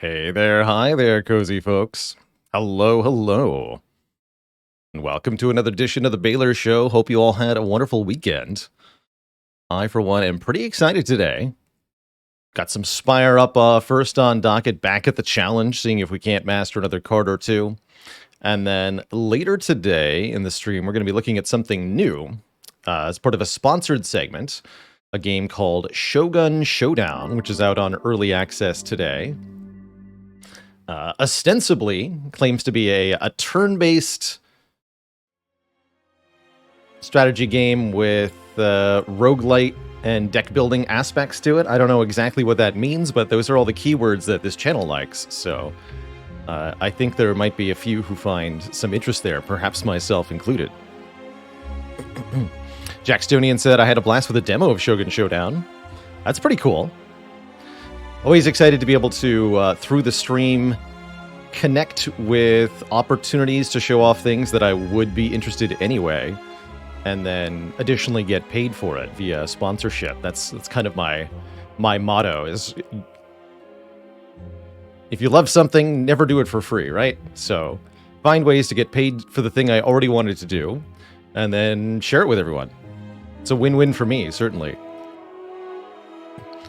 Hey there, hi there, cozy folks. Hello, hello. And welcome to another edition of the Baylor Show. Hope you all had a wonderful weekend. I, for one, am pretty excited today. Got some Spire up first on docket, back at the challenge, seeing if we can't master another card or two. And then later today in the stream, we're going to be looking at something new as part of a sponsored segment, a game called Shogun Showdown, which is out on early access today. Ostensibly claims to be a turn-based strategy game with roguelite and deck-building aspects to it. I don't know exactly what that means, but those are all the keywords that this channel likes, so I think there might be a few who find some interest there, perhaps myself included. Jack Stonian said, I had a blast with a demo of Shogun Showdown. That's pretty cool. Always excited to be able to, through the stream, connect with opportunities to show off things that I would be interested in anyway, and then additionally get paid for it via sponsorship. That's kind of my motto, is if you love something, never do it for free, right? So find ways to get paid for the thing I already wanted to do, and then share it with everyone. It's a win-win for me, certainly.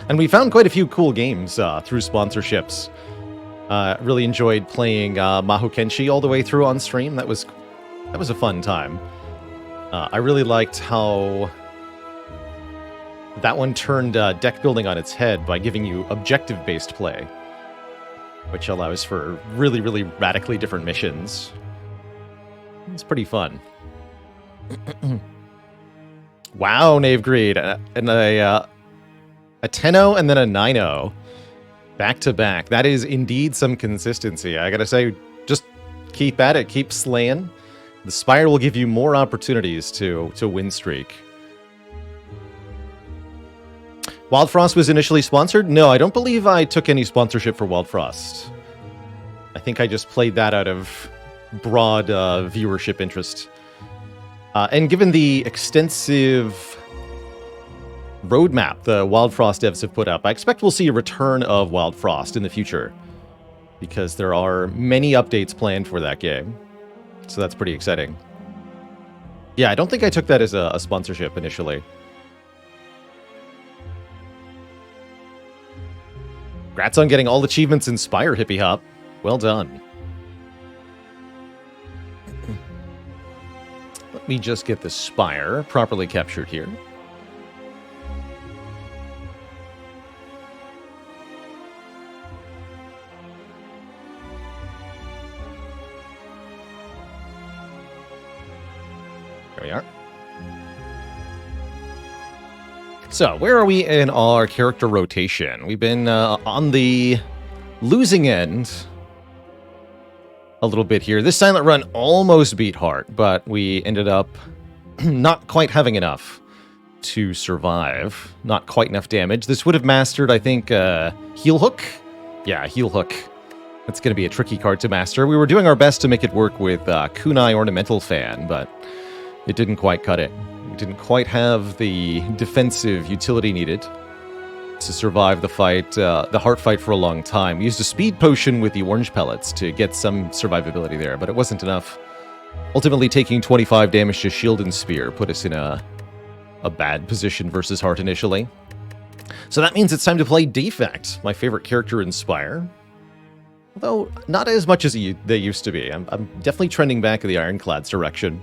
And we found quite a few cool games through sponsorships. Really enjoyed playing Maho Kenshi all the way through on stream. That was a fun time. I really liked how that one turned deck building on its head by giving you objective-based play, which allows for really, really radically different missions. It's pretty fun. Wow, Knave Greed. And a 10-0 and then a 9-0 back to back. That is indeed some consistency. I gotta say, just keep at it, keep slaying. The Spire will give you more opportunities to win streak. Wild Frost was initially sponsored? No, I don't believe I took any sponsorship for Wild Frost. I think I just played that out of broad viewership interest. And given the extensive roadmap the Wild Frost devs have put up, I expect we'll see a return of Wild Frost in the future, because there are many updates planned for that game. So that's pretty exciting. Yeah, I don't think I took that as a sponsorship initially. Congrats on getting all achievements in Spire, Hippie Hop. Well done. Let me just get the Spire properly captured here. There we are. So, where are we in our character rotation? We've been on the losing end a little bit here. This silent run almost beat Heart, but we ended up not quite having enough to survive. Not quite enough damage. This would have mastered, I think, Heel Hook? Yeah, Heel Hook. That's going to be a tricky card to master. We were doing our best to make it work with Kunai Ornamental Fan, but it didn't quite cut it. We didn't quite have the defensive utility needed to survive the fight, the Heart fight, for a long time. We used a speed potion with the orange pellets to get some survivability there, but it wasn't enough. Ultimately, taking 25 damage to Shield and Spear put us in a bad position versus Heart initially. So that means it's time to play Defect, my favorite character in Spire. Although, not as much as they used to be. I'm definitely trending back in the Ironclad's direction.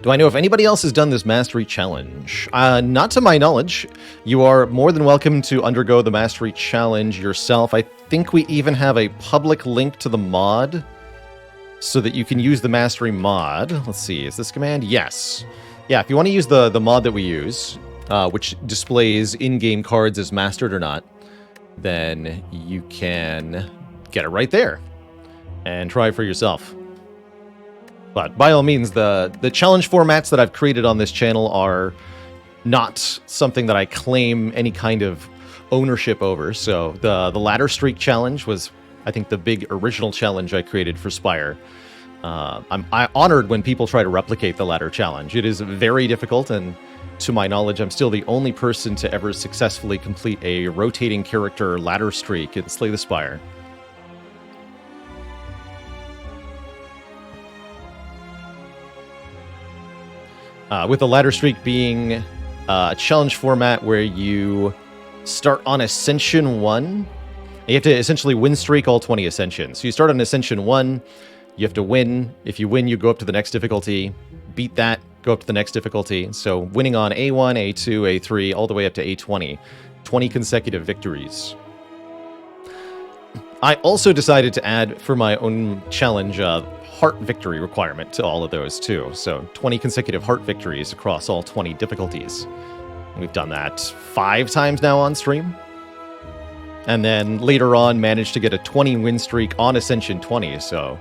Do I know if anybody else has done this Mastery Challenge? Not to my knowledge. You are more than welcome to undergo the Mastery Challenge yourself. I think we even have a public link to the mod so that you can use the Mastery mod. Let's see, is this command? Yes. Yeah, if you want to use the mod that we use, which displays in-game cards as mastered or not, then you can get it right there and try it for yourself. But by all means, the challenge formats that I've created on this channel are not something that I claim any kind of ownership over. So the Ladder Streak Challenge was, I think, the big original challenge I created for Spire. I'm honored when people try to replicate the Ladder Challenge. It is very difficult, and to my knowledge, I'm still the only person to ever successfully complete a rotating character ladder streak in Slay the Spire. With the ladder streak being a challenge format where you start on Ascension 1. You have to essentially win streak all 20 Ascensions. So you start on Ascension 1, you have to win. If you win, you go up to the next difficulty. Beat that, go up to the next difficulty. So winning on A1, A2, A3, all the way up to A20. 20 consecutive victories. I also decided to add, for my own challenge, heart victory requirement to all of those, too. So 20 consecutive heart victories across all 20 difficulties. We've done that 5 times now on stream. And then later on managed to get a 20 win streak on Ascension 20, so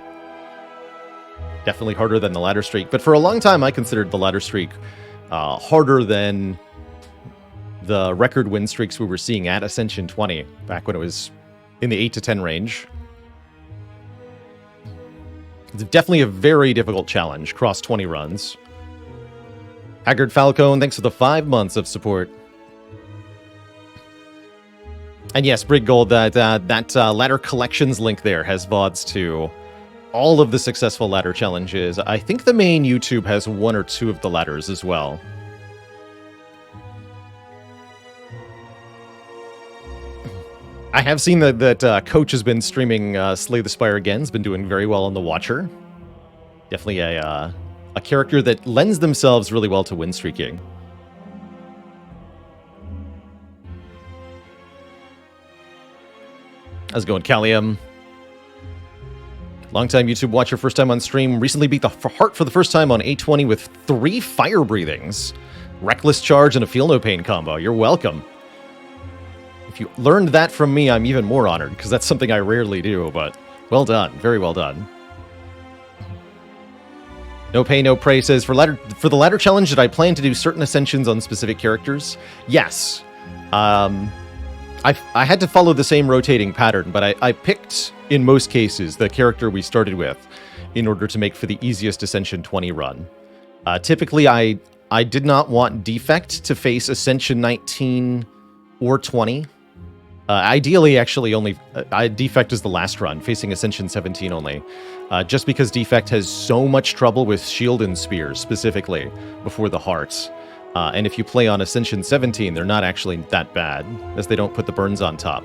definitely harder than the ladder streak. But for a long time, I considered the ladder streak harder than the record win streaks we were seeing at Ascension 20, back when it was in the 8 to 10 range. It's definitely a very difficult challenge, cross 20 runs. Haggard Falcone, thanks for the 5 months of support. And yes, Brig Gold, that ladder collections link there has VODs to all of the successful ladder challenges. I think the main YouTube has 1 or 2 of the ladders as well. I have seen that Coach has been streaming Slay the Spire again. Has been doing very well on the Watcher. Definitely a character that lends themselves really well to win streaking. How's it going, Callium? Longtime YouTube watcher, first time on stream. Recently beat the heart for the first time on 820 with 3 fire breathings. Reckless charge and a feel no pain combo. You're welcome. If you learned that from me, I'm even more honored, because that's something I rarely do, but well done. Very well done. No Pay, No Pray says, for the ladder challenge, did I plan to do certain ascensions on specific characters? Yes. I had to follow the same rotating pattern, but I picked, in most cases, the character we started with in order to make for the easiest Ascension 20 run. Typically, I did not want Defect to face Ascension 19 or 20. Ideally, actually, only Defect is the last run, facing Ascension 17 only. Just because Defect has so much trouble with shield and spears, specifically, before the hearts. And if you play on Ascension 17, they're not actually that bad, as they don't put the burns on top.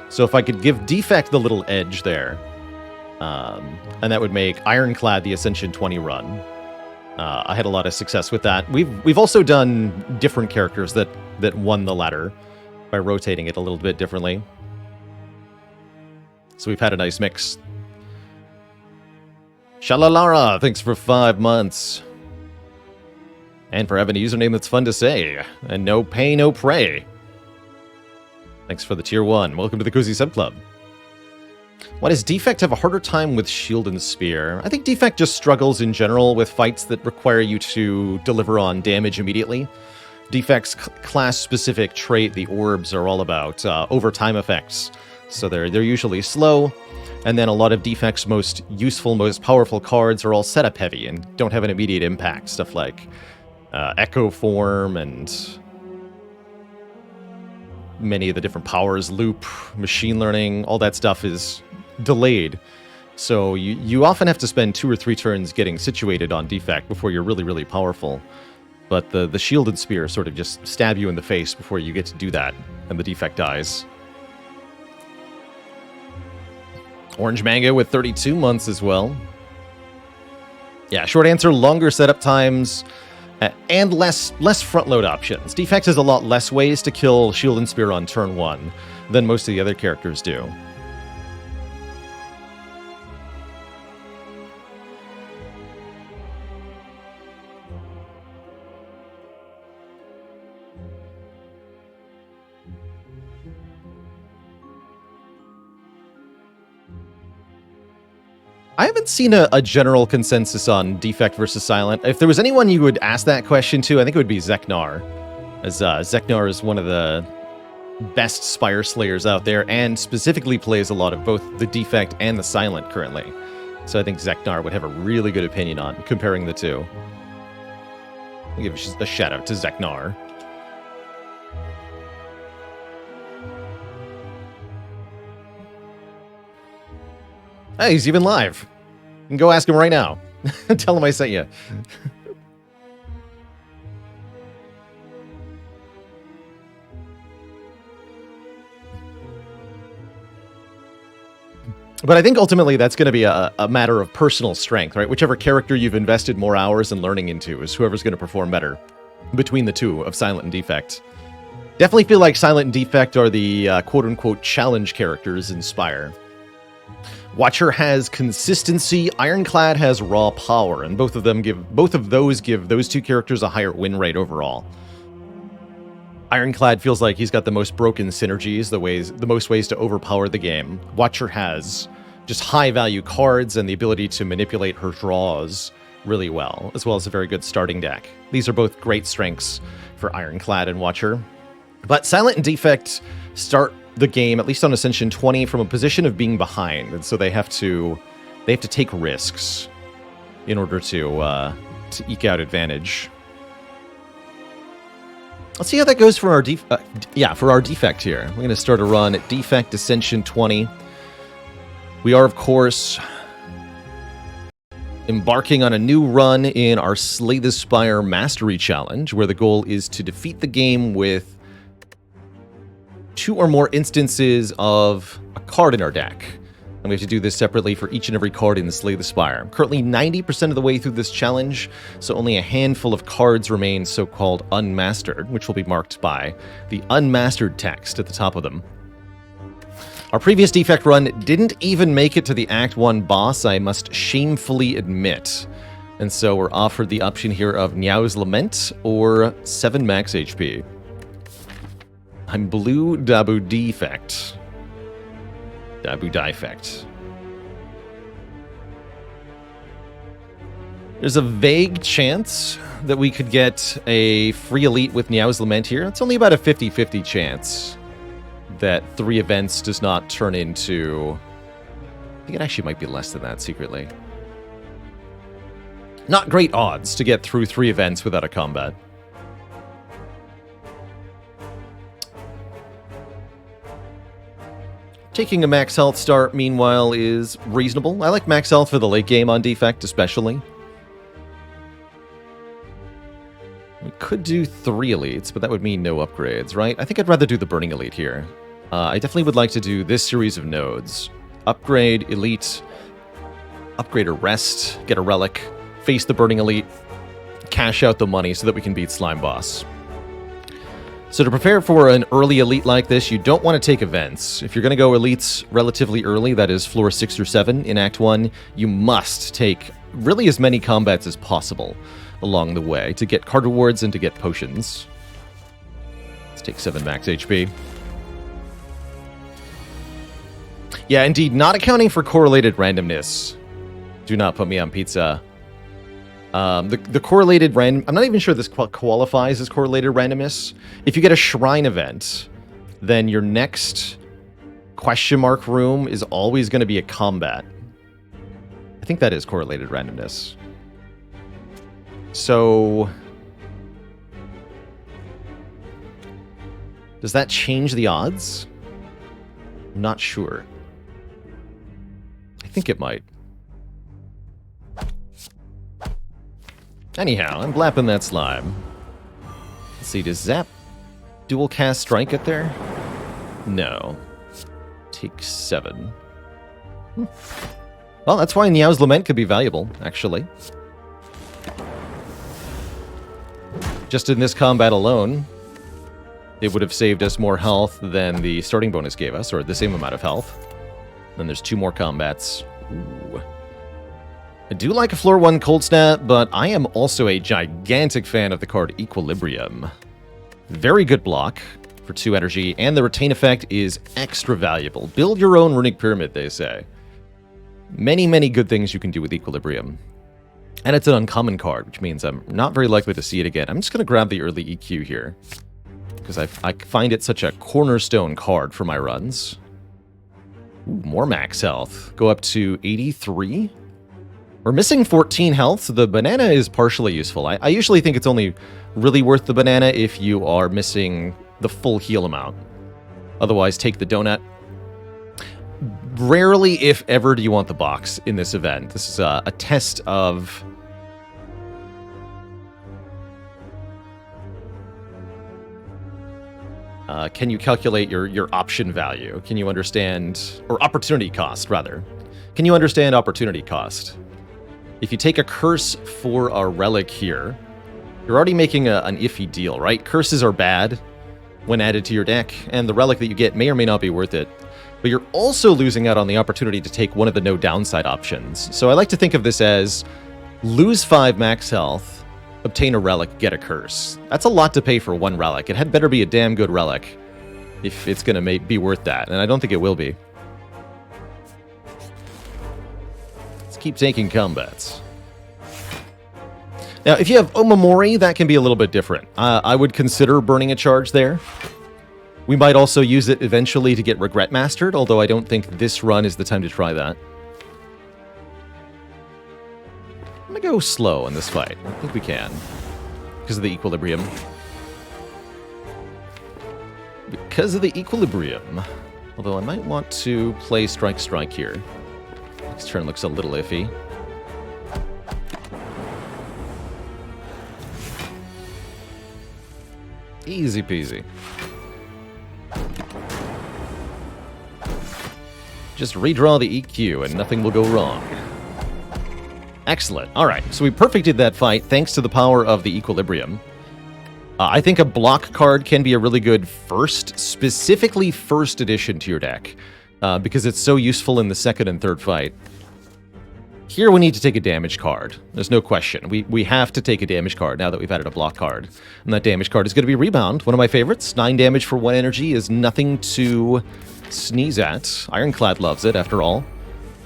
So if I could give Defect the little edge there, and that would make Ironclad the Ascension 20 run. I had a lot of success with that. We've also done different characters that won the ladder by rotating it a little bit differently. So we've had a nice mix. Shalalara, thanks for 5 months. And for having a username that's fun to say. And No Pay, No Pray. Thanks for the tier 1. Welcome to the Cozy Sub Club. Why does Defect have a harder time with shield and spear? I think Defect just struggles in general with fights that require you to deliver on damage immediately. Defect's class-specific trait, the orbs, are all about overtime effects. So they're usually slow, and then a lot of Defect's most useful, most powerful cards are all setup heavy and don't have an immediate impact. Stuff like Echo Form and many of the different powers, loop, machine learning, all that stuff is delayed. So you often have to spend 2 or 3 turns getting situated on Defect before you're really, really powerful. But the shielded spear sort of just stab you in the face before you get to do that, and the Defect dies. Orange Mango with 32 months as well. Yeah, short answer, longer setup times, and less front-load options. Defect has a lot less ways to kill shield and spear on turn 1 than most of the other characters do. I haven't seen a general consensus on Defect versus Silent. If there was anyone you would ask that question to, I think it would be Zeknar. As Zeknar is one of the best Spire Slayers out there, and specifically plays a lot of both the Defect and the Silent currently. So I think Zeknar would have a really good opinion on comparing the two. I'll give a shout out to Zeknar. Hey, he's even live. You can go ask him right now. Tell him I sent you. But I think ultimately that's going to be a matter of personal strength, right? Whichever character you've invested more hours in learning into is whoever's going to perform better between the two of Silent and Defect. Definitely feel like Silent and Defect are the quote-unquote challenge characters in Spire. Watcher has consistency, Ironclad has raw power, and both of those give those two characters a higher win rate overall. Ironclad feels like he's got the most broken synergies, the most ways to overpower the game. Watcher has just high-value cards and the ability to manipulate her draws really well, as well as a very good starting deck. These are both great strengths for Ironclad and Watcher. But Silent and Defect start the game, at least on Ascension 20, from a position of being behind, and so they have to take risks in order to eke out advantage. Let's see how that goes for our Defect here. We're going to start a run at Defect Ascension 20. We are, of course, embarking on a new run in our Slay the Spire Mastery Challenge, where the goal is to defeat the game with 2 or more instances of a card in our deck. And we have to do this separately for each and every card in the Slay the Spire. Currently 90% of the way through this challenge, so only a handful of cards remain so-called unmastered, which will be marked by the unmastered text at the top of them. Our previous Defect run didn't even make it to the Act 1 boss, I must shamefully admit. And so we're offered the option here of Niao's Lament or 7 max HP. I'm blue Dabu Defect. Dabu Defect. There's a vague chance that we could get a free elite with Niao's Lament here. It's only about a 50-50 chance that 3 events does not turn into... I think it actually might be less than that secretly. Not great odds to get through 3 events without a combat. Taking a max health start, meanwhile, is reasonable. I like max health for the late game on Defect, especially. We could do 3 elites, but that would mean no upgrades, right? I think I'd rather do the Burning Elite here. I definitely would like to do this series of nodes. Upgrade, Elite, upgrade or rest, get a relic, face the Burning Elite, cash out the money so that we can beat Slime Boss. So to prepare for an early elite like this, you don't want to take events. If you're going to go elites relatively early, that is floor 6 or 7 in Act 1, you must take really as many combats as possible along the way to get card rewards and to get potions. Let's take 7 max HP. Yeah, indeed, not accounting for correlated randomness. Do not put me on pizza. The correlated random... I'm not even sure this qualifies as correlated randomness. If you get a shrine event, then your next question mark room is always going to be a combat. I think that is correlated randomness. So... does that change the odds? I'm not sure. I think it might. Anyhow, I'm blapping that slime. Let's see, does Zap dual cast strike it there? No. Take 7. Well, that's why Niao's Lament could be valuable, actually. Just in this combat alone, it would have saved us more health than the starting bonus gave us, or the same amount of health. Then there's 2 more combats. Ooh. I do like a floor 1 cold snap, but I am also a gigantic fan of the card Equilibrium. Very good block for 2 energy, and the retain effect is extra valuable. Build your own runic pyramid, they say. Many, many good things you can do with Equilibrium. And it's an uncommon card, which means I'm not very likely to see it again. I'm just going to grab the early EQ here, because I find it such a cornerstone card for my runs. Ooh, more max health. Go up to 83? We're missing 14 health, so the banana is partially useful. I usually think it's only really worth the banana if you are missing the full heal amount. Otherwise, take the donut. Rarely, if ever, do you want the box in this event. This is a test of... can you calculate your option value? Can you understand... or opportunity cost, rather. Can you understand opportunity cost? If you take a curse for a relic here, you're already making an iffy deal, right? Curses are bad when added to your deck, and the relic that you get may or may not be worth it. But you're also losing out on the opportunity to take one of the no downside options. So I like to think of this as lose 5 max health, obtain a relic, get a curse. That's a lot to pay for one relic. It had better be a damn good relic if it's going to be worth that, and I don't think it will be. Keep taking combats. Now, if you have Omamori, that can be a little bit different. I would consider burning a charge there. We might also use it eventually to get Regret Mastered, although I don't think this run is the time to try that. I'm going to go slow in this fight. I think we can. Because of the equilibrium. Because of the equilibrium. Although I might want to play Strike here. This turn looks a little iffy. Easy peasy. Just redraw the EQ and nothing will go wrong. Excellent. Alright, so we perfected that fight thanks to the power of the equilibrium. I think a block card can be a really good specifically first addition to your deck. Because it's so useful in the second and third fight. Here we need to take a damage card. There's no question. We have to take a damage card now that we've added a block card. And that damage card is going to be Rebound, one of my favorites. 9 damage for 1 energy is nothing to sneeze at. Ironclad loves it, after all,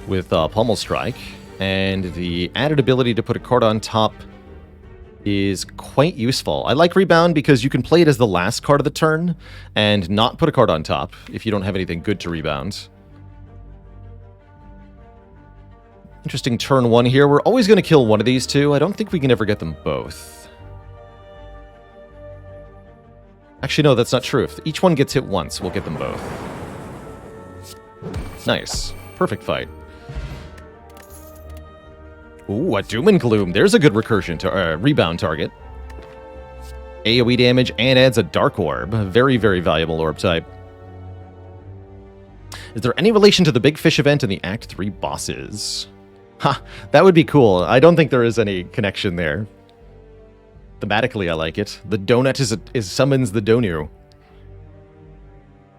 with Pommel Strike. And the added ability to put a card on top is quite useful. I like Rebound because you can play it as the last card of the turn and not put a card on top if you don't have anything good to rebound. Interesting turn 1 here. We're always going to kill one of these two. I don't think we can ever get them both. Actually, no, that's not true. If each one gets hit once, we'll get them both. Nice. Perfect fight. Ooh, a Doom and Gloom. There's a good rebound target. AoE damage and adds a Dark Orb. Very, very valuable orb type. Is there any relation to the Big Fish event and the Act 3 bosses? Ha! That would be cool. I don't think there is any connection there. Thematically, I like it. The donut summons the Donu.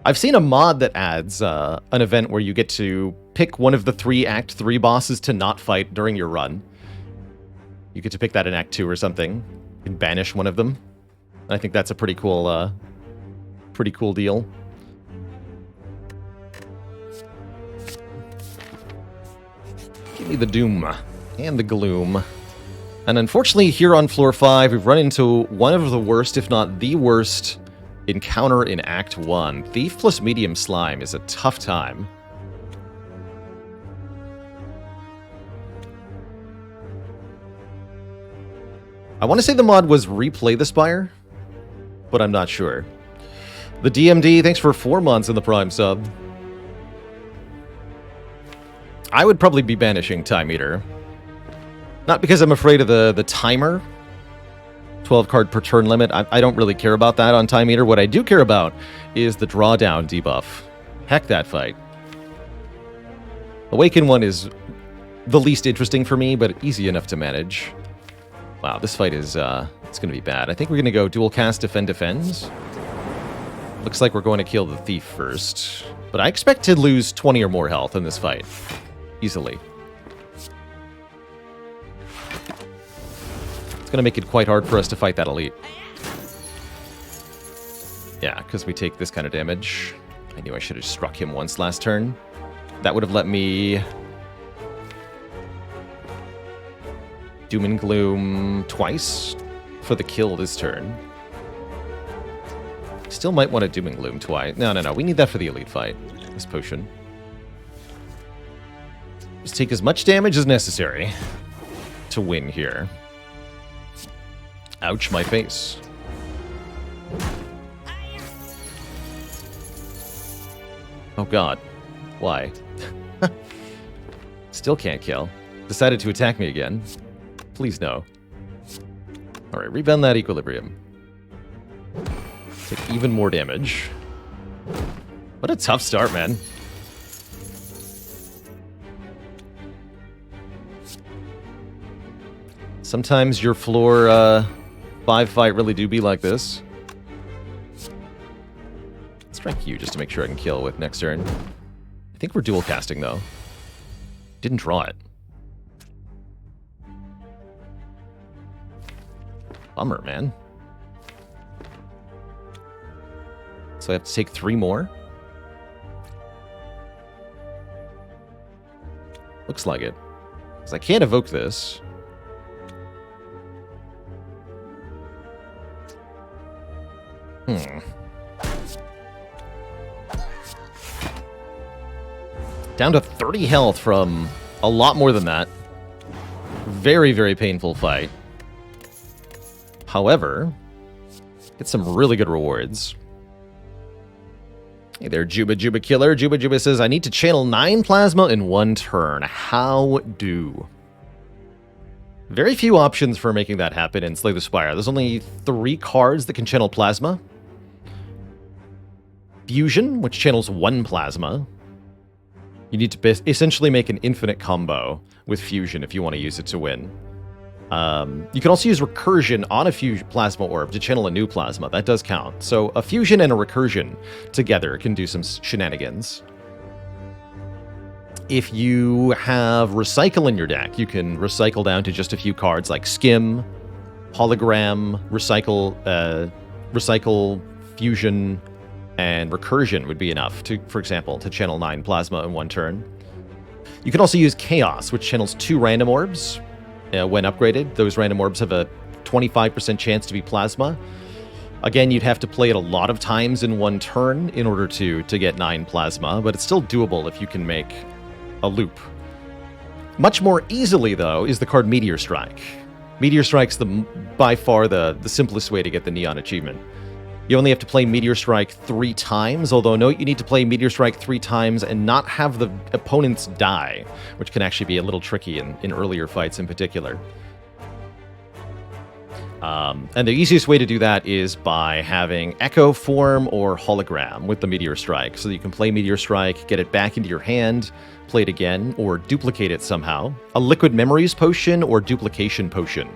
I've seen a mod that adds an event where you get to pick one of the 3 Act 3 bosses to not fight during your run. You get to pick that in Act 2 or something. You can banish one of them. I think that's a pretty cool deal. Give me the Doom and the Gloom. And unfortunately, here on floor 5, we've run into one of the worst, if not the worst, encounter in Act 1. Thief plus Medium Slime is a tough time. I want to say the mod was Replay the Spire, but I'm not sure. The DMD, thanks for 4 months in the Prime sub. I would probably be banishing Time Eater. Not because I'm afraid of the timer. 12 card per turn limit. I don't really care about that on Time Eater. What I do care about is the drawdown debuff. Heck that fight. Awaken one is the least interesting for me, but easy enough to manage. Wow, this fight is it's going to be bad. I think we're going to go dual cast Defend Defends. Looks like we're going to kill the Thief first. But I expect to lose 20 or more health in this fight. Easily. It's going to make it quite hard for us to fight that elite. Yeah, because we take this kind of damage. I knew I should have struck him once last turn. That would have let me Doom and Gloom twice for the kill this turn. Still might want to Doom and Gloom twice. No. We need that for the elite fight. This potion. Just take as much damage as necessary. to win here. Ouch, my face. Oh god. Why? Still can't kill. Decided to attack me again. Please no. Alright, rebound that equilibrium. Take even more damage. What a tough start, man. Sometimes your floor 5 fight really do be like this. Strike you just to make sure I can kill with next turn. I think we're dual casting though. Didn't draw it. Bummer, man. So I have to take 3 more? Looks like it. Because I can't evoke this. Down to 30 health from a lot more than that. Very, very painful fight. However, get some really good rewards. Hey there, Juba Juba Killer. Juba Juba says, I need to channel 9 plasma in 1 turn. How do? Very few options for making that happen in Slay the Spire. There's only 3 cards that can channel plasma. Fusion, which channels 1 plasma. You need to essentially make an infinite combo with Fusion if you want to use it to win. You can also use Recursion on a Plasma Orb to channel a new Plasma. That does count. So a Fusion and a Recursion together can do some shenanigans. If you have Recycle in your deck, you can recycle down to just a few cards like Skim, Hologram, Recycle, Fusion, and Recursion would be enough, to, for example, to channel 9 Plasma in 1 turn. You can also use Chaos, which channels 2 random orbs. When upgraded, those random orbs have a 25% chance to be Plasma. Again, you'd have to play it a lot of times in 1 turn in order to get 9 Plasma, but it's still doable if you can make a loop. Much more easily, though, is the card Meteor Strike. Meteor Strike's by far the simplest way to get the Neon achievement. You only have to play Meteor Strike 3 times, although note you need to play Meteor Strike 3 times and not have the opponents die, which can actually be a little tricky in earlier fights in particular. And the easiest way to do that is by having Echo Form or Hologram with the Meteor Strike, so that you can play Meteor Strike, get it back into your hand, play it again, or duplicate it somehow. A Liquid Memories Potion or Duplication Potion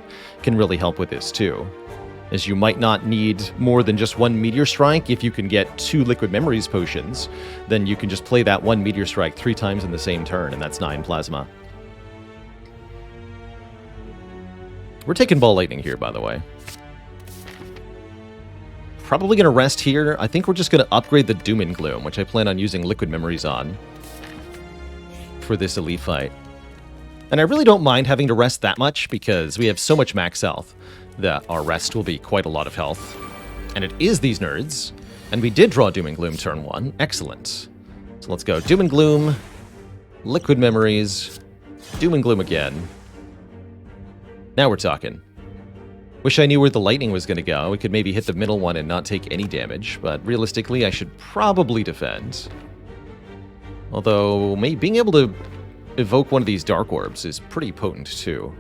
can really help with this too, as you might not need more than just 1 Meteor Strike. If you can get 2 Liquid Memories Potions, then you can just play that 1 Meteor Strike 3 times in the same turn, and that's 9 Plasma. We're taking Ball Lightning here, by the way. Probably going to rest here. I think we're just going to upgrade the Doom and Gloom, which I plan on using Liquid Memories on for this elite fight. And I really don't mind having to rest that much, because we have so much max health that our rest will be quite a lot of health. And it is these nerds. And we did draw Doom and Gloom turn 1. Excellent. So let's go Doom and Gloom, Liquid Memories, Doom and Gloom again. Now we're talking. Wish I knew where the lightning was going to go. We could maybe hit the middle one and not take any damage, but realistically I should probably defend. Although being able to evoke one of these Dark Orbs is pretty potent too.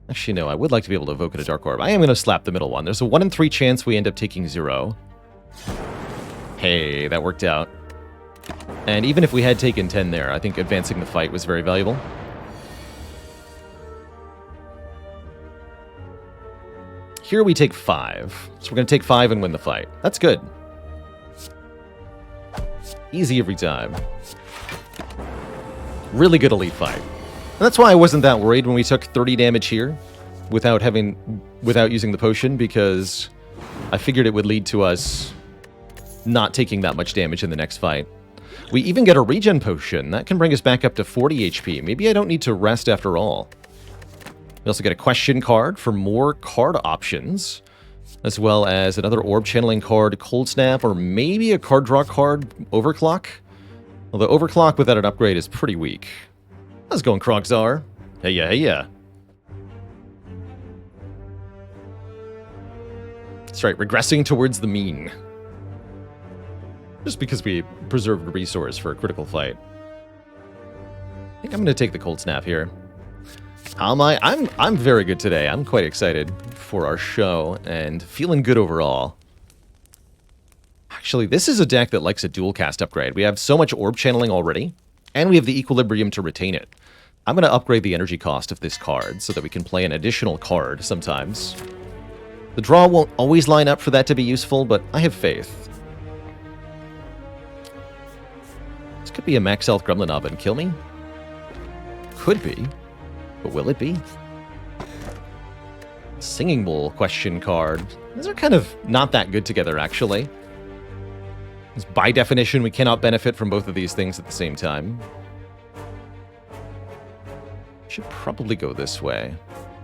Actually, no, I would like to be able to evoke a Dark Orb. I am going to slap the middle one. There's a 1 in 3 chance we end up taking 0. Hey, that worked out. And even if we had taken 10 there, I think advancing the fight was very valuable. Here we take 5. So we're going to take 5 and win the fight. That's good. Easy every time. Really good elite fight. And that's why I wasn't that worried when we took 30 damage here without using the potion, because I figured it would lead to us not taking that much damage in the next fight. We even get a regen potion. That can bring us back up to 40 HP. Maybe I don't need to rest after all. We also get a question card for more card options, as well as another orb channeling card, Cold Snap, or maybe a card draw card, Overclock. Although overclock without an upgrade is pretty weak. How's it going, Krogzar? Hey ya, hey ya. That's right, regressing towards the mean. Just because we preserved a resource for a critical fight. I think I'm going to take the cold snap here. How am I? I'm very good today. I'm quite excited for our show and feeling good overall. Actually, this is a deck that likes a dual cast upgrade. We have so much orb channeling already, and we have the equilibrium to retain it. I'm going to upgrade the energy cost of this card so that we can play an additional card sometimes. The draw won't always line up for that to be useful, but I have faith. This could be a max health Gremlin Knob and kill me. Could be, but will it be? Singing Bowl question card. These are kind of not that good together, actually. By definition, we cannot benefit from both of these things at the same time. Should probably go this way.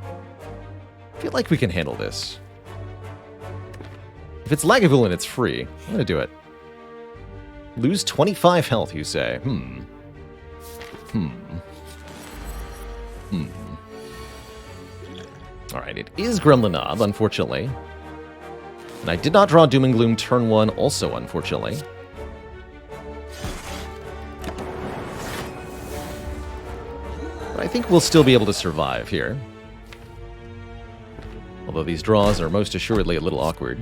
I feel like we can handle this. If it's Lagavulin, it's free. I'm going to do it. Lose 25 health, you say? Alright, it is Gremlin Knob, unfortunately. And I did not draw Doom and Gloom turn 1, also, unfortunately. But I think we'll still be able to survive here. Although these draws are most assuredly a little awkward.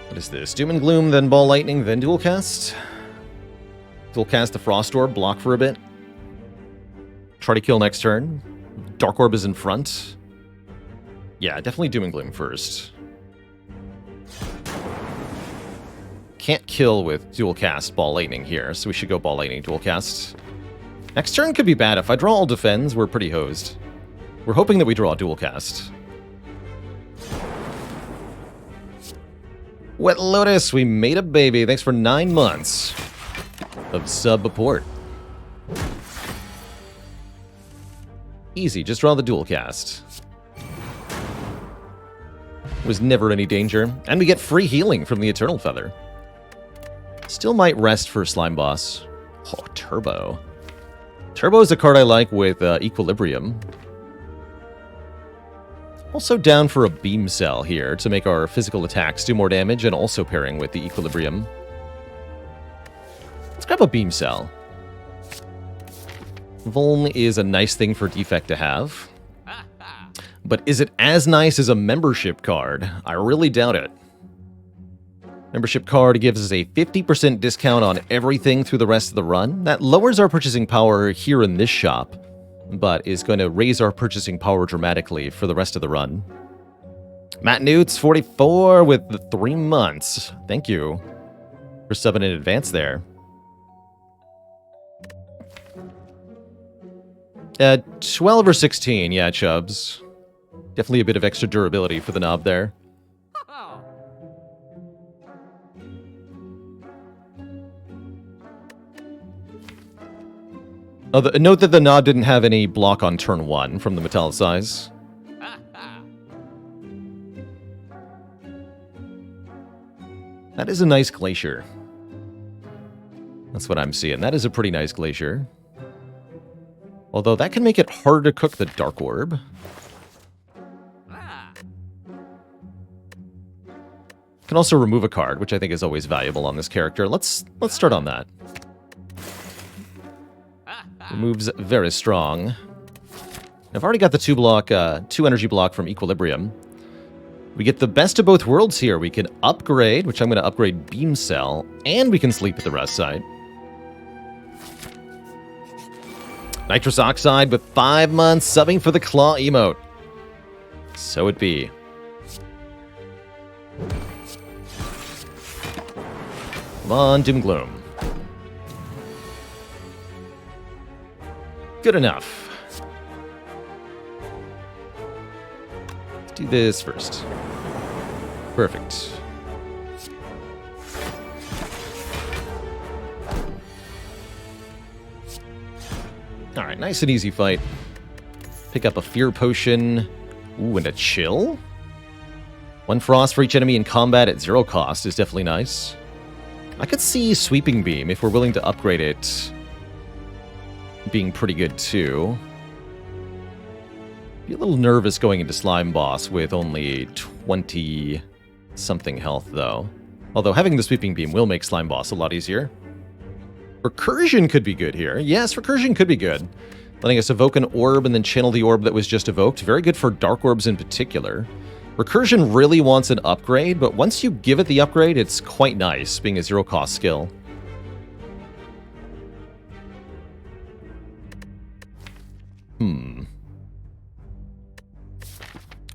What is this? Doom and Gloom, then Ball Lightning, then Dual Cast? Dual Cast the Frost Orb, block for a bit. Try to kill next turn. Dark Orb is in front. Yeah, definitely Doom and Gloom first. Can't kill with Dual Cast Ball Lightning here, so we should go Ball Lightning Dual Cast. Next turn could be bad. If I draw all defends, we're pretty hosed. We're hoping that we draw Dual Cast. Wet Lotus, we made a baby. Thanks for 9 months of sub-support. Easy, just draw the Dual Cast. Was never any danger. And we get free healing from the Eternal Feather. Still might rest for Slime Boss. Oh, Turbo. Turbo is a card I like with Equilibrium. Also down for a Beam Cell here to make our physical attacks do more damage and also pairing with the Equilibrium. Let's grab a Beam Cell. Vuln is a nice thing for Defect to have. But is it as nice as a membership card? I really doubt it. Membership card gives us a 50% discount on everything through the rest of the run. That lowers our purchasing power here in this shop, but is going to raise our purchasing power dramatically for the rest of the run. Matt Newts, 44 with the 3 months. Thank you for subbing in advance there. 12 or 16, yeah, Chubbs. Definitely a bit of extra durability for the knob there. Oh, note that the knob didn't have any block on turn 1 from the Metallicize. That is a nice Glacier. That's what I'm seeing. That is a pretty nice Glacier. Although that can make it harder to cook the Dark Orb. Can also remove a card, which I think is always valuable on this character. Let's start on that. Removes very strong. I've already got the 2 energy block from Equilibrium. We get the best of both worlds here. We can upgrade, which I'm going to upgrade Beam Cell, and we can sleep at the rest side. Nitrous Oxide with 5 months subbing for the Claw emote. So it be. Come on, Doom Gloom. Good enough. Let's do this first. Perfect. Alright, nice and easy fight. Pick up a Fear Potion. Ooh, and a Chill? 1 Frost for each enemy in combat at 0 cost is definitely nice. I could see Sweeping Beam, if we're willing to upgrade it, being pretty good too. Be a little nervous going into Slime Boss with only 20-something health, though. Although having the Sweeping Beam will make Slime Boss a lot easier. Recursion could be good here. Yes, Recursion could be good. Letting us evoke an orb and then channel the orb that was just evoked. Very good for Dark Orbs in particular. Recursion really wants an upgrade, but once you give it the upgrade, it's quite nice, being a 0-cost skill.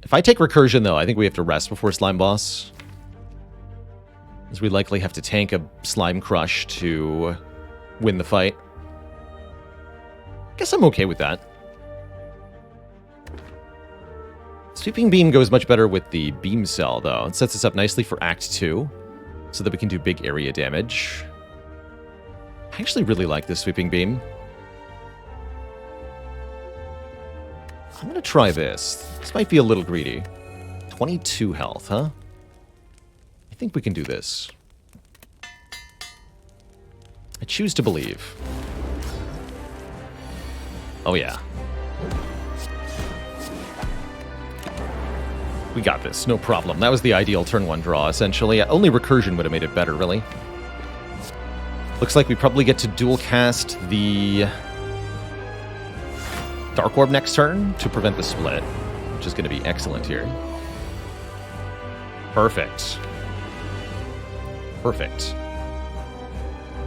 If I take Recursion, though, I think we have to rest before Slime Boss, as we likely have to tank a Slime Crush to win the fight. Guess I'm okay with that. Sweeping Beam goes much better with the Beam Cell, though. It sets us up nicely for Act 2, so that we can do big area damage. I actually really like this Sweeping Beam. I'm going to try this. This might be a little greedy. 22 health, huh? I think we can do this. I choose to believe. Oh, yeah. We got this, no problem. That was the ideal turn 1 draw, essentially. Only Recursion would have made it better, really. Looks like we probably get to dual cast the Dark Orb next turn to prevent the split, which is going to be excellent here. Perfect. Perfect.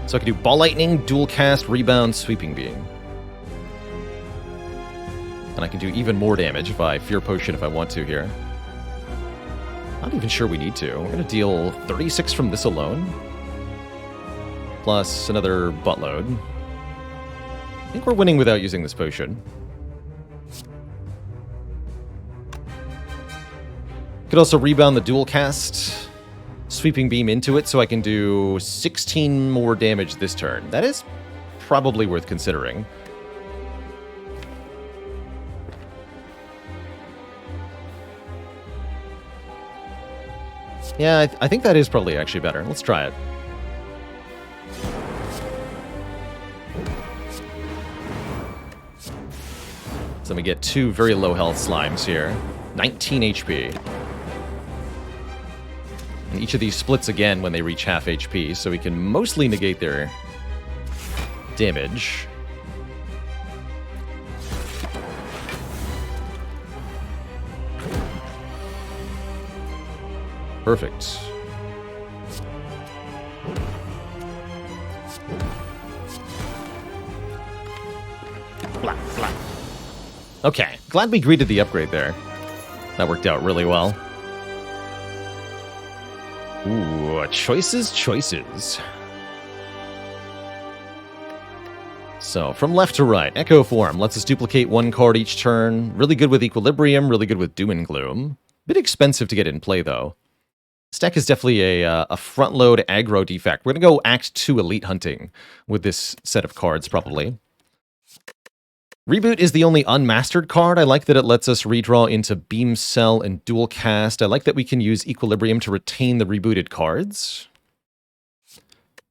So I can do Ball Lightning, dual cast, rebound, Sweeping Beam. And I can do even more damage if I Fear Potion if I want to here. Not even sure we need to. We're going to deal 36 from this alone. Plus another buttload. I think we're winning without using this potion. Could also rebound the dual cast, Sweeping Beam into it, so I can do 16 more damage this turn. That is probably worth considering. Yeah, I think that is probably actually better. Let's try it. So we get 2 very low health slimes here. 19 HP. And each of these splits again when they reach half HP, so we can mostly negate their damage. Perfect. Blah, blah. Okay, glad we greeted the upgrade there. That worked out really well. Ooh, choices, choices. So, from left to right, Echo Form lets us duplicate 1 card each turn. Really good with Equilibrium, really good with Doom and Gloom. Bit expensive to get in play, though. This deck is definitely a front-load aggro defect. We're going to go Act 2 Elite Hunting with this set of cards, probably. Reboot is the only unmastered card. I like that it lets us redraw into Beam Cell and Dual Cast. I like that we can use Equilibrium to retain the rebooted cards.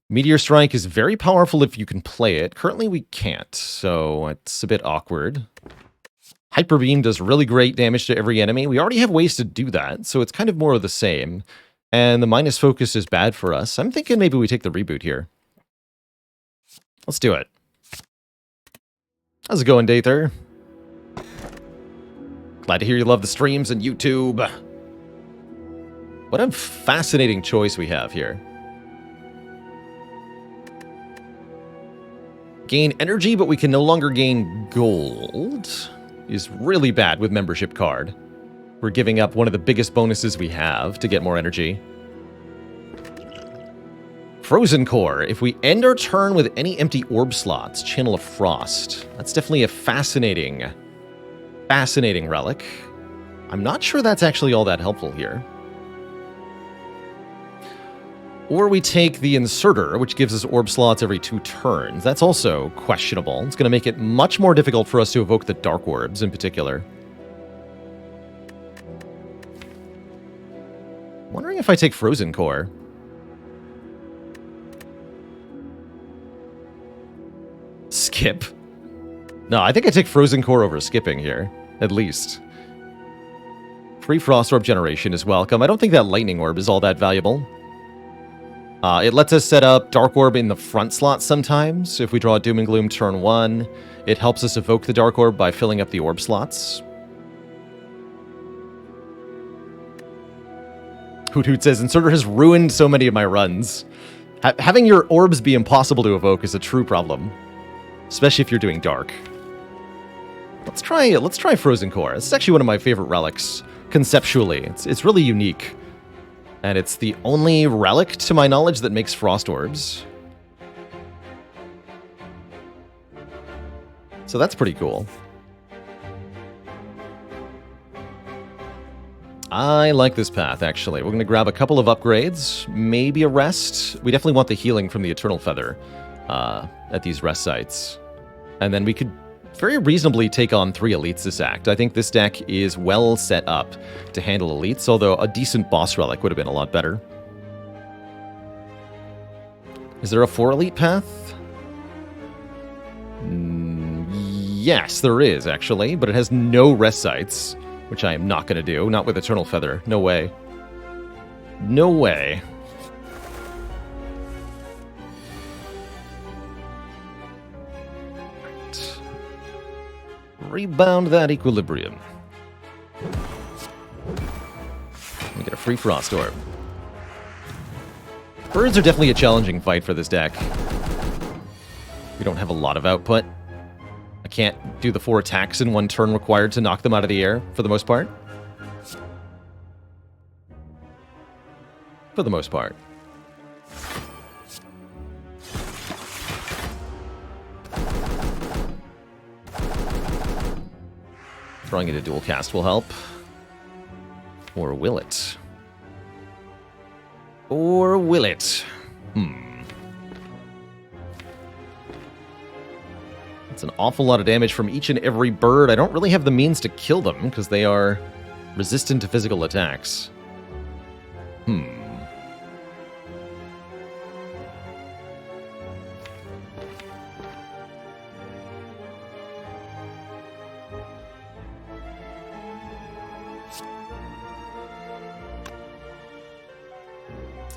Meteor Strike is very powerful if you can play it. Currently we can't, so it's a bit awkward. Hyper Beam does really great damage to every enemy. We already have ways to do that, so it's kind of more of the same. And the minus focus is bad for us. I'm thinking maybe we take the reboot here. Let's do it. How's it going, Dather? Glad to hear you love the streams and YouTube. What a fascinating choice we have here. Gain energy, but we can no longer gain gold. Is really bad with membership card. We're giving up one of the biggest bonuses we have to get more energy. Frozen Core. If we end our turn with any empty orb slots, Channel of Frost. That's definitely a fascinating relic. I'm not sure that's actually all that helpful here. Or we take the Inserter, which gives us orb slots every 2 turns. That's also questionable. It's going to make it much more difficult for us to evoke the Dark Orbs in particular. Wondering if I take Frozen Core. Skip? No, I think I take Frozen Core over skipping here, at least. Free Frost Orb generation is welcome. I don't think that Lightning Orb is all that valuable. It lets us set up Dark Orb in the front slot sometimes. If we draw Doom and Gloom turn 1, it helps us evoke the Dark Orb by filling up the orb slots. Hoot Hoot says, Inserter has ruined so many of my runs. Having your orbs be impossible to evoke is a true problem. Especially if you're doing Dark. Let's try Frozen Core. This is actually one of my favorite relics, conceptually. It's really unique. And it's the only relic, to my knowledge, that makes Frost Orbs. So that's pretty cool. I like this path, actually. We're going to grab a couple of upgrades, maybe a rest. We definitely want the healing from the Eternal Feather at these rest sites. And then we could very reasonably take on 3 elites this act. I think this deck is well set up to handle elites, although a decent boss relic would have been a lot better. Is there a 4 elite path? Yes, there is, actually, but it has no rest sites, which I am not going to do. Not with Eternal Feather. No way. No way. Rebound that equilibrium. We get a free Frost Orb. Birds are definitely a challenging fight for this deck. We don't have a lot of output. I can't do the 4 attacks in 1 turn required to knock them out of the air, for the most part. For the most part. Throwing it a dual cast will help. Or will it? Or will it? It's an awful lot of damage from each and every bird. I don't really have the means to kill them because they are resistant to physical attacks.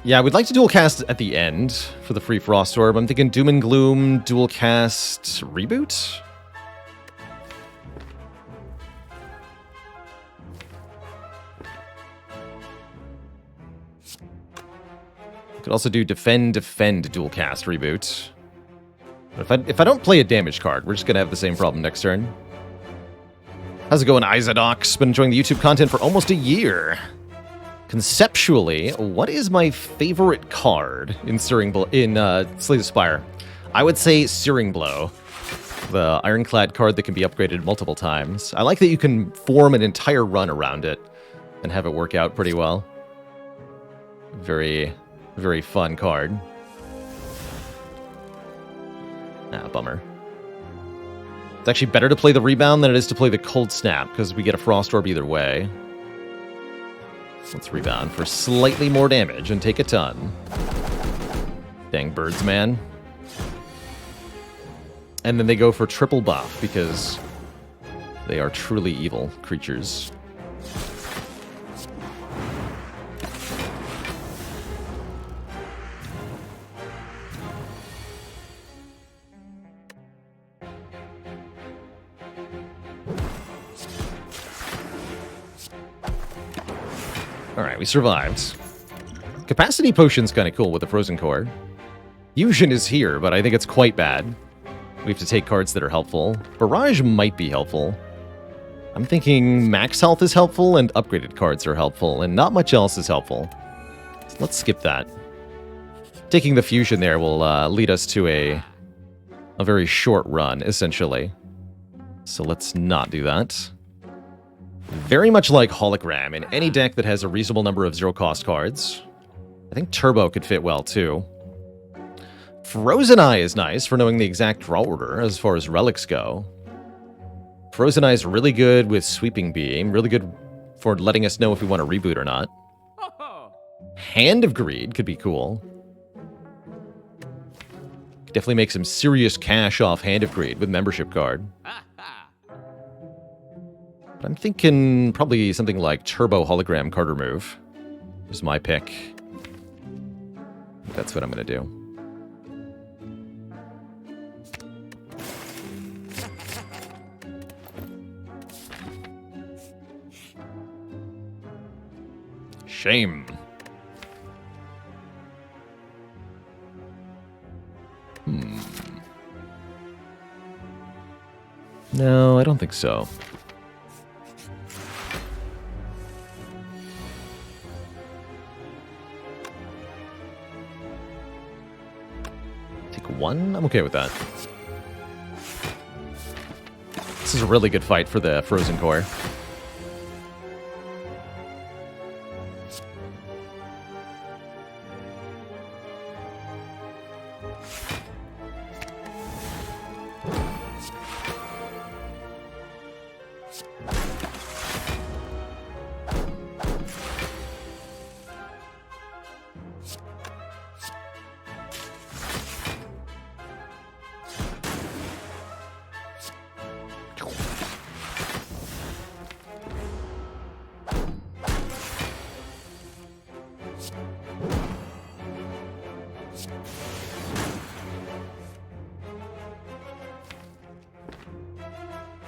Yeah, we'd like to dual cast at the end for the free Frost Orb. I'm thinking Doom and Gloom, dual cast, reboot? Could also do Defend, dual cast, reboot. But if I don't play a damage card, we're just going to have the same problem next turn. How's it going, Izadox? Been enjoying the YouTube content for almost a year. Conceptually, what is my favorite card in Slay the Spire? I would say Searing Blow, the Ironclad card that can be upgraded multiple times. I like that you can form an entire run around it and have it work out pretty well. Very, very fun card. Bummer. It's actually better to play the Rebound than it is to play the Cold Snap, because we get a Frost Orb either way. Let's Rebound for slightly more damage and take a ton. Dang birds, man. And then they go for triple buff because they are truly evil creatures. Alright, we survived. Capacity Potion's kind of cool with the Frozen Core. Fusion is here, but I think it's quite bad. We have to take cards that are helpful. Barrage might be helpful. I'm thinking Max Health is helpful and upgraded cards are helpful, and not much else is helpful. So let's skip that. Taking the Fusion there will lead us to a very short run, essentially. So let's not do that. Very much like Hologram, in any deck that has a reasonable number of zero-cost cards, I think Turbo could fit well, too. Frozen Eye is nice for knowing the exact draw order as far as relics go. Frozen Eye is really good with Sweeping Beam, really good for letting us know if we want to reboot or not. Hand of Greed could be cool. Could definitely make some serious cash off Hand of Greed with membership card. But I'm thinking probably something like Turbo Hologram card remove is my pick. That's what I'm going to do. Shame. No, I don't think so. Take one? I'm okay with that. This is a really good fight for the Frozen Core.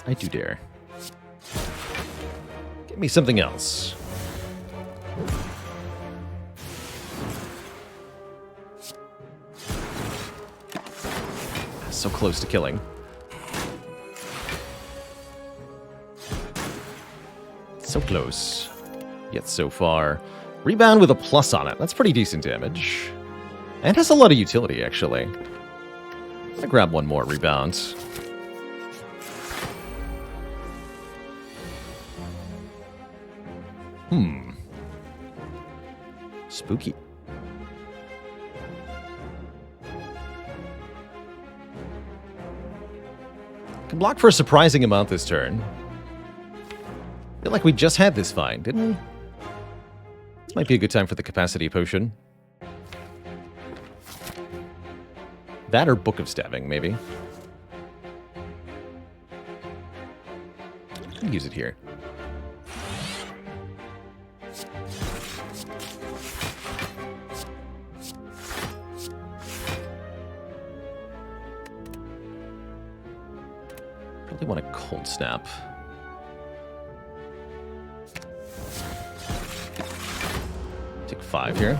I do dare. Give me something else. So close to killing. So close. Yet so far. Rebound with a plus on it. That's pretty decent damage. And has a lot of utility, actually. I'm gonna grab one more rebound. Spooky. Can block for a surprising amount this turn. I feel like we just had this fight, didn't we? This might be a good time for the capacity potion. That or Book of Stabbing, maybe. Use it here. Probably want a Cold Snap. Take 5 here.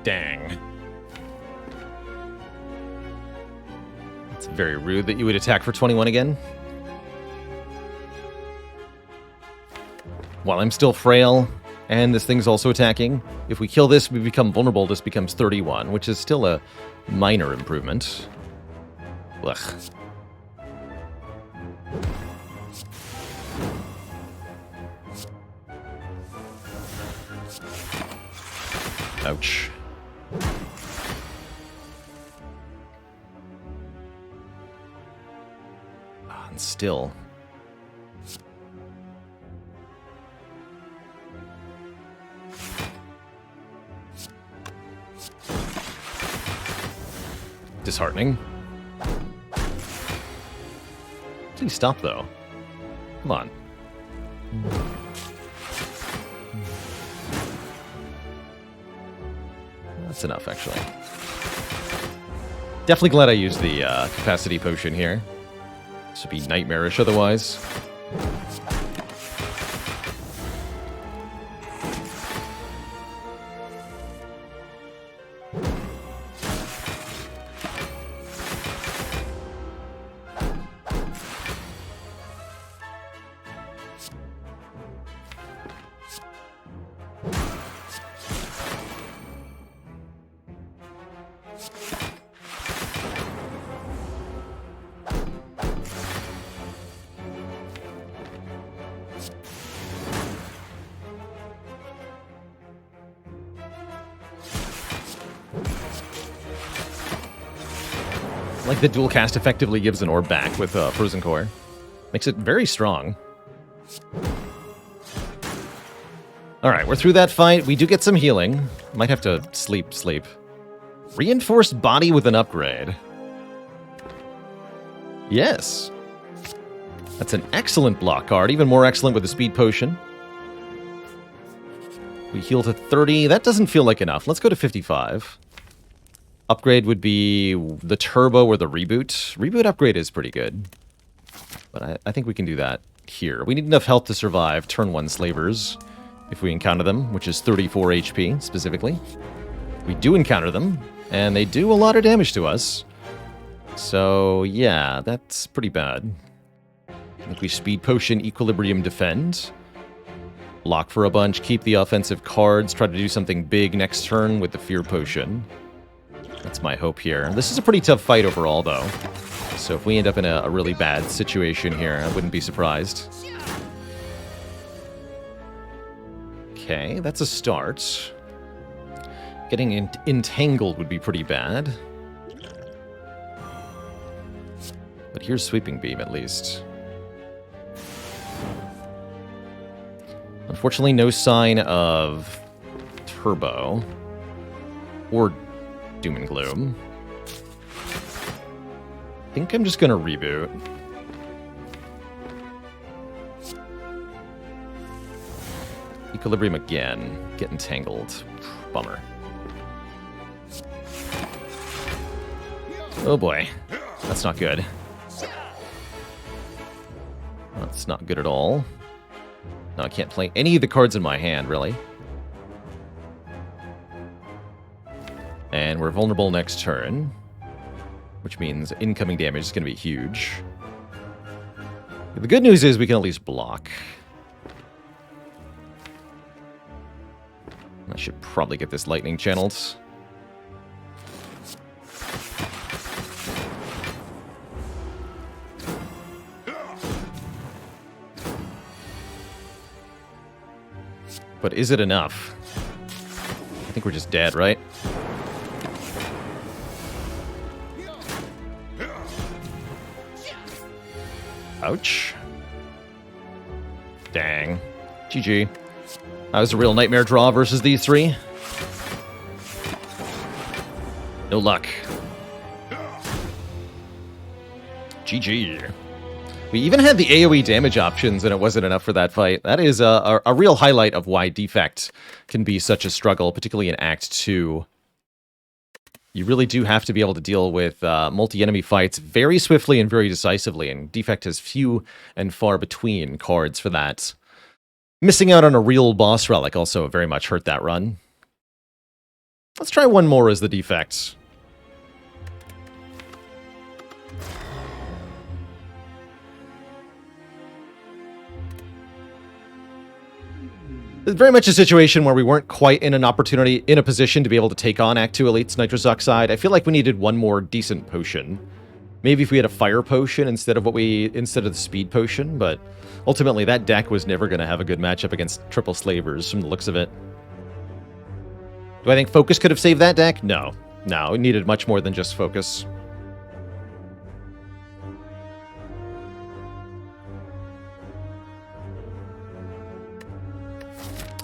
Dang. It's very rude that you would attack for 21 again. While I'm still frail, and this thing's also attacking, if we kill this, we become vulnerable. This becomes 31, which is still a minor improvement. Ugh. Ouch. And still. Disheartening. Please stop, though. Come on. That's enough, actually. Definitely glad I used the capacity potion here. This would be nightmarish otherwise. Like the dual cast effectively gives an orb back with Frozen Core. Makes it very strong. Alright, we're through that fight. We do get some healing. Might have to sleep. Reinforced body with an upgrade. Yes. That's an excellent block card. Even more excellent with the speed potion. We heal to 30. That doesn't feel like enough. Let's go to 55. Upgrade would be the turbo or the reboot. Reboot upgrade is pretty good. But I think we can do that here. We need enough health to survive turn 1 slavers if we encounter them, which is 34 HP specifically. We do encounter them, and they do a lot of damage to us. So yeah, that's pretty bad. I think we speed potion, equilibrium, defend. Block for a bunch, keep the offensive cards, try to do something big next turn with the fear potion. That's my hope here. This is a pretty tough fight overall, though. So if we end up in a really bad situation here, I wouldn't be surprised. Okay, that's a start. Getting entangled would be pretty bad. But here's Sweeping Beam, at least. Unfortunately, no sign of Turbo. Or Doom and Gloom. I think I'm just gonna reboot. Equilibrium again. Get entangled. Bummer. Oh boy. That's not good. That's not good at all. No, I can't play any of the cards in my hand, really. And we're vulnerable next turn, which means incoming damage is going to be huge. The good news is we can at least block. I should probably get this lightning channeled. But is it enough? I think we're just dead, right? Ouch. Dang. GG. That was a real nightmare draw versus these three. No luck. GG. We even had the AoE damage options, and it wasn't enough for that fight. That is a real highlight of why Defect can be such a struggle, particularly in Act 2. You really do have to be able to deal with multi-enemy fights very swiftly and very decisively, and Defect has few and far between cards for that. Missing out on a real boss relic also very much hurt that run. Let's try one more as the Defect. It's very much a situation where we weren't quite in a position to be able to take on Act 2 Elite's Nitrous Oxide. I feel like we needed one more decent potion. Maybe if we had a fire potion instead of the speed potion, but ultimately that deck was never going to have a good matchup against triple slavers from the looks of it. Do I think Focus could have saved that deck? No. No, it needed much more than just Focus.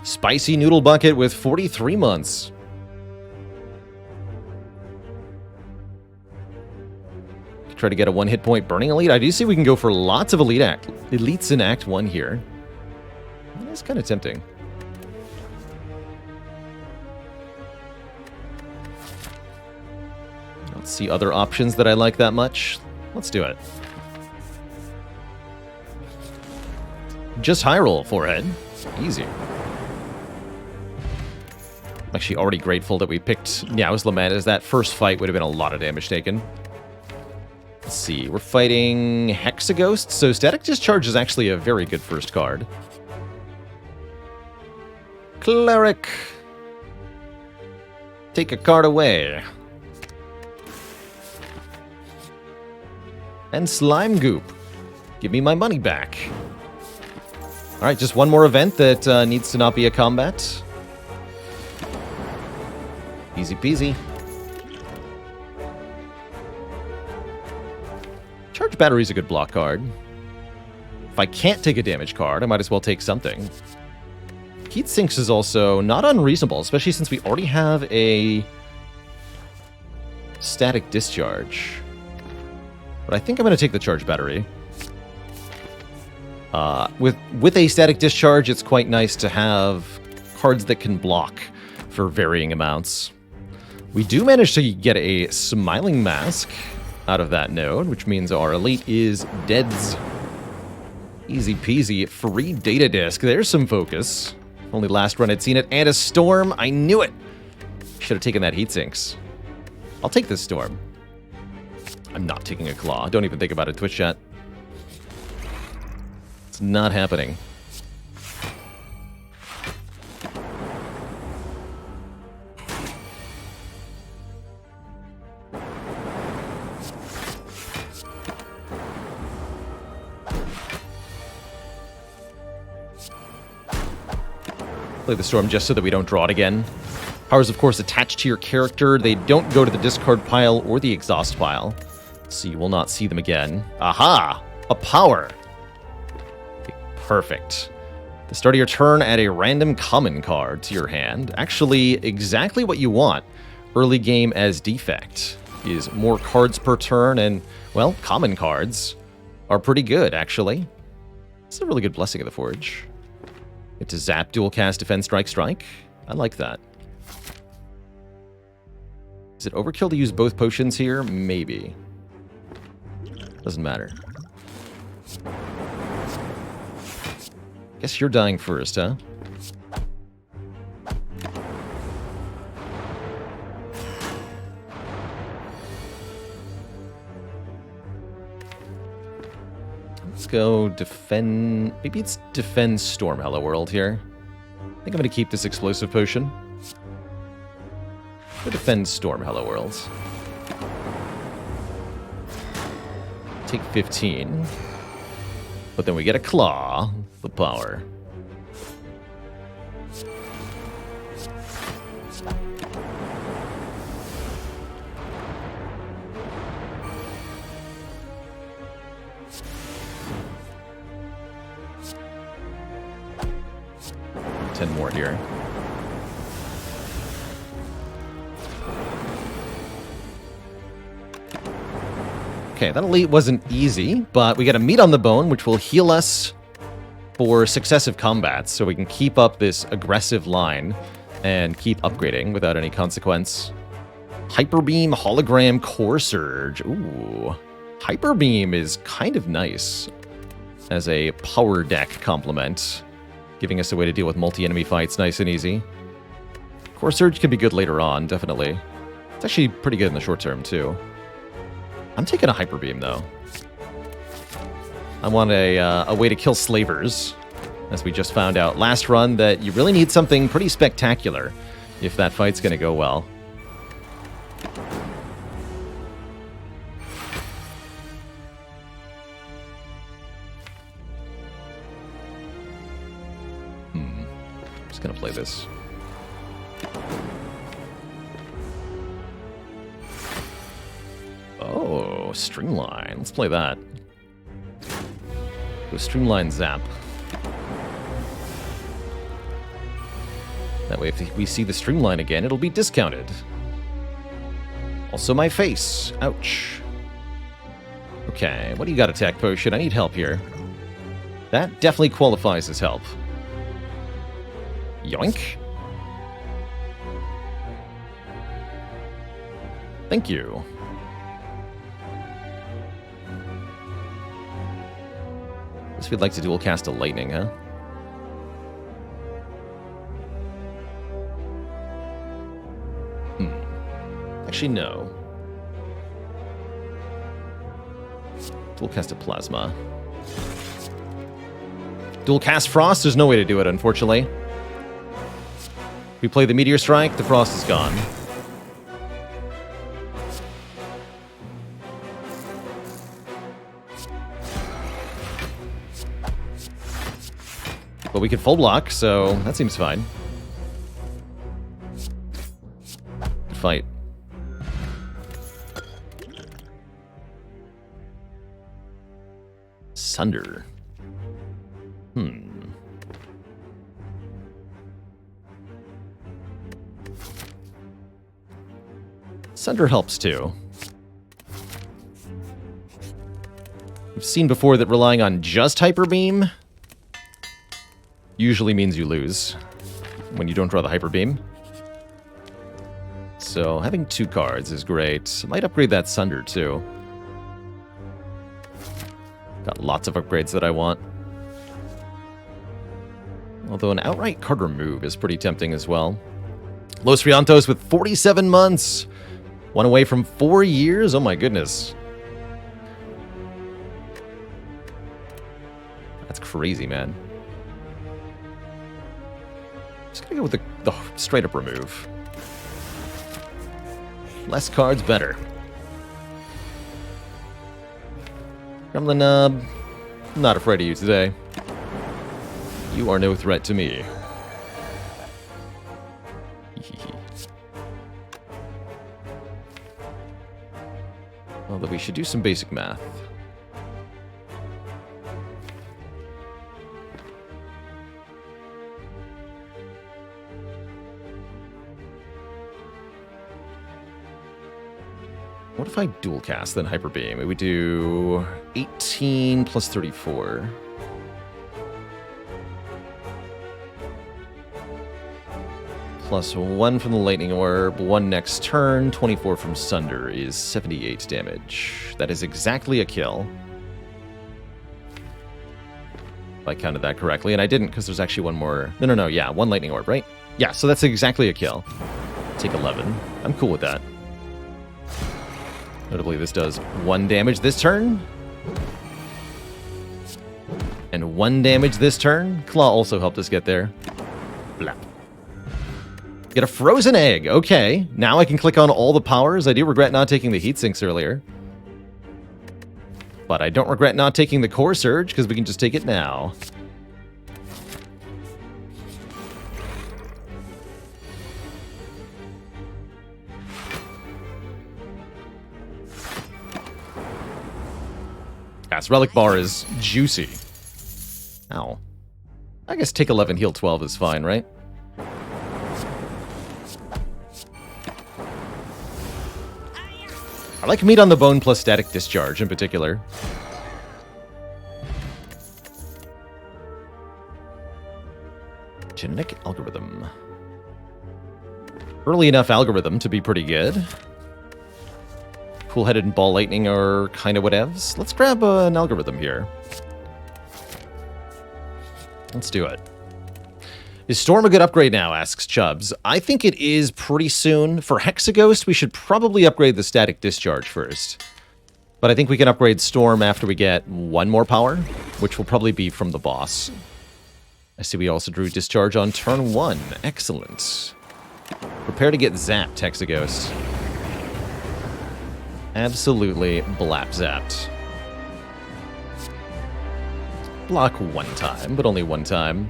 Spicy Noodle Bucket with 43 months. Try to get a one-hit point Burning Elite. I do see we can go for lots of elites in Act 1 here. That's kind of tempting. I don't see other options that I like that much. Let's do it. Just high roll forehead. Easy. I'm actually already grateful that we picked Niao's Lament, as that first fight would have been a lot of damage taken. Let's see, we're fighting Hexaghost, so Static Discharge is actually a very good first card. Cleric. Take a card away. And slime goop. Give me my money back. Alright, just one more event that needs to not be a combat. Easy peasy. Charge battery's a good block card. If I can't take a damage card, I might as well take something. Heat sinks is also not unreasonable, especially since we already have a static discharge. But I think I'm going to take the charge battery. With a static discharge, it's quite nice to have cards that can block for varying amounts. We do manage to get a Smiling Mask out of that node, which means our elite is deads. Easy peasy. Free data disk. There's some focus. Only last run I'd seen it. And a storm. I knew it. Should have taken that heat sinks. I'll take this storm. I'm not taking a claw. Don't even think about it, Twitch chat. It's not happening. Play the storm just so that we don't draw it again. Powers, of course, attached to your character. They don't go to the discard pile or the exhaust pile, so you will not see them again. Aha! A power! Perfect. The start of your turn, add a random common card to your hand. Actually, exactly what you want. Early game as Defect is more cards per turn, and, well, common cards are pretty good, actually. It's a really good Blessing of the Forge. Get to zap, dual cast, defend, strike, strike. I like that. Is it overkill to use both potions here? Maybe. Doesn't matter. Guess you're dying first, huh? Let's go defend... Maybe it's defend Storm Hello World here. I think I'm going to keep this explosive potion. Go defend Storm Hello World. Take 15. But then we get a claw. The power. Ten more here. Okay, that elite wasn't easy, but we got a meat on the bone, which will heal us for successive combats, so we can keep up this aggressive line and keep upgrading without any consequence. Hyper Beam, Hologram, Core Surge. Ooh. Hyper Beam is kind of nice as a power deck complement, giving us a way to deal with multi-enemy fights nice and easy. Core Surge can be good later on, definitely. It's actually pretty good in the short term, too. I'm taking a Hyper Beam, though. I want a way to kill slavers, as we just found out last run, that you really need something pretty spectacular if that fight's going to go well. Just going to play this. Oh, Streamline. Let's play that. Go Streamline Zap. That way, if we see the Streamline again, it'll be discounted. Also my face. Ouch. Okay, what do you got, Attack Potion? I need help here. That definitely qualifies as help. Yoink. Thank you. Guess we'd like to dual cast a lightning, huh? Actually, no. Dual cast a plasma. Dual cast frost? There's no way to do it, unfortunately. If we play the meteor strike, the frost is gone. But we can full block, so that seems fine. Good fight. Sunder. Sunder helps too. We've seen before that relying on just Hyper Beam usually means you lose when you don't draw the Hyper Beam. So having 2 cards is great. I might upgrade that Sunder too. Got lots of upgrades that I want. Although an outright card remove is pretty tempting as well. Los Riantos with 47 months. One away from 4 years? Oh my goodness. That's crazy, man. Just gonna go with the straight up remove. Less cards, better. Gremlin, I'm not afraid of you today. You are no threat to me. Although we should do some basic math. What if I dual cast then Hyper Beam? It would do 18 plus 34. Plus 1 from the Lightning Orb, 1 next turn, 24 from Sunder is 78 damage. That is exactly a kill. If I counted that correctly, and I didn't because there's actually one more. No, yeah, 1 Lightning Orb, right? Yeah, so that's exactly a kill. Take 11. I'm cool with that. Notably, this does 1 damage this turn. And 1 damage this turn. Claw also helped us get there. Blap. Get a frozen egg. Okay, now I can click on all the powers. I do regret not taking the heat sinks earlier. But I don't regret not taking the core surge, because we can just take it now. Yes, Relic Bar is juicy. Ow. I guess take 11, heal 12 is fine, right? I like Meat on the Bone plus Static Discharge in particular. Genetic Algorithm. Early enough algorithm to be pretty good. Cool-headed and Ball Lightning are kind of whatevs. Let's grab an algorithm here. Let's do it. Is Storm a good upgrade now, asks Chubbs. I think it is pretty soon. For Hexaghost, we should probably upgrade the Static Discharge first. But I think we can upgrade Storm after we get 1 more power, which will probably be from the boss. I see we also drew Discharge on turn 1. Excellent. Prepare to get zapped, Hexaghost. Absolutely blap zapped. Block 1 time, but only 1 time.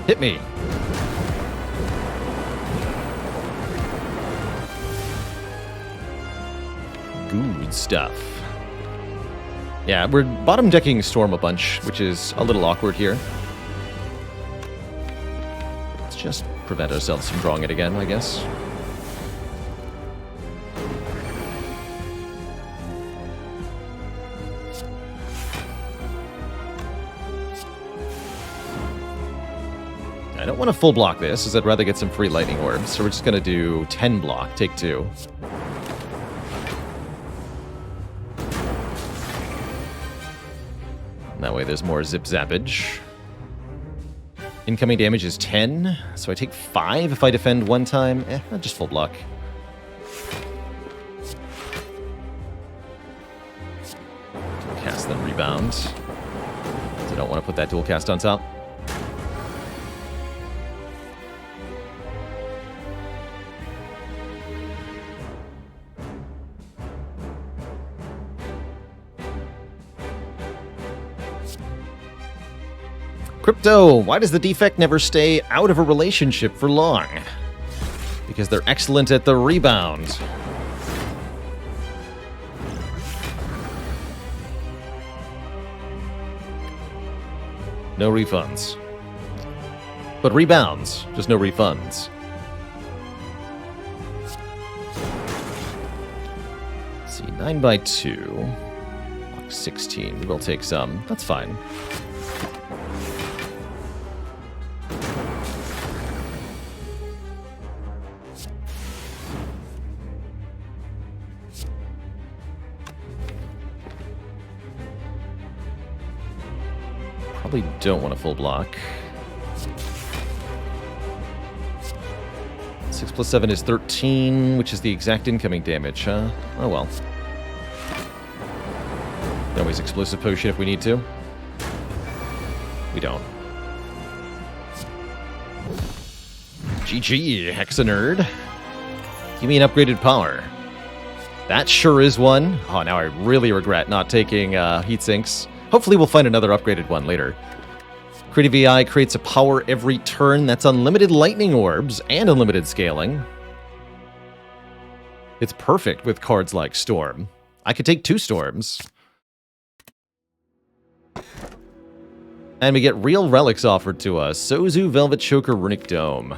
Hit me. Good stuff. Yeah, we're bottom decking Storm a bunch, which is a little awkward here. Let's just prevent ourselves from drawing it again, I guess. I don't want to full block this, as I'd rather get some free lightning orbs, so we're just going to do 10 block, take 2. And that way there's more zip zappage. Incoming damage is 10, so I take 5 if I defend 1 time. I'll just full block. Dual cast, then rebound. So I don't want to put that dual cast on top. Crypto, why does the Defect never stay out of a relationship for long? Because they're excellent at the rebound. No refunds. But rebounds, just no refunds. Let's see, 9 by 2. Block 16. We will take some. That's fine. Probably don't want a full block. 6 plus 7 is 13, which is the exact incoming damage, huh? Oh well. Can always explosive potion if we need to. We don't. GG, Hexanerd. Give me an upgraded power. That sure is one. Oh, now I really regret not taking heat sinks. Hopefully we'll find another upgraded one later. Creative VI creates a power every turn. That's unlimited lightning orbs and unlimited scaling. It's perfect with cards like Storm. I could take 2 Storms. And we get real relics offered to us. Sozu, Velvet Choker, Runic Dome.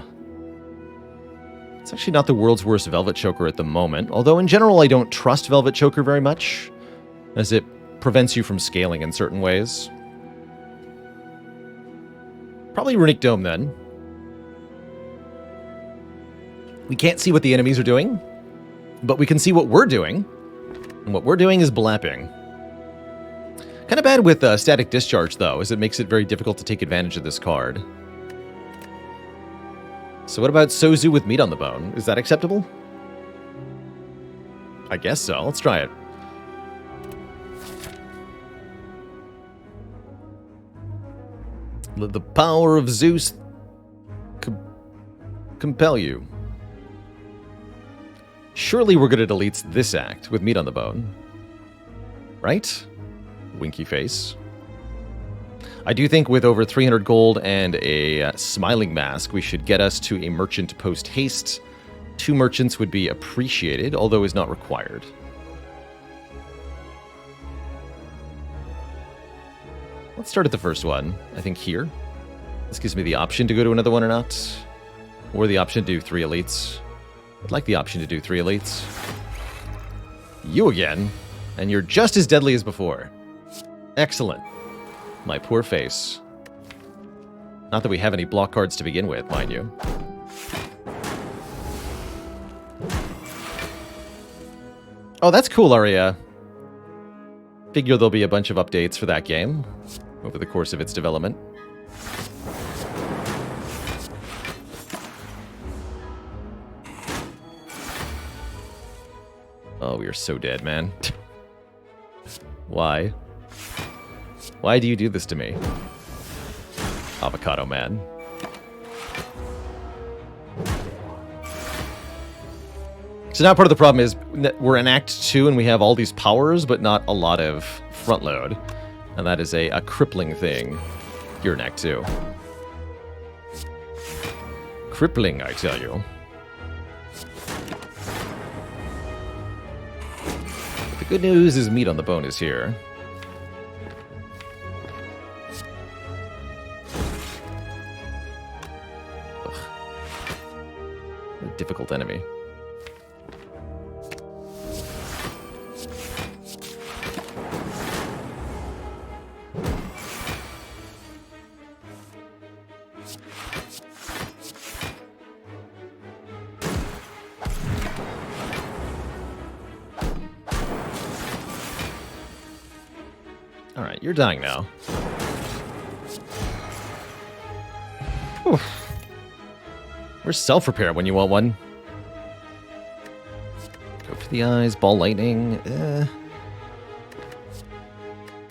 It's actually not the world's worst Velvet Choker at the moment, although in general I don't trust Velvet Choker very much, as it prevents you from scaling in certain ways. Probably Runic Dome, then. We can't see what the enemies are doing, but we can see what we're doing. And what we're doing is blapping. Kind of bad with Static Discharge, though, as it makes it very difficult to take advantage of this card. So what about Sozu with meat on the bone? Is that acceptable? I guess so. Let's try it. Let the power of Zeus compel you. Surely we're good at elites this act with meat on the bone. Right? Winky face. I do think with over 300 gold and a smiling mask, we should get us to a merchant post-haste. 2 merchants would be appreciated, although is not required. Let's start at the first one. I think here. This gives me the option to go to another one or not. Or the option to do 3 elites. I'd like the option to do 3 elites. You again. And you're just as deadly as before. Excellent. My poor face. Not that we have any block cards to begin with, mind you. Oh, that's cool, Aria. Figure there'll be a bunch of updates for that game over the course of its development. Oh, we are so dead, man. Why? Why do you do this to me? Avocado man. So now part of the problem is that we're in Act 2 and we have all these powers, but not a lot of front load. And that is a crippling thing here in Act 2. Crippling, I tell you. But the good news is meat on the bone is here. Ugh. What a difficult enemy. Alright, you're dying now. Whew. Where's self-repair when you want one? Go for the eyes, ball lightning. I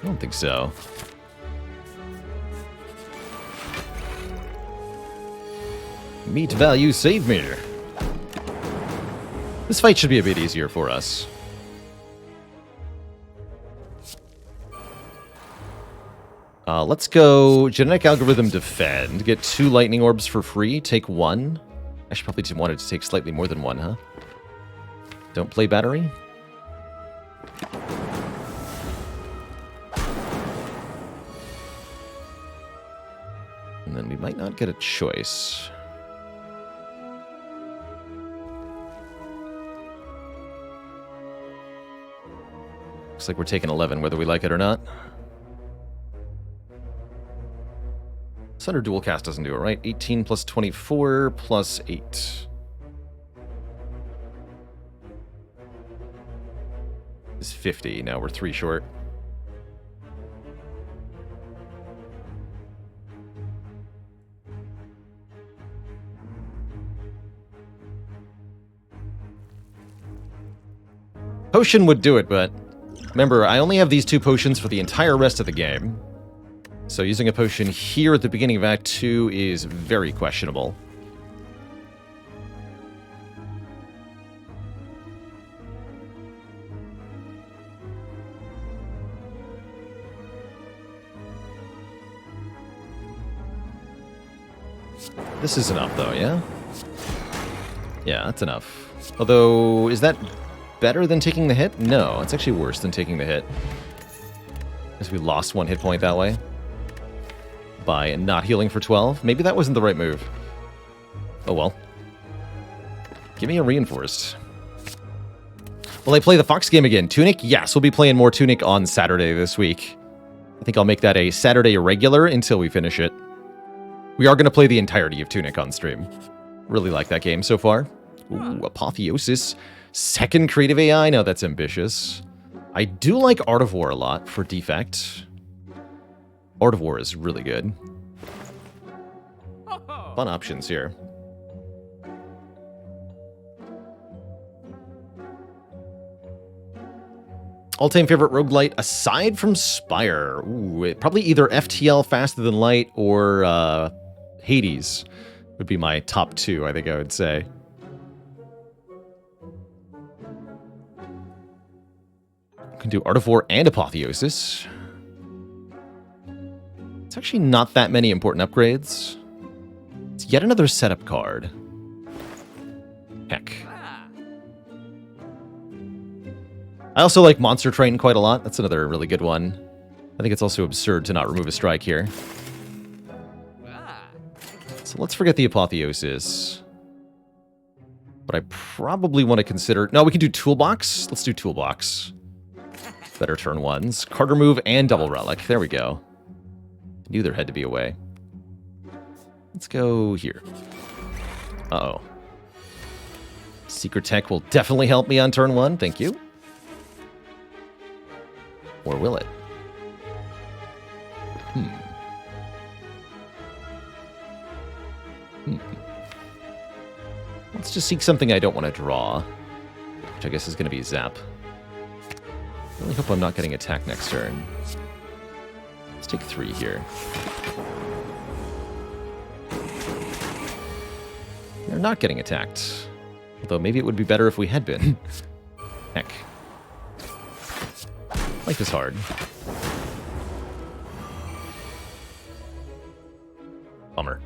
don't think so. Meat value, save me. This fight should be a bit easier for us. Let's go Genetic Algorithm Defend. Get 2 lightning orbs for free. Take 1. I should probably wanted to take slightly more than 1, huh? Don't play battery. And then we might not get a choice. Looks like we're taking 11, whether we like it or not. Sunder Dual Cast doesn't do it, right? 18 plus 24 plus 8. Is 50. Now we're 3 short. Potion would do it, but remember, I only have these 2 potions for the entire rest of the game. So using a potion here at the beginning of Act 2 is very questionable. This is enough, though, yeah? Yeah, that's enough. Although, is that better than taking the hit? No, it's actually worse than taking the hit. Because we lost 1 hit point that way. By not healing for 12. Maybe that wasn't the right move. Oh well. Give me a reinforced. Will I play the Fox game again? Tunic? Yes, we'll be playing more Tunic on Saturday this week. I think I'll make that a Saturday regular until we finish it. We are going to play the entirety of Tunic on stream. Really like that game so far. Ooh, Apotheosis. 2nd creative AI? No, that's ambitious. I do like Art of War a lot for Defect. Art of War is really good. Fun options here. All-time favorite roguelite aside from Spire. Ooh, probably either FTL Faster Than Light or Hades would be my top 2, I think I would say. Can do Art of War and Apotheosis. It's actually not that many important upgrades. It's yet another setup card. Heck. I also like Monster Train quite a lot. That's another really good one. I think it's also absurd to not remove a strike here. So let's forget the Apotheosis. But I probably want to consider... No, we can do Toolbox. Let's do Toolbox. Better turn 1s. Carter move and Double Relic. There we go. Knew there had to be a way. Let's go here. Uh-oh. Secret Tech will definitely help me on turn 1. Thank you. Or will it? Let's just seek something I don't want to draw. Which I guess is going to be Zap. I really hope I'm not getting attacked next turn. Let's take 3 here. They're not getting attacked. Although maybe it would be better if we had been. Heck. Life is hard. Bummer.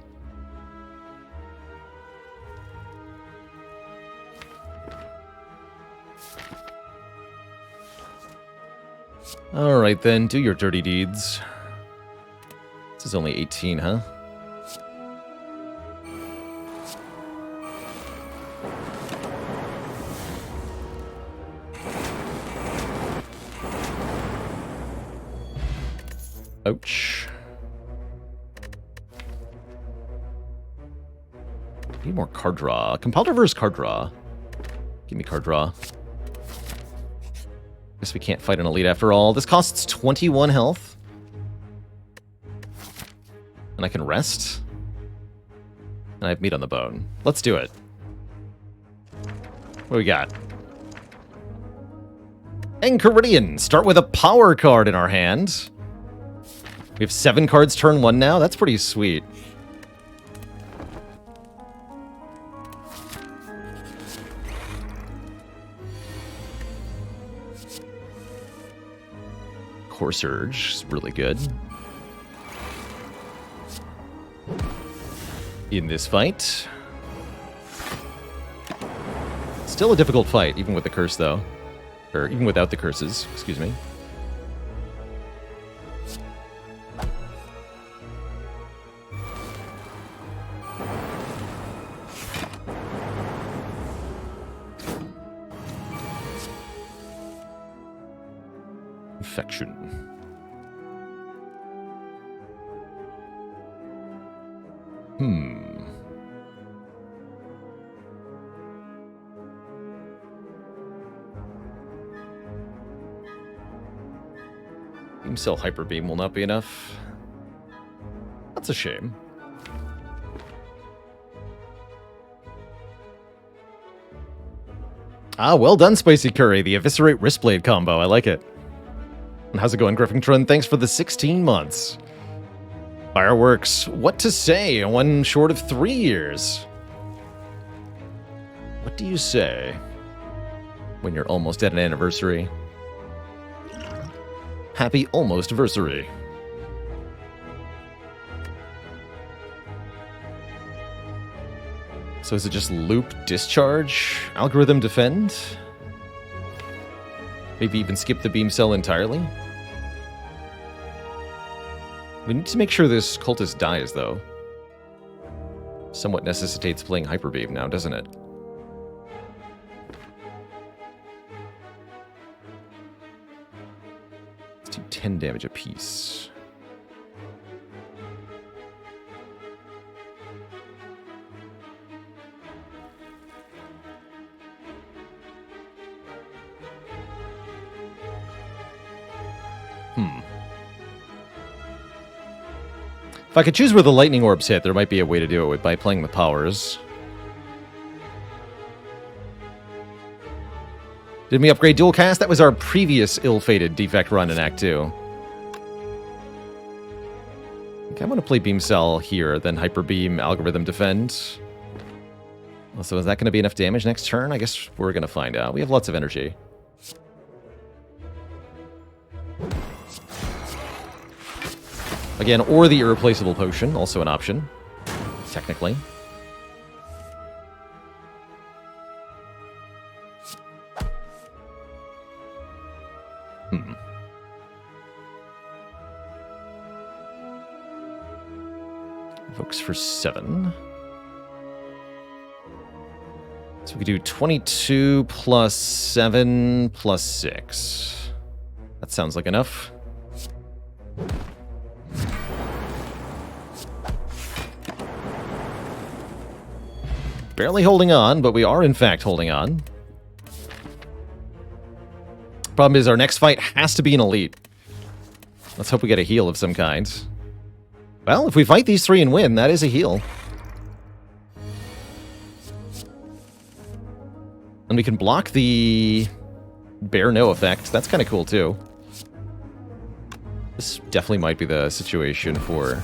Alright then, do your dirty deeds. This is only 18, huh? Ouch. Need more card draw. Compelled reverse card draw. Give me card draw. Guess we can't fight an elite after all. This costs 21 health. And I can rest. And I have meat on the bone. Let's do it. What do we got? Enchiridion. Start with a power card in our hand. We have 7 cards turn 1 now. That's pretty sweet. Core Surge is really good. in this fight. Still a difficult fight, even with the curse, though. Or even without the curses, excuse me. Infection. Beam Cell Hyper Beam will not be enough. That's a shame. Ah, well done, Spicy Curry. The Eviscerate Wristblade combo. I like it. And how's it going, Griffington? Thanks for the 16 months. Fireworks. What to say? One short of 3 years. What do you say when you're almost at an anniversary? Happy almost-versary. So is it just loop, discharge, algorithm, defend? Maybe even skip the beam cell entirely? We need to make sure this cultist dies, though. Somewhat necessitates playing Hyper Beam now, doesn't it? Let's do 10 damage apiece. If I could choose where the lightning orbs hit, there might be a way to do it by playing the powers. Did we upgrade dual cast? That was our previous ill-fated Defect run in Act 2. Okay, I'm going to play Beam Cell here, then Hyper Beam, Algorithm, Defend. So is that going to be enough damage next turn? I guess we're going to find out. We have lots of energy. Again, or the irreplaceable potion, also an option, technically. Evokes for 7. So we could do 22 plus 7 plus 6. That sounds like enough. Barely holding on, but we are in fact holding on. Problem is, our next fight has to be an elite. Let's hope we get a heal of some kind. Well, if we fight these 3 and win, that is a heal. And we can block the Bear No effect. That's kind of cool, too. This definitely might be the situation for...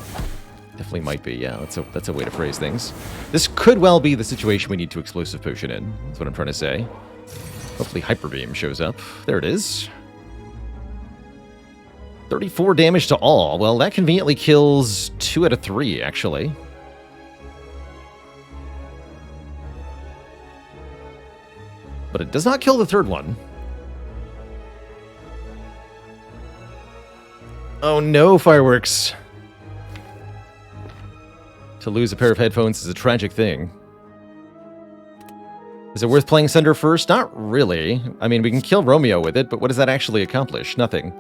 Definitely might be, yeah. That's a way to phrase things. This could well be the situation we need to Explosive Potion in. That's what I'm trying to say. Hopefully Hyper Beam shows up. There it is. 34 damage to all. Well, that conveniently kills 2 out of 3, actually. But it does not kill the 3rd one. Oh no, Fireworks. To lose a pair of headphones is a tragic thing. Is it worth playing Sunder first? Not really. I mean, we can kill Romeo with it, but what does that actually accomplish? Nothing.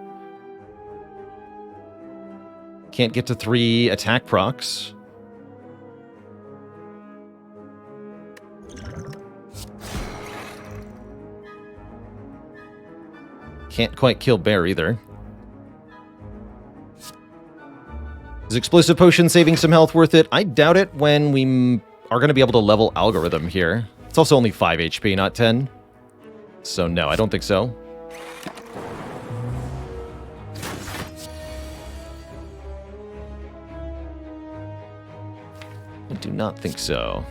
Can't get to 3 attack procs. Can't quite kill Bear either. Is Explosive Potion saving some health worth it? I doubt it when we are going to be able to level Algorithm here. It's also only 5 HP, not 10. So no, I don't think so. I do not think so.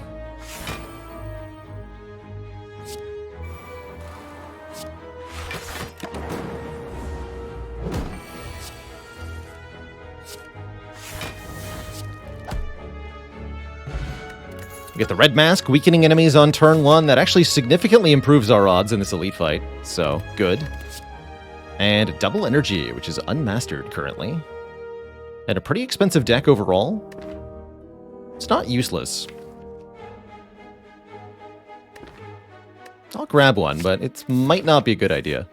We get the red mask, weakening enemies on turn 1. That actually significantly improves our odds in this elite fight, so good. And double energy, which is unmastered currently. And a pretty expensive deck overall. It's not useless. I'll grab one, but it might not be a good idea.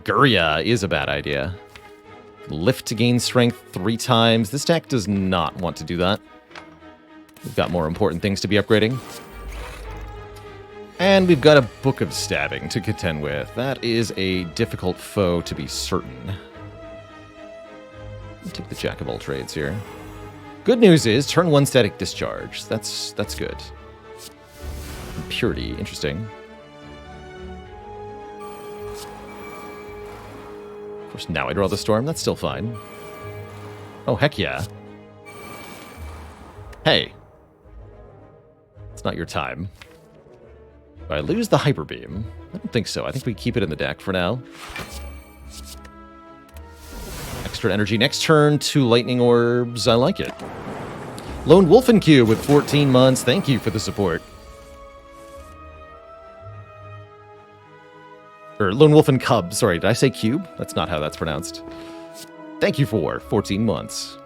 Guria is a bad idea. Lift to gain strength 3 times. This deck does not want to do that. We've got more important things to be upgrading. And we've got a Book of Stabbing to contend with. That is a difficult foe to be certain. I'll take the Jack of all trades here. Good news is, turn 1 static discharge. That's good. Impurity, interesting. Of course, now I draw the Storm. That's still fine. Oh, heck yeah. Hey. It's not your time. Do I lose the Hyper Beam? I don't think so. I think we keep it in the deck for now. Extra energy next turn, 2 Lightning Orbs. I like it. Lone Wolfen Cube with 14 months. Thank you for the support. Or Lone Wolfen Cub. Sorry, did I say cube? That's not how that's pronounced. Thank you for 14 months.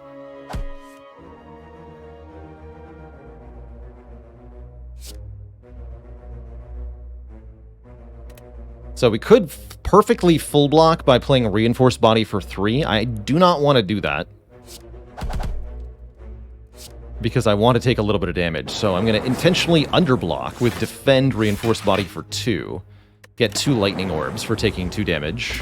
So we could perfectly full block by playing a Reinforced Body for 3. I do not want to do that. Because I want to take a little bit of damage. So I'm going to intentionally underblock with Defend Reinforced Body for 2. Get 2 Lightning Orbs for taking 2 damage.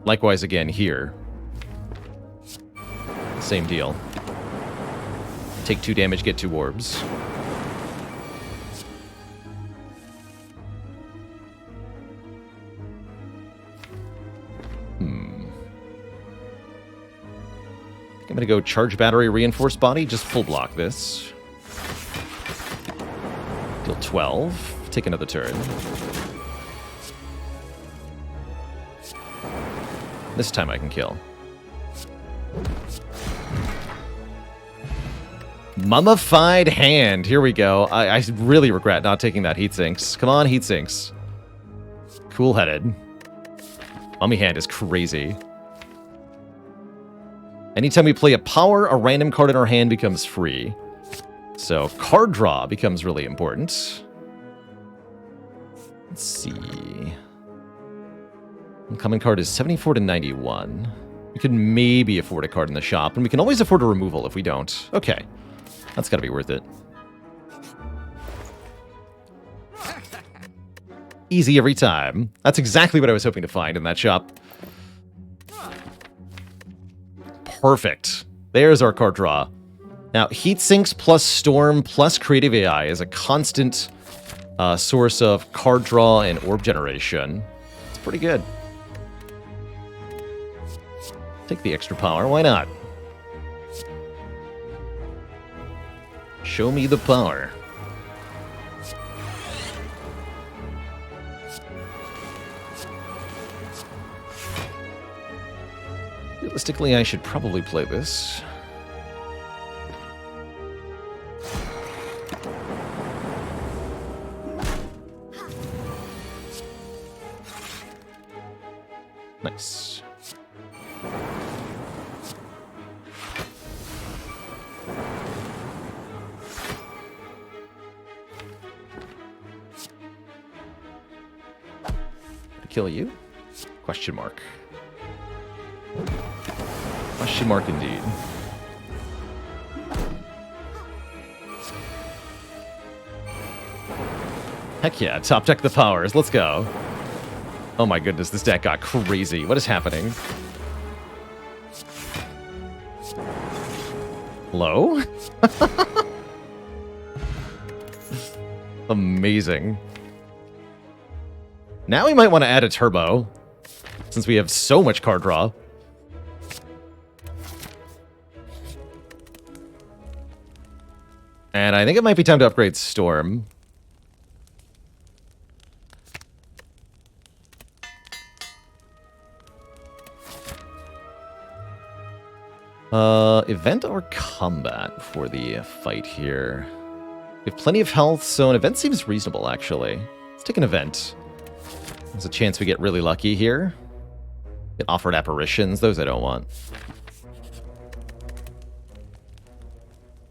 Likewise again here. Same deal. Take 2 damage, get 2 orbs. I'm going to go Charge Battery, Reinforced Body, just full block this. Deal 12. Take another turn. This time I can kill. Mummified Hand. Here we go. I really regret not taking that Heatsinks. Come on, Heatsinks. Cool-headed. Mummy Hand is crazy. Anytime we play a power, a random card in our hand becomes free. So card draw becomes really important. Let's see. Incoming card is 74 to 91. We could maybe afford a card in the shop, and we can always afford a removal if we don't. Okay. That's gotta be worth it. Easy every time. That's exactly what I was hoping to find in that shop. Perfect. There's our card draw. Now, Heatsinks plus Storm plus Creative AI is a constant source of card draw and orb generation. It's pretty good. Take the extra power, why not? Show me the power. Realistically, I should probably play this. Nice. To kill you? Question mark. Question mark indeed. Heck yeah, top deck the powers. Let's go. Oh my goodness, this deck got crazy. What is happening? Hello? Amazing. Now we might want to add a turbo, since we have so much card draw. And I think it might be time to upgrade Storm. Event or combat for the fight here? We have plenty of health, so an event seems reasonable, actually. Let's take an event. There's a chance we get really lucky here. Get offered apparitions. Those I don't want.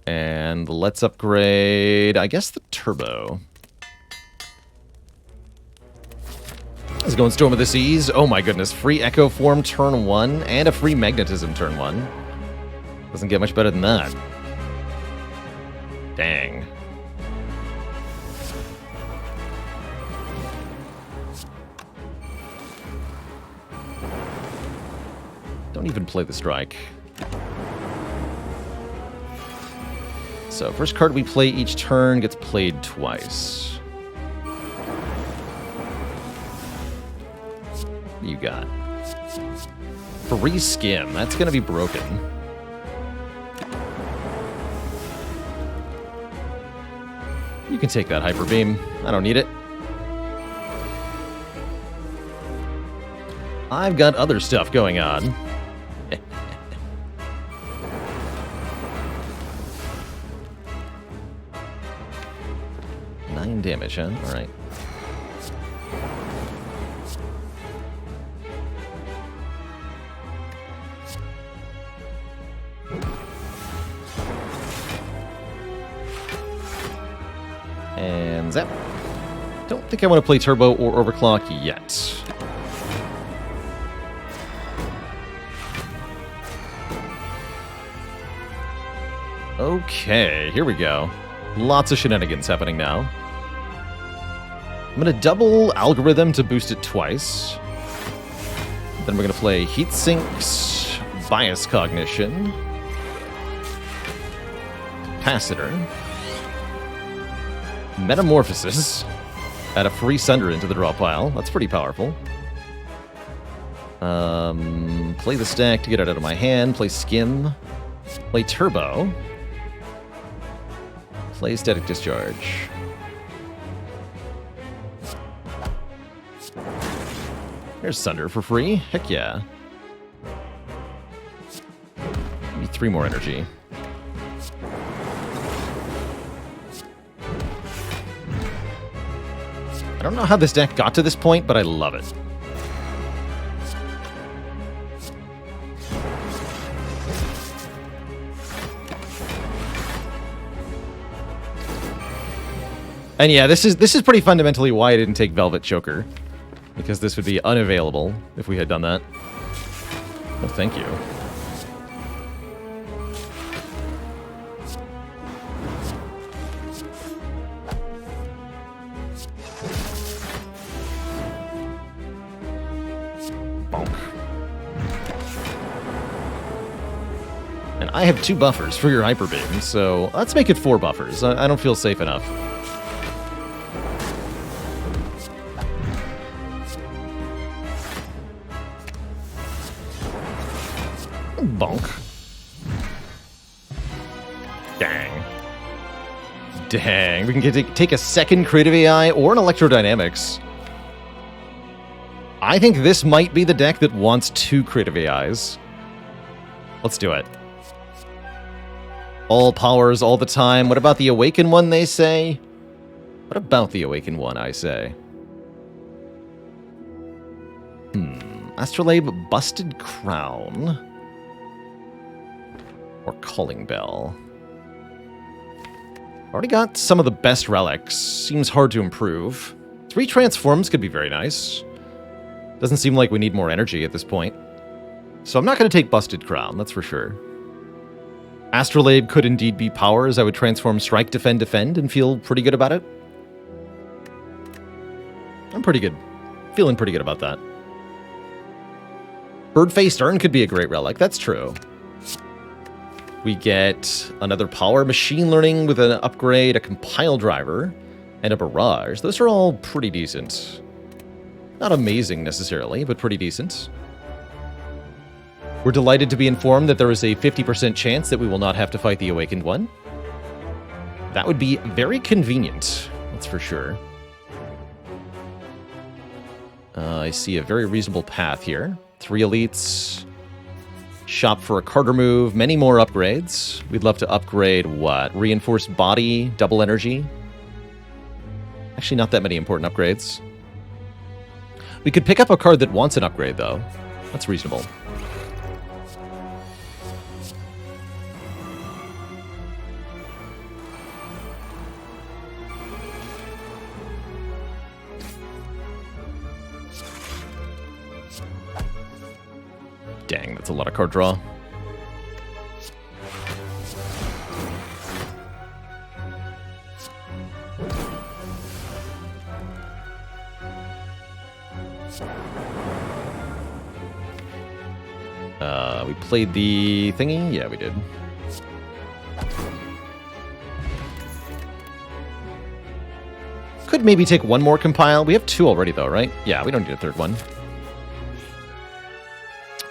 And let's upgrade, I guess, the turbo. Let's go and Storm of the Seas. Oh my goodness. Free Echo Form turn 1 and a free Magnetism turn 1. Doesn't get much better than that. Dang. Don't even play the strike. So, first card we play each turn gets played twice. What do you got? Free Skim. That's going to be broken. You can take that Hyper Beam. I don't need it. I've got other stuff going on. 9 damage, huh? Alright. And zap. Don't think I want to play Turbo or Overclock yet. Okay, here we go. Lots of shenanigans happening now. I'm going to double Algorithm to boost it twice. Then we're going to play Heat Sinks, Bias Cognition, Capacitor, Metamorphosis, add a free Sunder into the draw pile. That's pretty powerful. Play the stack to get it out of my hand. Play Skim. Play Turbo. Play Static Discharge. There's Sunder for free. Heck yeah. Give me 3 more energy. I don't know how this deck got to this point, but I love it. And yeah, this is pretty fundamentally why I didn't take Velvet Choker. Because this would be unavailable if we had done that. Oh, thank you. Bonk. And I have 2 buffers for your Hyper Beam, so let's make it 4 buffers. I don't feel safe enough. Bonk. Dang. Dang. We can take a second Creative AI or an Electrodynamics. I think this might be the deck that wants 2 Creative AIs. Let's do it. All powers all the time. What about the Awaken one, they say? What about the Awaken one, I say? Astrolabe Busted Crown. Or Calling Bell. Already got some of the best relics. Seems hard to improve. 3 transforms could be very nice. Doesn't seem like we need more energy at this point. So I'm not going to take Busted Crown, that's for sure. Astrolabe could indeed be powers. I would transform Strike, Defend, Defend, and feel pretty good about it. I'm pretty good. Feeling pretty good about that. Bird-Faced Urn could be a great relic, that's true. We get another power, Machine Learning with an upgrade, a Compile Driver, and a Barrage. Those are all pretty decent. Not amazing necessarily, but pretty decent. We're delighted to be informed that there is a 50% chance that we will not have to fight the Awakened one. That would be very convenient, that's for sure. I see a very reasonable path here. 3 elites. Shop for a card remove. Many more upgrades. We'd love to upgrade what? Reinforced body, double energy. Actually, not that many important upgrades. We could pick up a card that wants an upgrade, though. That's reasonable. Dang, that's a lot of card draw. We played the thingy? Yeah, we did. Could maybe take one more compile. We have 2 already, though, right? Yeah, we don't need a 3rd one.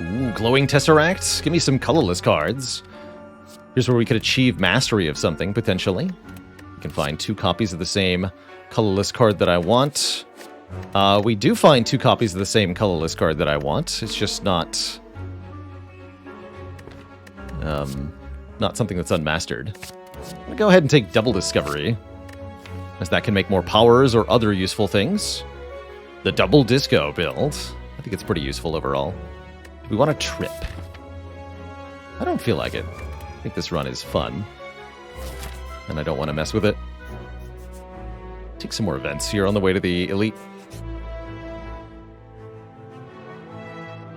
Ooh, glowing Tesseract. Give me some colorless cards. Here's where we could achieve mastery of something, potentially. We can find 2 copies of the same colorless card that I want. We do find 2 copies of the same colorless card that I want. It's just not... not something that's unmastered. I'm gonna go ahead and take double discovery, as that can make more powers or other useful things. The double disco build. I think it's pretty useful overall. We want a trip. I don't feel like it. I think this run is fun, and I don't want to mess with it. Take some more events here on the way to the elite.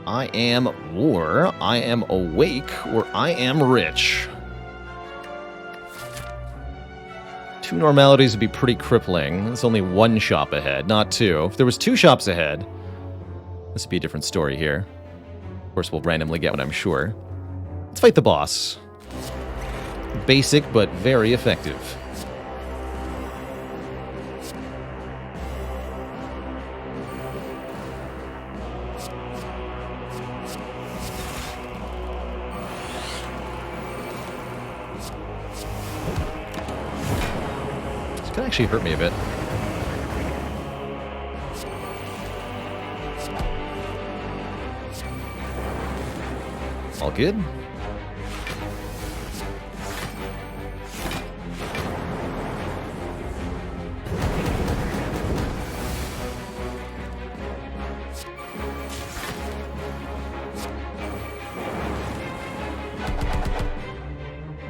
I am war, I am awake, or I am rich. 2 normalities would be pretty crippling. There's only 1 shop ahead, not 2. If there was 2 shops ahead, this would be a different story here. Of course, we'll randomly get one, I'm sure. Let's fight the boss. Basic, but very effective. This could actually hurt me a bit. All good?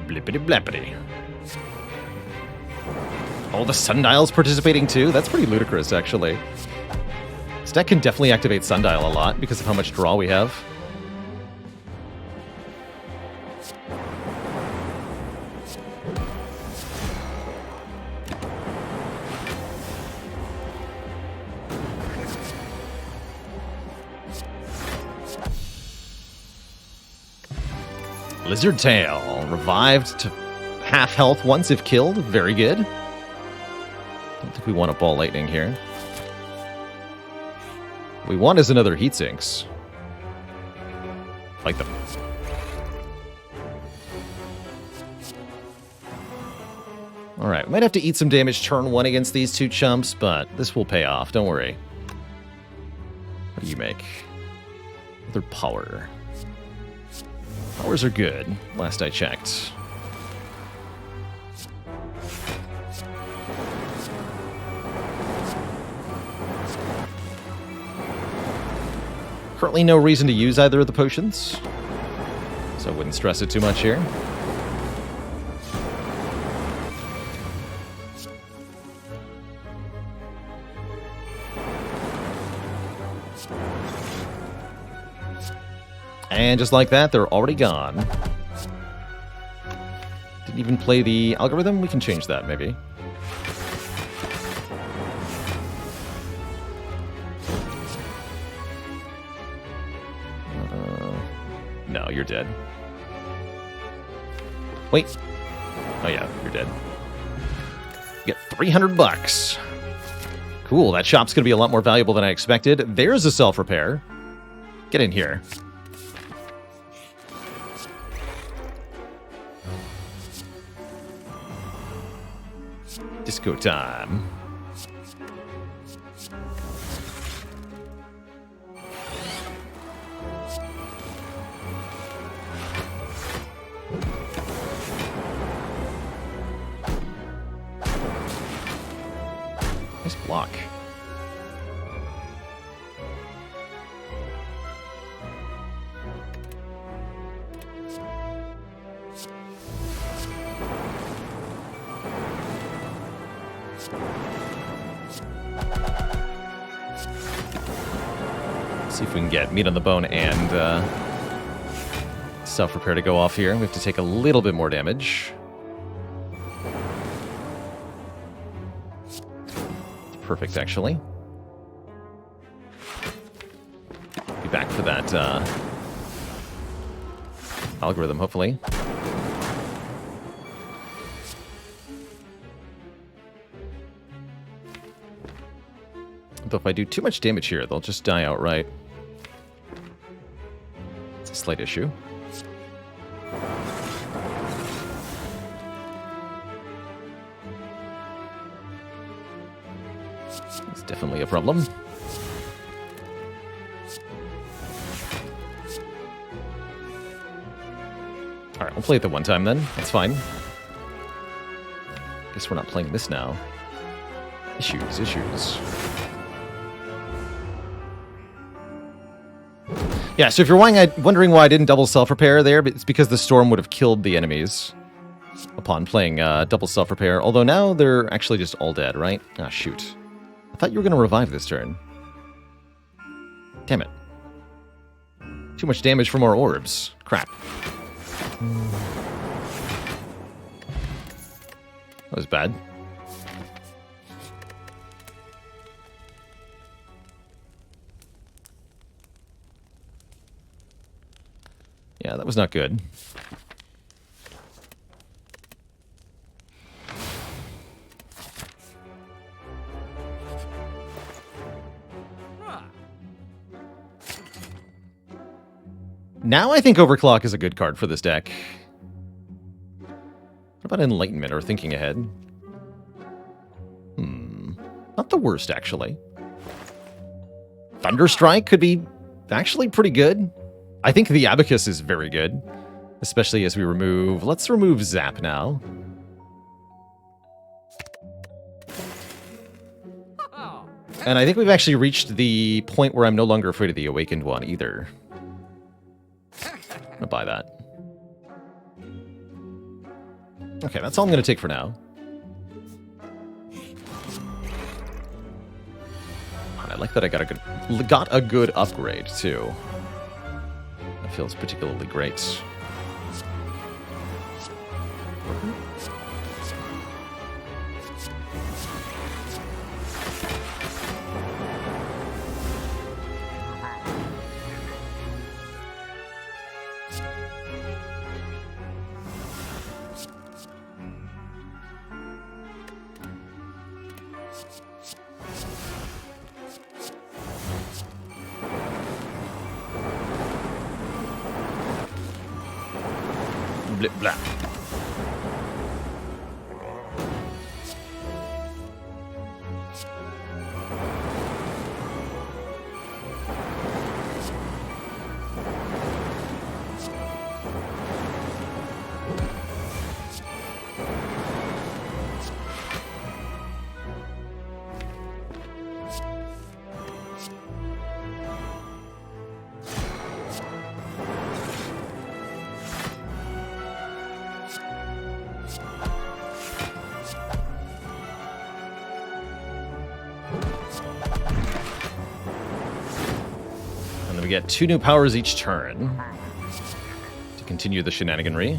Blippity blappity. Oh, the sundial's participating too? That's pretty ludicrous, actually. This deck can definitely activate sundial a lot because of how much draw we have. Lizard Tail, revived to half health once if killed. Very good. Don't think we want a ball lightning here. What we want is another heat sinks. Fight them. Alright, we might have to eat some damage turn 1 against these 2 chumps, but this will pay off, don't worry. What do you make? Another power. Powers are good, last I checked. Currently no reason to use either of the potions, so I wouldn't stress it too much here. And just like that, they're already gone. Didn't even play the algorithm? We can change that, maybe. No, you're dead. Wait. Oh yeah, you're dead. You get 300 bucks. Cool, that shop's gonna be a lot more valuable than I expected. There's a self-repair. Get in here. Disco time. Nice block. See if we can get meat on the bone and self-repair to go off here. We have to take a little bit more damage. Perfect, actually. Be back for that algorithm, hopefully. Though if I do too much damage here, they'll just die outright. It's a slight issue. It's definitely a problem. Alright, we'll play it the one time then. That's fine. Guess we're not playing this now. Issues. Yeah, so if you're wondering why I didn't double self-repair there, it's because the storm would have killed the enemies upon playing double self-repair. Although now they're actually just all dead, right? Ah, shoot. I thought you were going to revive this turn. Damn it. Too much damage from our orbs. Crap. That was bad. Yeah, that was not good. Now I think Overclock is a good card for this deck. What about Enlightenment or Thinking Ahead? Not the worst, actually. Thunderstrike could be actually pretty good. I think the Abacus is very good, especially as we remove... Let's remove Zap now. And I think we've actually reached the point where I'm no longer afraid of the Awakened one either. I'm gonna buy that. Okay, that's all I'm gonna take for now. I like that I got a good upgrade too. That feels particularly great. Blip, blah. We get 2 new powers each turn to continue the shenaniganry.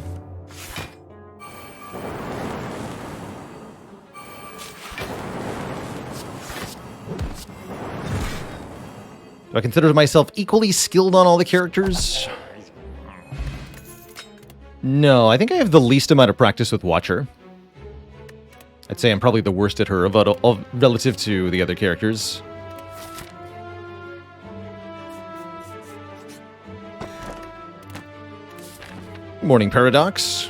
Do I consider myself equally skilled on all the characters? No, I think I have the least amount of practice with Watcher. I'd say I'm probably the worst at her relative to the other characters. Morning Paradox.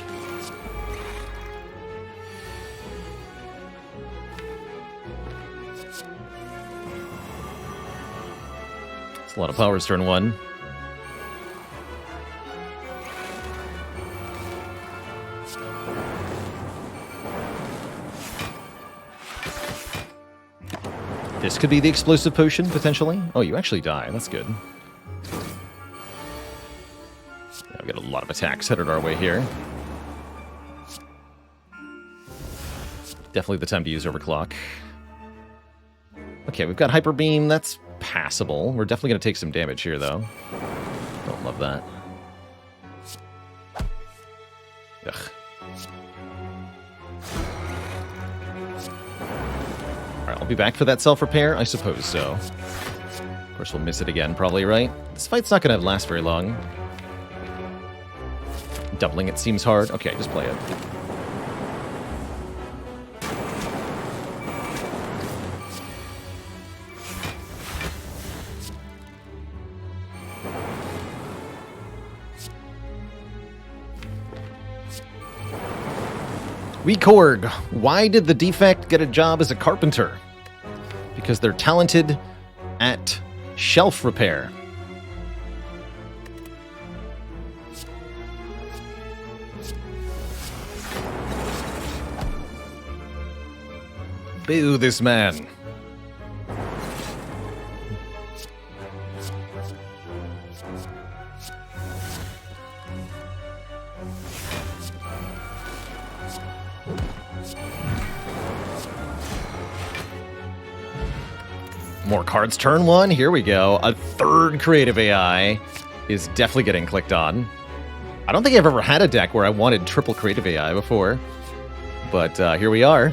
It's a lot of powers turn 1. This could be the explosive potion, potentially. Oh, you actually die. That's good. Yeah, we got a lot of attacks headed our way here. Definitely the time to use Overclock. Okay, we've got Hyper Beam. That's passable. We're definitely going to take some damage here, though. Don't love that. Ugh. Alright, I'll be back for that self-repair? I suppose so. Of course, we'll miss it again, probably, right? This fight's not going to last very long. Doubling it seems hard. Okay, just play it. Weekorg, why did the Defect get a job as a carpenter? Because they're talented at shelf repair. Boo this man. More cards turn one. Here we go. A third creative AI is definitely getting clicked on. I don't think I've ever had a deck where I wanted triple creative AI before. But here we are.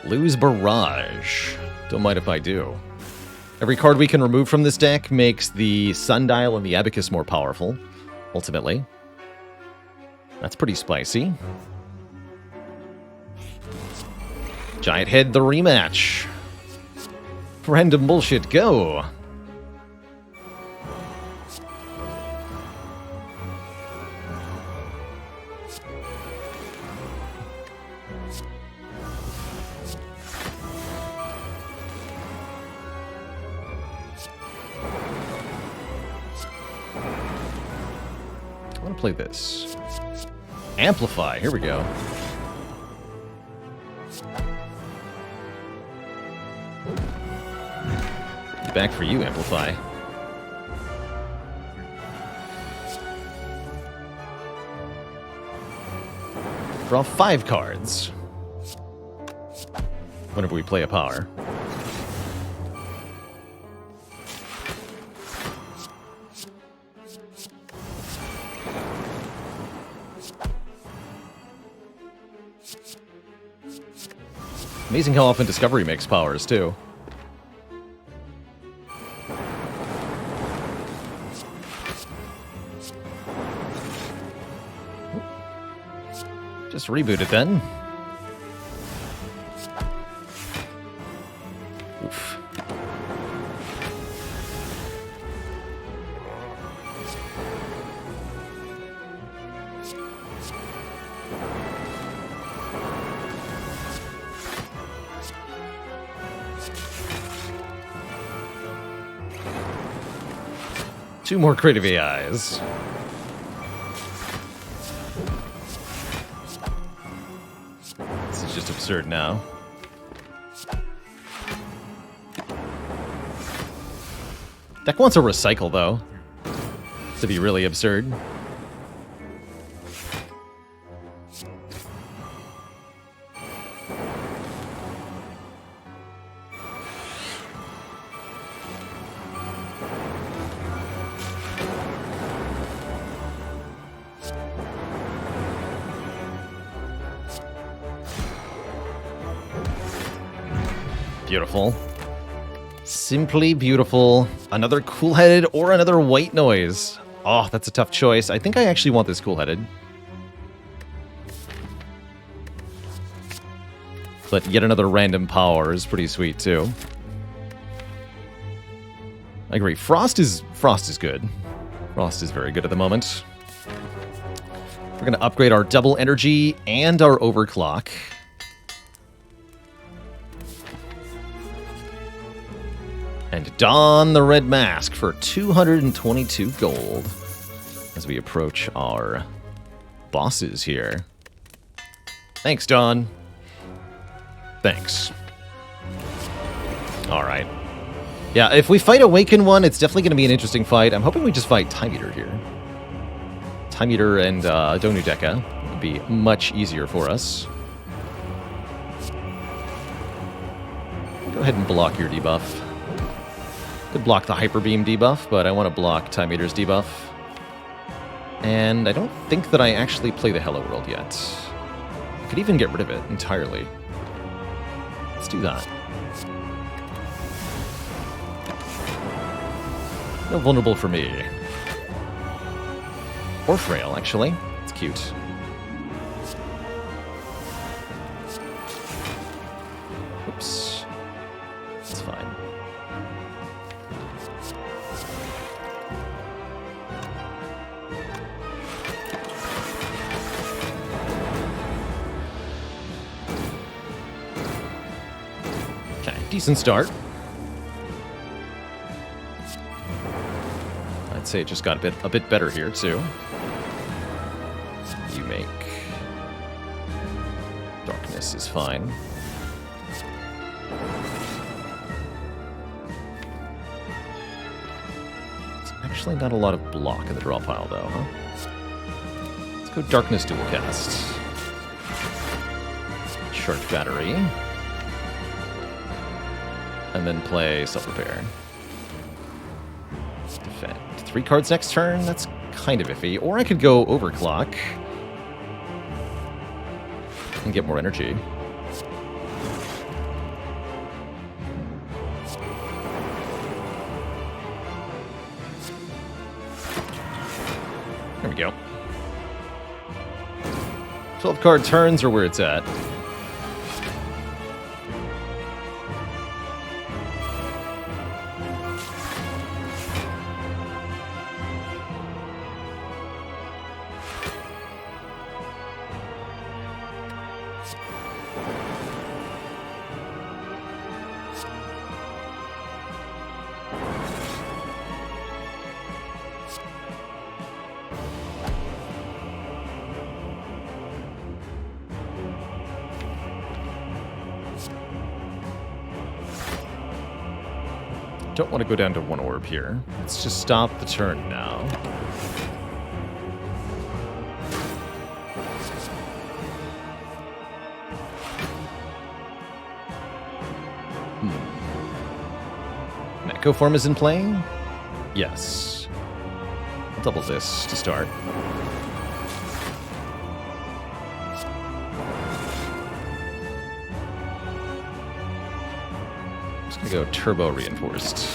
Lose Barrage. Don't mind if I do. Every card we can remove from this deck makes the Sundial and the Abacus more powerful, ultimately. That's pretty spicy. Giant Head, the rematch. Random bullshit, go! I want to play this. Amplify, here we go. Back for you, Amplify. Draw 5 cards. Whenever we play a power. Amazing how often Discovery makes powers, too. Just reboot it then. Oof. Two more creative AIs. Just absurd now. Deck wants a recycle, though. To be really absurd. Beautiful. Simply beautiful. Another cool-headed or another white noise. Oh, that's a tough choice. I think I actually want this cool-headed. But yet another random power is pretty sweet, too. I agree. Frost is good. Frost is very good at the moment. We're going to upgrade our double energy and our overclock. And don the red mask for 222 gold as we approach our bosses here. Thanks, Don. Thanks. Alright. Yeah, if we fight Awaken one, it's definitely going to be an interesting fight. I'm hoping we just fight Time Eater here. Time Eater and Donu Deka would be much easier for us. Go ahead and block your debuff. Could block the Hyper Beam debuff, but I want to block Time Eater's debuff. And I don't think that I actually play the Hello World yet. I could even get rid of it entirely. Let's do that. No vulnerable for me. Or frail, actually. It's cute. Oops. It's fine. Okay, decent start. I'd say it just got a bit better here, too. You make... Darkness is fine. It's actually not a lot of block in the draw pile, though, huh? Let's go Darkness Dual Cast. Charge Battery. And then play Self-Repair. Defect. 3 cards next turn? That's kind of iffy. Or I could go Overclock and get more energy. There we go. 12 card turns are where it's at. Don't want to go down to 1 orb here. Let's just stop the turn now. Echo form is in play? Yes. I'll double this to start. I'm gonna go Turbo Reinforced.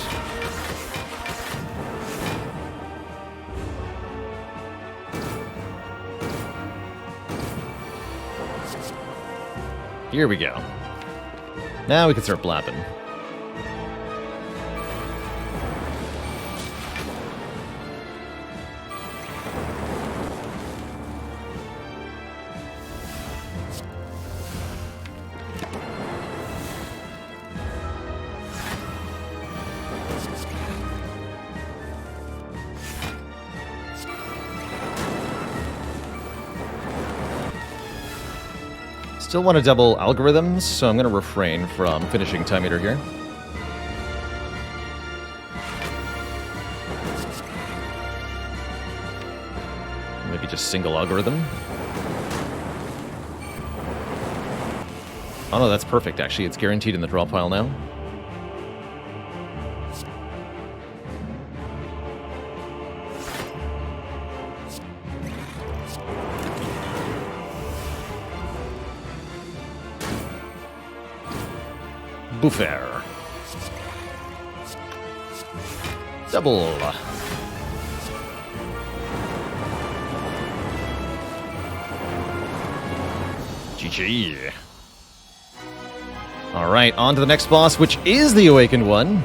Here we go. Now we can start blapping. Still want to double algorithms, so I'm going to refrain from finishing Time Eater here. Maybe just single algorithm. Oh no, that's perfect actually. It's guaranteed in the draw pile now. Buffer. Double. GG. Alright, on to the next boss, which is the Awakened one.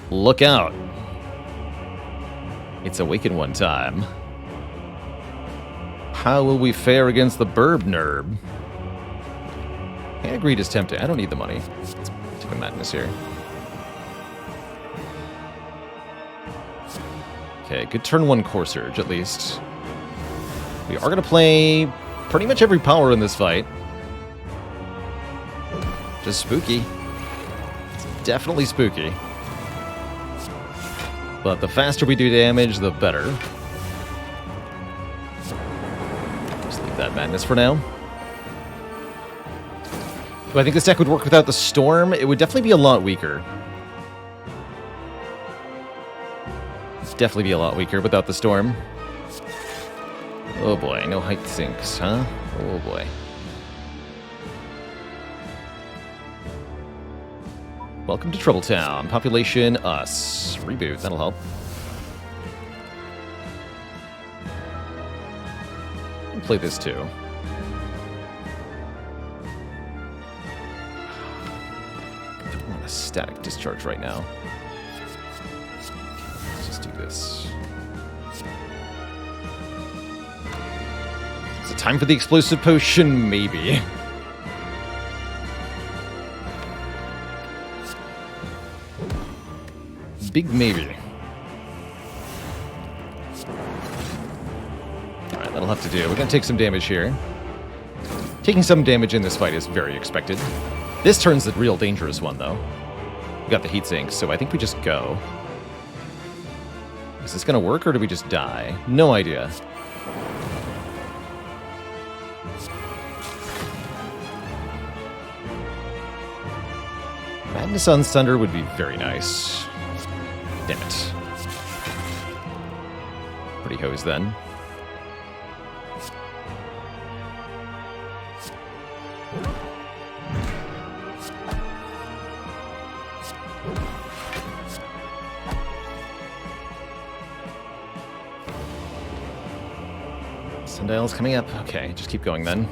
Look out. It's Awakened one time. How will we fare against the Burb Nerb? Greed is tempting. I don't need the money. Let's take a madness here. Okay, good turn 1 Core Surge, at least. We are going to play pretty much every power in this fight. Just spooky. definitely spooky. But the faster we do damage, the better. Just leave that madness for now. Do I think this deck would work without the Storm? It would definitely be a lot weaker. It'd definitely be a lot weaker without the Storm. Oh boy, no height sinks, huh? Oh boy. Welcome to Troubletown. Population, us. Reboot, that'll help. I'll play this too. I don't want a static discharge right now. Let's just do this. Is it time for the explosive potion? Maybe. Big maybe. Alright, that'll have to do. We're going to take some damage here. Taking some damage in this fight is very expected. This turn's the real dangerous one, though. We got the heat sink, so I think we just go. Is this going to work, or do we just die? No idea. Madness on Thunder would be very nice. Damn it. Pretty hosed then. Sundial's coming up. Okay, just keep going then.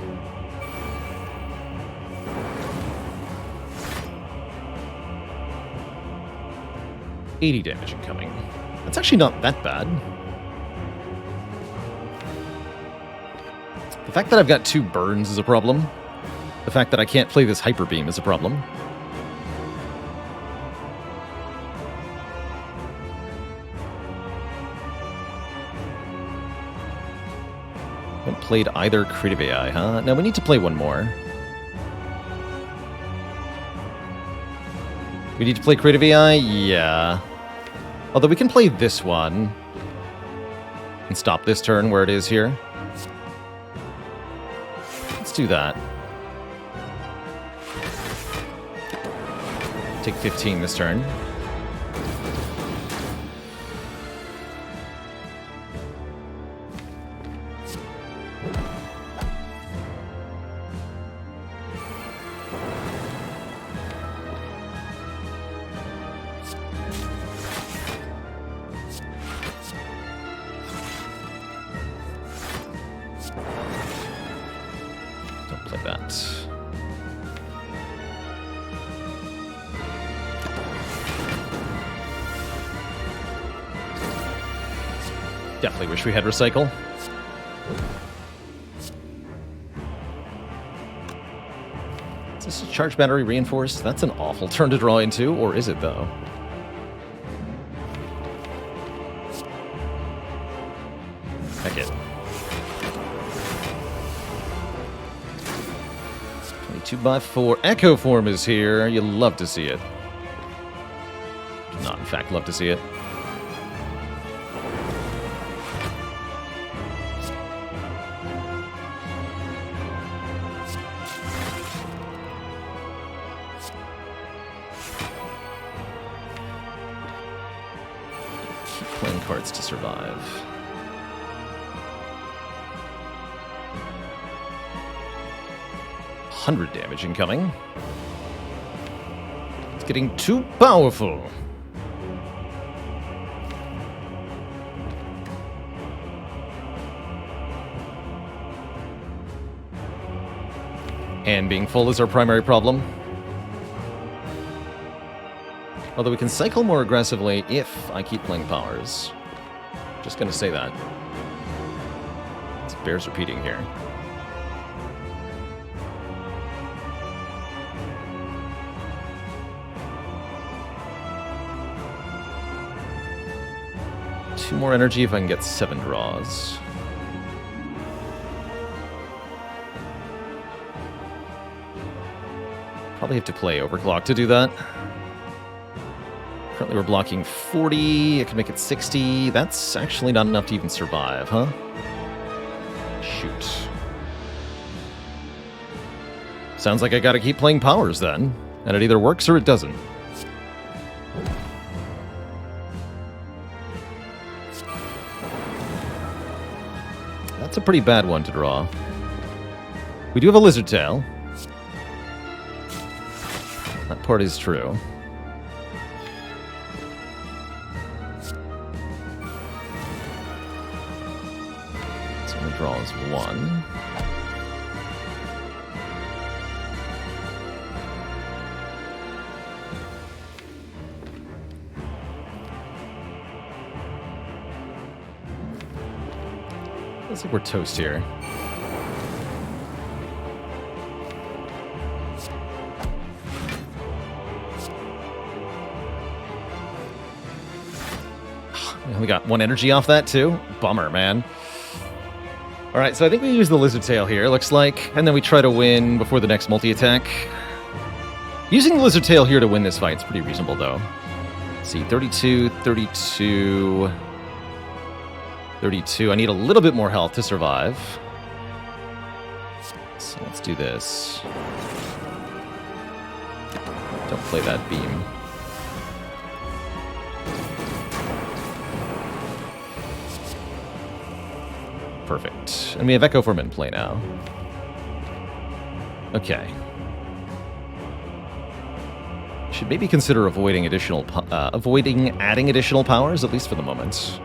$80 damage incoming. That's actually not that bad. The fact that I've got 2 burns is a problem. The fact that I can't play this Hyper Beam is a problem. Haven't played either Creative AI, huh? No, we need to play one more. We need to play Creative AI? Yeah. Although we can play this one. And stop this turn where it is here. Let's do that. Take 15 this turn. Definitely wish we had Recycle. Is this a charge battery reinforced? That's an awful turn to draw into, or is it though? Heck it. 22x4. Echo Form is here. You love to see it. Do not, in fact, love to see it. Playing cards to survive. $100 damage incoming. It's getting too powerful. Hand being full is our primary problem. Although we can cycle more aggressively if I keep playing powers. Just gonna say that. It bears repeating here. Two more energy if I can get 7 draws. Probably have to play Overclock to do that. Currently we're blocking 40. I can make it 60. That's actually not enough to even survive, huh? Shoot. Sounds like I gotta keep playing powers then. And it either works or it doesn't. That's a pretty bad one to draw. We do have a lizard tail. That part is true. So only draws one. Looks like we're toast here. We only got one energy off that too? Bummer, man. Alright, so I think we use the lizard tail here, looks like. And then we try to win before the next multi-attack. Using the lizard tail here to win this fight is pretty reasonable, though. Let's see, 32, 32... 32. I need a little bit more health to survive. So let's do this. Don't play that beam. Perfect. And we have Echo Form in play now. Okay. Should maybe consider avoiding adding additional powers, at least for the moment.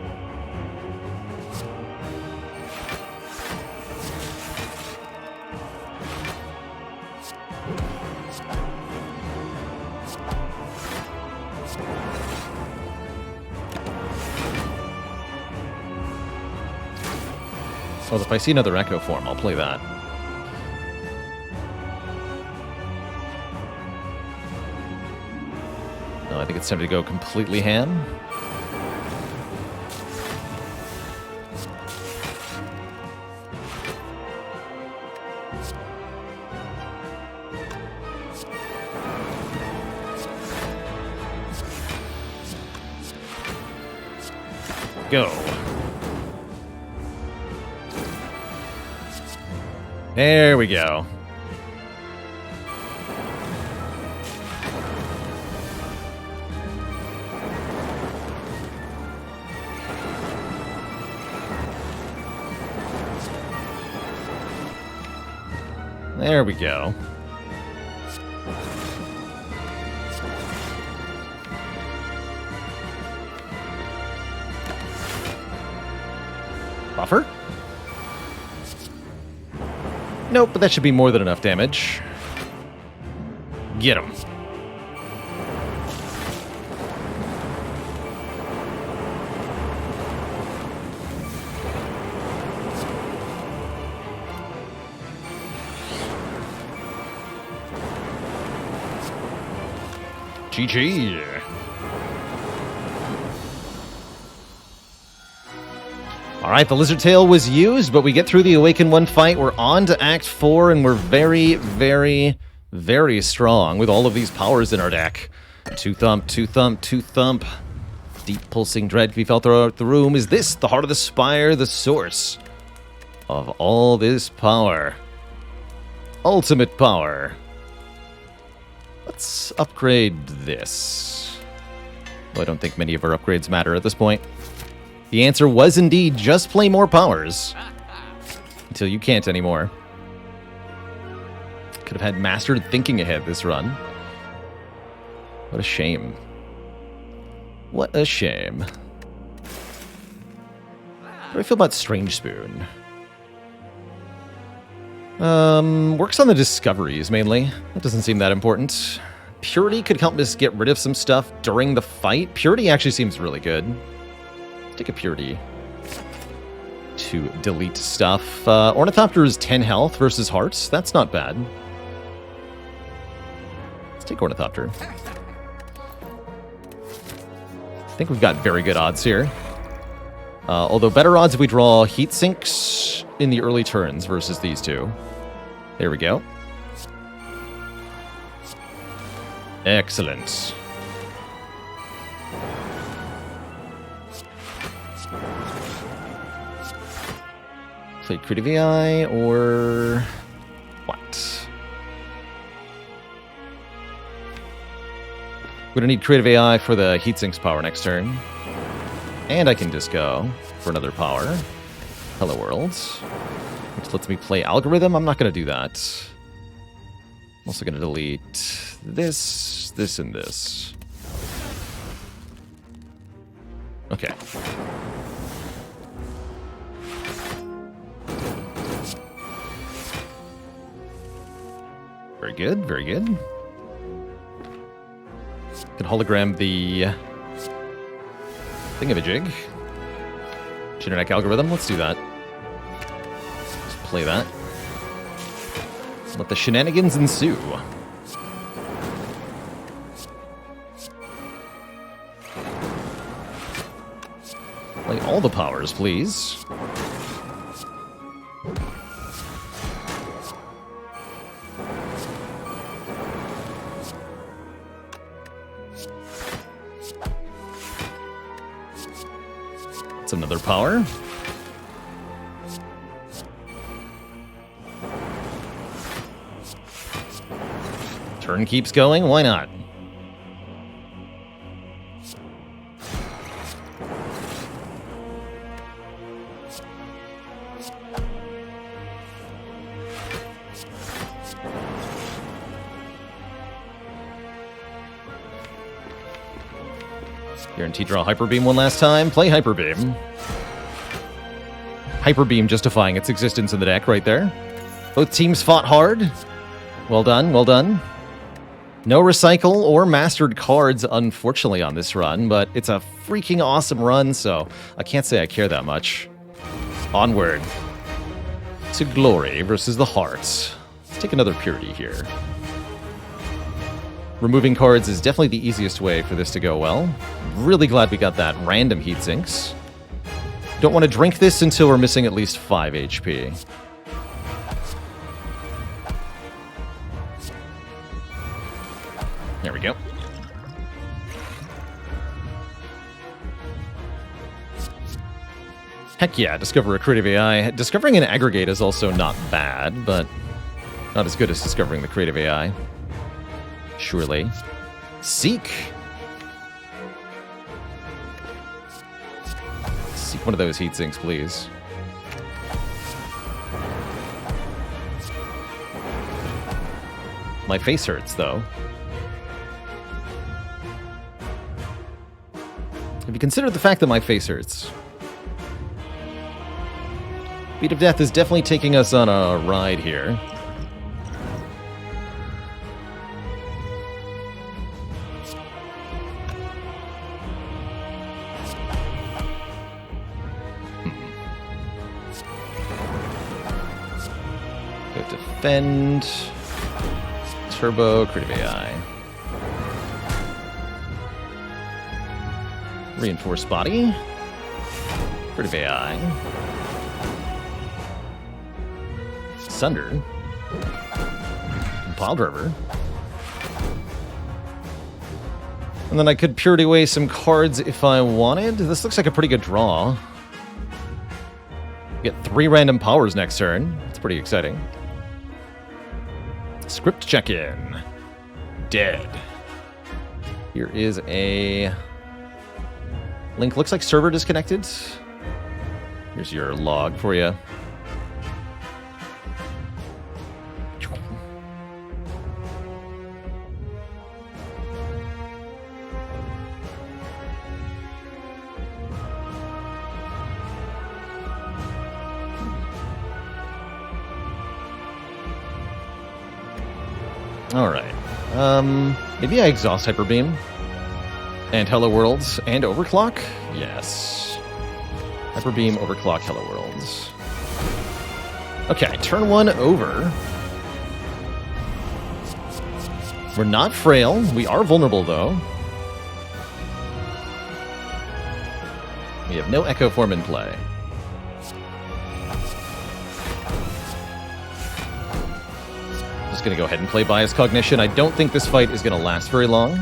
Well, if I see another Echo Form, I'll play that. No, I think it's time to go completely ham. Go. There we go. There we go. Buffer? Nope, but that should be more than enough damage. Get him. GG. Alright, the Lizard Tail was used, but we get through the Awaken 1 fight. We're on to Act 4, and we're very, very, very strong with all of these powers in our deck. 2-thump, 2-thump, 2-thump. Deep pulsing dread can be felt throughout the room. Is this the heart of the Spire, the source of all this power? Ultimate power. Let's upgrade this. Well, I don't think many of our upgrades matter at this point. The answer was indeed just play more powers. Until you can't anymore. Could have had mastered thinking ahead this run. What a shame. What a shame. What do I feel about Strange Spoon? Works on the discoveries, mainly. That doesn't seem that important. Purity could help us get rid of some stuff during the fight. Purity actually seems really good. Take a Purity to delete stuff. Ornithopter is 10 health versus Hearts. That's not bad. Let's take Ornithopter. I think we've got very good odds here. Although better odds if we draw Heat Sinks in the early turns versus these two. There we go. Play Creative AI or what? We're gonna need Creative AI for the Heatsinks power next turn. And I can just go for another power. Hello World. Which lets me play Algorithm. I'm not gonna do that. I'm also gonna delete this, this, and this. Okay. Very good, very good. Can hologram the thingamajig. Generic algorithm, let's do that. Let's play that. Let the shenanigans ensue. Play all the powers, please. That's another power. Turn keeps going, why not? Guarantee draw Hyper Beam one last time. Play Hyper Beam. Hyper Beam justifying its existence in the deck right there. Both teams fought hard. Well done, well done. No recycle or mastered cards, unfortunately, on this run, but it's a freaking awesome run, so I can't say I care that much. Onward to glory versus the hearts. Let's take another purity here. Removing cards is definitely the easiest way for this to go well. Really glad we got that random heat sinks. Don't want to drink this until we're missing at least 5 HP. There we go. Heck yeah, discover a creative AI. Discovering an aggregate is also not bad, but not as good as discovering the creative AI. Surely. Seek! Seek one of those heat sinks, please. My face hurts, though. Have you considered the fact that my face hurts? Beat of Death is definitely taking us on a ride here. Go defend. Turbo, creative AI. Reinforced body. Creative AI. Sunder. Pile driver. And then I could purity away some cards if I wanted. This looks like a pretty good draw. Get 3 random powers next turn. It's pretty exciting. Script check-in. Dead. Here is a link. Looks like server disconnected. Here's your log for you. Alright. Maybe I exhaust Hyper Beam. And Hello Worlds and Overclock? Yes. Hyper Beam, Overclock, Hello Worlds. Okay, turn 1 over. We're not frail. We are vulnerable, though. We have no Echo Form in play. Just gonna go ahead and play Bias Cognition. I don't think this fight is gonna last very long.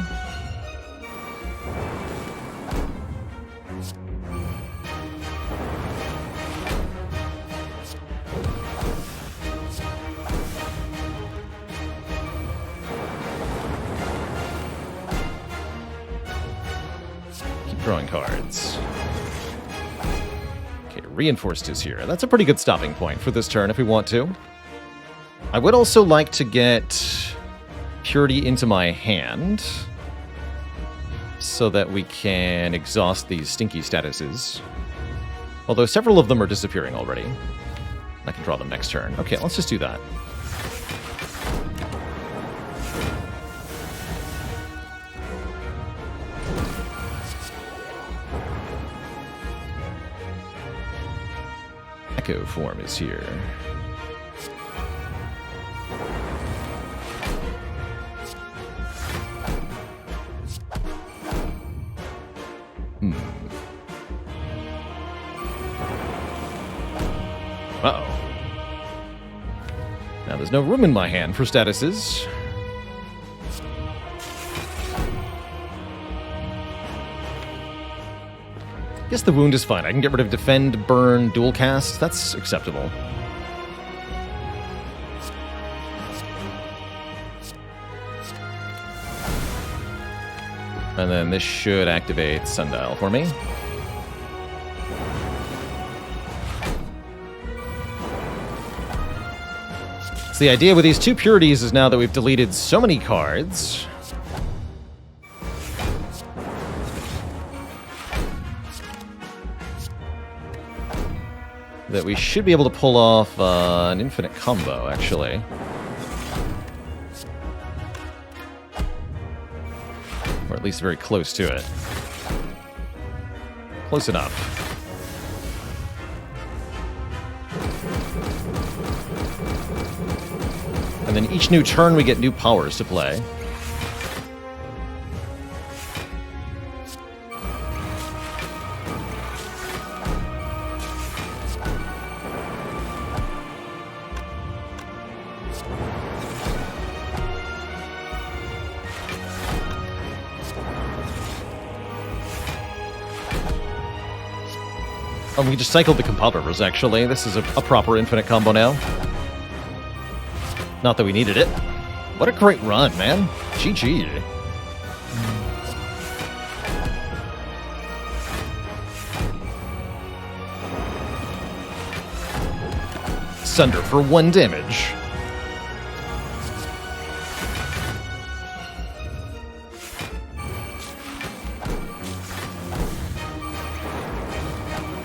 Drawing cards. Okay, Reinforced is here. That's a pretty good stopping point for this turn if we want to. I would also like to get Purity into my hand so that we can exhaust these stinky statuses. Although several of them are disappearing already. I can draw them next turn. Okay, let's just do that. Echo form is here. Uh-oh. Now there's no room in my hand for statuses. Guess the wound is fine. I can get rid of Defend, Burn, Dual Cast. That's acceptable. And then this should activate Sundial for me. So the idea with these two Purities is now that we've deleted so many cards, that we should be able to pull off an infinite combo, actually. Or at least very close to it. Close enough. And then each new turn we get new powers to play. Oh, we just cycled the compilers, actually. This is a proper infinite combo now. Not that we needed it. What a great run, man. GG. Sunder for 1 damage.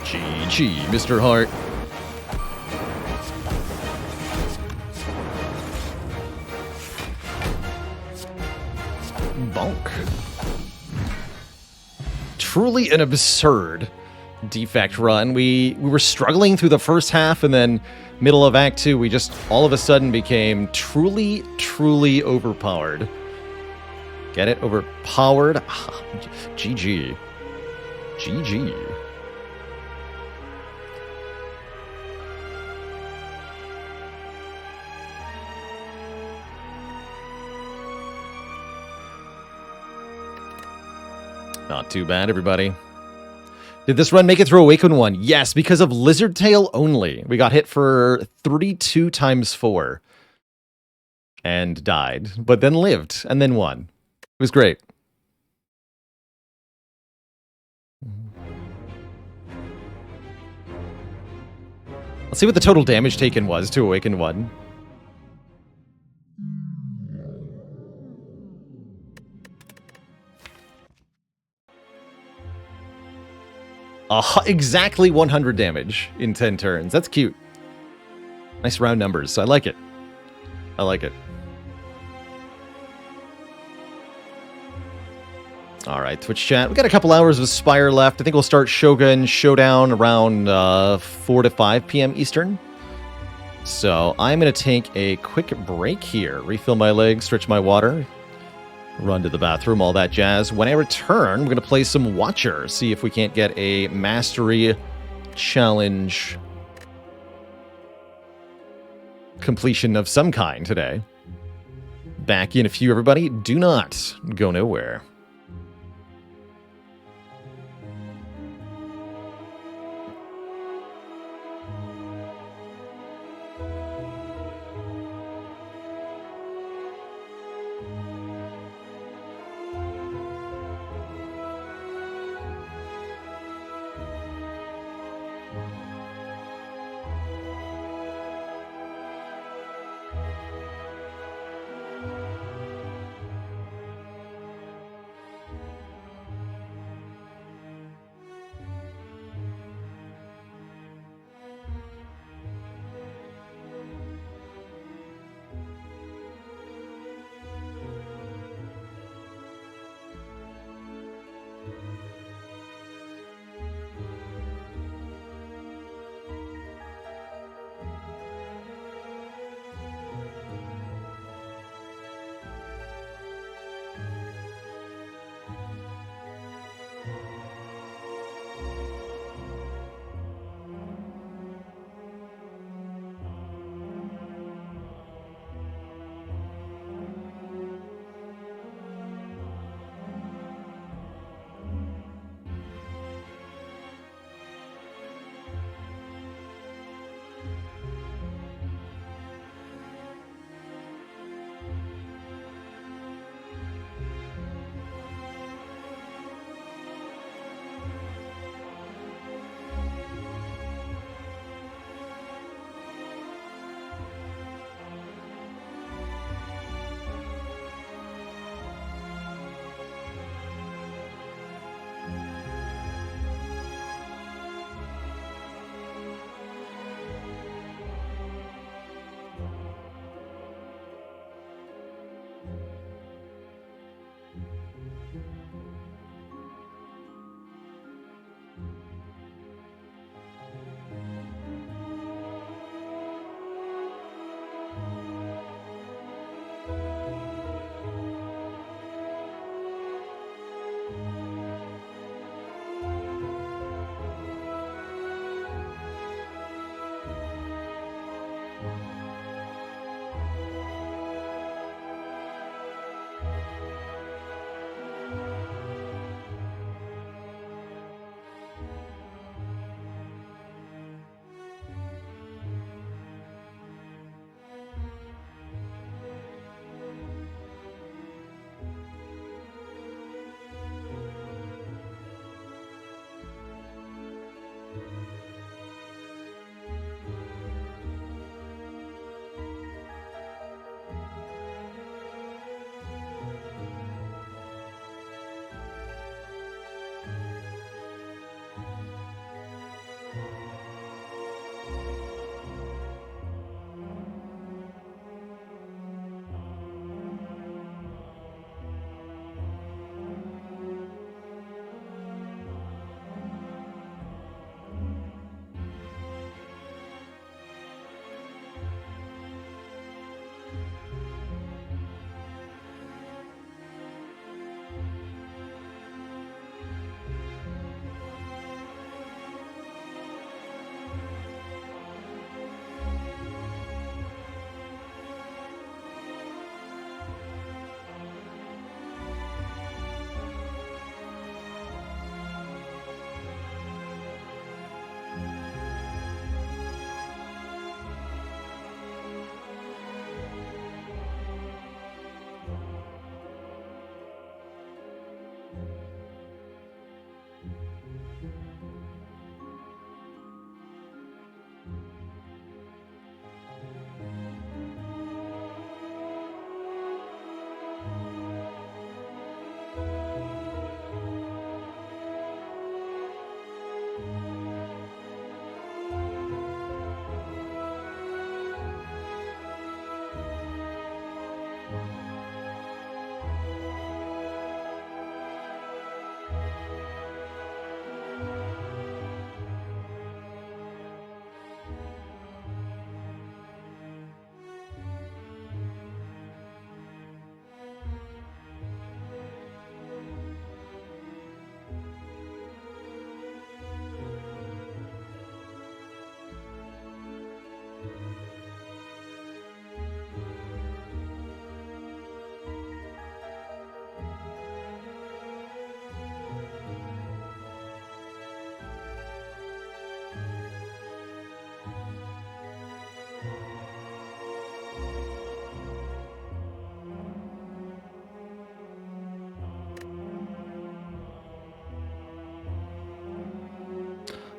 GG, Mr. Hart. Bonk. Truly an absurd Defect run. We were struggling through the first half, and then middle of Act 2, we just all of a sudden became truly, truly overpowered. Get it? Overpowered? GG. GG. Not too bad, everybody. Did this run make it through Awaken 1? Yes, because of Lizard Tail only. We got hit for 32 times 4. And died. But then lived, and then won. It was great. Let's see what the total damage taken was to Awaken 1. Exactly 100 damage in 10 turns. That's cute. Nice round numbers. I like it. I like it. All right, Twitch chat. We got a couple hours of Spire left. I think we'll start Shogun Showdown around 4 to 5 p.m. Eastern. So I'm going to take a quick break here. Refill my legs, stretch my water. Run to the bathroom, all that jazz. When I return, we're going to play some Watcher, see if we can't get a Mastery Challenge completion of some kind today. Back in a few, everybody. Do not go nowhere.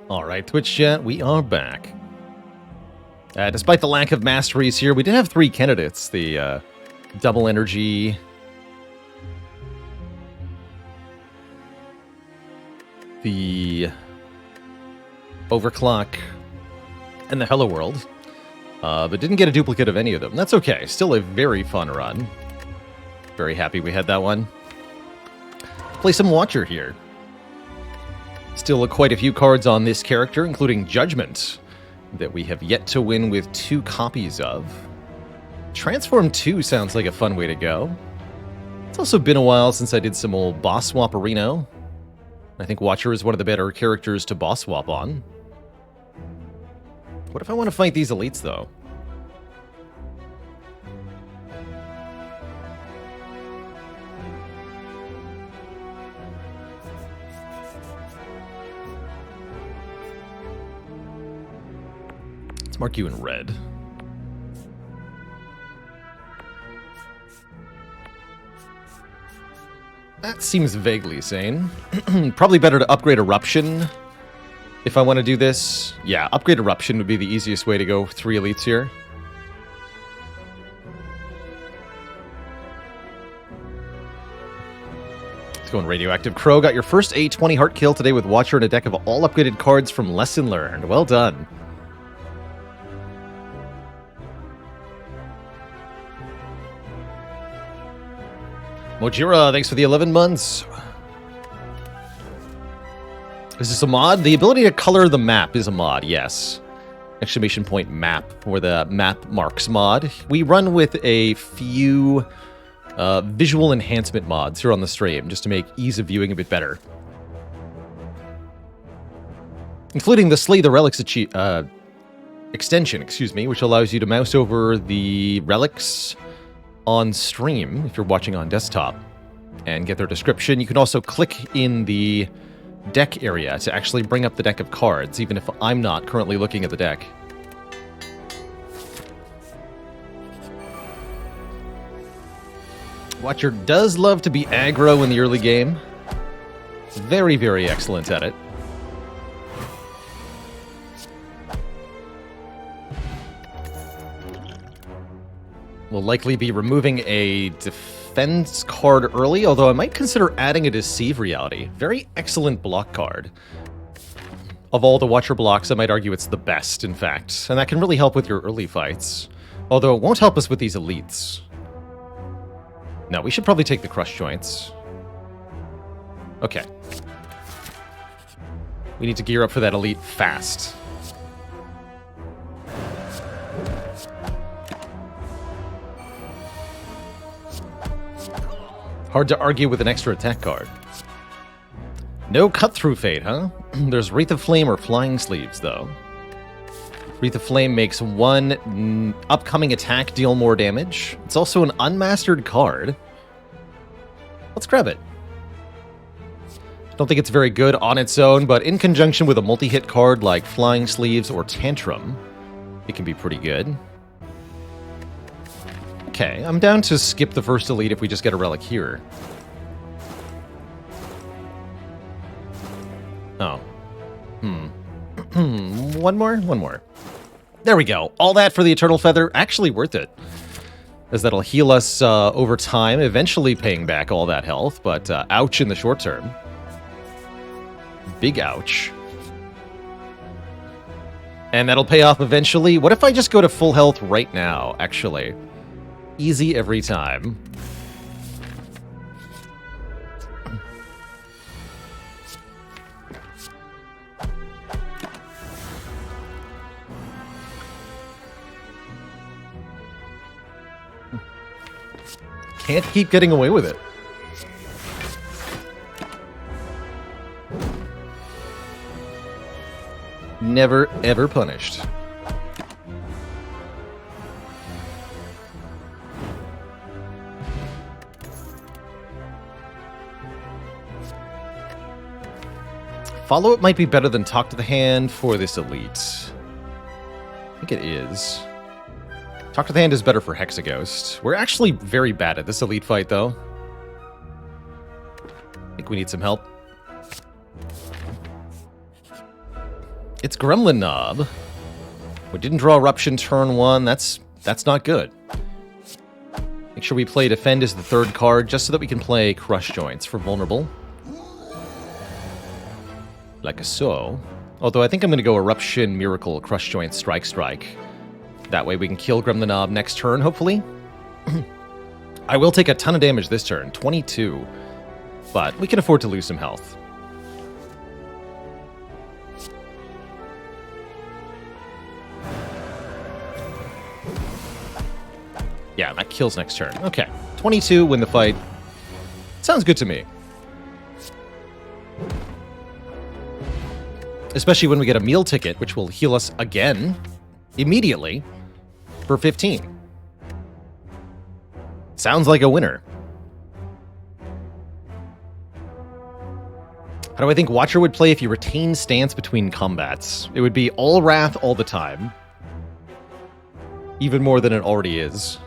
All right, Twitch chat, we are back. Despite the lack of masteries here, we did have 3 candidates. The double energy, the overclock, and the Hello World. But didn't get a duplicate of any of them. That's okay. Still a very fun run. Very happy we had that one. Play some Watcher here. Still quite a few cards on this character, including Judgment, that we have yet to win with 2 copies of. Transform 2 sounds like a fun way to go. It's also been a while since I did some old boss swap-areno. I think Watcher is one of the better characters to boss swap on. What if I want to fight these elites, though? Let's mark you in red. That seems vaguely sane. Probably better to upgrade Eruption if I want to do this. Yeah, upgrade Eruption would be the easiest way to go 3 elites here. Let's go on Radioactive Crow. Got your first A20 heart kill today with Watcher and a deck of all upgraded cards from Lesson Learned. Well done. Mojira, thanks for the 11 months. Is this a mod? The ability to color the map is a mod, yes. Exclamation point map, or the map marks mod. We run with a few visual enhancement mods here on the stream, just to make ease of viewing a bit better. Including the Slay the Relics extension, which allows you to mouse over the relics on stream, if you're watching on desktop, and get their description. You can also click in the deck area to actually bring up the deck of cards, even if I'm not currently looking at the deck. Watcher does love to be aggro in the early game. Very, very excellent at it. Will likely be removing a defense card early, although I might consider adding a Deceive Reality. Very excellent block card. Of all the Watcher blocks, I might argue it's the best, in fact. And that can really help with your early fights. Although it won't help us with these elites. No, we should probably take the Crush Joints. Okay. We need to gear up for that elite fast. Hard to argue with an extra attack card. No cut-through fate, huh? There's Wraith of Flame or Flying Sleeves, though. Wreath of Flame makes 1 upcoming attack deal more damage. It's also an unmastered card. Let's grab it. Don't think it's very good on its own, but in conjunction with a multi-hit card like Flying Sleeves or Tantrum, it can be pretty good. Okay, I'm down to skip the first elite if we just get a relic here. Oh. One more? There we go. All that for the Eternal Feather. Actually worth it. As that'll heal us over time, eventually paying back all that health, but ouch in the short term. Big ouch. And that'll pay off eventually. What if I just go to full health right now, actually? Easy every time. Can't keep getting away with it. Never, ever punished. Follow-up might be better than Talk to the Hand for this elite. I think it is. Talk to the Hand is better for Hexaghost. We're actually very bad at this elite fight, though. I think we need some help. It's Gremlin Knob. We didn't draw Eruption turn 1. That's not good. Make sure we play Defend as the third card, just so that we can play Crush Joints for Vulnerable. Like so. Although I think I'm going to go Eruption, Miracle, Crush Joint, Strike. That way we can kill Gremlin Knob next turn, hopefully. I will take a ton of damage this turn, 22. But we can afford to lose some health. Yeah, that kills next turn. Okay. 22, win the fight. Sounds good to me. Especially when we get a meal ticket, which will heal us again, immediately, for 15. Sounds like a winner. How do I think Watcher would play if you retain stance between combats? It would be all Wrath all the time. Even more than it already is.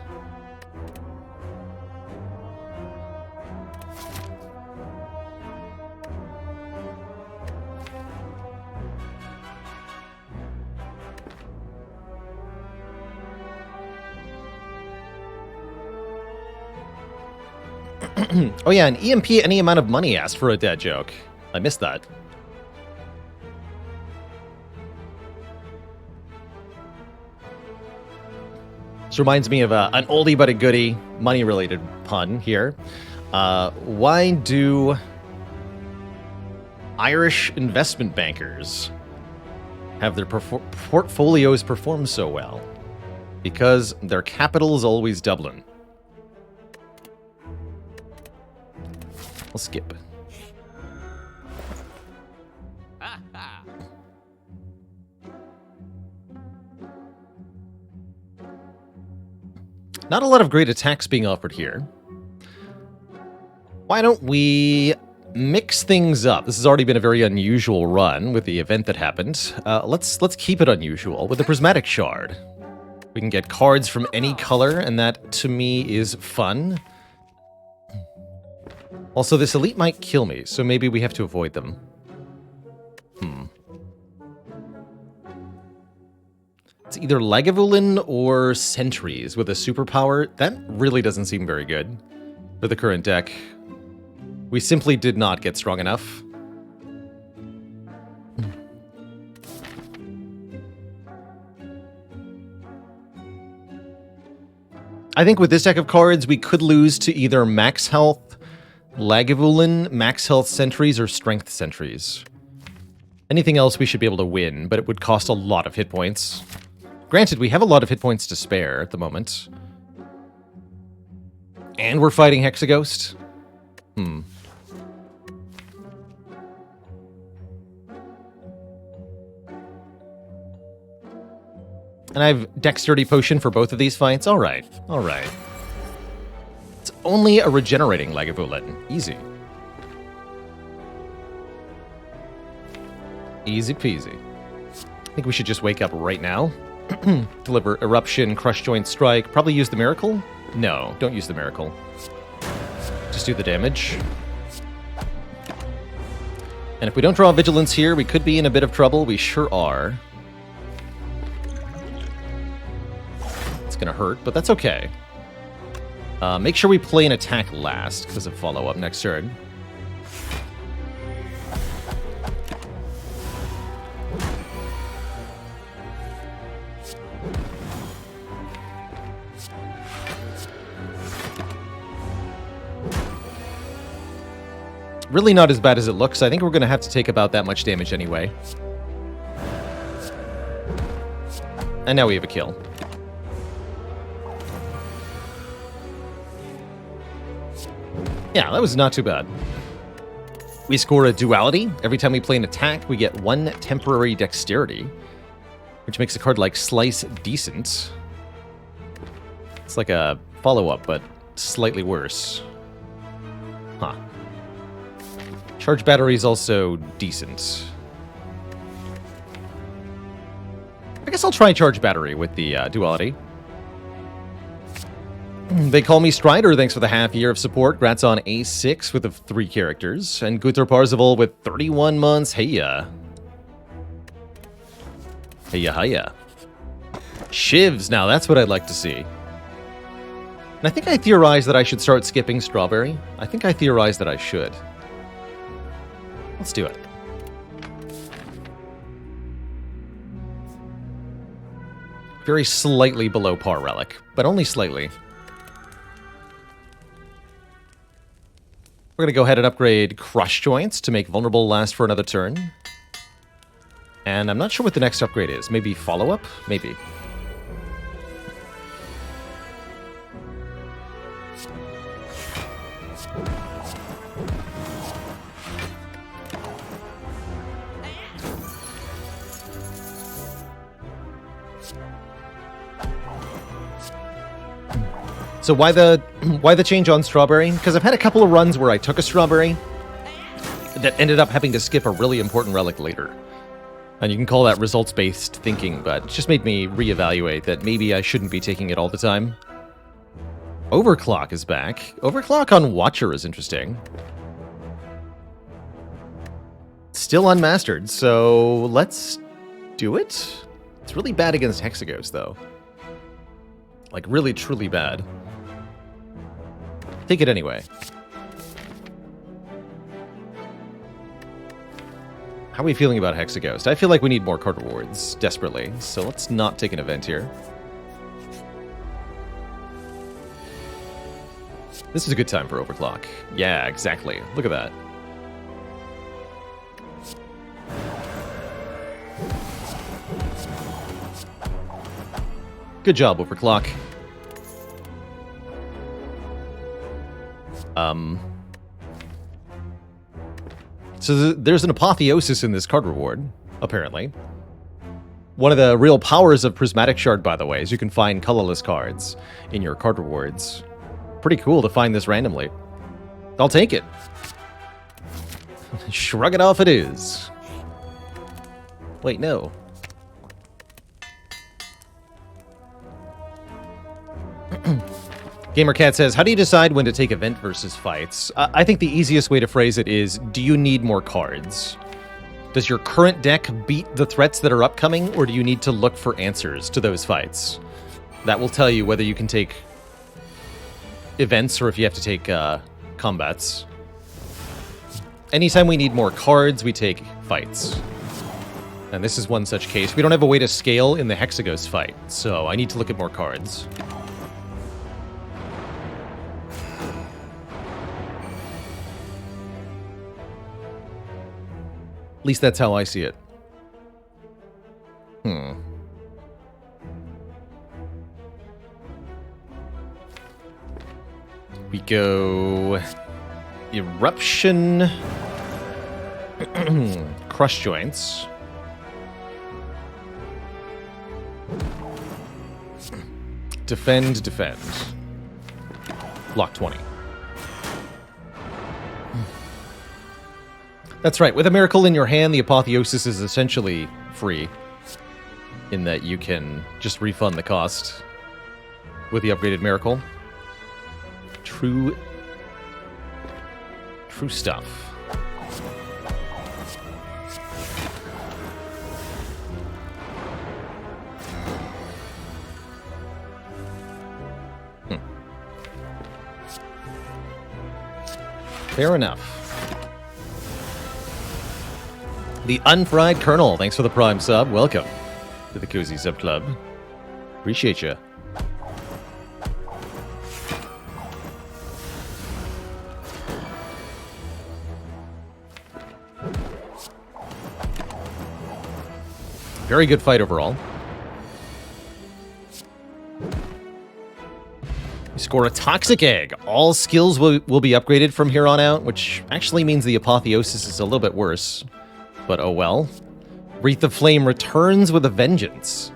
Oh yeah, an EMP any amount of money asked for a dead joke. I missed that. This reminds me of an oldie but a goodie money-related pun here. Why do Irish investment bankers have their portfolios perform so well? Because their capital is always Dublin. We'll skip. Not a lot of great attacks being offered here. Why don't we mix things up? This has already been a very unusual run with the event that happened. Let's keep it unusual with the Prismatic Shard. We can get cards from any color, and that, to me, is fun. Also, this elite might kill me, so maybe we have to avoid them. It's either Lagavulin or Sentries with a superpower. That really doesn't seem very good for the current deck. We simply did not get strong enough. I think with this deck of cards, we could lose to either Max Health Lagavulin, Max Health Sentries, or Strength Sentries. Anything else we should be able to win, but it would cost a lot of hit points. Granted, we have a lot of hit points to spare at the moment. And we're fighting Hexaghost? And I have Dexterity Potion for both of these fights? Alright, alright. It's only a regenerating Lagavulin. Easy. Easy peasy. I think we should just wake up right now. Deliver Eruption, Crush Joint, Strike. Probably use the Miracle? No, don't use the Miracle. Just do the damage. And if we don't draw Vigilance here, we could be in a bit of trouble. We sure are. It's gonna hurt, but that's okay. Make sure we play an attack last, because of follow-up next turn. Really not as bad as it looks. I think we're going to have to take about that much damage anyway. And now we have a kill. Yeah, that was not too bad. We score a duality. Every time we play an attack, we get 1 temporary dexterity, which makes a card like Slice decent. It's like a follow-up, but slightly worse. Huh. Charge Battery is also decent. I guess I'll try Charge Battery with the duality. They call me Strider, thanks for the half year of support. Grats on A6 with the 3 characters. And Guthar Parzival with 31 months. Hey ya. Hiya, hiya. Shivs, now that's what I'd like to see. And I think I theorized that I should start skipping strawberry. I think I theorized that I should. Let's do it. Very slightly below par relic, but only slightly. We're going to go ahead and upgrade Crush Joints to make Vulnerable last for another turn. And I'm not sure what the next upgrade is. Maybe Follow-Up? Maybe. So why the change on strawberry? Because I've had a couple of runs where I took a strawberry that ended up having to skip a really important relic later. And you can call that results-based thinking, but it just made me reevaluate that maybe I shouldn't be taking it all the time. Overclock is back. Overclock on Watcher is interesting. Still unmastered, so let's do it. It's really bad against Hexaghost, though. Like, really, truly bad. Take it anyway. How are we feeling about Hexaghost? I feel like we need more card rewards, desperately, so let's not take an event here. This is a good time for Overclock. Yeah, exactly. Look at that. Good job, Overclock. So there's an apotheosis in this card reward, apparently. One of the real powers of Prismatic Shard, by the way, is you can find colorless cards in your card rewards. Pretty cool to find this randomly. I'll take it. Shrug it off it is. Wait, no. GamerCat says, how do you decide when to take event versus fights? I think the easiest way to phrase it is, do you need more cards? Does your current deck beat the threats that are upcoming, or do you need to look for answers to those fights? That will tell you whether you can take events or if you have to take combats. Anytime we need more cards, we take fights. And this is one such case. We don't have a way to scale in the Hexaghost fight, so I need to look at more cards. At least that's how I see it. We go... Eruption... Crush Joints. Defend, defend. Block 20. That's right, with a miracle in your hand, the apotheosis is essentially free. In that you can just refund the cost with the upgraded miracle. True stuff. Fair enough. The Unfried Colonel, thanks for the Prime sub. Welcome to the Cozy Sub Club. Appreciate you. Very good fight overall. We score a Toxic Egg. All skills will be upgraded from here on out, which actually means the Apotheosis is a little bit worse. But oh well. Wreath of Flame returns with a vengeance.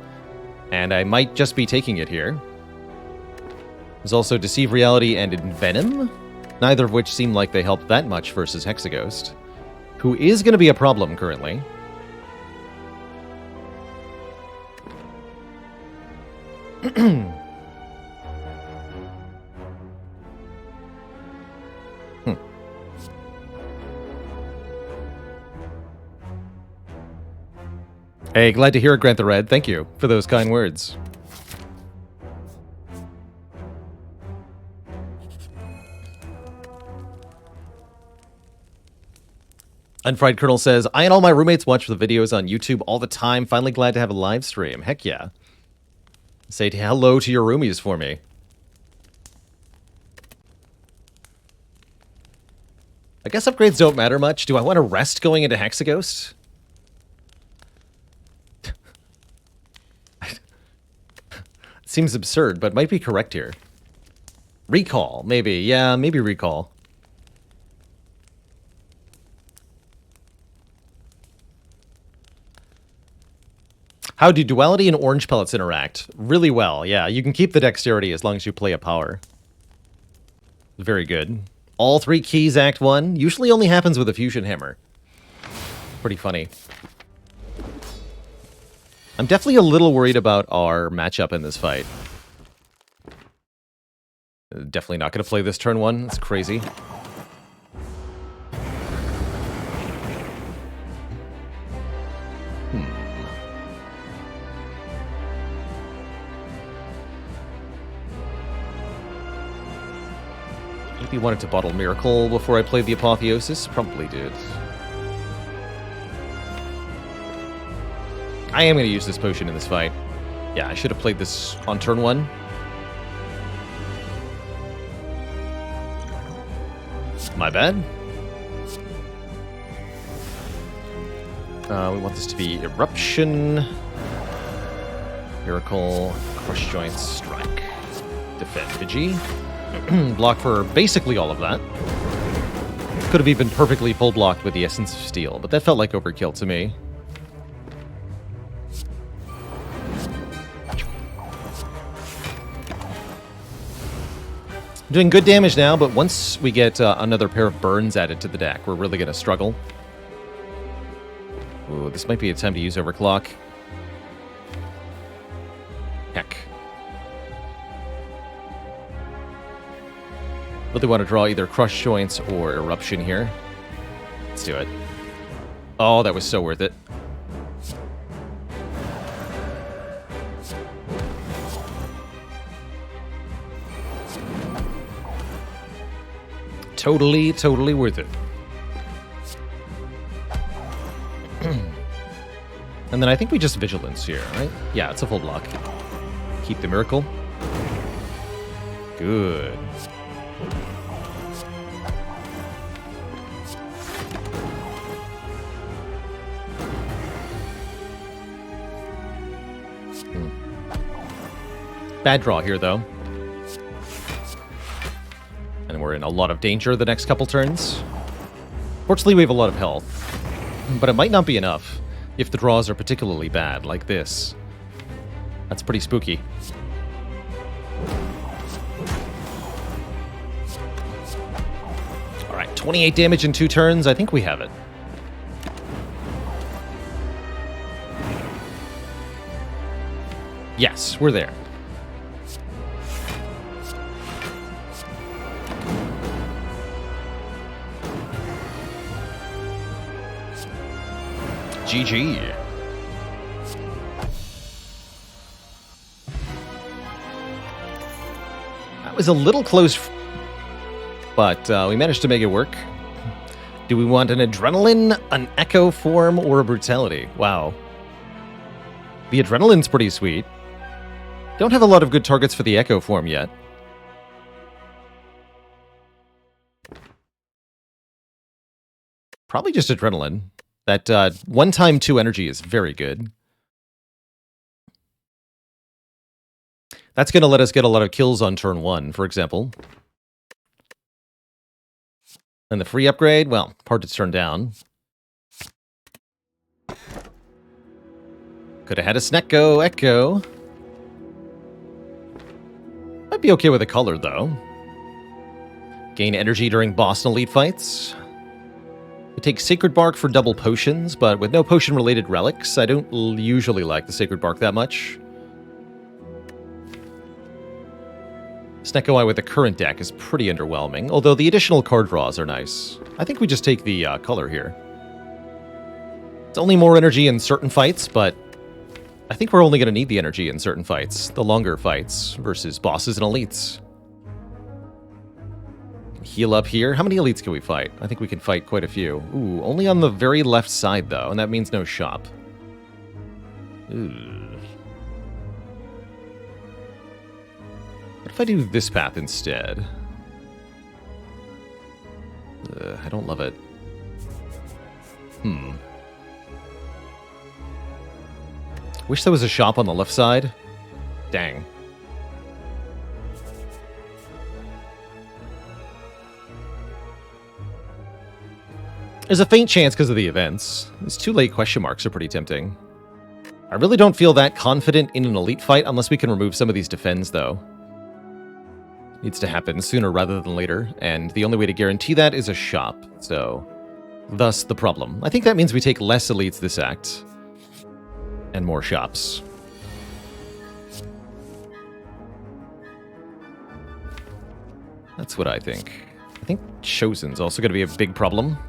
And I might just be taking it here. There's also Deceive Reality and Envenom, neither of which seem like they help that much versus Hexaghost, who is going to be a problem currently. Hey, glad to hear it, Grant the Red. Thank you for those kind words. Unfried Colonel says, I and all my roommates watch the videos on YouTube all the time. Finally glad to have a live stream. Heck yeah. Say hello to your roomies for me. I guess upgrades don't matter much. Do I want to rest going into Hexaghost? Seems absurd, but might be correct here. Recall, maybe. Yeah, maybe recall. How do duality and orange pellets interact? Really well, yeah. You can keep the dexterity as long as you play a power. Very good. All 3 keys, Act 1. Usually only happens with a fusion hammer. Pretty funny. I'm definitely a little worried about our matchup in this fight. Definitely not going to play this turn 1. It's crazy. Maybe wanted to bottle Miracle before I played the Apotheosis. Probably did. I am going to use this potion in this fight. Yeah, I should have played this on turn 1. My bad. We want this to be Eruption, Miracle, Crush Joints, Strike, Defend, Vigi. Block for basically all of that. Could have even perfectly full blocked with the Essence of Steel, but that felt like overkill to me. Doing good damage now, but once we get another pair of burns added to the deck, we're really going to struggle. Ooh, this might be a time to use Overclock. Heck. Really want to draw either Crush Joints or Eruption here. Let's do it. Oh, that was so worth it. Totally, totally worth it. And then I think we just Vigilance here, right? Yeah, it's a full block. Keep the Miracle. Good. Bad draw here, though. And we're in a lot of danger the next couple turns. Fortunately, we have a lot of health. But it might not be enough if the draws are particularly bad, like this. That's pretty spooky. Alright, 28 damage in 2 turns. I think we have it. Yes, we're there. GG. That was a little close, but we managed to make it work. Do we want an Adrenaline, an Echo form, or a Brutality? Wow. The Adrenaline's pretty sweet. Don't have a lot of good targets for the Echo form yet. Probably just Adrenaline. That 1x 2 energy is very good. That's going to let us get a lot of kills on turn 1, for example. And the free upgrade, well, hard to turn down. Could have had a Snecko Echo. Might be okay with a color, though. Gain energy during boss and elite fights. We take Sacred Bark for double potions, but with no potion-related relics, I don't usually like the Sacred Bark that much. Snecko Eye with the current deck is pretty underwhelming, although the additional card draws are nice. I think we just take the color here. It's only more energy in certain fights, but I think we're only going to need the energy in certain fights, the longer fights, versus bosses and elites. Heal up here. How many elites can we fight? I think we can fight quite a few. Ooh, only on the very left side, though, and that means no shop. Ooh. What if I do this path instead? I don't love it. Wish there was a shop on the left side. Dang. There's a faint chance because of the events. These 2 late question marks are pretty tempting. I really don't feel that confident in an elite fight unless we can remove some of these defends, though. Needs to happen sooner rather than later, and the only way to guarantee that is a shop, so thus the problem. I think that means we take less elites this act, and more shops. That's what I think. I think Chosen's also going to be a big problem.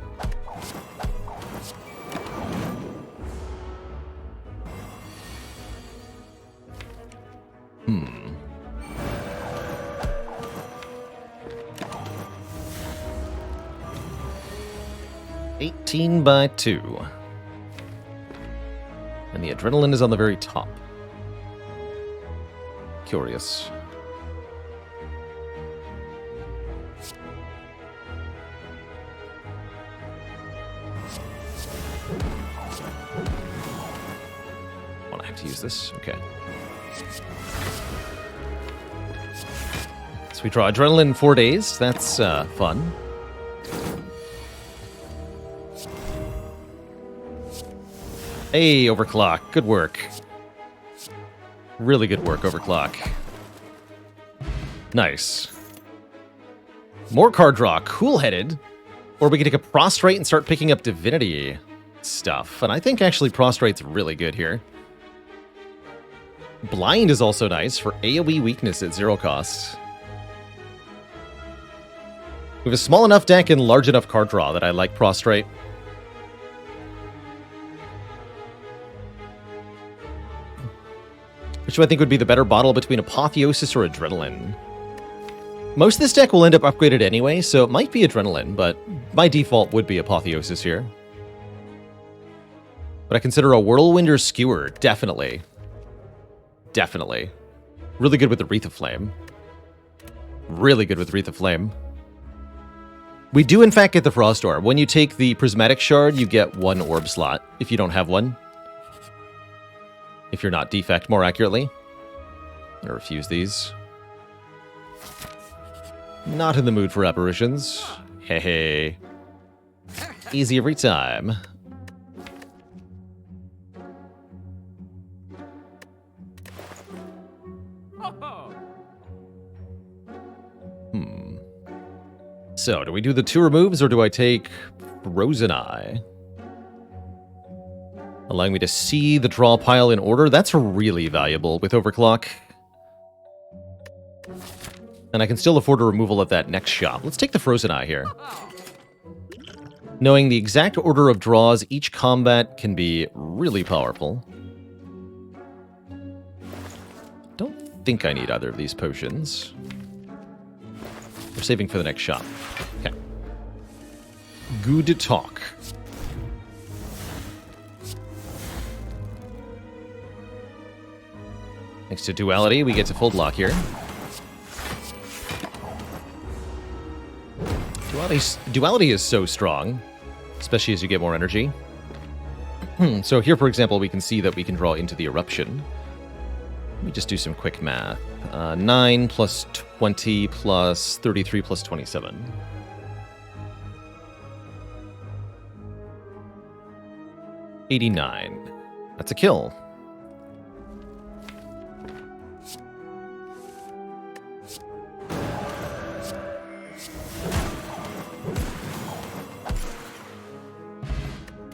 18 by 2. And the adrenaline is on the very top. Curious. Oh, I have to use this? Okay. So we draw adrenaline in 4 days. That's fun. Hey, Overclock. Good work. Really good work, Overclock. Nice. More card draw. Cool-headed. Or we can take a Prostrate and start picking up Divinity stuff. And I think actually Prostrate's really good here. Blind is also nice for AoE weakness at 0 cost. We have a small enough deck and large enough card draw that I like Prostrate. Which do I think would be the better bottle between Apotheosis or Adrenaline? Most of this deck will end up upgraded anyway, so it might be Adrenaline, but my default would be Apotheosis here. But I consider a Whirlwind or Skewer, definitely. Definitely. Really good with the Wreath of Flame. Really good with Wreath of Flame. We do in fact get the Frost Orb. When you take the Prismatic Shard, you get 1 orb slot, if you don't have one. If you're not Defect, more accurately. I'm gonna refuse these. Not in the mood for apparitions. Hey, hey. Easy every time. So, do we do the 2 removes, or do I take Frozen Eye? Allowing me to see the draw pile in order. That's really valuable with Overclock. And I can still afford a removal at that next shop. Let's take the Frozen Eye here. Knowing the exact order of draws each combat can be really powerful. Don't think I need either of these potions. We're saving for the next shop. Okay. Good talk. Thanks to Duality, we get to Fold Lock here. Duality is so strong, especially as you get more energy. So here, for example, we can see that we can draw into the Eruption. Let me just do some quick math. 9 plus 20 plus 33 plus 27. $89. That's a kill.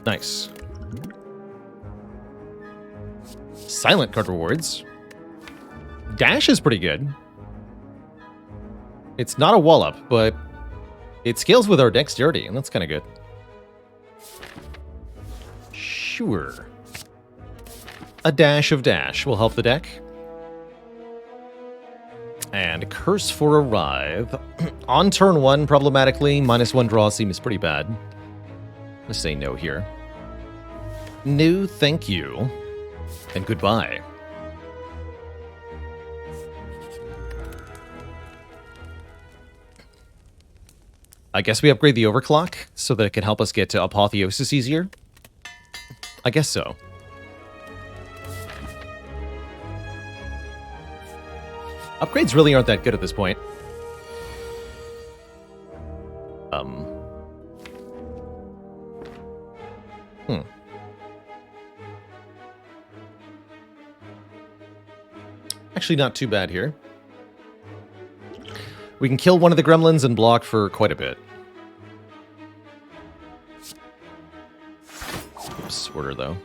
Nice. Silent card rewards. Dash is pretty good. It's not a wallop, but it scales with our dexterity, and that's kind of good. Sure. a dash of dash will help the deck. And Curse for a Writhe. On turn 1, problematically, -1 draw seems pretty bad. Let's say no here. No, thank you. And goodbye. I guess we upgrade the Overclock so that it can help us get to Apotheosis easier? I guess so. Upgrades really aren't that good at this point. Actually, not too bad here. We can kill one of the gremlins and block for quite a bit. Oops, order though.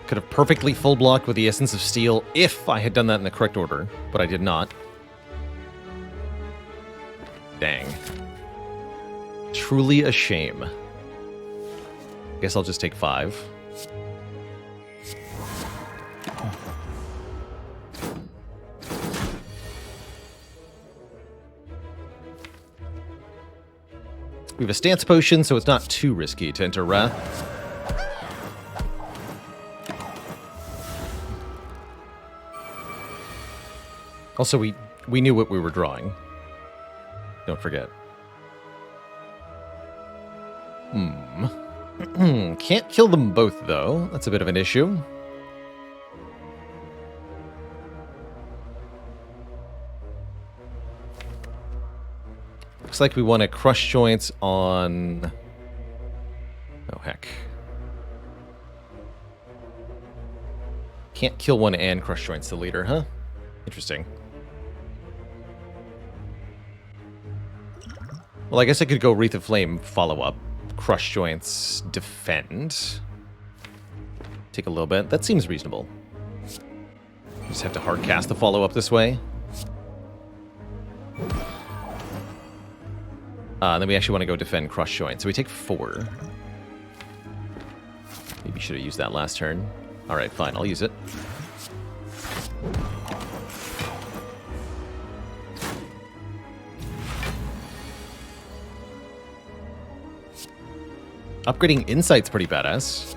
Could have perfectly full blocked with the Essence of Steel if I had done that in the correct order, but I did not. Dang. Truly a shame. Guess I'll just take 5. We have a stance potion, so it's not too risky to enter Wrath. Also, we knew what we were drawing. Don't forget. Can't kill them both, though. That's a bit of an issue. Looks like we want to crush joints on... Oh, heck. Can't kill one and crush joints the leader, huh? Interesting. Well, I guess I could go Wreath of Flame follow-up. Crush joints, defend. Take a little bit. That seems reasonable. Just have to hard cast the follow-up this way. Then we actually want to go defend crush joint. So we take 4. Maybe should have used that last turn. Alright, fine. I'll use it. Upgrading Insight's pretty badass.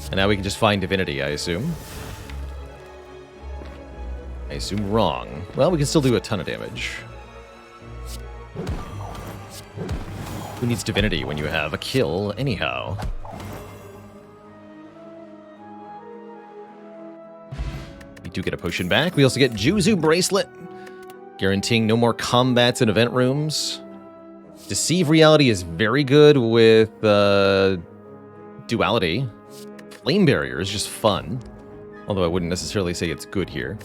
And now we can just find Divinity, I assume. I assume wrong. Well, we can still do a ton of damage. Who needs Divinity when you have a kill anyhow? We do get a potion back. We also get Juzu Bracelet, guaranteeing no more combats in event rooms. Deceive Reality is very good with Duality. Flame Barrier is just fun, although I wouldn't necessarily say it's good here.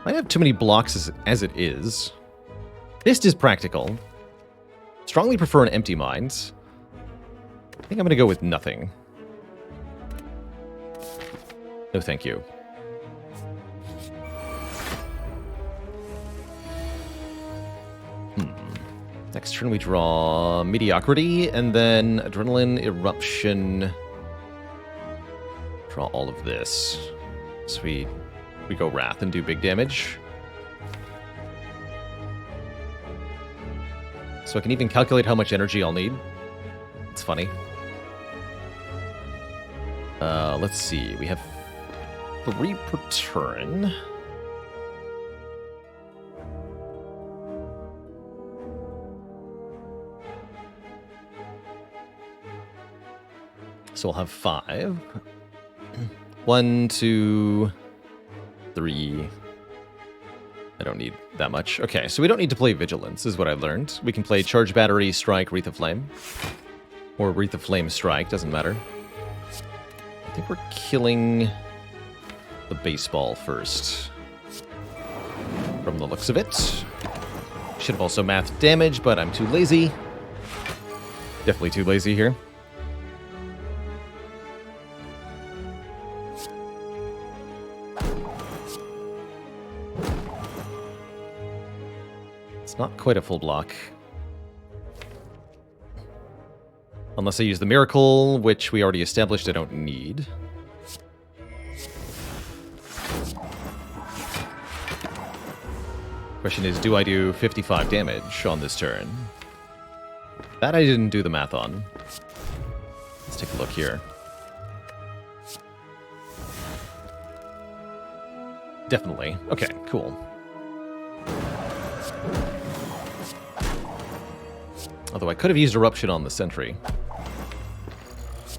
I have too many blocks as it is. Fist is practical. Strongly prefer an Empty Mind. I think I'm going to go with nothing. No thank you. Next turn we draw Mediocrity, and then Adrenaline, Eruption. Draw all of this. So we go Wrath and do big damage. So I can even calculate how much energy I'll need. It's funny. Let's see. We have 3 per turn. So we'll have 5. 1, 2, 3. I don't need that much. Okay, so we don't need to play Vigilance, is what I learned. We can play Charge Battery, Strike, Wreath of Flame. Or Wreath of Flame, Strike, doesn't matter. I think we're killing the baseball first. From the looks of it. Should have also mathed damage, but I'm too lazy. Definitely too lazy here. It's not quite a full block. Unless I use the Miracle, which we already established I don't need. Question is, do I do 55 damage on this turn? That I didn't do the math on. Let's take a look here. Definitely. Okay, cool. Although I could have used Eruption on the Sentry.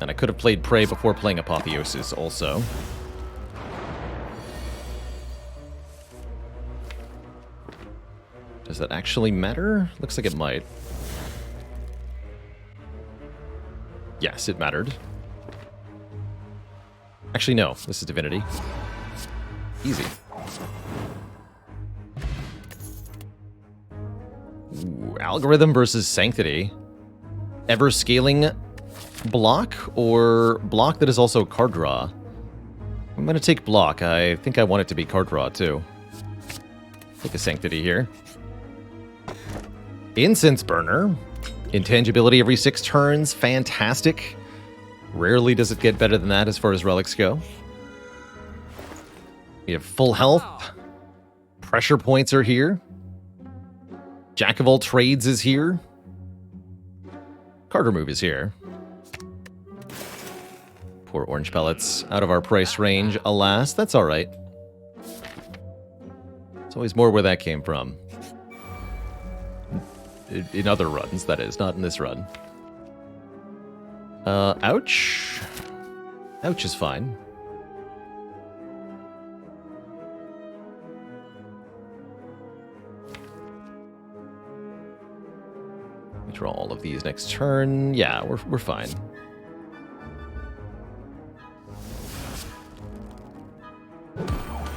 And I could have played Prey before playing Apotheosis also. Does that actually matter? Looks like it might. Yes, it mattered. Actually, no. This is Divinity. Easy. Ooh, Algorithm versus Sanctity. Ever scaling block or block that is also card draw? I'm going to take block. I think I want it to be card draw too. Take a Sanctity here. Incense Burner. Intangibility every 6 turns. Fantastic. Rarely does it get better than that as far as relics go. We have full health. Pressure points are here. Jack of all trades is here. Card remove is here. Poor orange pellets. Out of our price range, alas. That's alright. It's always more where that came from. In other runs, that is. Not in this run. Ouch. Ouch is fine. We draw all of these next turn. Yeah, we're fine.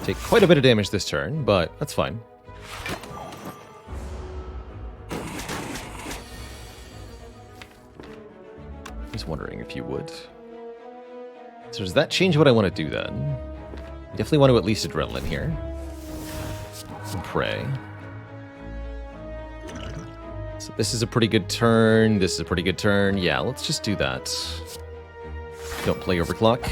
Take quite a bit of damage this turn, but that's fine. Just wondering if you would. So does that change what I want to do then? I definitely want to at least Adrenaline here. Some Prey. So this is a pretty good turn. This is a pretty good turn. Yeah, let's just do that. Don't play Overclock.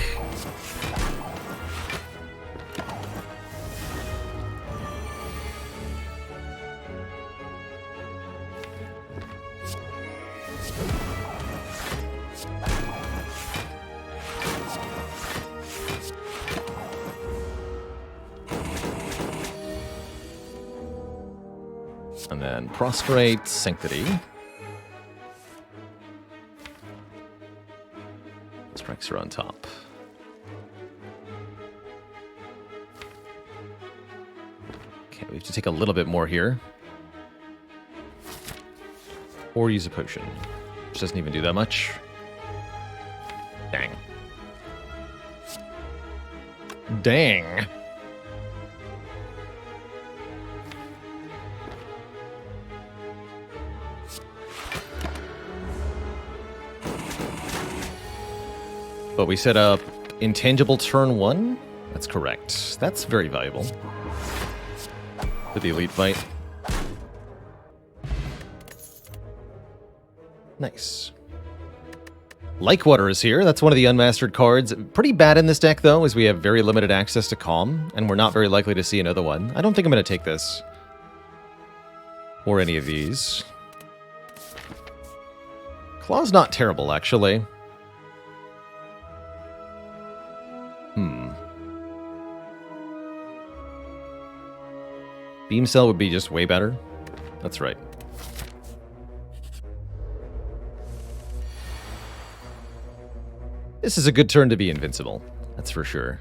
And then Prostrate, Sanctity. Strikes are on top. Okay, we have to take a little bit more here. Or use a potion, which doesn't even do that much. Dang. Dang. But we set up Intangible turn 1? That's correct. That's very valuable. For the elite fight. Nice. Likewater is here. That's one of the unmastered cards. Pretty bad in this deck, though, as we have very limited access to Calm, and we're not very likely to see another one. I don't think I'm going to take this. Or any of these. Claw's not terrible, actually. Beam Cell would be just way better. That's right. This is a good turn to be invincible. That's for sure.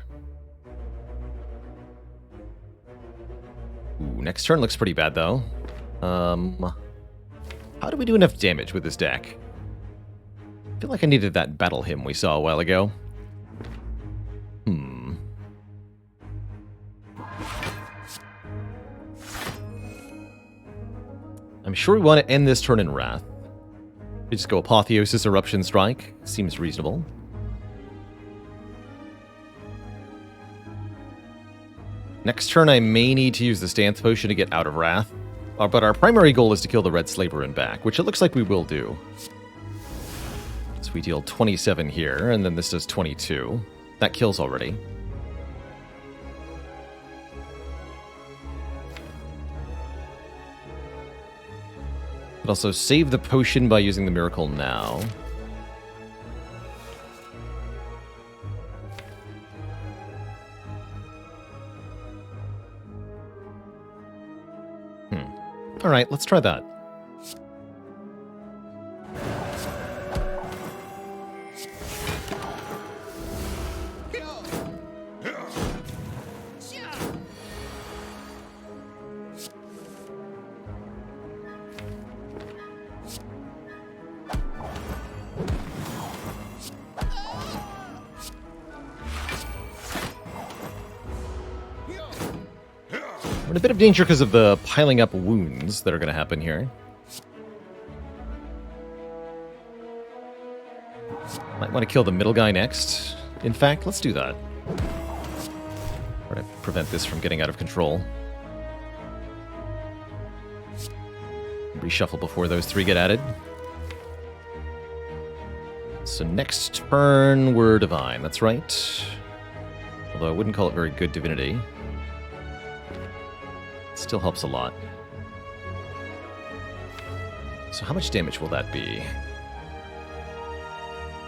Ooh, next turn looks pretty bad, though. How do we do enough damage with this deck? I feel like I needed that Battle Hymn we saw a while ago. I'm sure we want to end this turn in Wrath. We just go Apotheosis, Eruption, Strike. Seems reasonable. Next turn, I may need to use the Stance Potion to get out of Wrath. But our primary goal is to kill the red slaver and back, which it looks like we will do. So we deal 27 here, and then this does 22. That kills already. But also save the potion by using the miracle now. Alright, let's try that. We're in a bit of danger because of the piling up wounds that are going to happen here. Might want to kill the middle guy next. In fact, let's do that. Try to prevent this from getting out of control. Reshuffle before those three get added. So next turn, we're divine. That's right. Although I wouldn't call it very good divinity. Still helps a lot. So how much damage will that be?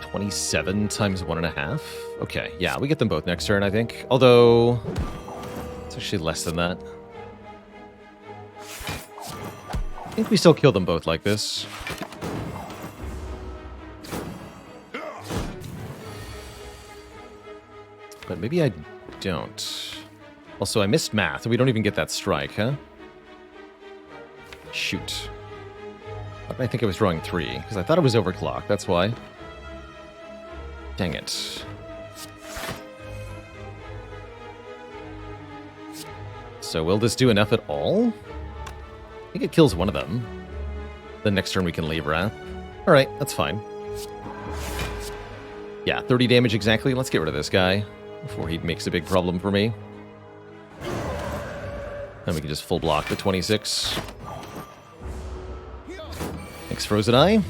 27 times 1.5? Okay, yeah, we get them both next turn, I think. Although, it's actually less than that. I think we still kill them both like this. But maybe I don't. Also, I missed math. We don't even get that strike, huh? Shoot. Why did I think I was drawing 3? Because I thought it was overclocked, that's why. Dang it. So will this do enough at all? I think it kills one of them. The next turn we can leave Wrath. Alright, that's fine. Yeah, 30 damage exactly. Let's get rid of this guy before he makes a big problem for me. Then we can just full block the 26. Thanks, Frozen Eye.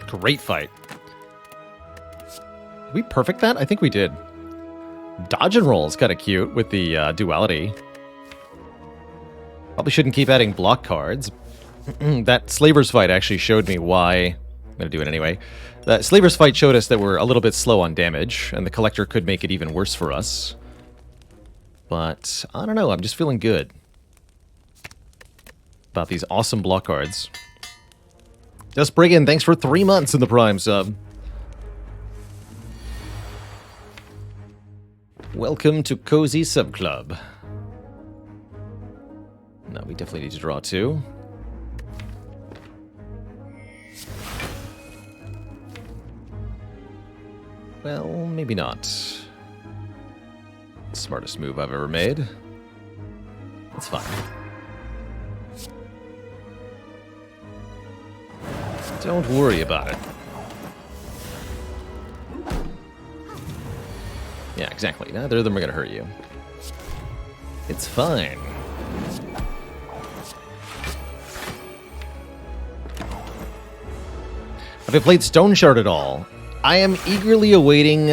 Great fight. Did we perfect that? I think we did. Dodge and roll is kind of cute with the duality. Probably shouldn't keep adding block cards. That Slaver's fight actually showed me why. I'm going to do it anyway. That Slaver's fight showed us that we're a little bit slow on damage, and the Collector could make it even worse for us. But, I don't know, I'm just feeling good about these awesome block cards. Just Brigand, thanks for 3 months in the Prime sub. Welcome to Cozy Sub Club. No, we definitely need to draw 2. Well, maybe not. Smartest move I've ever made. That's fine. Don't worry about it. Yeah, exactly. Neither of them are going to hurt you. It's fine. Have I played Stone Shard at all? I am eagerly awaiting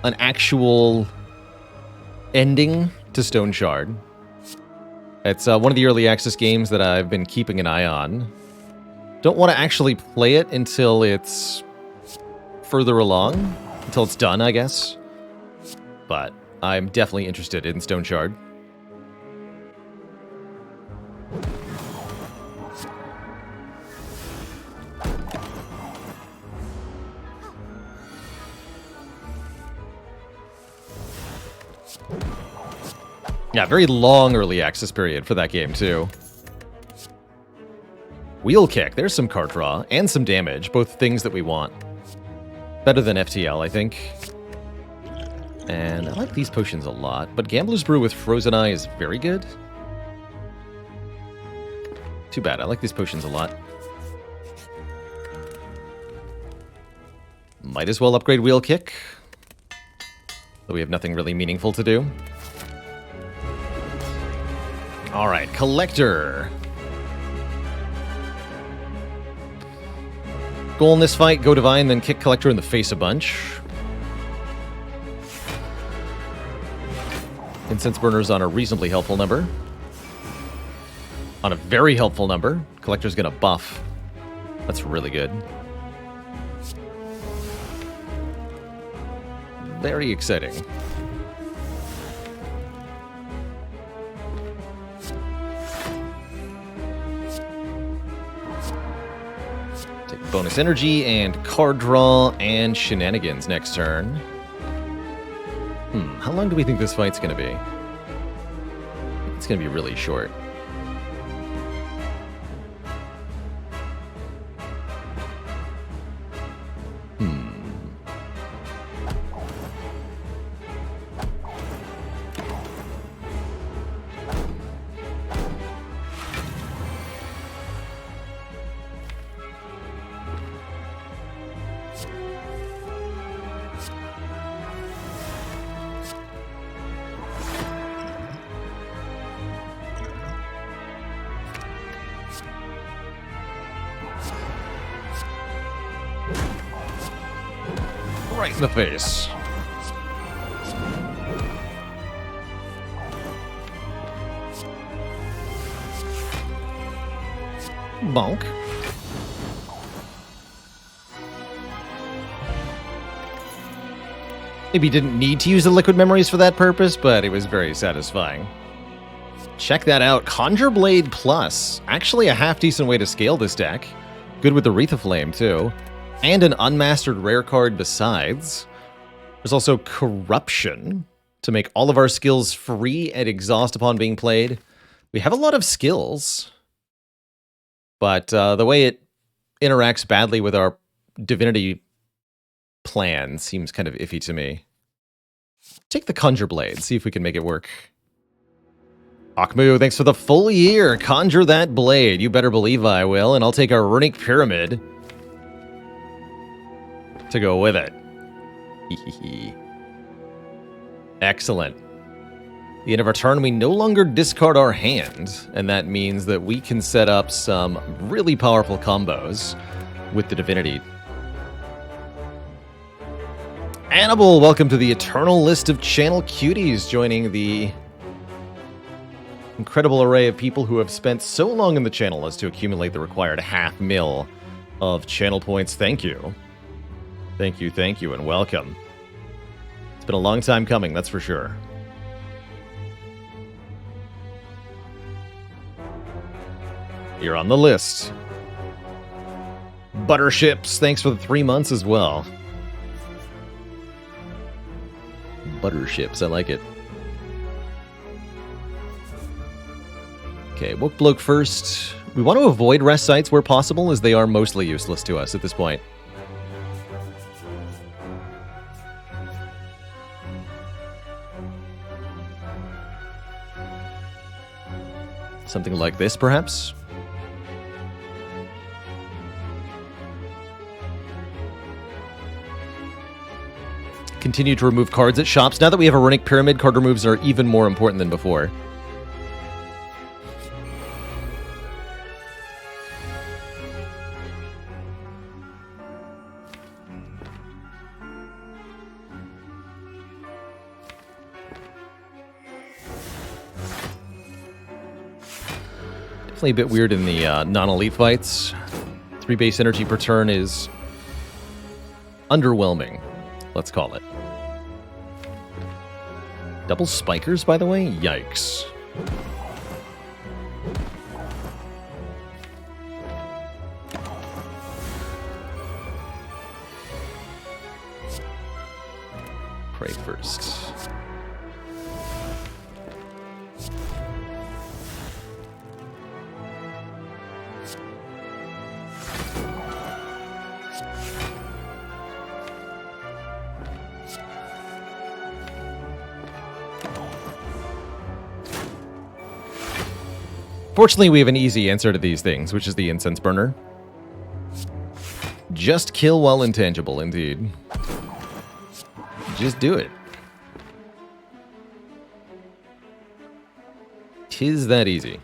an actual ending to Stone Shard. It's one of the early access games that I've been keeping an eye on. Don't want to actually play it until it's further along. Until it's done, I guess. But I'm definitely interested in Stone Shard. Yeah, very long early access period for that game, too. Wheel Kick, there's some card draw, and some damage, both things that we want. Better than FTL, I think. And I like these potions a lot, but Gambler's Brew with Frozen Eye is very good. Too bad. I like these potions a lot. Might as well upgrade Wheel Kick. Though we have nothing really meaningful to do. Alright, Collector. Goal in this fight, go Divine, then kick Collector in the face a bunch. Incense Burner's on a reasonably helpful number. On a very helpful number. Collector's gonna buff. That's really good. Very exciting. Take bonus energy and card draw and shenanigans next turn. How long do we think this fight's gonna be? It's gonna be really short. Right in the face. Bonk. Maybe didn't need to use the liquid memories for that purpose, but it was very satisfying. Check that out. Conjure Blade Plus. Actually a half-decent way to scale this deck. Good with the Wreath of Flame, too. And an unmastered rare card besides. There's also Corruption to make all of our skills free and exhaust upon being played. We have a lot of skills, but the way it interacts badly with our Divinity plan seems kind of iffy to me. Take the Conjure Blade, see if we can make it work. Akmu, thanks for the full year. Conjure that blade. You better believe I will, and I'll take a Runic Pyramid to go with it. Excellent. At the end of our turn, we no longer discard our hand, and that means that we can set up some really powerful combos with the Divinity. Annabelle, welcome to the eternal list of channel cuties, joining the incredible array of people who have spent so long in the channel as to accumulate the required 500,000 of channel points. Thank you. Thank you, and welcome. It's been a long time coming, that's for sure. You're on the list. Butterships, thanks for the 3 months as well. Butterships, I like it. Okay, Woke Bloke first. We want to avoid rest sites where possible, as they are mostly useless to us at this point. Something like this, perhaps? Continue to remove cards at shops. Now that we have a Runic Pyramid, card removes are even more important than before. Definitely a bit weird in the non-elite fights. 3 base energy per turn is underwhelming, let's call it. Double spikers, by the way? Yikes. Pray first. Fortunately, we have an easy answer to these things, which is the incense burner. Just kill while intangible, indeed. Just do it. 'Tis that easy.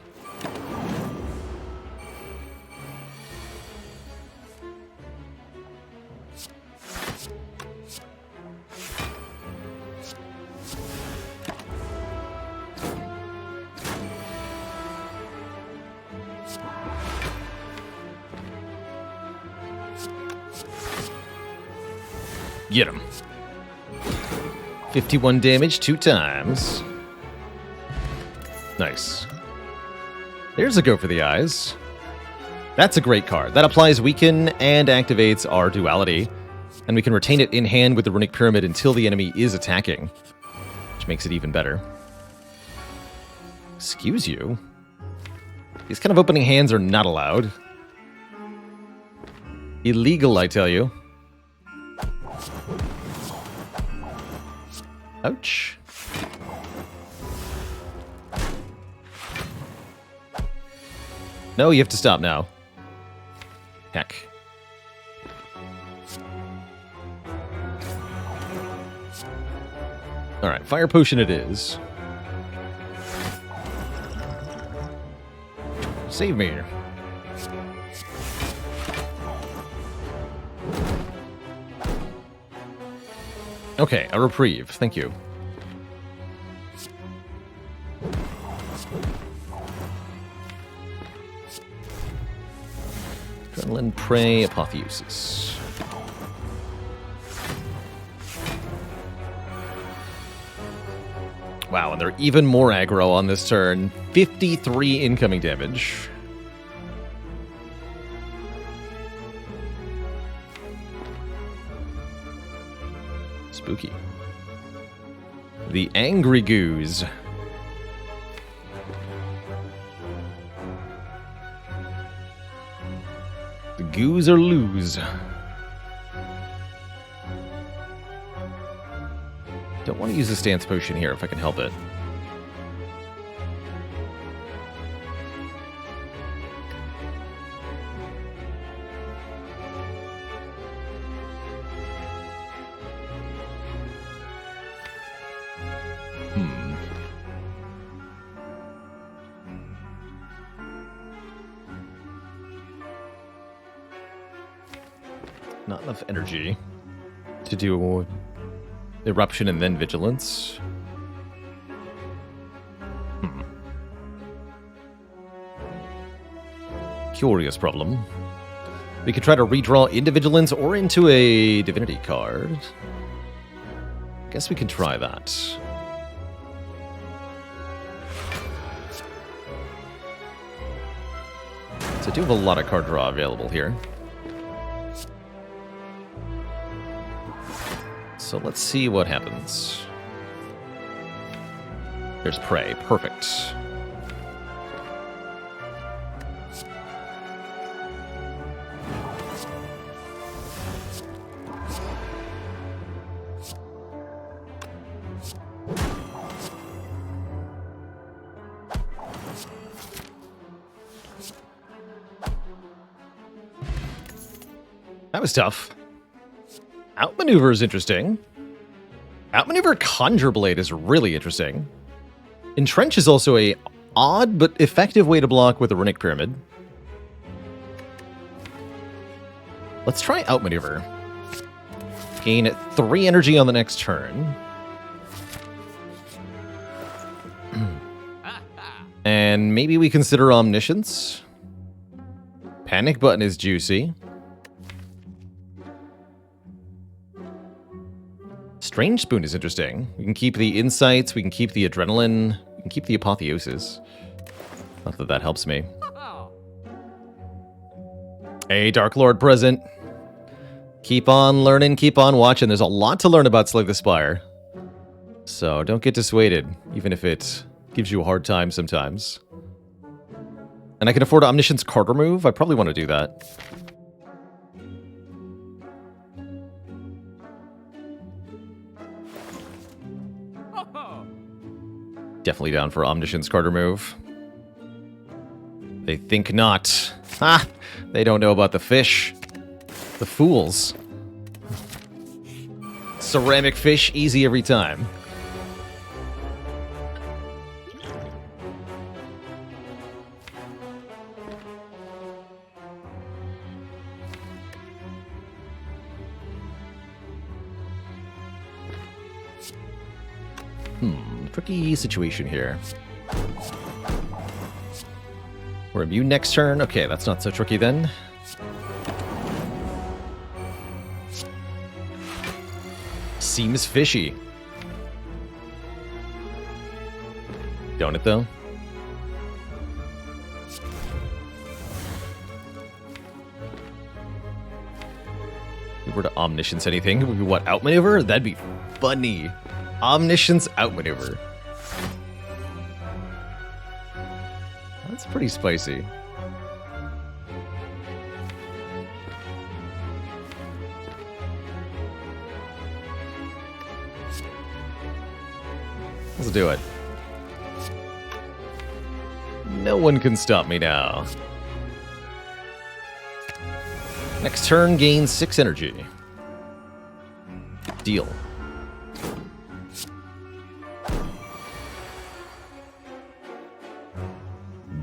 Get him. 51 damage 2 times. Nice. There's a go for the eyes. That's a great card. That applies weaken and activates our duality. And we can retain it in hand with the Runic Pyramid until the enemy is attacking, which makes it even better. Excuse you? These kind of opening hands are not allowed. Illegal, I tell you. Ouch. No, you have to stop now. Heck. Alright, fire potion it is. Save me. Okay, a reprieve. Thank you. Adrenaline, Prey, Apotheosis. Wow, and they're even more aggro on this turn. 53 incoming damage. Spooky. The Angry Goose. The goose or lose. Don't want to use a stance potion here if I can help it. Not enough energy to do Eruption and then Vigilance. Curious problem. We could try to redraw into Vigilance or into a Divinity card. Guess we can try that. So I do have a lot of card draw available here. So let's see what happens. There's Prey. Perfect. That was tough. Outmaneuver is interesting. Outmaneuver Conjure Blade is really interesting. Entrench is also a odd but effective way to block with a Runic Pyramid. Let's try Outmaneuver. Gain 3 energy on the next turn. And maybe we consider Omniscience. Panic Button is juicy. Strange Spoon is interesting. We can keep the Insights, we can keep the Adrenaline, we can keep the Apotheosis. Not that that helps me. Hey, Dark Lord present. Keep on learning, keep on watching. There's a lot to learn about Slay the Spire. So don't get dissuaded, even if it gives you a hard time sometimes. And I can afford Omniscience card remove. I probably want to do that. Definitely down for Omniscience card remove. They think not. Ha! They don't know about the fish. The fools. Ceramic fish, easy every time. Tricky situation here. We're immune next turn. Okay, that's not so tricky then. Seems fishy. Don't it, though? If we were to omniscience anything, would we what, outmaneuver? That'd be funny. Omniscience outmaneuver. That's pretty spicy. Let's do it. No one can stop me now. Next turn, gain 6 energy. Deal.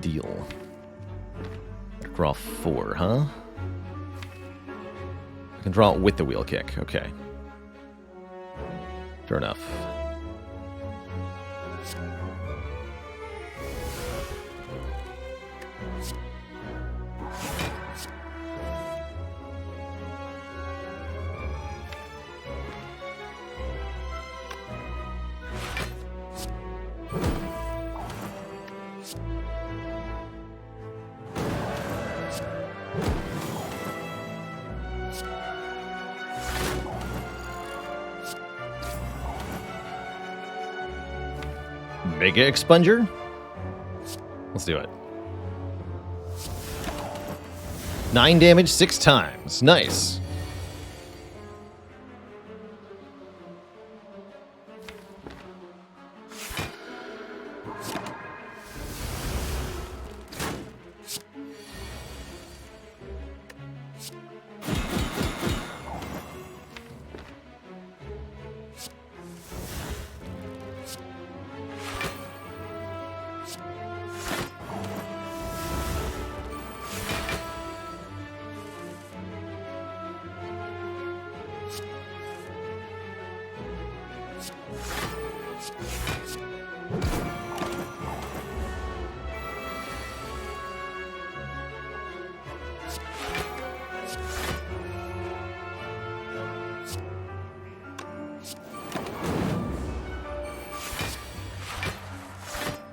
Deal. Draw 4, huh? I can draw it with the wheel kick. Okay. Fair enough. Mega Expunger? Let's do it. 9 damage 6 times. Nice.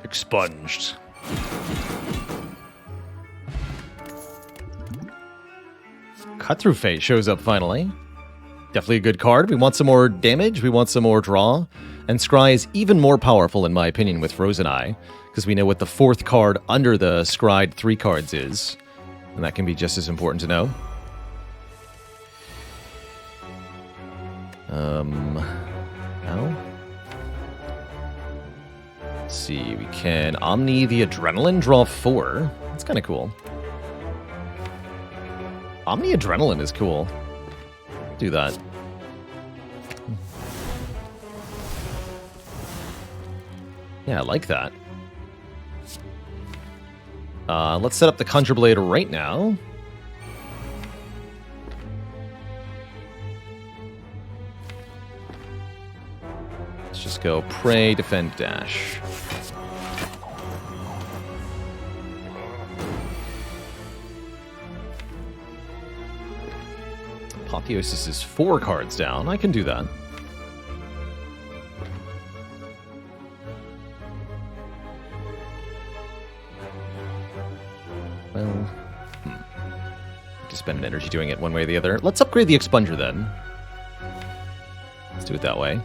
Expunged. Cut Through Fate shows up finally. Definitely a good card. We want some more damage. We want some more draw. And Scry is even more powerful, in my opinion, with Frozen Eye, because we know what the 4th card under the Scryed 3 cards is. And that can be just as important to know. No? Let's see, we can Omni the Adrenaline, draw 4. That's kind of cool. Omni Adrenaline is cool. Do that. Yeah, I like that. Let's set up the Conjure Blade right now. Let's just go Pray, Defend, Dash. Apotheosis is 4 cards down. I can do that. Well, just spend an energy doing it one way or the other. Let's upgrade the Expunger then. Let's do it that way.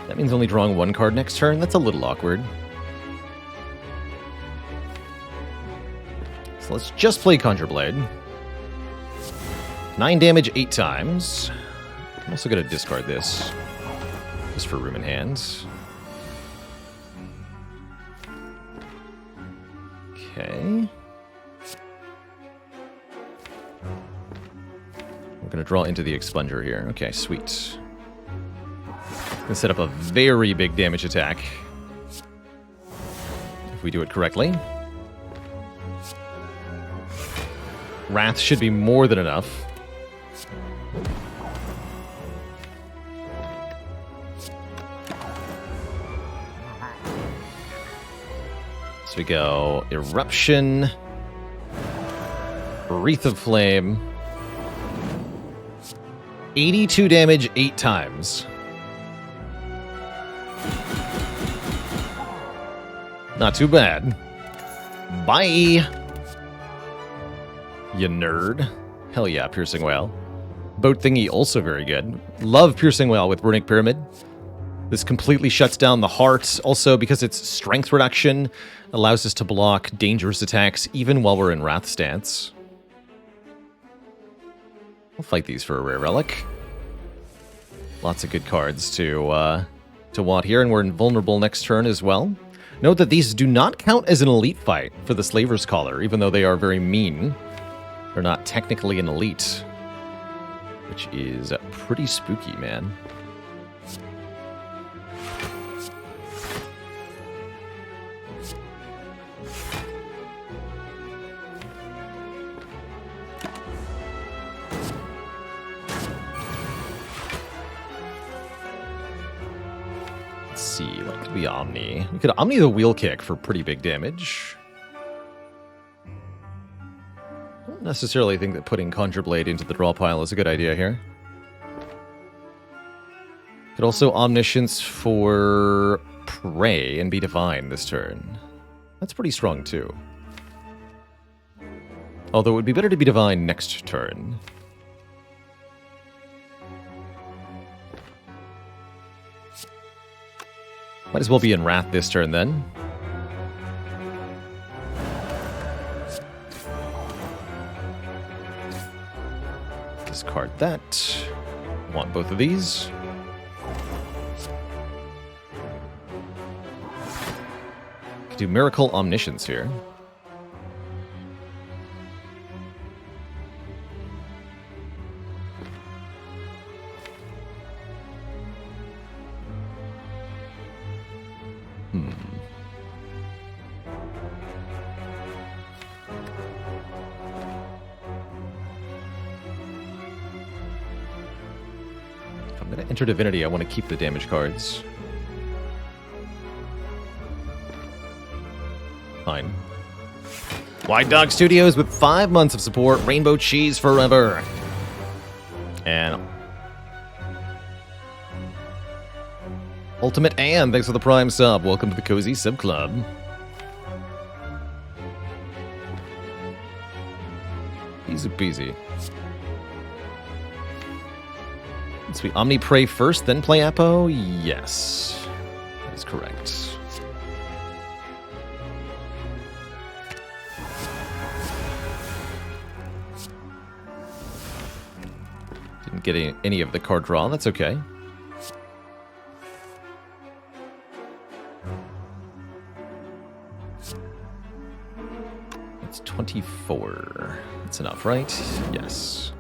That means only drawing 1 card next turn. That's a little awkward. So let's just play Conjure Blade. 9 damage 8 times. I'm also going to discard this, just for room in hand. Okay. We're going to draw into the expunger here. Okay, sweet. Gonna set up a very big damage attack. If we do it correctly. Wrath should be more than enough. So we go Eruption, Wreath of Flame, 82 damage 8 times. Not too bad. Bye! You nerd. Hell yeah, Piercing Whale. Boat Thingy also very good. Love Piercing Whale with Runic Pyramid. This completely shuts down the heart. Also, because it's strength reduction, allows us to block dangerous attacks even while we're in Wrath stance. I'll fight these for a rare relic. Lots of good cards to want here, and we're invulnerable next turn as well. Note that these do not count as an elite fight for the Slaver's Collar, even though they are very mean. They're not technically an elite, which is pretty spooky, man. Let's see, what could we Omni? We could Omni the Wheel Kick for pretty big damage. I don't necessarily think that putting Conjure Blade into the draw pile is a good idea here. Could also Omniscience for Prey and be Divine this turn. That's pretty strong too. Although it would be better to be Divine next turn. Might as well be in Wrath this turn then. Discard that. Want both of these. Could do Miracle Omniscience here. I'm going to enter Divinity. I want to keep the damage cards. Fine. White Dog Studios with 5 months of support. Rainbow Cheese forever. And Ultimate Ann, thanks for the Prime sub. Welcome to the Cozy Sub Club. Easy peasy. So we Omni Pray first, then play Apo? Yes. That is correct. Didn't get any of the card draw, that's okay. It's 24. That's enough, right? Yes.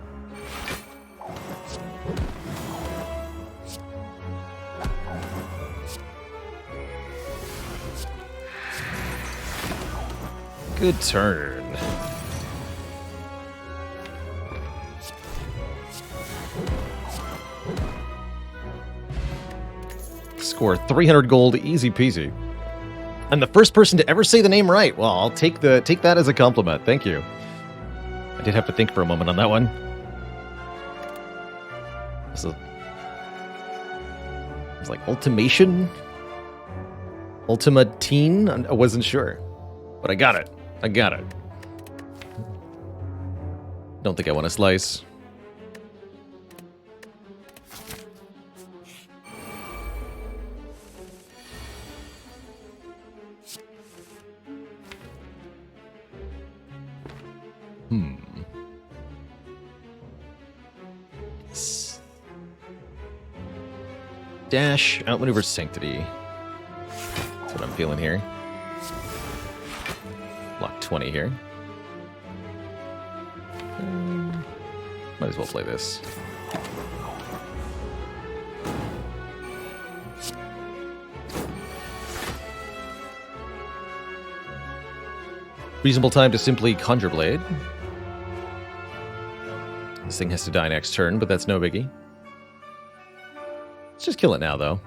Good turn. Score 300 gold, easy peasy. I'm the first person to ever say the name right. Well, I'll take that as a compliment. Thank you. I did have to think for a moment on that one. It was like Ultimation? Ultimatine? I wasn't sure. But I got it. I got it. Don't think I want to slice. Dash, outmaneuver Sanctity. That's what I'm feeling here. Block 20 here. Might as well play this. Reasonable time to simply Conjure Blade. This thing has to die next turn, but that's no biggie. Let's just kill it now, though.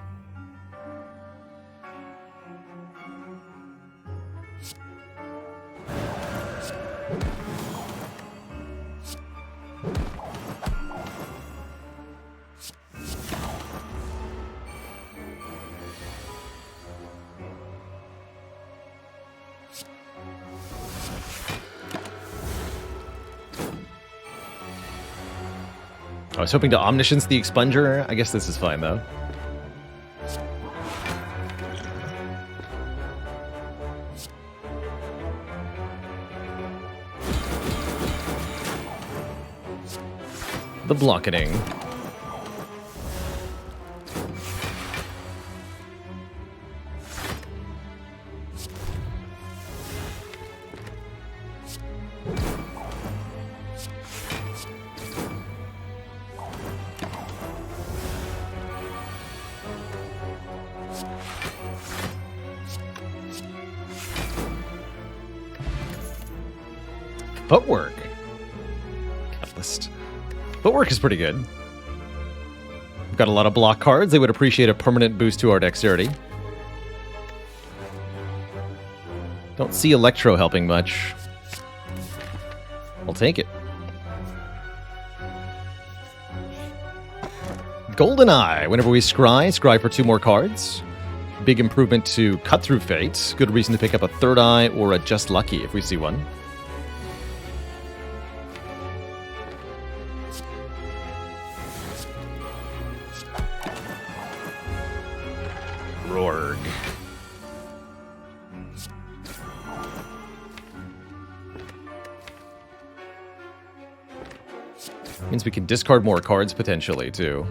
I was hoping to Omniscience the Expunger. I guess this is fine, though. The Blocketing. Footwork. Catalyst. Footwork is pretty good. We've got a lot of block cards. They would appreciate a permanent boost to our dexterity. Don't see Electro helping much. I'll take it. Goldeneye. Whenever we scry for 2 more cards. Big improvement to Cut Through Fate. Good reason to pick up a Third Eye or a Just Lucky if we see one. Rorg. Means we can discard more cards potentially, too.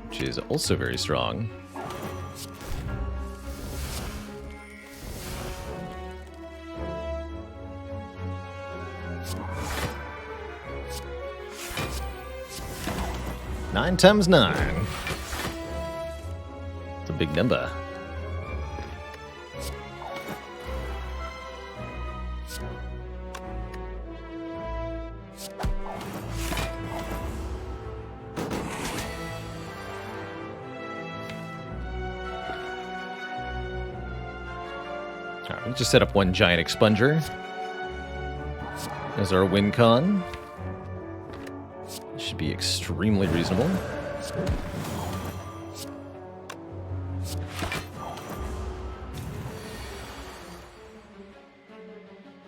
Which is also very strong. Nine times 9. It's a big number. Alright, we'll just set up one giant expunger as our win con. Should be extremely reasonable.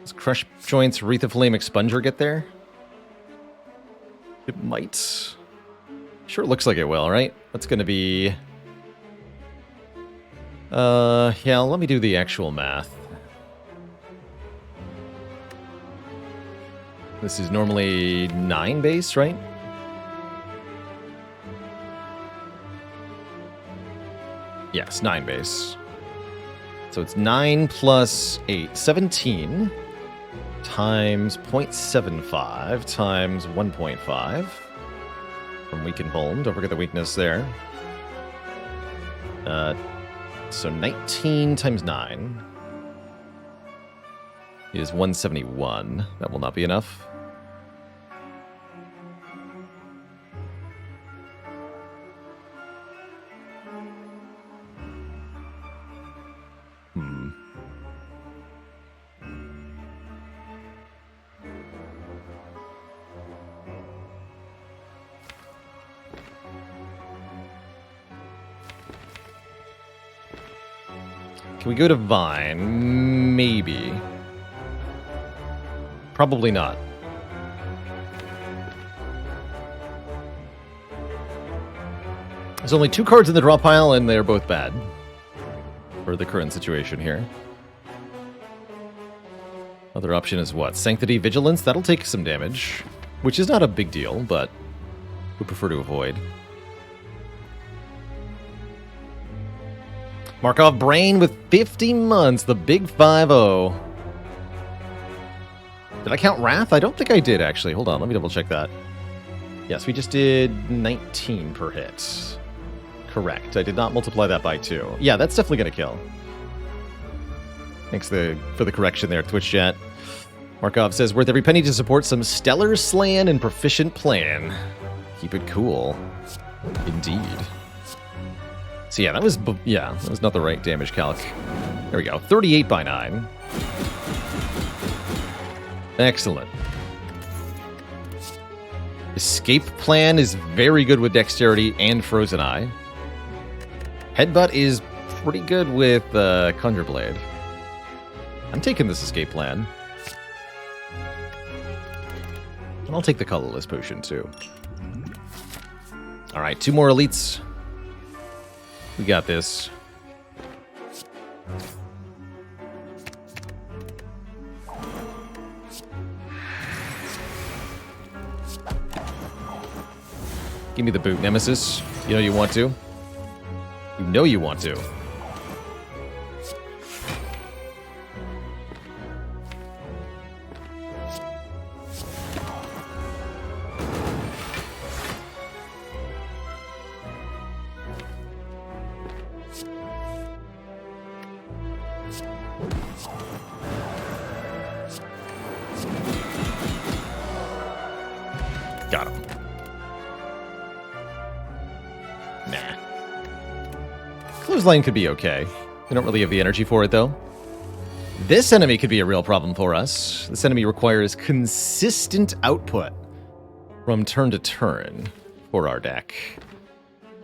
Does Crush Joints Wreath of Flame Expunger get there? It might. Sure, it looks like it will, right? That's going to be... yeah, let me do the actual math. This is normally 9 base, right? Yes, 9 base. So it's 9 plus 8, 17 times 0.75 times 1.5 from Weakened Home. Don't forget the weakness there. So 19 times 9 is 171. That will not be enough. Can we go to Vine? Maybe. Probably not. There's only 2 cards in the draw pile, and they're both bad for the current situation here. Other option is what? Sanctity Vigilance? That'll take some damage, which is not a big deal, but we prefer to avoid. Markov Brain with 50 months, the big 5-0. Did I count Wrath? I don't think I did, actually. Hold on, let me double check that. Yes, we just did 19 per hit. Correct. I did not multiply that by 2. Yeah, that's definitely going to kill. Thanks for the correction there, Twitch chat. Markov says, worth every penny to support some stellar slan and proficient plan. Keep it cool. Indeed. So yeah, that was not the right damage calc. There we go. 38 by 9. Excellent. Escape plan is very good with dexterity and frozen eye. Headbutt is pretty good with Conjure Blade. I'm taking this escape plan. And I'll take the colorless potion too. Alright, 2 more elites. We got this. Give me the boot, Nemesis. You know you want to. You know you want to. Got him. Nah. Clothesline could be okay. We don't really have the energy for it, though. This enemy could be a real problem for us. This enemy requires consistent output from turn to turn for our deck.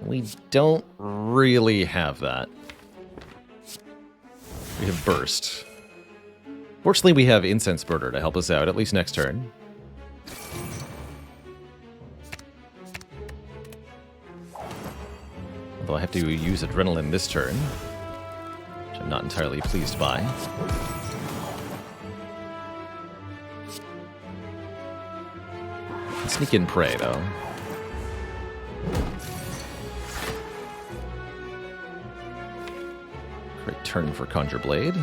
We don't really have that. We have Burst. Fortunately, we have Incense Burner to help us out, at least next turn. Although I have to use Adrenaline this turn, which I'm not entirely pleased by. Sneak in Prey, though. Great turn for Conjure Blade.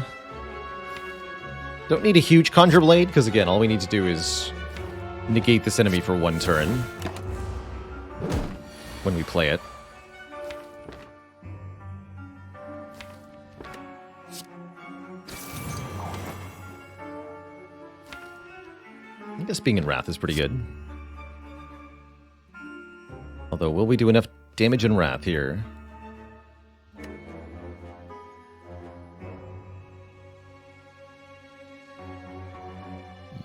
Don't need a huge Conjure Blade, because again, all we need to do is negate this enemy for 1 turn when we play it. I guess being in Wrath is pretty good. Although, will we do enough damage in Wrath here?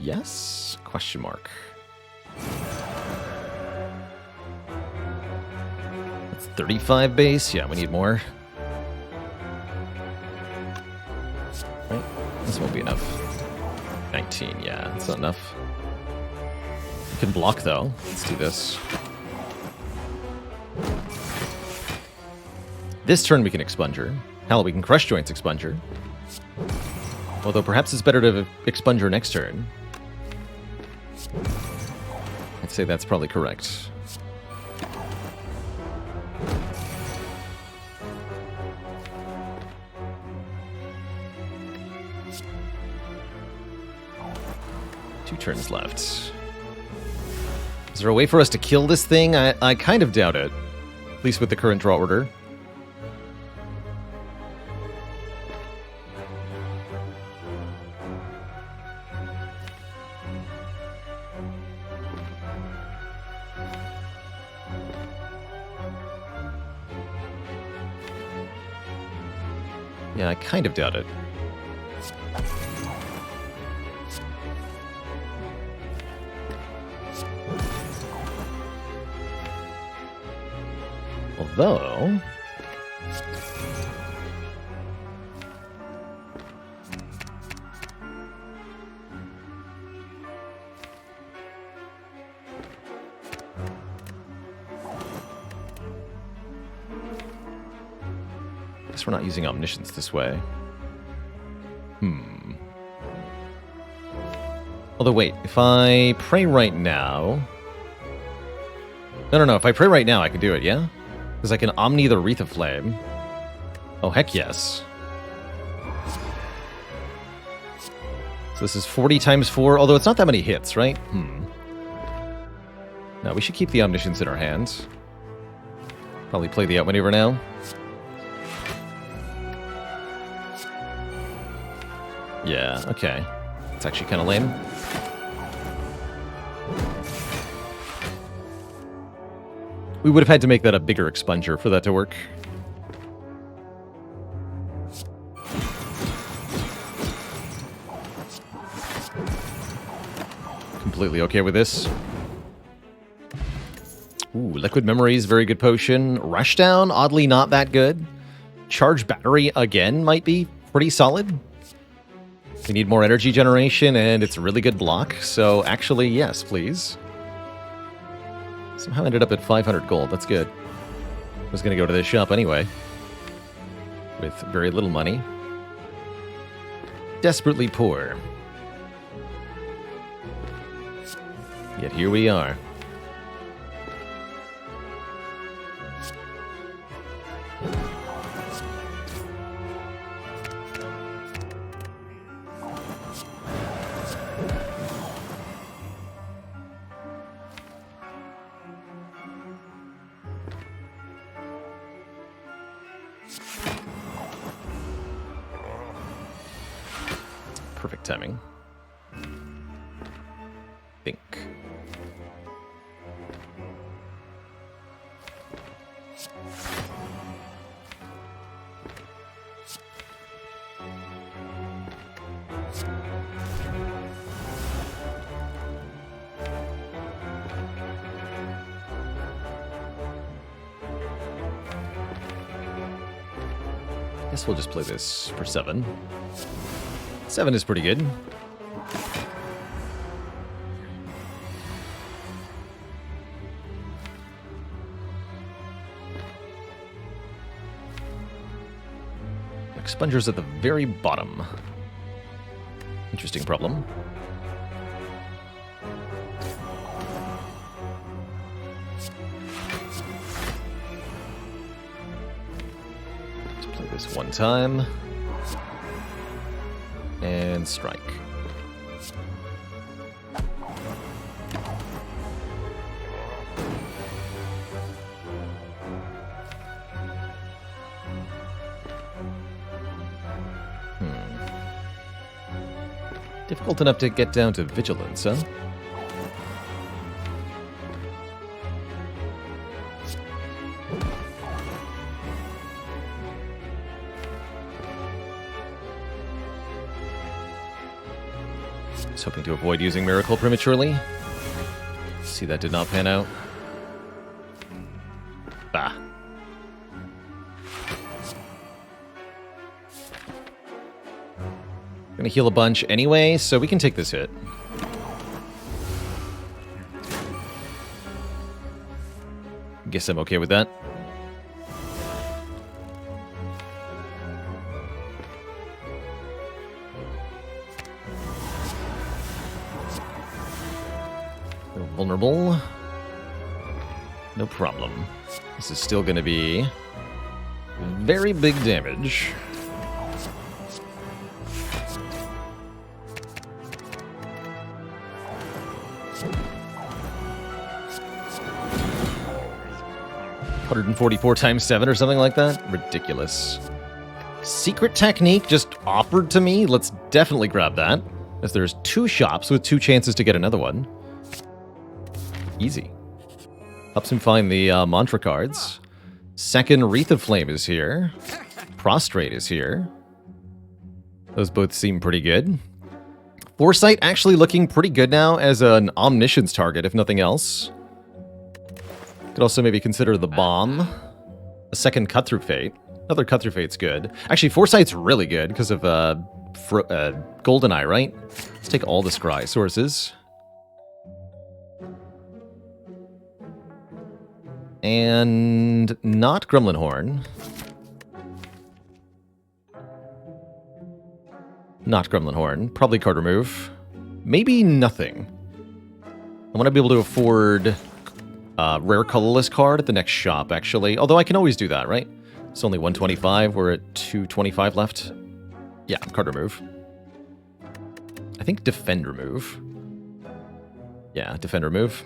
Yes? Question mark. That's 35 base? Yeah, we need more. Right? This won't be enough. 19, yeah, that's not enough. We can block, though. Let's do this. This turn we can Expunger. Hell, we can Crush Joints Expunger. Although perhaps it's better to Expunger next turn. I'd say that's probably correct. Two turns left. Is there a way for us to kill this thing? I kind of doubt it. At least with the current draw order. Yeah, I kind of doubt it. Although... guess we're not using Omniscience this way. Although wait, if I pray right now... No, if I pray right now I can do it, yeah? Because I can Omni the Wreath of Flame. Oh, heck yes. So this is 40 times 4, although it's not that many hits, right? No, we should keep the Omniscience in our hands. Probably play the outmaneuver now. Yeah, okay. It's actually kind of lame. We would have had to make that a bigger expunger for that to work. Completely okay with this. Ooh, Liquid Memories, very good potion. Rushdown, oddly not that good. Charge Battery, again, might be pretty solid. We need more energy generation, and it's a really good block. So actually, yes, please. Somehow ended up at 500 gold. That's good. I was going to go to this shop anyway. With very little money. Desperately poor. Yet here we are. Perfect timing. Think. Guess we'll just play this for 7. 7 is pretty good. Expunger's at the very bottom. Interesting problem. Let's play this one time. And strike. Difficult enough to get down to vigilance, huh? Was hoping to avoid using Miracle prematurely. See, that did not pan out. Bah. Gonna heal a bunch anyway, so we can take this hit. Guess I'm okay with that. Vulnerable. No problem. This is still going to be very big damage. $144 times 7 or something like that? Ridiculous. Secret technique just offered to me. Let's definitely grab that, as there's 2 shops with 2 chances to get another one. Easy. Helps him find the mantra cards. Second Wreath of Flame is here. Prostrate is here. Those both seem pretty good. Foresight actually looking pretty good now as an Omniscience target, if nothing else. Could also maybe consider the Bomb. A second Cut Through Fate. Another Cut Through Fate's good. Actually, Foresight's really good because of Goldeneye, right? Let's take all the Scry sources. And not Gremlin Horn. Not Gremlin Horn. Probably card remove. Maybe nothing. I want to be able to afford rare colorless card at the next shop, actually. Although I can always do that, right? It's only 125. We're at 225 left. Yeah, card remove. I think defend remove. Yeah, defend remove.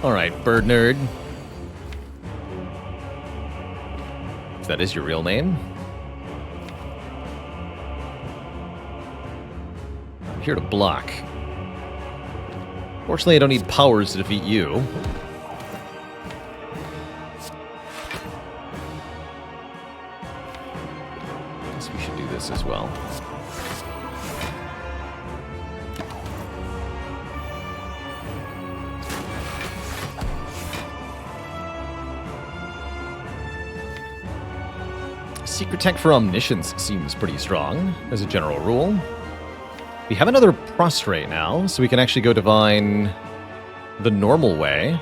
Alright, bird nerd. If that is your real name. I'm here to block. Fortunately, I don't need powers to defeat you. Guess we should do this as well. Secret tech for omniscience seems pretty strong, as a general rule. We have another prostrate now, so we can actually go divine the normal way.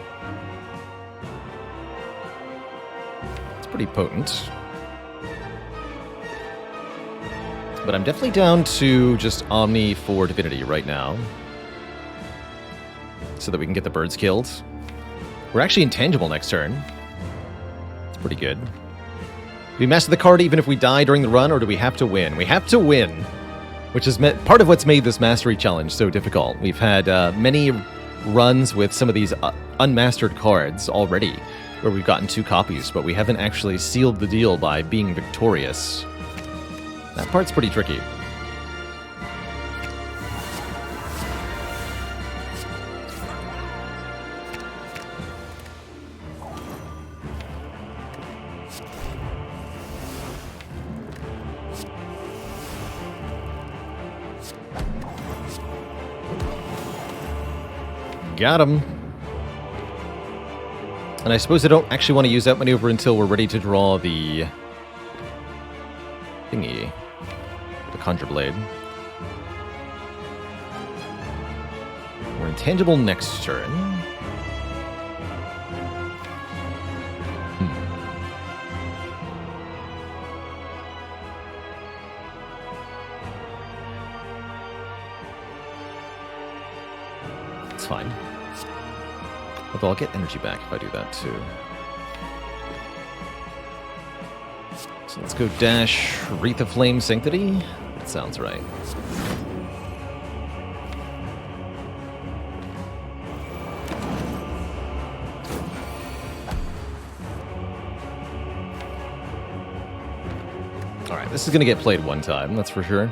It's pretty potent. But I'm definitely down to just Omni for Divinity right now, so that we can get the birds killed. We're actually intangible next turn. It's pretty good. Do we master the card even if we die during the run, or do we have to win? We have to win, which is part of what's made this mastery challenge so difficult. We've had many runs with some of these unmastered cards already, where we've gotten 2 copies, but we haven't actually sealed the deal by being victorious. That part's pretty tricky. Got him. And I suppose I don't actually want to use that maneuver until we're ready to draw the thingy. The Conjure Blade. We're intangible next turn. It's fine. Although I'll get energy back if I do that too. So let's go dash Wreath of Flame Sanctity. That sounds right. Alright, this is going to get played one time, that's for sure.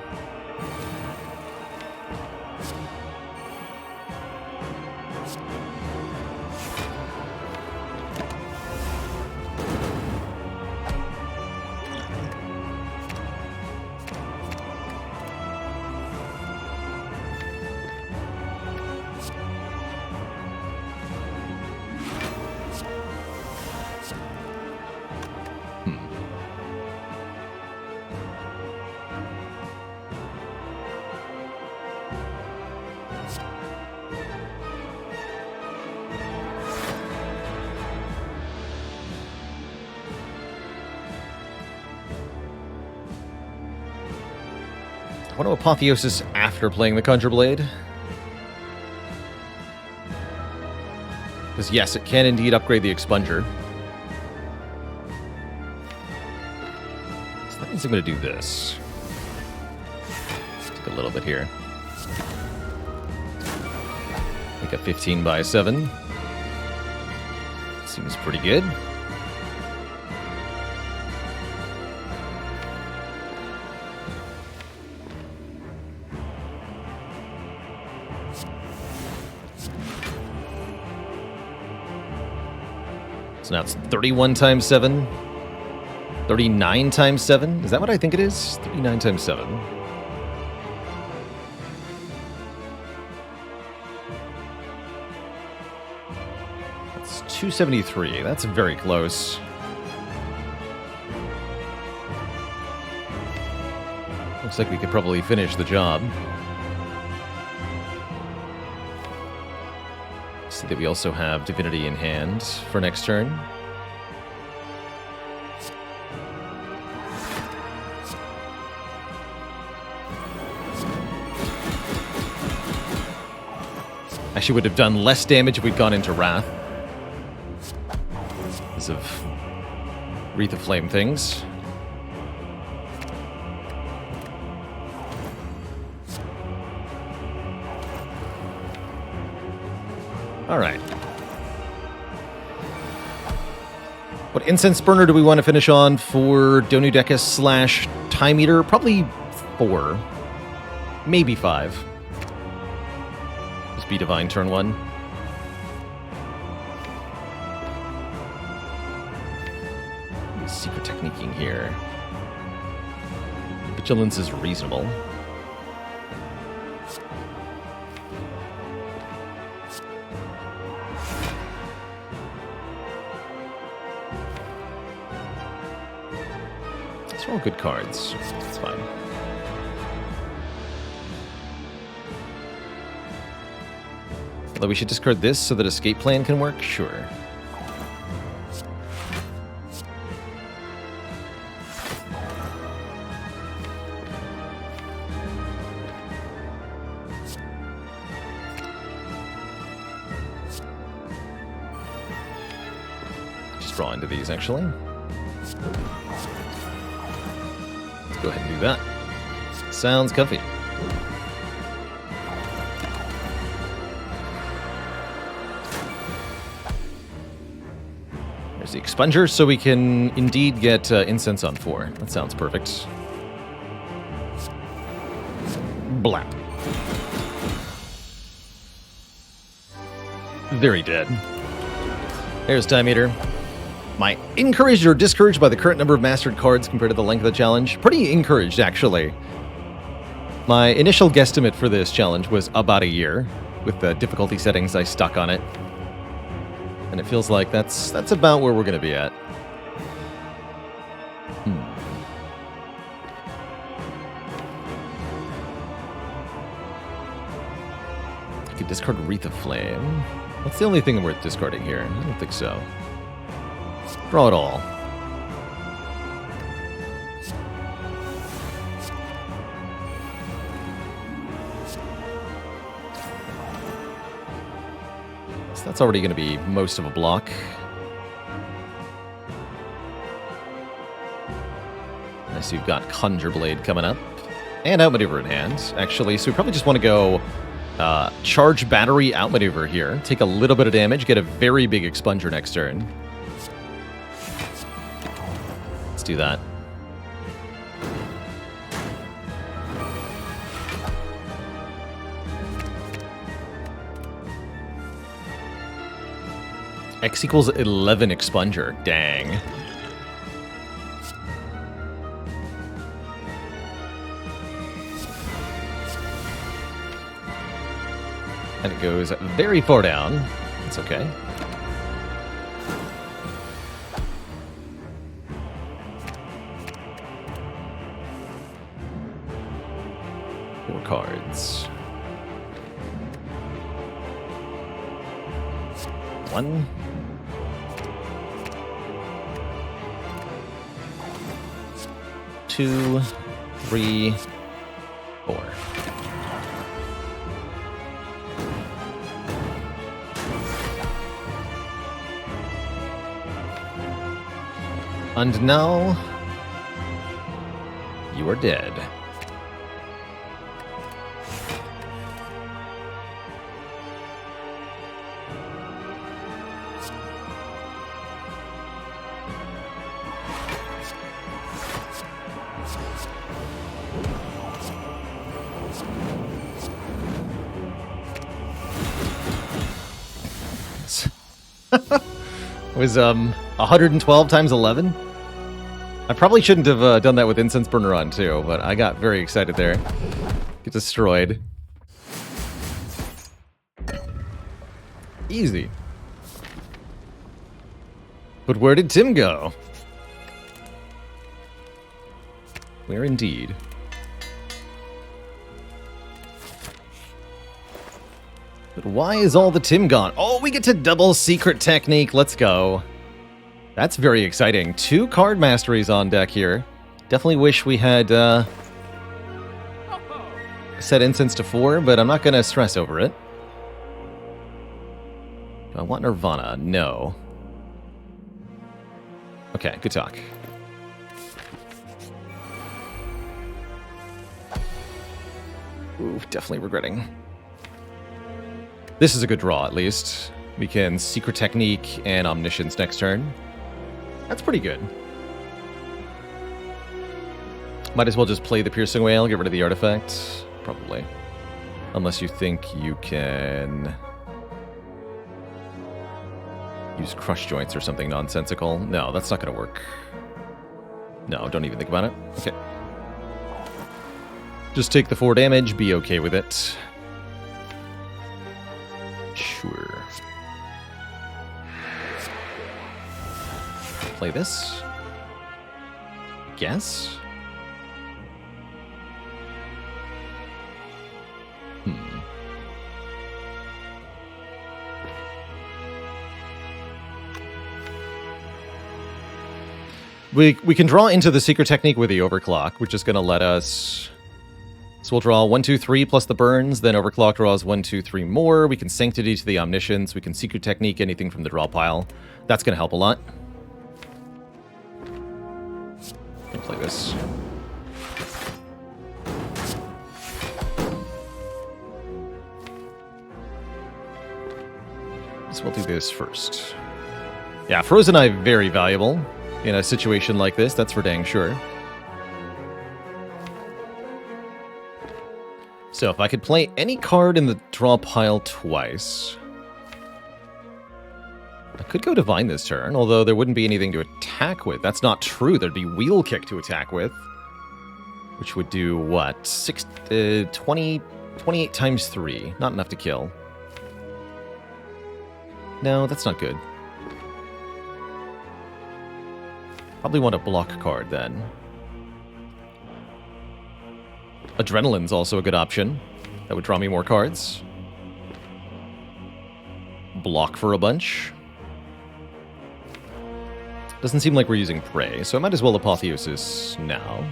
I want to Apotheosis after playing the Conjure Blade. Because yes, it can indeed upgrade the Expunger. So that means I'm going to do this. Take a little bit here. Make a 15 by 7. Seems pretty good. So now it's 31 times 7. 39 times 7. Is that what I think it is? 39 times 7. That's 273. That's very close. Looks like we could probably finish the job. See that we also have Divinity in hand for next turn. Actually would have done less damage if we'd gone into Wrath. Because of Wreath of Flame things. Alright. What Incense Burner do we want to finish on for Donudecus / Time Eater? Probably 4. Maybe 5. Just be Divine turn 1. Secret techniquing here. Vigilance is reasonable. These are all good cards. It's fine. Although we should discard this so that Escape Plan can work? Sure. Just draw into these, actually. Let's go ahead and do that. Sounds comfy. There's the Expunger, so we can indeed get Incense on 4. That sounds perfect. Blap. Very dead. There's Time Eater. Am I encouraged or discouraged by the current number of mastered cards compared to the length of the challenge? Pretty encouraged, actually. My initial guesstimate for this challenge was about a year, with the difficulty settings I stuck on it. And it feels like that's about where we're going to be at. I could discard Wreath of Flame. That's the only thing worth discarding here. I don't think so. Draw it all. So that's already going to be most of a block. Nice, you've got Conjure Blade coming up. And Outmaneuver in hand, actually. So we probably just want to go Charge Battery Outmaneuver here. Take a little bit of damage, get a very big Expunger next turn. Let's do that. X equals 11 Expunger. Dang. And it goes very far down. It's okay. Four cards. 1. 2, 3, 4. And now, you are dead. It was 112 times 11. I probably shouldn't have done that with Incense Burner on too, but I got very excited there. Get destroyed. Easy. But where did Tim go? Where indeed? But why is all the Tim gone? Oh, we get to double Secret Technique. Let's go. That's very exciting. 2 card masteries on deck here. Definitely wish we had set Incense to 4, but I'm not going to stress over it. Do I want Nirvana? No. Okay, good talk. Ooh, definitely regretting. This is a good draw, at least. We can Secret Technique and Omniscience next turn. That's pretty good. Might as well just play the Piercing Whale, get rid of the artifact. Probably. Unless you think you can use Crush Joints or something nonsensical. No, that's not going to work. No, don't even think about it. Okay. Just take the 4 damage, be okay with it. Sure. Play this. Guess? We can draw into the Secret Technique with the Overclock, which is going to let us... So we'll draw 1, 2, 3 plus the burns, then Overclock draws 1, 2, 3 more. We can Sanctity to the Omniscience. We can Secret Technique anything from the draw pile. That's going to help a lot. I'll play this. So we'll do this first. Yeah, Frozen Eye, very valuable in a situation like this, that's for dang sure. So if I could play any card in the draw pile twice, I could go Divine this turn, although there wouldn't be anything to attack with. That's not true. There'd be Wheel Kick to attack with, which would do what? 28 times 3. Not enough to kill. No, that's not good. Probably want a block card then. Adrenaline's also a good option. That would draw me more cards. Block for a bunch. Doesn't seem like we're using Prey, so I might as well Apotheosis now.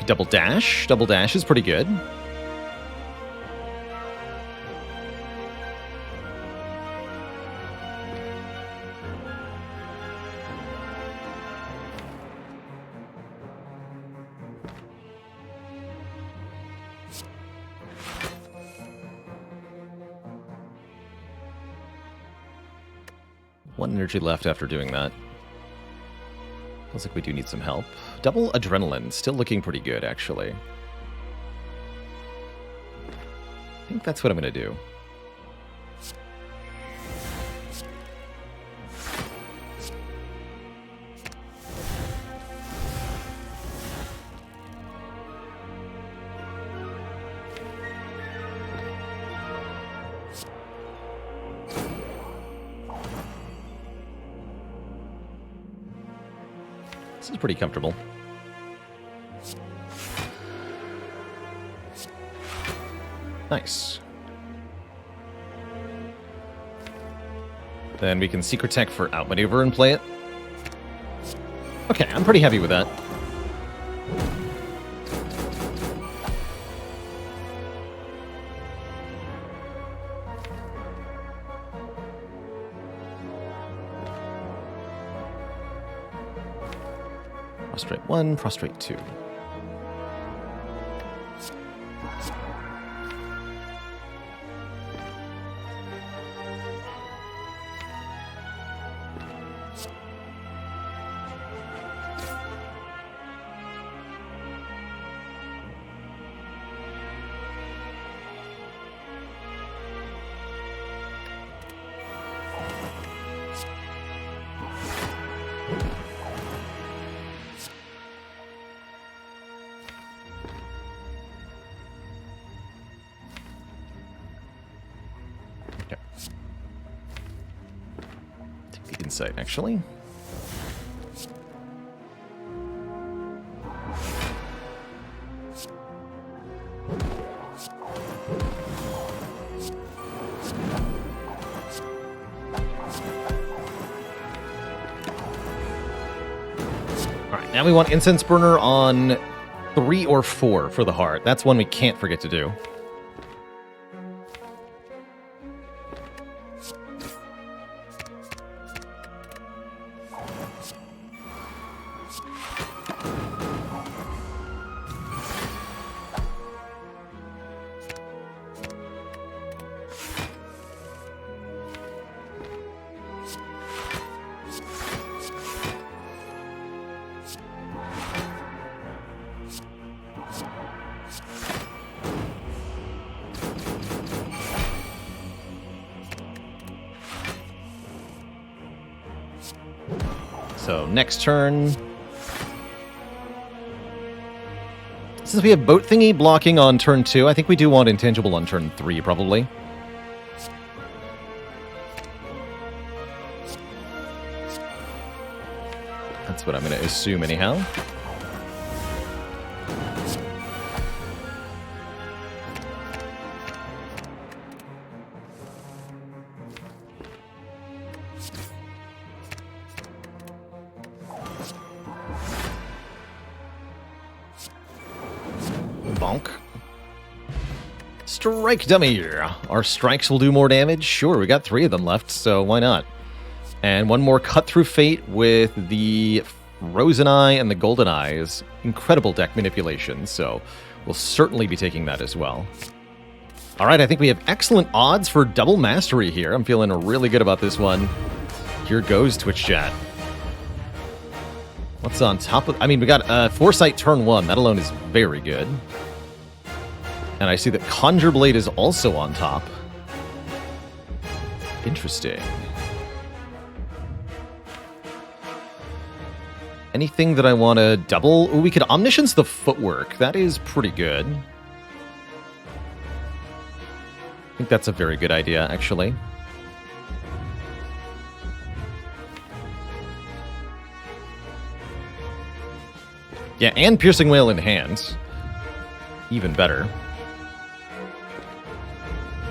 Double Dash. Double Dash is pretty good. One energy left after doing that. Feels like we do need some help. Double Adrenaline, still looking pretty good, actually. I think that's what I'm going to do. This is pretty comfortable. Nice. Then we can Secret Tech for Outmaneuver and play it. Okay, I'm pretty happy with that. Prostrate 1, Prostrate 2. Insight, actually. Alright, now we want Incense Burner on 3 or 4 for the heart. That's one we can't forget to do. So next turn, since we have boat thingy blocking on turn 2, I think we do want intangible on turn 3, probably. That's what I'm going to assume anyhow. Bonk. Strike dummy. Our strikes will do more damage. Sure, we got 3 of them left, so why not? And one more cut through fate with the Frozen Eye and the Golden Eyes. Incredible deck manipulation, so we'll certainly be taking that as well. All right, I think we have excellent odds for double mastery here. I'm feeling really good about this one. Here goes Twitch chat. What's on top of... I mean, we got Foresight turn 1. That alone is very good. And I see that Conjure Blade is also on top. Interesting. Anything that I want to double? Ooh, we could Omniscience the Footwork. That is pretty good. I think that's a very good idea, actually. Yeah, and Piercing Wail in hand. Even better.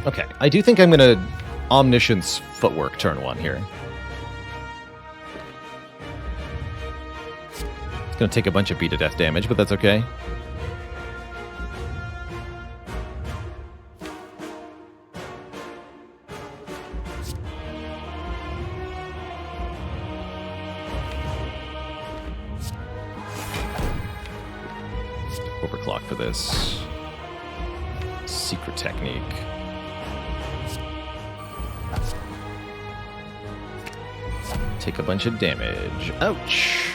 Okay, I do think I'm going to Omniscience Footwork turn 1 here. It's going to take a bunch of beat-to-death damage, but that's okay. Overclock for this. Secret technique. Take a bunch of damage. Ouch!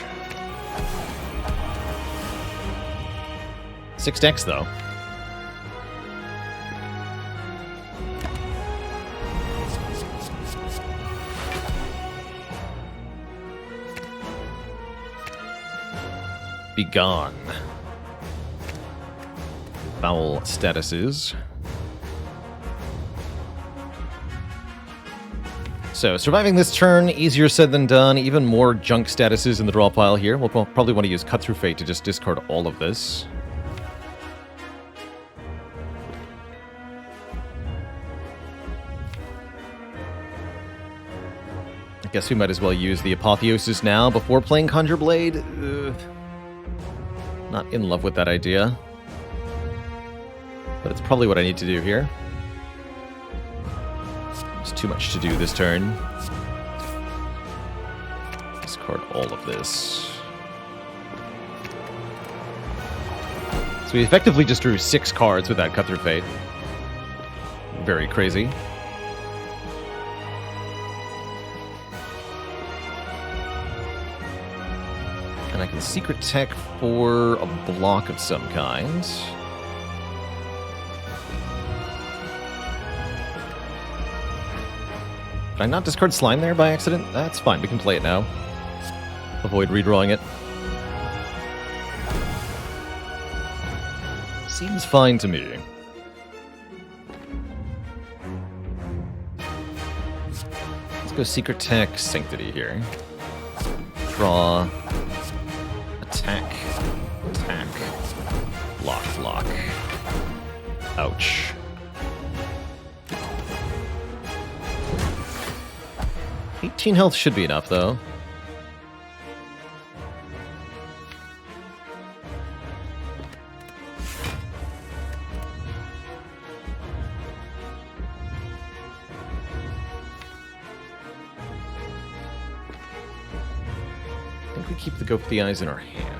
6 decks, though. Be gone. Foul statuses. So, surviving this turn, easier said than done. Even more junk statuses in the draw pile here. We'll probably want to use Cut Through Fate to just discard all of this. I guess we might as well use the Apotheosis now before playing Conjure Blade. Not in love with that idea. But it's probably what I need to do here. There's too much to do this turn. Discard all of this. So we effectively just drew 6 cards with that Cut Through Fate. Very crazy. And I can Secret Tech for a block of some kind. Did I not discard Slime there by accident? That's fine, we can play it now. Avoid redrawing it. Seems fine to me. Let's go Secret Tech Sanctity here. Draw. Attack. Attack. Block, block. Ouch. $18 health should be enough, though. we keep the Go for the Eyes in our hand.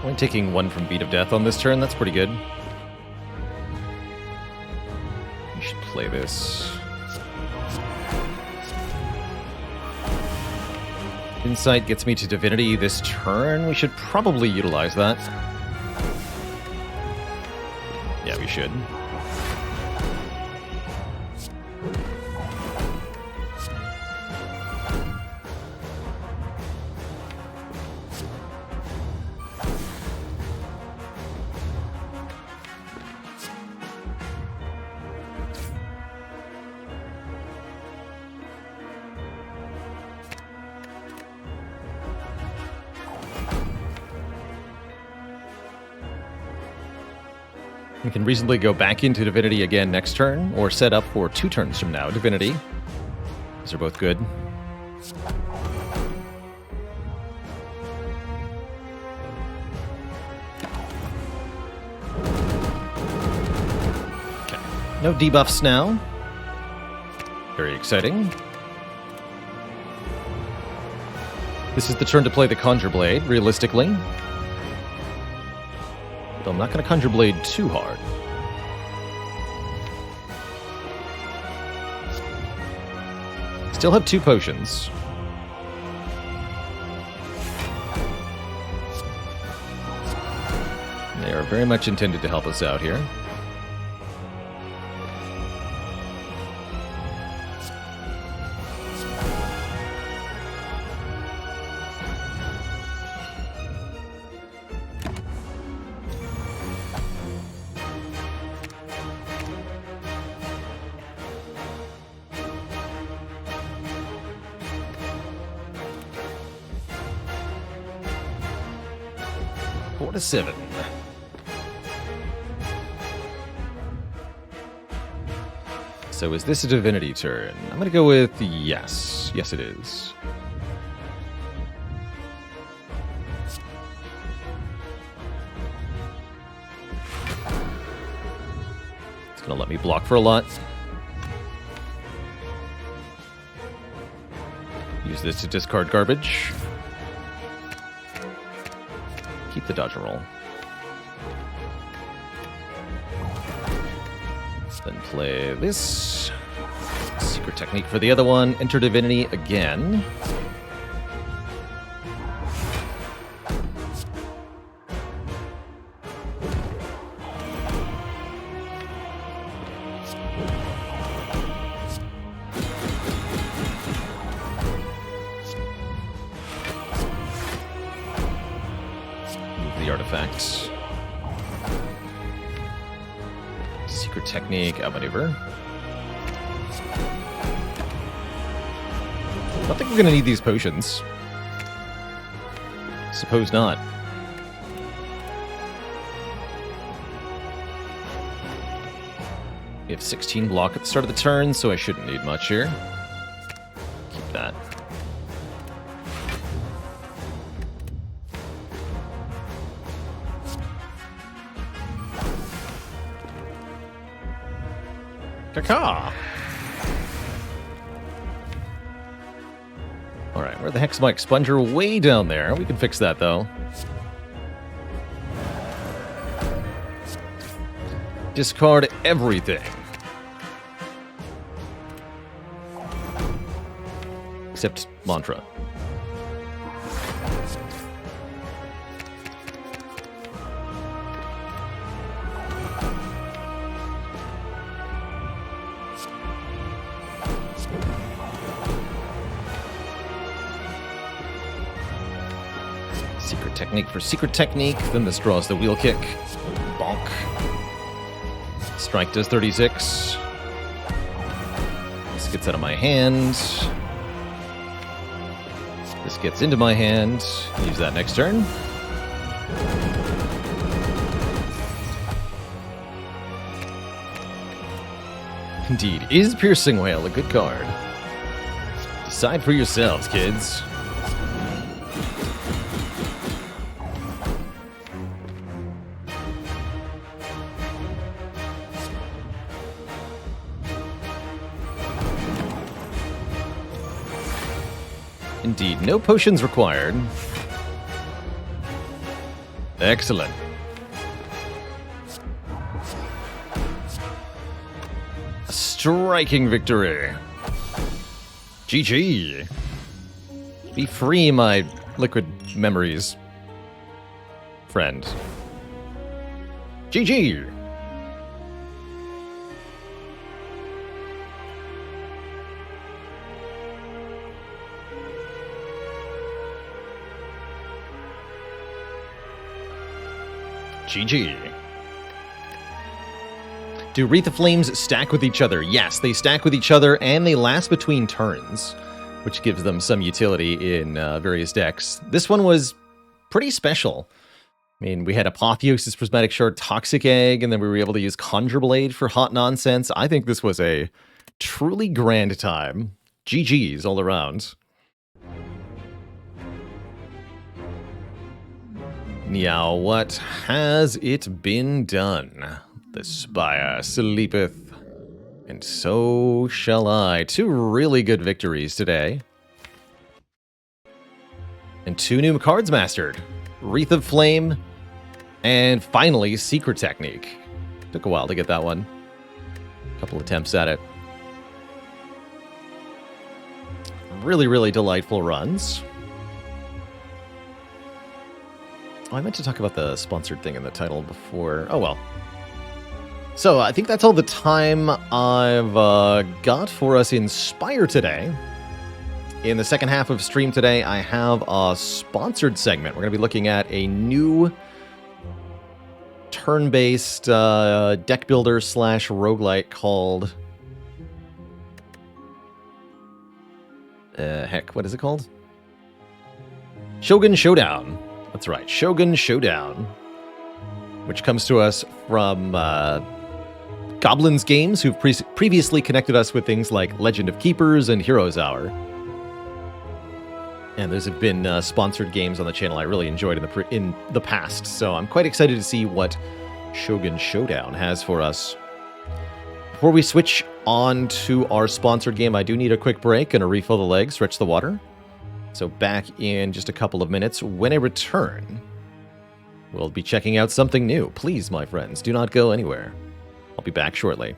Only taking 1 from Beat of Death on this turn, that's pretty good. You should play this. Insight gets me to Divinity this turn. We should probably utilize that. Yeah, we should. We can reasonably go back into Divinity again next turn, or set up for 2 turns from now, Divinity. These are both good. Okay. No debuffs now. Very exciting. This is the turn to play the Conjure Blade, realistically. Though I'm not going to Conjure Blade too hard. Still have 2 potions. They are very much intended to help us out here. Four to 7. So is this a Divinity turn? I'm going to go with yes. Yes, it is. It's going to let me block for a lot. Use this to discard garbage. Keep the dodge and roll. Then play this. Secret Technique for the other one. Enter Divinity again. Artifacts. Secret Technique, outmaneuver. I don't think we're going to need these potions. Suppose not. We have 16 block at the start of the turn, so I shouldn't need much here. Keep that. Caca! Alright, where the heck's my expunger? Way down there. We can fix that, though. Discard everything. Except Mantra. Secret Technique for Secret Technique. Then this draws the Wheel Kick. Bonk. Strike does 36. This gets out of my hand. This gets into my hand. Use that next turn. Indeed, is Piercing Whale a good card? Decide for yourselves, kids. Indeed, no potions required. Excellent. A striking victory. GG. Be free, my liquid memories, friend. GG. GG. Do Wreath of Flames stack with each other? Yes, they stack with each other, and they last between turns, which gives them some utility in various decks. This one was pretty special. I mean, we had Apotheosis, Prismatic Shard, Toxic Egg, and then we were able to use Conjure Blade for Hot Nonsense. I think this was a truly grand time. GG's all around. Now, what has it been done? The Spire sleepeth, and so shall I. 2 really good victories today. And 2 new cards mastered. Wreath of Flame, and finally, Secret Technique. Took a while to get that one. A couple attempts at it. Really, really delightful runs. Oh, I meant to talk about the sponsored thing in the title before. Oh, well. So, I think that's all the time I've got for us in Spire today. In the second half of stream today, I have a sponsored segment. We're going to be looking at a new turn-based deck builder / roguelite called... heck, what is it called? Shogun Showdown. That's right, Shogun Showdown, which comes to us from Goblins Games, who've previously connected us with things like Legend of Keepers and Heroes Hour. And there's been sponsored games on the channel I really enjoyed in the past, so I'm quite excited to see what Shogun Showdown has for us. Before we switch on to our sponsored game, I do need a quick break and a refill the legs, stretch the water. So back in just a couple of minutes. When I return, we'll be checking out something new. Please, my friends, do not go anywhere. I'll be back shortly.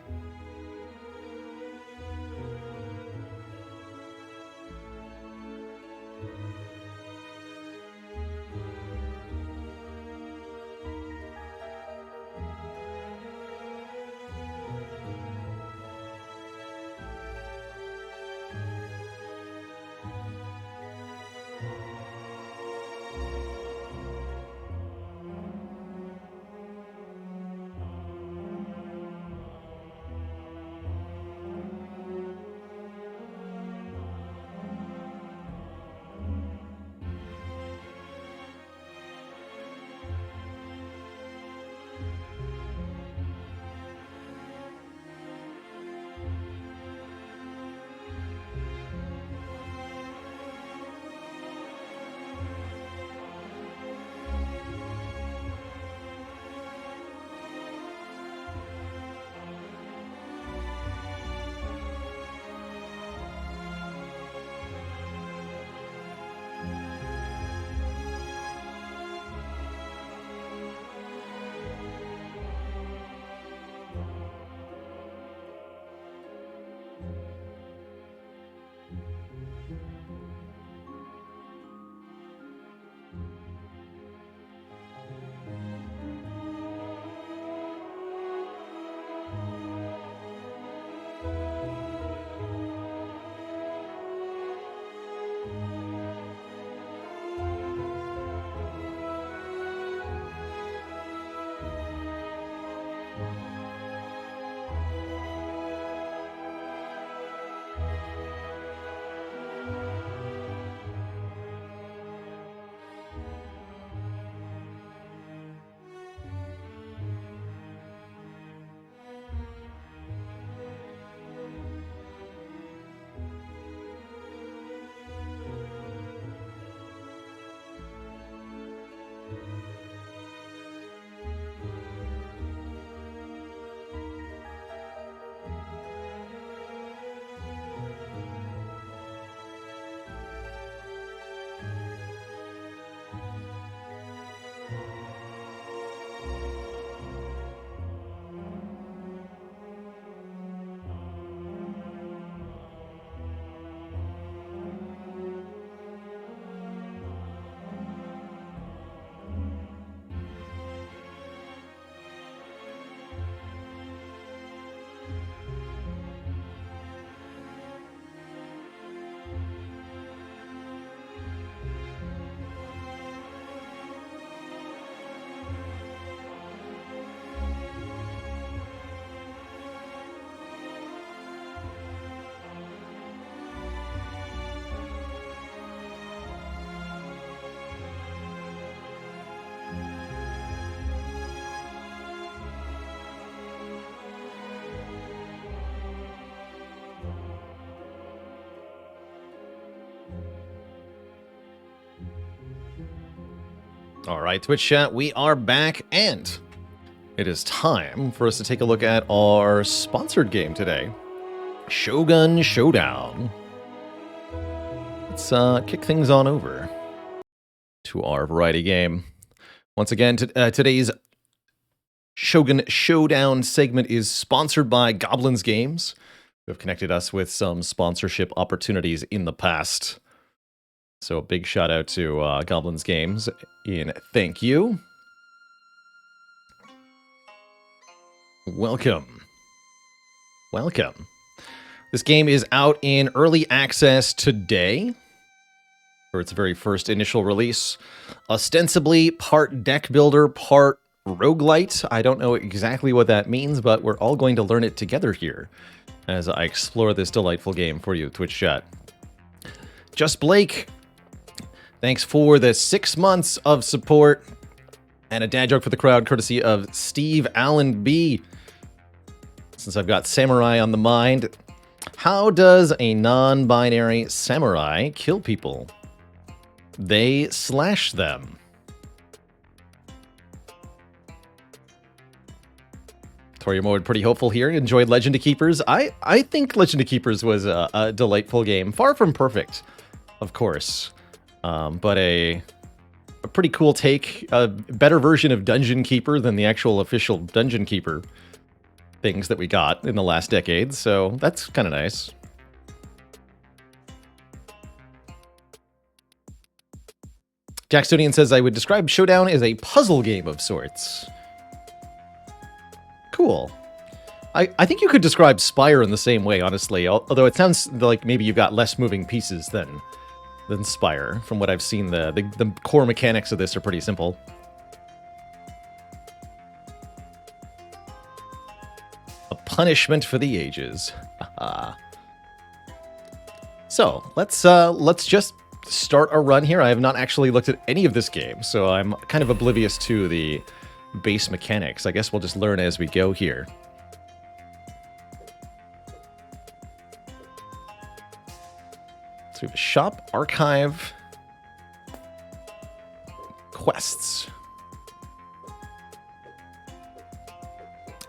All right, Twitch chat, we are back, and it is time for us to take a look at our sponsored game today, Shogun Showdown. Let's kick things on over to our variety game. Once again, today's Shogun Showdown segment is sponsored by Goblins Games, who have connected us with some sponsorship opportunities in the past. So a big shout out to Goblins Games in thank you. Welcome. Welcome. This game is out in early access today for its very first initial release. Ostensibly part deck builder, part roguelite. I don't know exactly what that means, but we're all going to learn it together here as I explore this delightful game for you, Twitch chat. Just Blake, thanks for the 6 months of support. And a dad joke for the crowd, courtesy of Steve Allen B. Since I've got samurai on the mind, how does a non-binary samurai kill people? They slash them. Tori Mode, pretty hopeful here. Enjoyed Legend of Keepers. I think Legend of Keepers was a delightful game. Far from perfect, of course. But a pretty cool take. A better version of Dungeon Keeper than the actual official Dungeon Keeper things that we got in the last decade. So that's kind of nice. Jackstonian says, I would describe Showdown as a puzzle game of sorts. Cool. I think you could describe Spire in the same way, honestly. Although it sounds like maybe you've got less moving pieces than Spire. From what I've seen, the core mechanics of this are pretty simple. A punishment for the ages. So let's just start a run here. I have not actually looked at any of this game, so I'm kind of oblivious to the base mechanics. I guess we'll just learn as we go here. So we have a shop, archive, quests.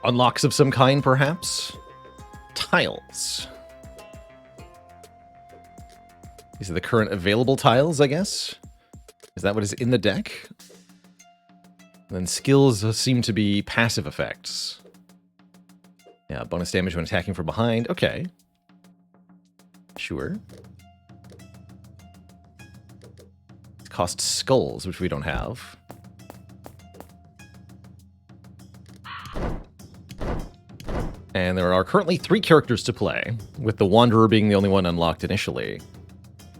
Unlocks of some kind, perhaps? Tiles. These are the current available tiles, I guess? Is that what is in the deck? And then skills seem to be passive effects. Yeah, bonus damage when attacking from behind. Okay. Sure. It costs skulls, which we don't have. And there are currently 3 characters to play, with the Wanderer being the only one unlocked initially.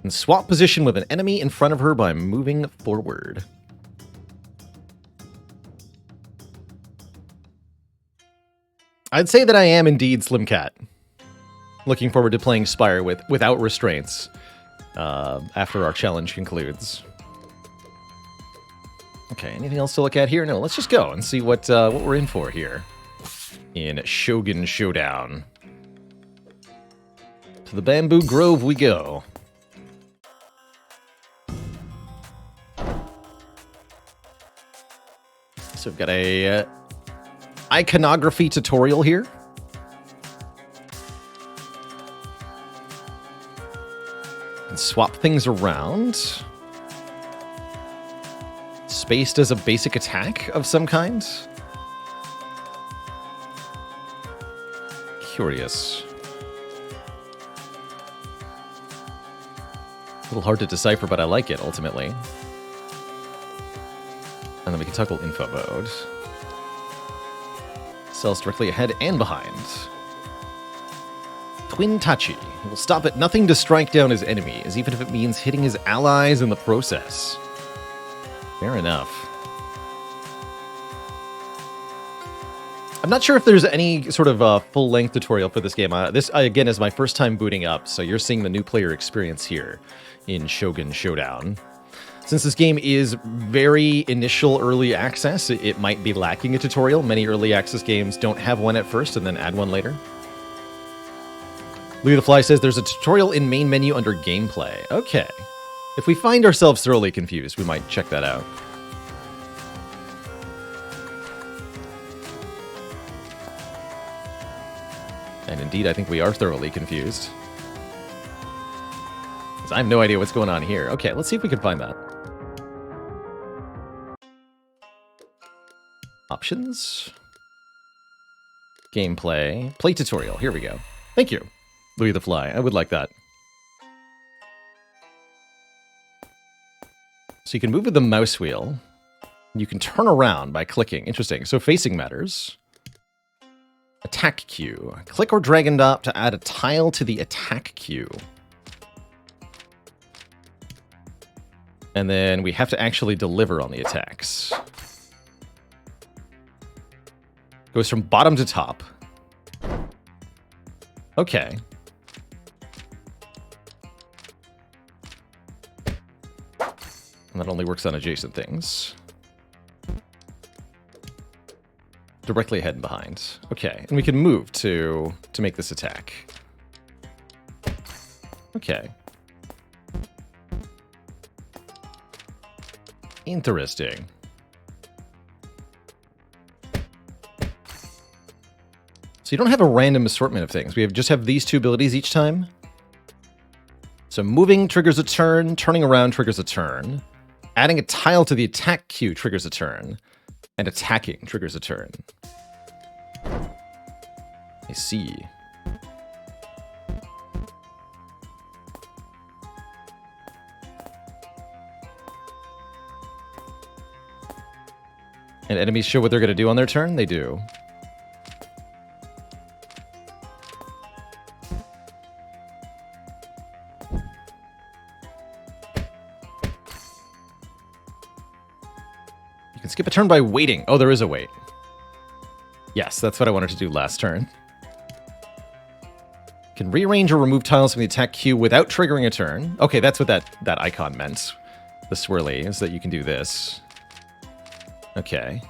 And swap position with an enemy in front of her by moving forward. I'd say that I am indeed Slim Cat. Looking forward to playing Spire without restraints after our challenge concludes. Okay, anything else to look at here? No, let's just go and see what we're in for here in Shogun Showdown. To the Bamboo Grove we go. So we've got a iconography tutorial here. And swap things around. Space does a basic attack of some kind. Curious. A little hard to decipher, but I like it ultimately. And then we can toggle info mode. Cells directly ahead and behind. Twin Tachi will stop at nothing to strike down his enemies, even if it means hitting his allies in the process. Fair enough. I'm not sure if there's any sort of full-length tutorial for this game. This, again, is my first time booting up, so you're seeing the new player experience here in Shogun Showdown. Since this game is very initial early access, it might be lacking a tutorial. Many early access games don't have one at first and then add one later. Louis the Fly says there's a tutorial in main menu under gameplay. Okay. If we find ourselves thoroughly confused, we might check that out. And indeed, I think we are thoroughly confused. 'Cause I have no idea what's going on here. Okay, let's see if we can find that. Options. Gameplay. Play tutorial. Here we go. Thank you, Louis the Fly. I would like that. So you can move with the mouse wheel. You can turn around by clicking. Interesting. So facing matters. Attack queue. Click or drag and drop to add a tile to the attack queue. And then we have to actually deliver on the attacks. Goes from bottom to top. Okay. And that only works on adjacent things. Directly ahead and behind. Okay, and we can move to make this attack. Okay. Interesting. So you don't have a random assortment of things. We just have these two abilities each time. So moving triggers a turn, turning around triggers a turn. Adding a tile to the attack queue triggers a turn. And attacking triggers a turn. I see. And enemies show what they're going to do on their turn? They do. You can skip a turn by waiting. Oh, there is a wait. Yes, that's what I wanted to do last turn. Can rearrange or remove tiles from the attack queue without triggering a turn. Okay, that's what that icon meant. The swirly is that you can do this. Okay.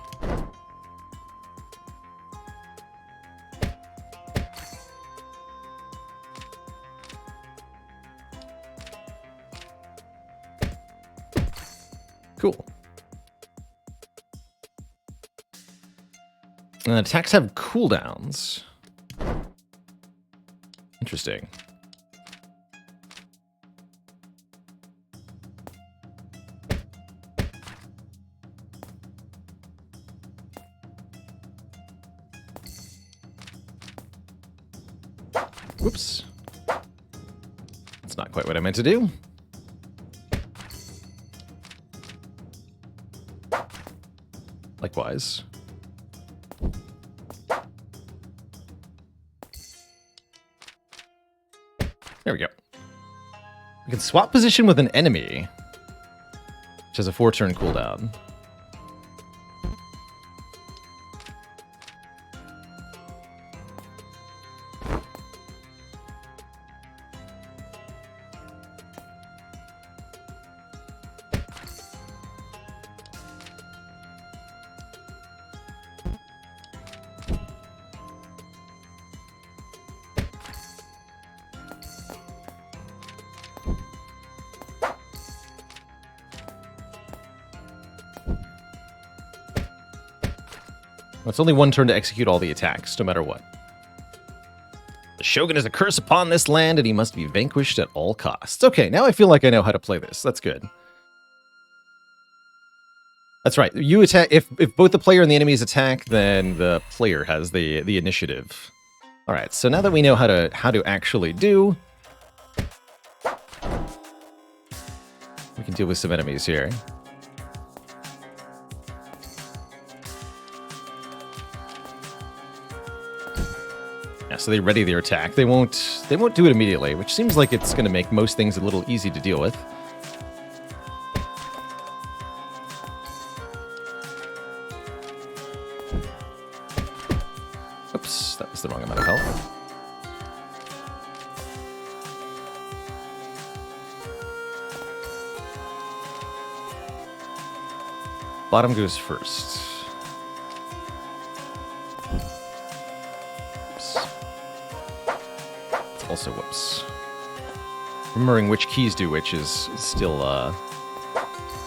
Cool. And attacks have cooldowns. Interesting. Whoops. That's not quite what I meant to do. Likewise. There we go. We can swap position with an enemy, which has a 4-turn cooldown. It's only one turn to execute all the attacks, no matter what. The Shogun is a curse upon this land, and he must be vanquished at all costs. Okay, now I feel like I know how to play this. That's good. That's right. You attack if both the player and the enemies attack, then the player has the initiative. All right. So now that we know how to actually do, we can deal with some enemies here. Yeah, so they ready their attack. They won't do it immediately, which seems like it's going to make most things a little easy to deal with. Oops, that was the wrong amount of health. Bottom goes first. Also, whoops. Remembering which keys do which is still a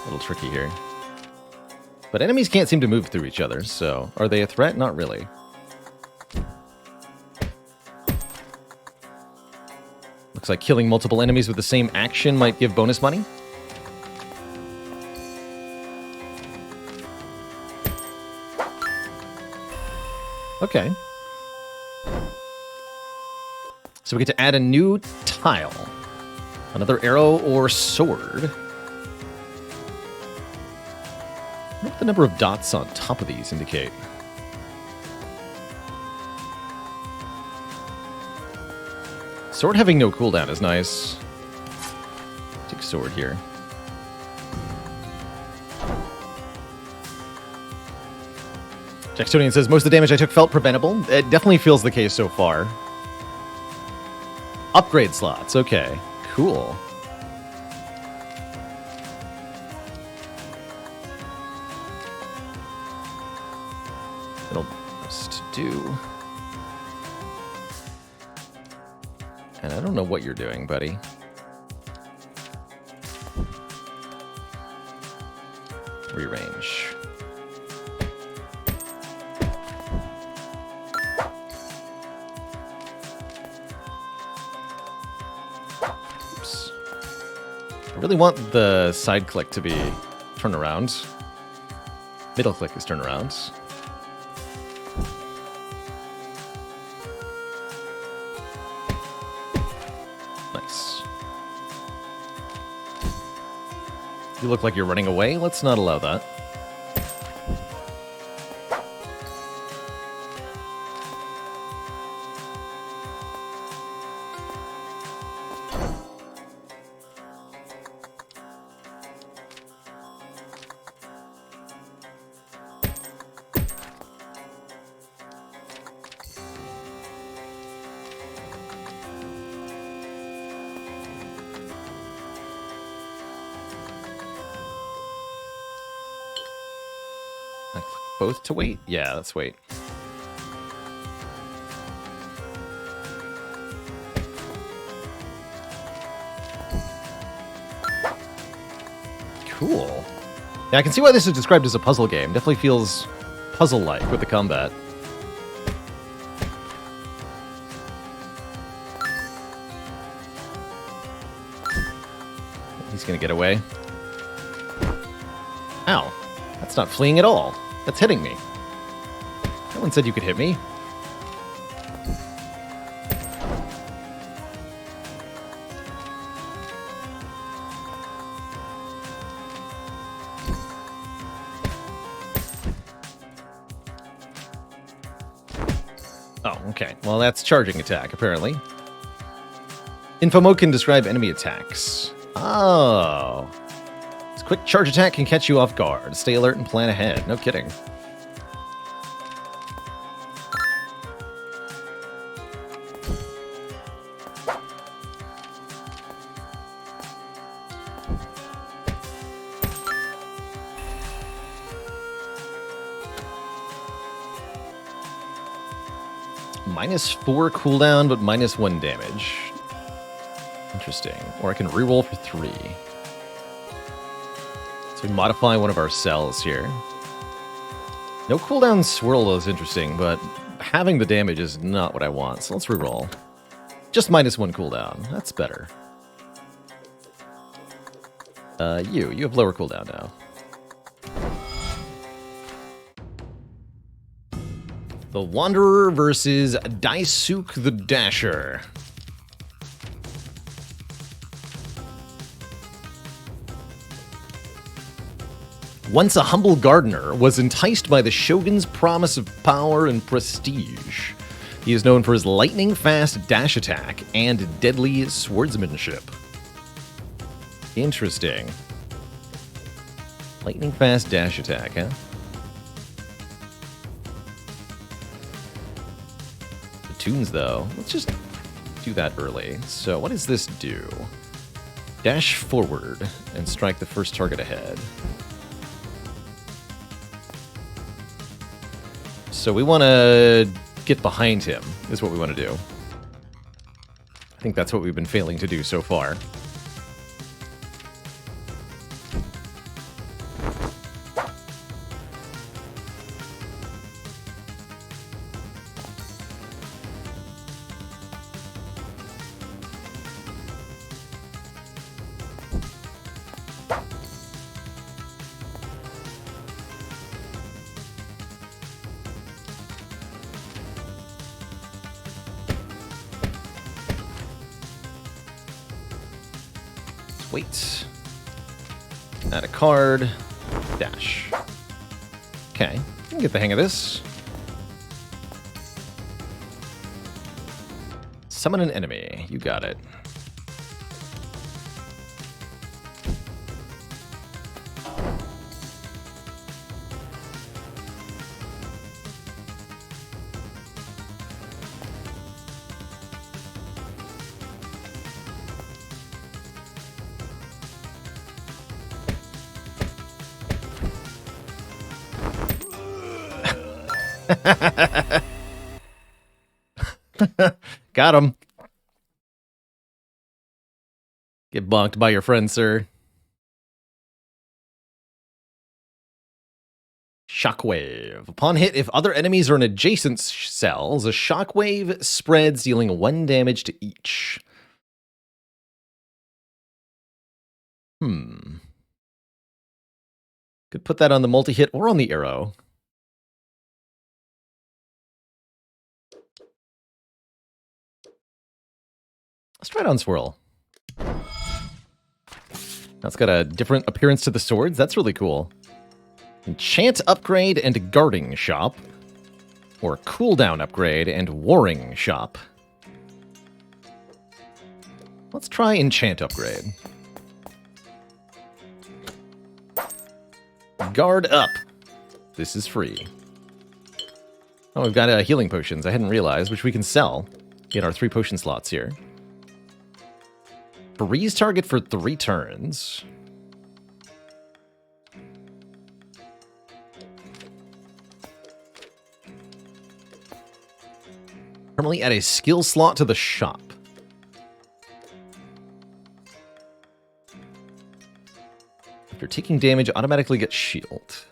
little tricky here. But enemies can't seem to move through each other, so are they a threat? Not really. Looks like killing multiple enemies with the same action might give bonus money. Okay. So we get to add a new tile. Another arrow or sword. What the number of dots on top of these indicate? Sword having no cooldown is nice. Take sword here. Jacksonian says, most of the damage I took felt preventable. It definitely feels the case so far. Upgrade slots, okay. Cool. It'll just do. And I don't know what you're doing, buddy. Rearrange. Oops. I really want the side click to be turn around. Middle click is turn around. Nice. You look like you're running away. Let's not allow that. Both to wait? Yeah, let's wait. Cool. Yeah, I can see why this is described as a puzzle game. Definitely feels puzzle-like with the combat. He's gonna get away. Ow. That's not fleeing at all. That's hitting me. No one said you could hit me. Oh, okay. Well, that's charging attack, apparently. Info mode can describe enemy attacks. Oh. This quick charge attack can catch you off guard. Stay alert and plan ahead. No kidding. -4 cooldown, but -1 damage. Interesting. Or I can reroll for 3. So we modify one of our cells here. No cooldown swirl is interesting, but having the damage is not what I want. So let's reroll. Just -1 cooldown. That's better. You have lower cooldown now. The Wanderer versus Daisuke the Dasher. Once a humble gardener, was enticed by the Shogun's promise of power and prestige. He is known for his lightning-fast dash attack and deadly swordsmanship. Interesting. Lightning-fast dash attack, huh? Tunes, though. Let's just do that early. So what does this do? Dash forward and strike the first target ahead. So we want to get behind him, is what we want to do. I think that's what we've been failing to do so far. Wait. Add a card. Dash. Okay. I can get the hang of this. Summon an enemy. You got it. Got him. Get bonked by your friend, sir. Shockwave. Upon hit, if other enemies are in adjacent cells, a shockwave spreads, dealing 1 damage to each. Could put that on the multi-hit or on the arrow. Let's try it on Swirl. That's got a different appearance to the swords. That's really cool. Enchant upgrade and guarding shop. Or cooldown upgrade and warring shop. Let's try enchant upgrade. Guard up. This is free. Oh, we've got healing potions. I hadn't realized, which we can sell in our 3 potion slots here. Freeze target for 3 turns. Permanently add a skill slot to the shop. If you're taking damage, automatically get shield.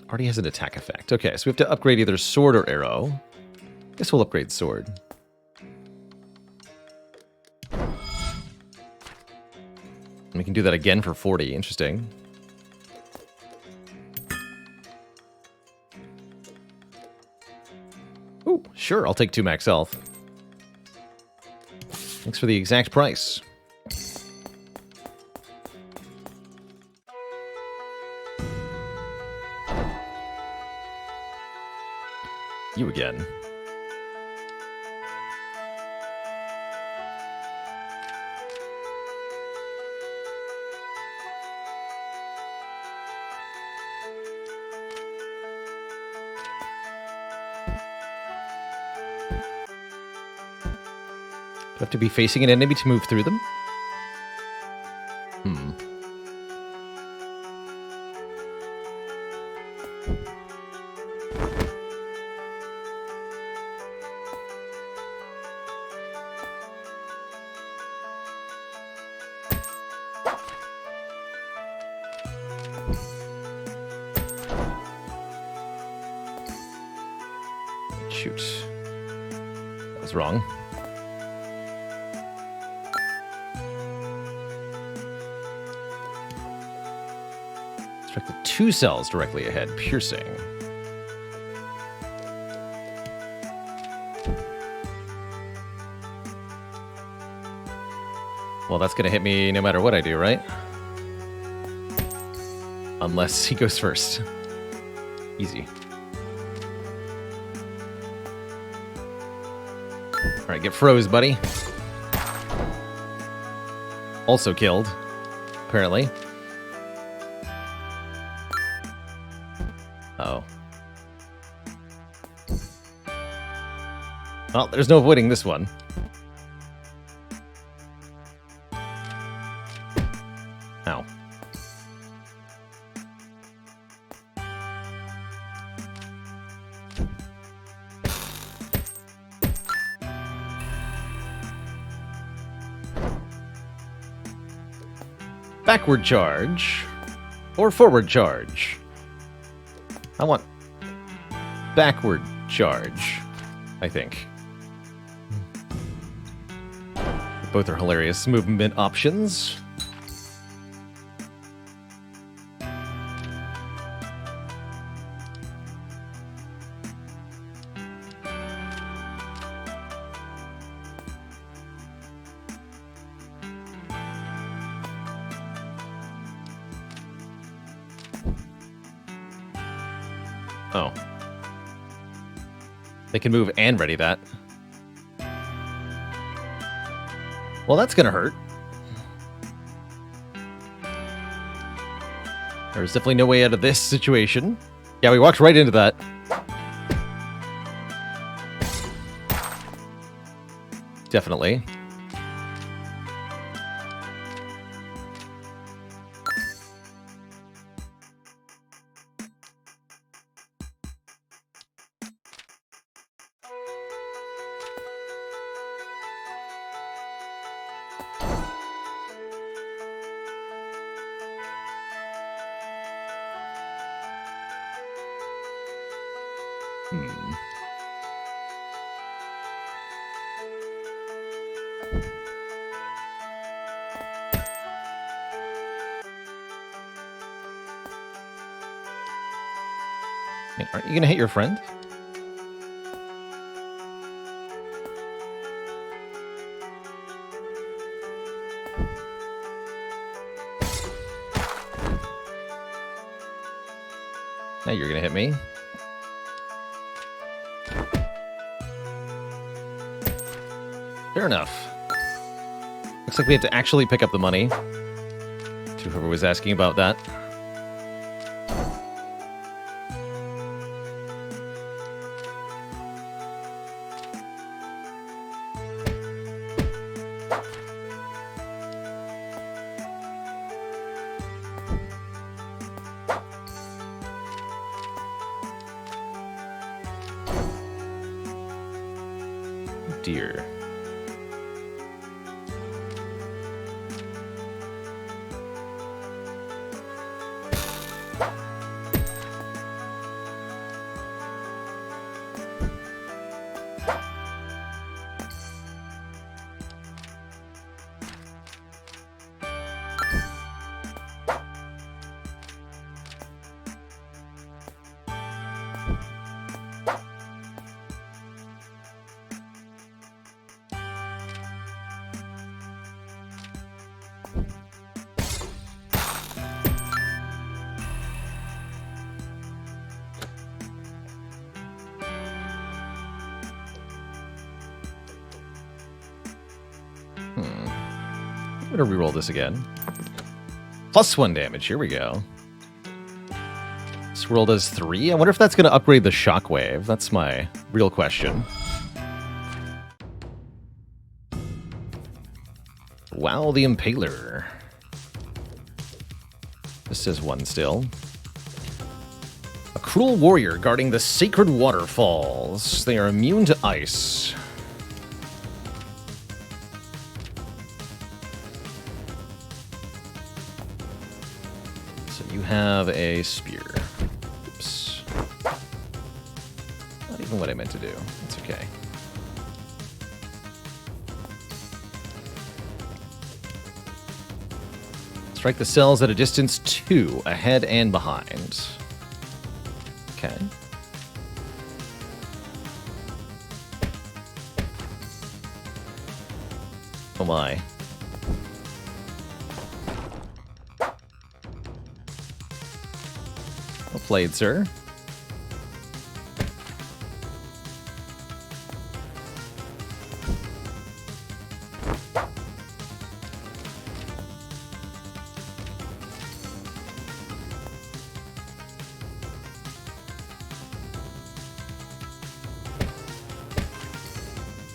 Already has an attack effect. Okay, so we have to upgrade either sword or arrow. Guess we'll upgrade sword. And we can do that again for 40. Interesting. Ooh, sure, I'll take 2 max health. Thanks for the exact price. You again. Do I have to be facing an enemy to move through them? Shoot. That was wrong. Strike the 2 cells directly ahead, piercing. Well, that's going to hit me no matter what I do, right? Unless he goes first. Easy. Alright, get froze, buddy. Also killed, apparently. Uh-oh. Well, there's no avoiding this one. Ow. Backward charge or forward charge? I want backward charge, I think. Both are hilarious movement options. Oh. They can move and ready that. Well, that's gonna hurt. There's definitely no way out of this situation. Yeah, we walked right into that. Definitely. Wait, aren't you gonna hit your friend? Now you're gonna hit me. Fair enough. Looks like we have to actually pick up the money. To whoever was asking about that. Dear. I'm gonna reroll this again. +1 damage. Here we go. This roll does 3. I wonder if that's gonna upgrade the shockwave. That's my real question. Wow, the Impaler. This says 1 still. A cruel warrior guarding the sacred waterfalls. They are immune to ice. You have a spear. Oops. Not even what I meant to do. It's okay. Strike the cells at a distance 2, ahead and behind. Okay. Oh my. Well played, sir.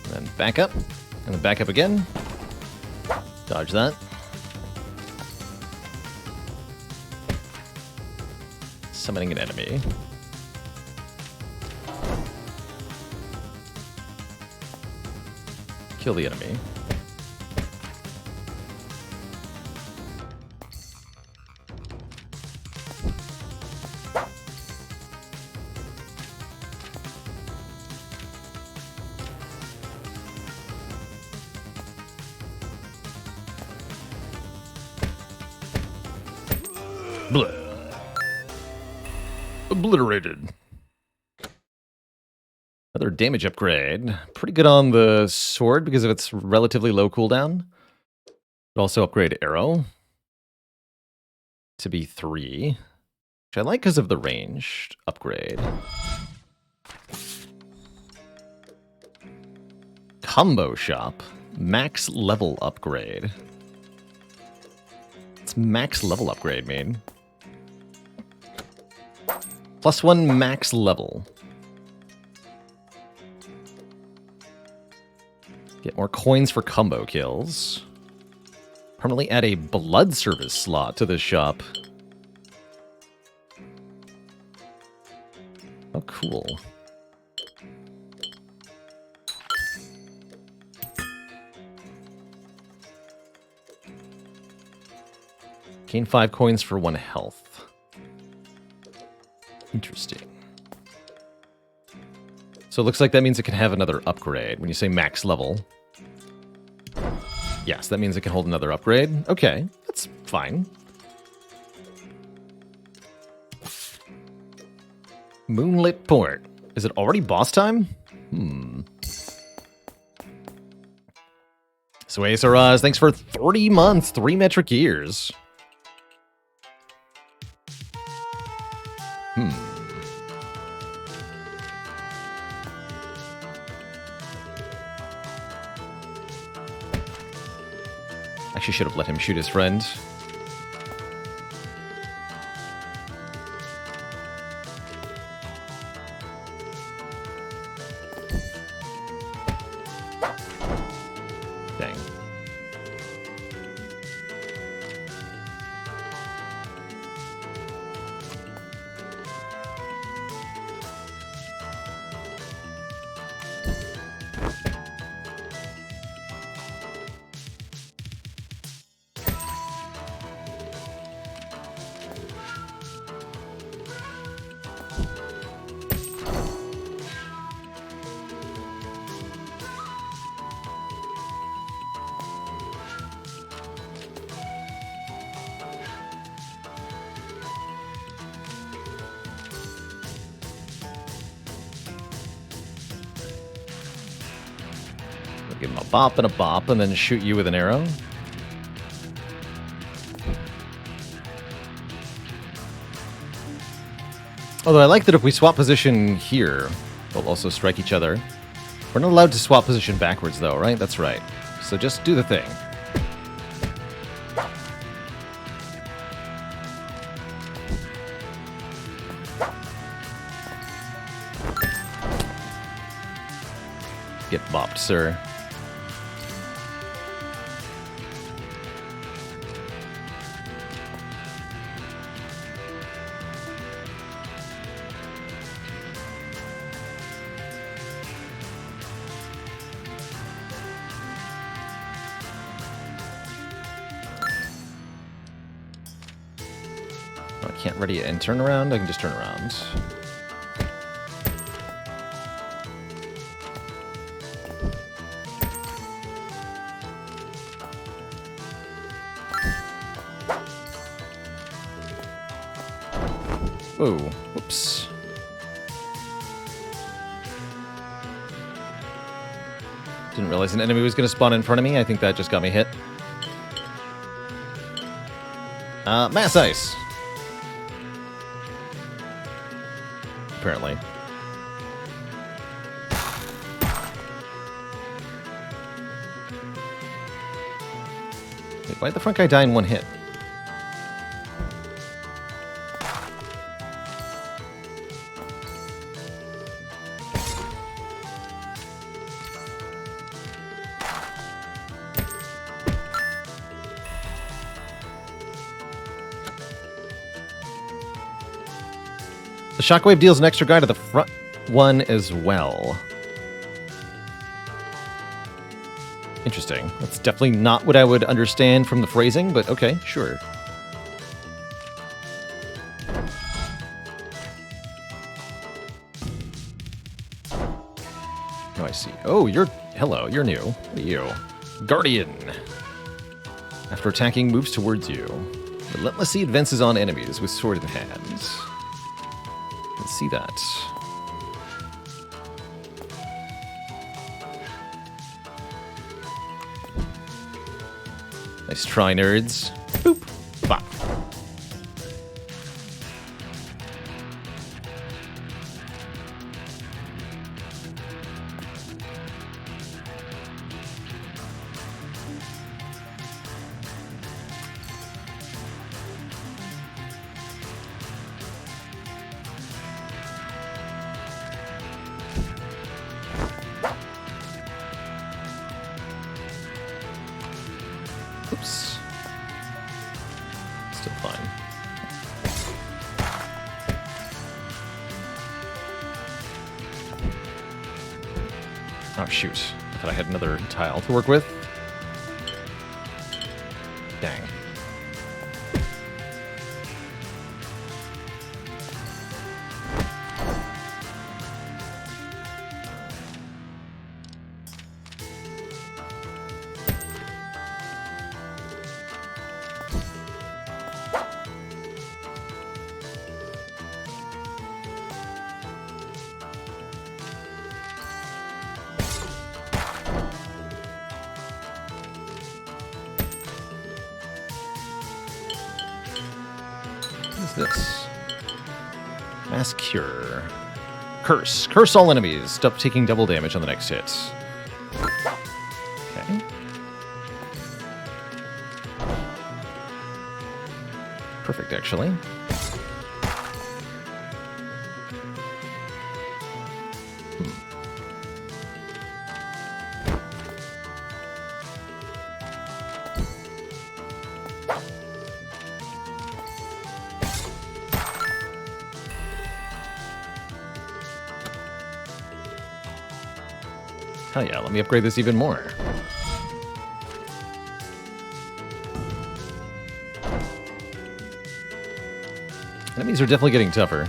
And then back up, and then back up again. Dodge that. Summoning an enemy. Kill the enemy. Blah. Obliterated. Another damage upgrade. Pretty good on the sword because of its relatively low cooldown. But also upgrade arrow to be 3. which I like because of the ranged upgrade. Combo shop. Max level upgrade. What's max level upgrade mean? +1 max level. Get more coins for combo kills. Permanently add a blood service slot to this shop. Oh, cool. Gain 5 coins for 1 health. Interesting. So it looks like that means it can have another upgrade. When you say max level. Yes, that means it can hold another upgrade. Okay, that's fine. Moonlit Port. Is it already boss time? Sway Saraz, thanks for 30 months, 3 metric years. Actually should have let him shoot his friend. Dang. Give him a bop, and then shoot you with an arrow. Although I like that if we swap position here, we'll also strike each other. We're not allowed to swap position backwards, though, right? That's right. So just do the thing. Get bopped, sir. I can't ready and turn around. I can just turn around. Whoa, whoops. Didn't realize an enemy was going to spawn in front of me. I think that just got me hit. Mass ice. Apparently. Wait, why'd the front guy die in one hit? The shockwave deals an extra guy to the front one as well. Interesting. That's definitely not what I would understand from the phrasing, but okay, sure. Oh, I see. Oh, hello, you're new. What are you? Guardian. After attacking, moves towards you. Relentlessly advances on enemies with sword in hand. Let's see that. Nice try, nerds. Boop. Bop. Still fine. Oh, shoot. I thought I had another tile to work with. Dang. This mass cure, curse all enemies, stop taking double damage on the next hit. Okay, perfect actually. Hell yeah, let me upgrade this even more. Enemies are definitely getting tougher.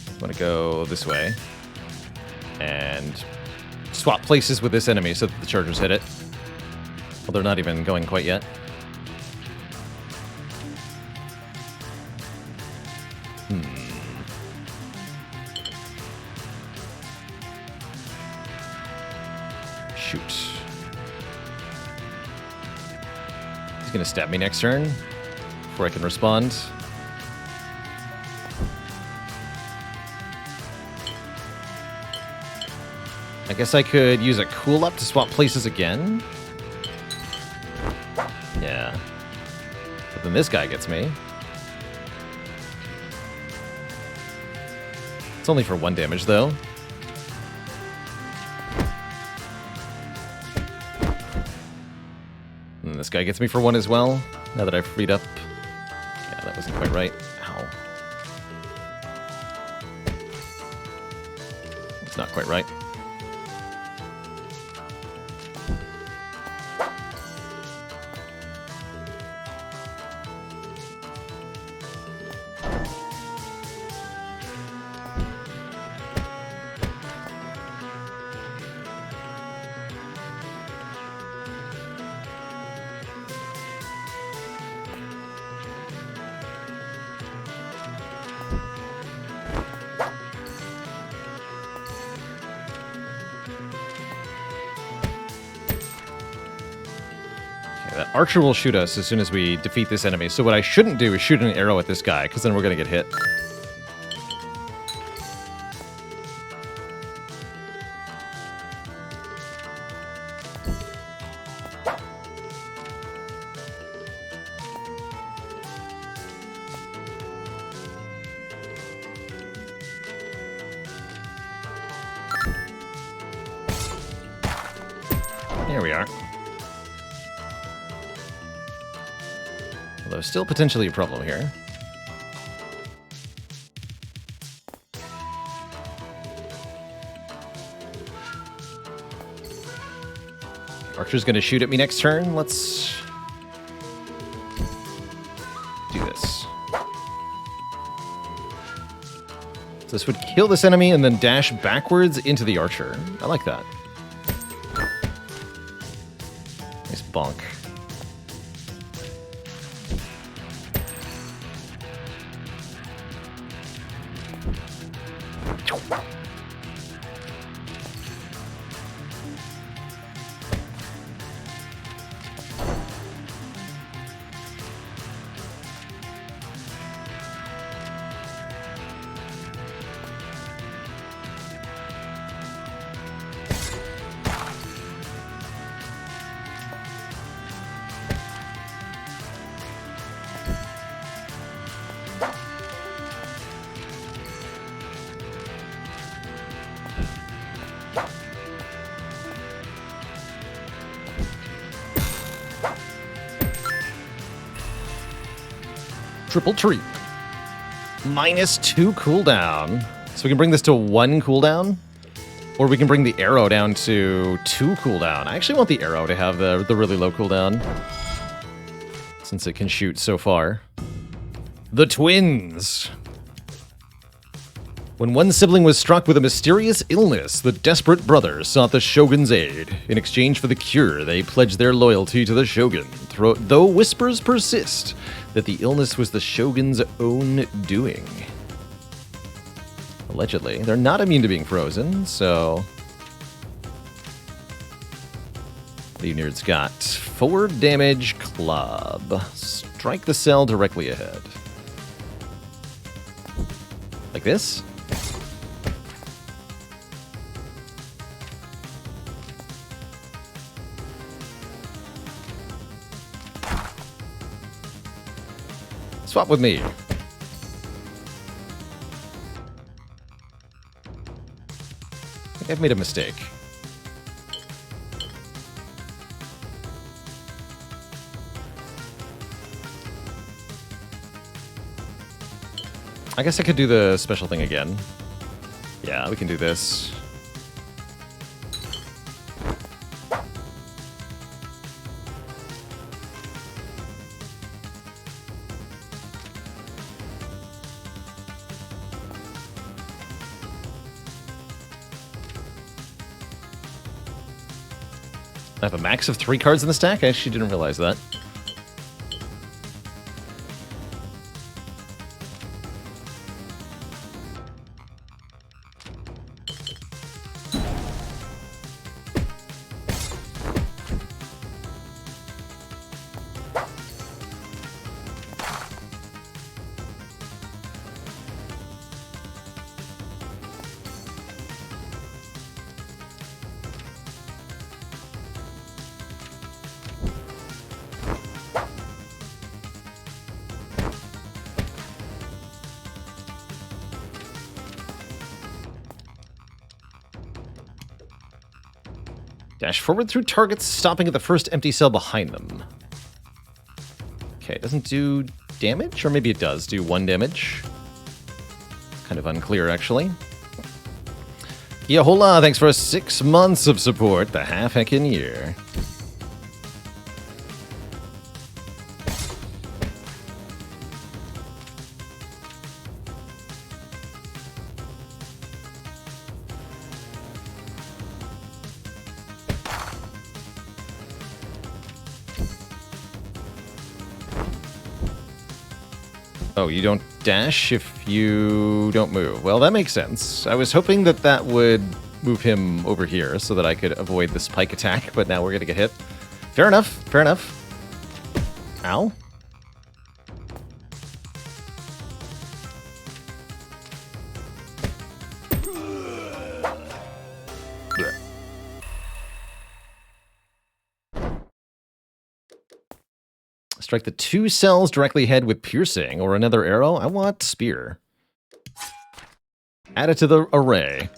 I'm gonna go this way and swap places with this enemy so that the chargers hit it. Well, they're not even going quite yet. Shoot. He's gonna stab me next turn before I can respond. I guess I could use a cool up to swap places again. Yeah. But then this guy gets me. It's only for 1 damage though. And this guy gets me for 1 as well, now that I've freed up. Yeah, that wasn't quite right. Ow. It's not quite right. That archer will shoot us as soon as we defeat this enemy. So what I shouldn't do is shoot an arrow at this guy, because then we're going to get hit. There we are. Although still potentially a problem here. Archer's gonna shoot at me next turn. Let's do this. So this would kill this enemy and then dash backwards into the archer. I like that. Nice bonk. Triple treat. -2 cooldown. So we can bring this to 1 cooldown. Or we can bring the arrow down to 2 cooldown. I actually want the arrow to have the really low cooldown, since it can shoot so far. The twins. When one sibling was struck with a mysterious illness, the desperate brothers sought the Shogun's aid. In exchange for the cure, they pledged their loyalty to the Shogun, though whispers persist that the illness was the Shogun's own doing. Allegedly. They're not immune to being frozen, so... The Unit's got forward damage club. Strike the cell directly ahead. Like this? Swap with me. I think I've made a mistake. I guess I could do the special thing again. Yeah, we can do this. I have a max of 3 cards in the stack? I actually didn't realize that. Dash forward through targets, stopping at the first empty cell behind them. Okay, it doesn't do damage? Or maybe it does do 1 damage. Kind of unclear, actually. Yeah, hola, thanks for 6 months of support, the half-heckin' year. Oh, you don't dash if you don't move. Well, that makes sense. I was hoping that that would move him over here so that I could avoid the spike attack, but now we're going to get hit. Fair enough, fair enough. Ow. Strike the 2 cells directly ahead with piercing or another arrow. I want spear. Add it to the array.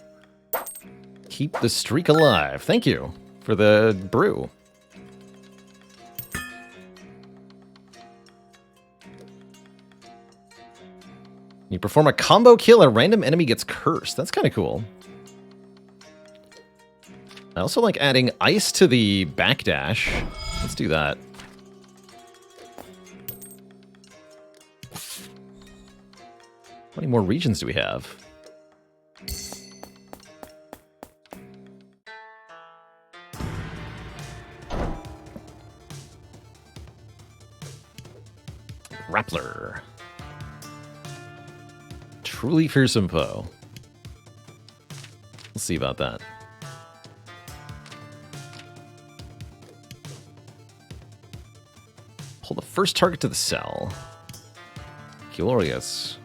Keep the streak alive. Thank you for the brew. You perform a combo kill, a random enemy gets cursed. That's kind of cool. I also like adding ice to the backdash. Let's do that. How many more regions do we have? Rappler. Truly fearsome foe. We'll see about that. Pull the first target to the cell. Glorious.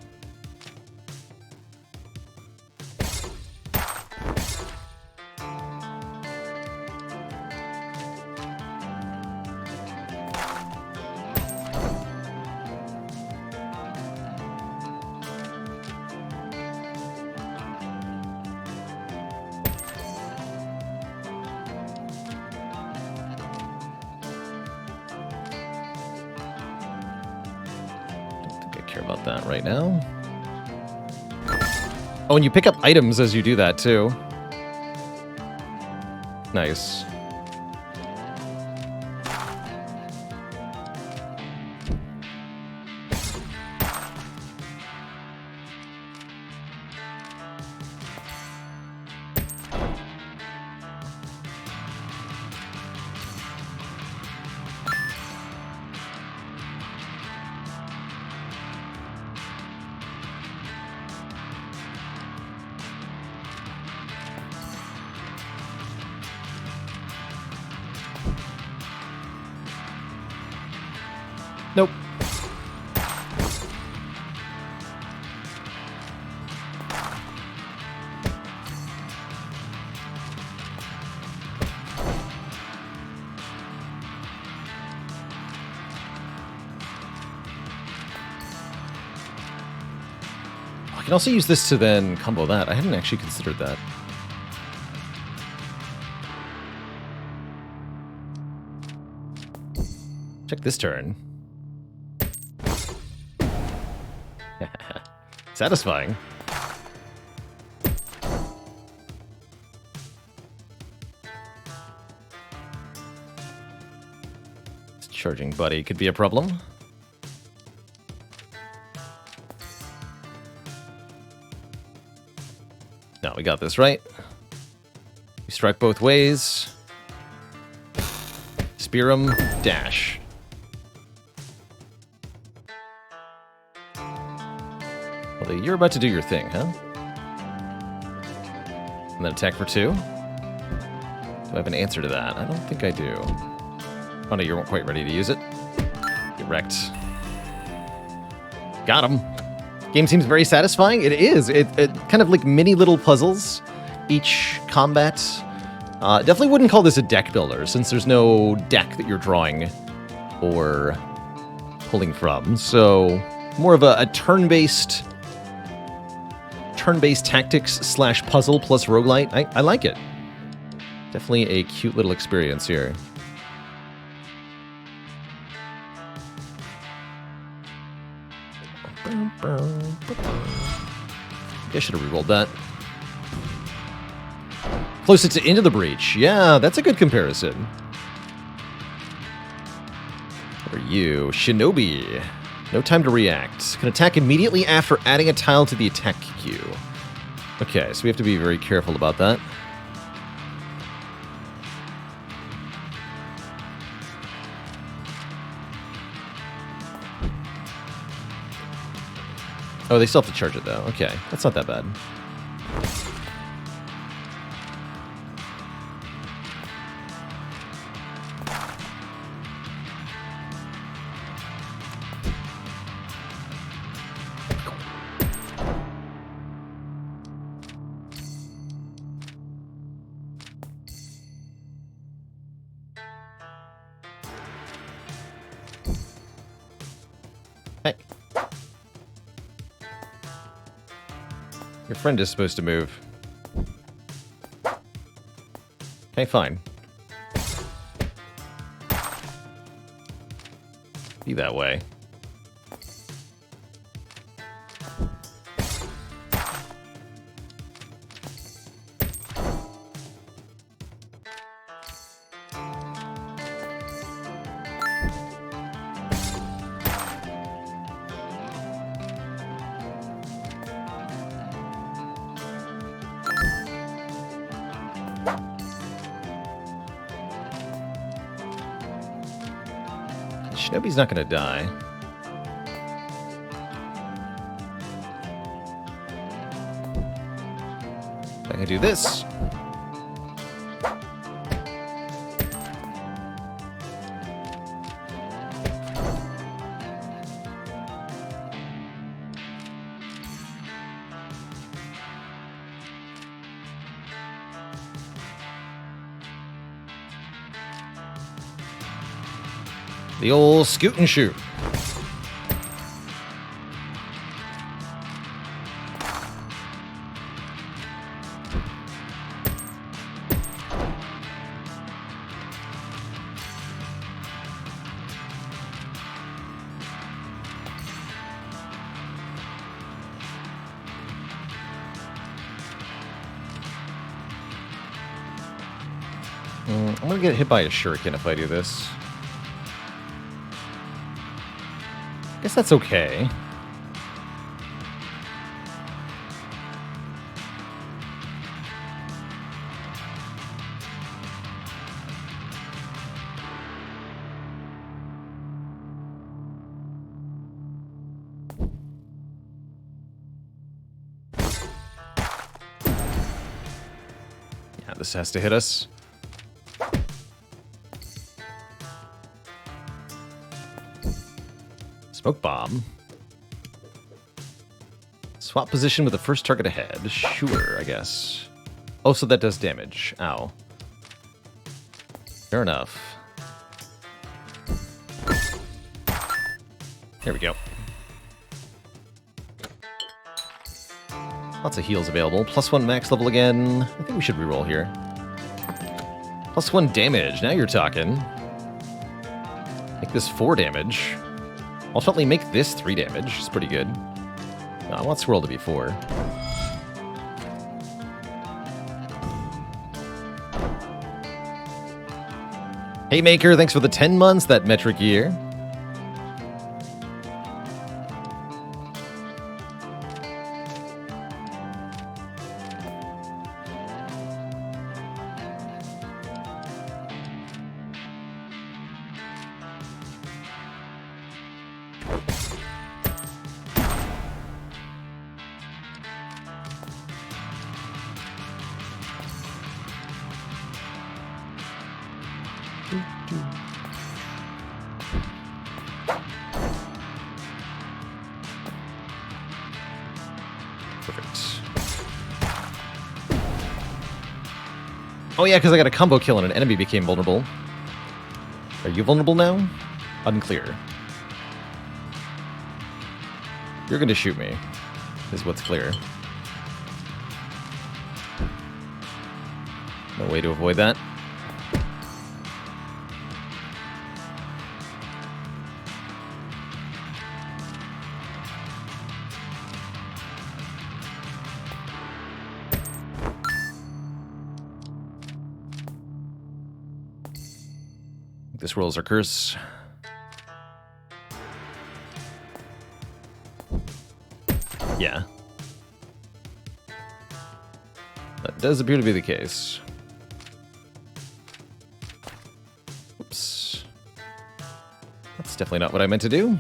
care about that right now. Oh, and you pick up items as you do that, too. Nice. Nope. I can also use this to then combo that. I hadn't actually considered that. Check this turn. Satisfying. This charging buddy could be a problem. No, we got this right. We strike both ways. Spear him, dash. Well, you're about to do your thing, huh? And then attack for 2? Do I have an answer to that? I don't think I do. Oh no, you weren't quite ready to use it. Get wrecked. Got him. Game seems very satisfying. It is. It kind of like mini little puzzles. Each combat. Definitely wouldn't call this a deck builder, since there's no deck that you're drawing or pulling from. So more of a turn-based tactics / puzzle plus roguelite. I like it. Definitely a cute little experience here. I should have rerolled that. Closer to Into the Breach. Yeah, that's a good comparison. What are you? Shinobi. No time to react. Can attack immediately after adding a tile to the attack queue. Okay, so we have to be very careful about that. Oh, they still have to charge it, though. Okay, that's not that bad. Hey. Your friend is supposed to move. Okay, fine. Be that way. Shinobi's not gonna die. I can do this. The old scoot and shoot. I'm gonna get hit by a shuriken if I do this. Guess that's okay. Yeah, this has to hit us. Smoke bomb. Swap position with the first target ahead. Sure, I guess. Oh, so that does damage. Ow. Fair enough. There we go. Lots of heals available. +1 max level again. I think we should reroll here. +1 damage. Now you're talking. Make this 4 damage. Ultimately make this 3 damage. It's pretty good. No, I want Swirl to be 4. Hey Maker, thanks for the 10 months that metric year. Perfect. Oh yeah, because I got a combo kill and an enemy became vulnerable. Are you vulnerable now? Unclear. You're going to shoot me, is what's clear. No way to avoid that. This rolls our curse. Yeah. That does appear to be the case. Oops. That's definitely not what I meant to do.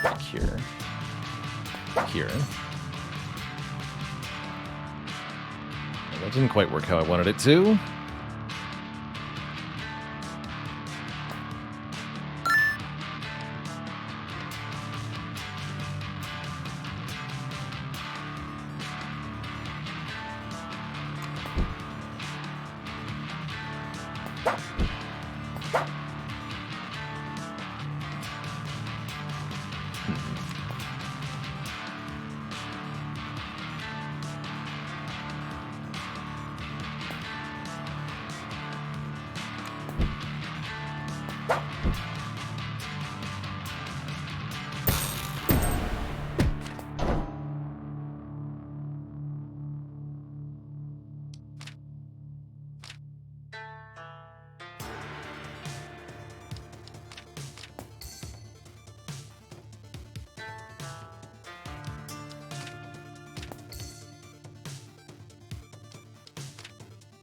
Back here. Back here. That didn't quite work how I wanted it to.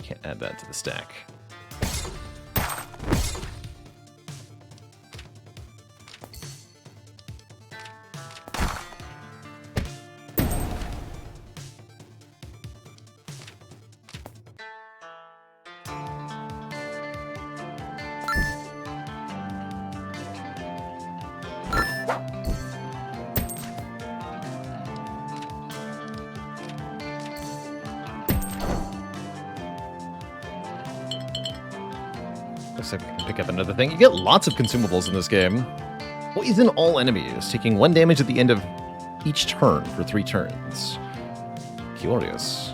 Can't add that to the stack. Looks like I can pick up another thing. You get lots of consumables in this game. Poison all enemies, taking 1 damage at the end of each turn for 3 turns. Curious.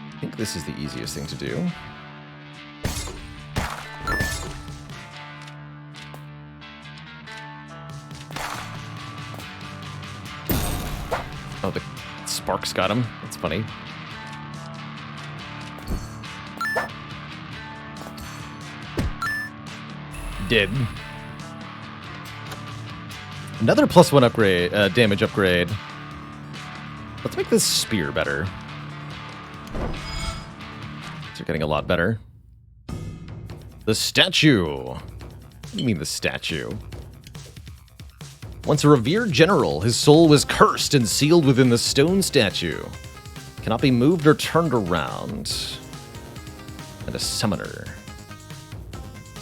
I think this is the easiest thing to do. Oh, the sparks got him. That's funny. Did. Another +1 upgrade, damage upgrade. Let's make this spear better. They're getting a lot better. The statue. What do you mean the statue? Once a revered general, his soul was cursed and sealed within the stone statue. Cannot be moved or turned around. And a summoner.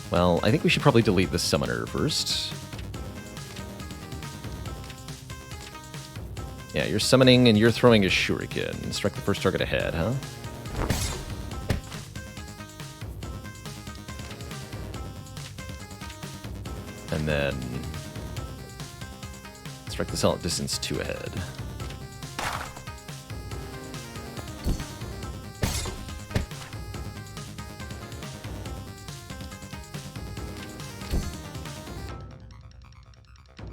Well, I think we should probably delete the summoner first. Yeah, you're summoning and you're throwing a shuriken. Strike the first target ahead, huh? And then strike the cell at distance 2 ahead.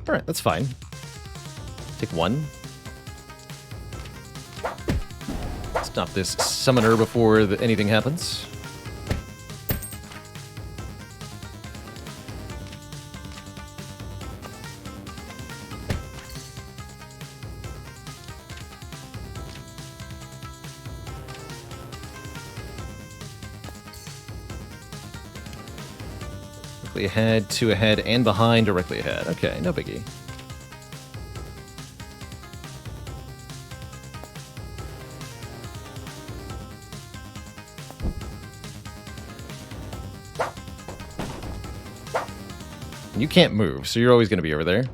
Alright, that's fine. Take 1. Stop this summoner before anything happens. Ahead, 2 ahead, and behind, directly ahead. Okay, no biggie. You can't move, so you're always going to be over there.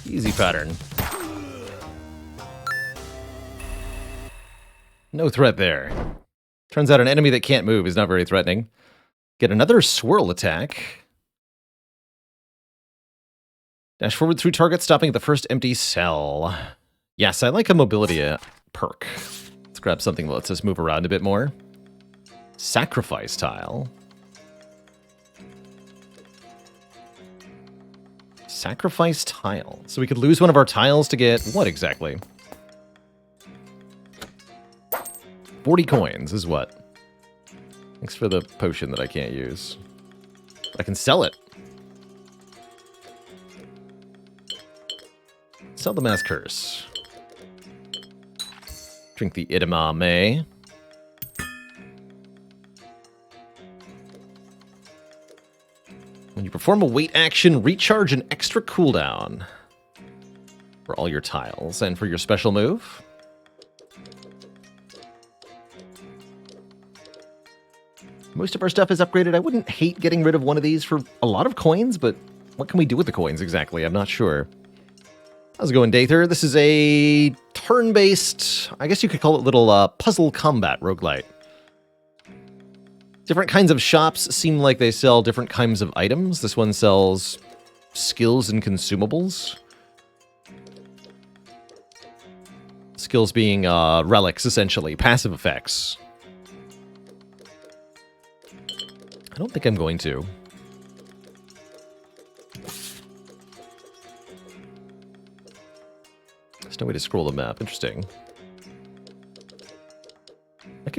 Easy pattern. No threat there. Turns out an enemy that can't move is not very threatening. Get another swirl attack. Dash forward through target, stopping at the first empty cell. Yes, I like a mobility perk. Let's grab something that lets us move around a bit more. Sacrifice tile. Sacrifice tile. So we could lose one of our tiles to get what exactly? 40 coins is what? Thanks for the potion that I can't use. I can sell it. Sell the Mass Curse. Drink the Idamame. When you perform a wait action, recharge an extra cooldown for all your tiles and for your special move. Most of our stuff is upgraded. I wouldn't hate getting rid of one of these for a lot of coins, but what can we do with the coins exactly? I'm not sure. How's it going, Dather? This is a turn-based, I guess you could call it little puzzle combat roguelite. Different kinds of shops seem like they sell different kinds of items. This one sells skills and consumables. Skills being relics, essentially, passive effects. I don't think I'm going to. There's no way to scroll the map. Interesting.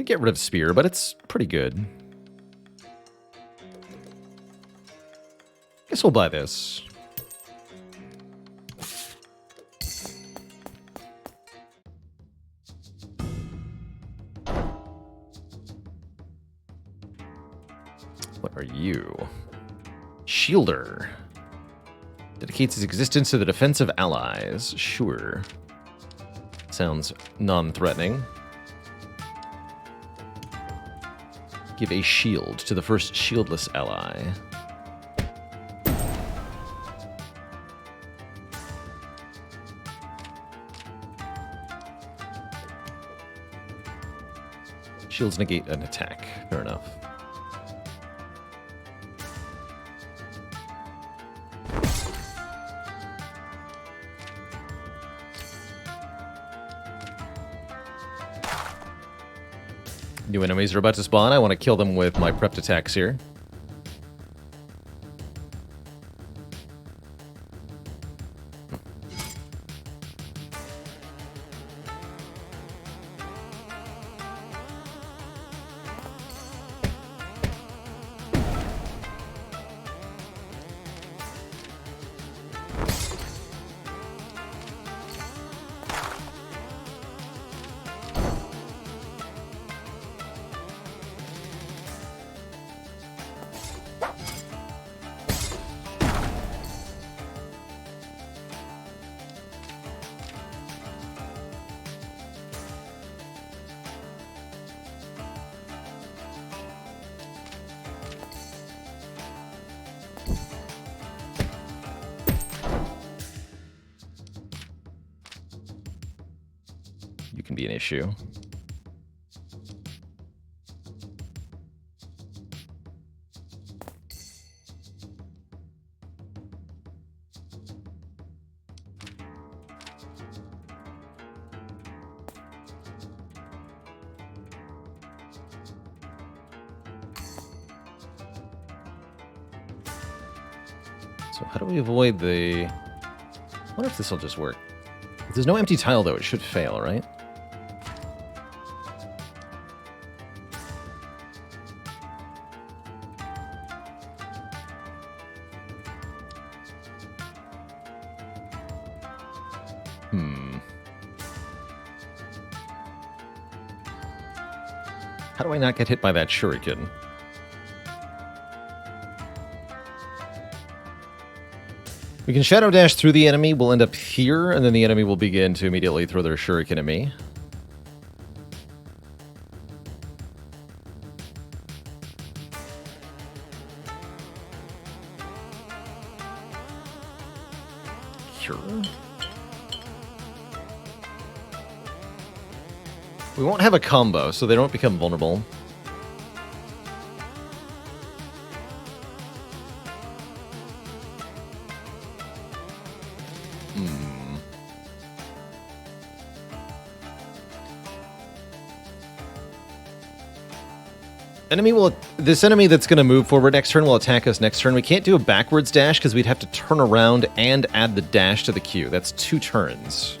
get rid of Spire, but it's pretty good. Guess we'll buy this. What are you? Shielder. Dedicates his existence to the defense of allies. Sure. Sounds non-threatening. Give a shield to the first shieldless ally. Shields negate an attack. Fair enough. New enemies are about to spawn. I want to kill them with my prepped attacks here. You can be an issue. So how do we avoid the... I wonder if this will just work. If there's no empty tile, though, it should fail, right? How do I not get hit by that shuriken? We can shadow dash through the enemy. We'll end up here, and then the enemy will begin to immediately throw their shuriken at me. Sure. We won't have a combo, so they don't become vulnerable. This enemy that's going to move forward next turn will attack us next turn. We can't do a backwards dash because we'd have to turn around and add the dash to the queue. That's 2 turns.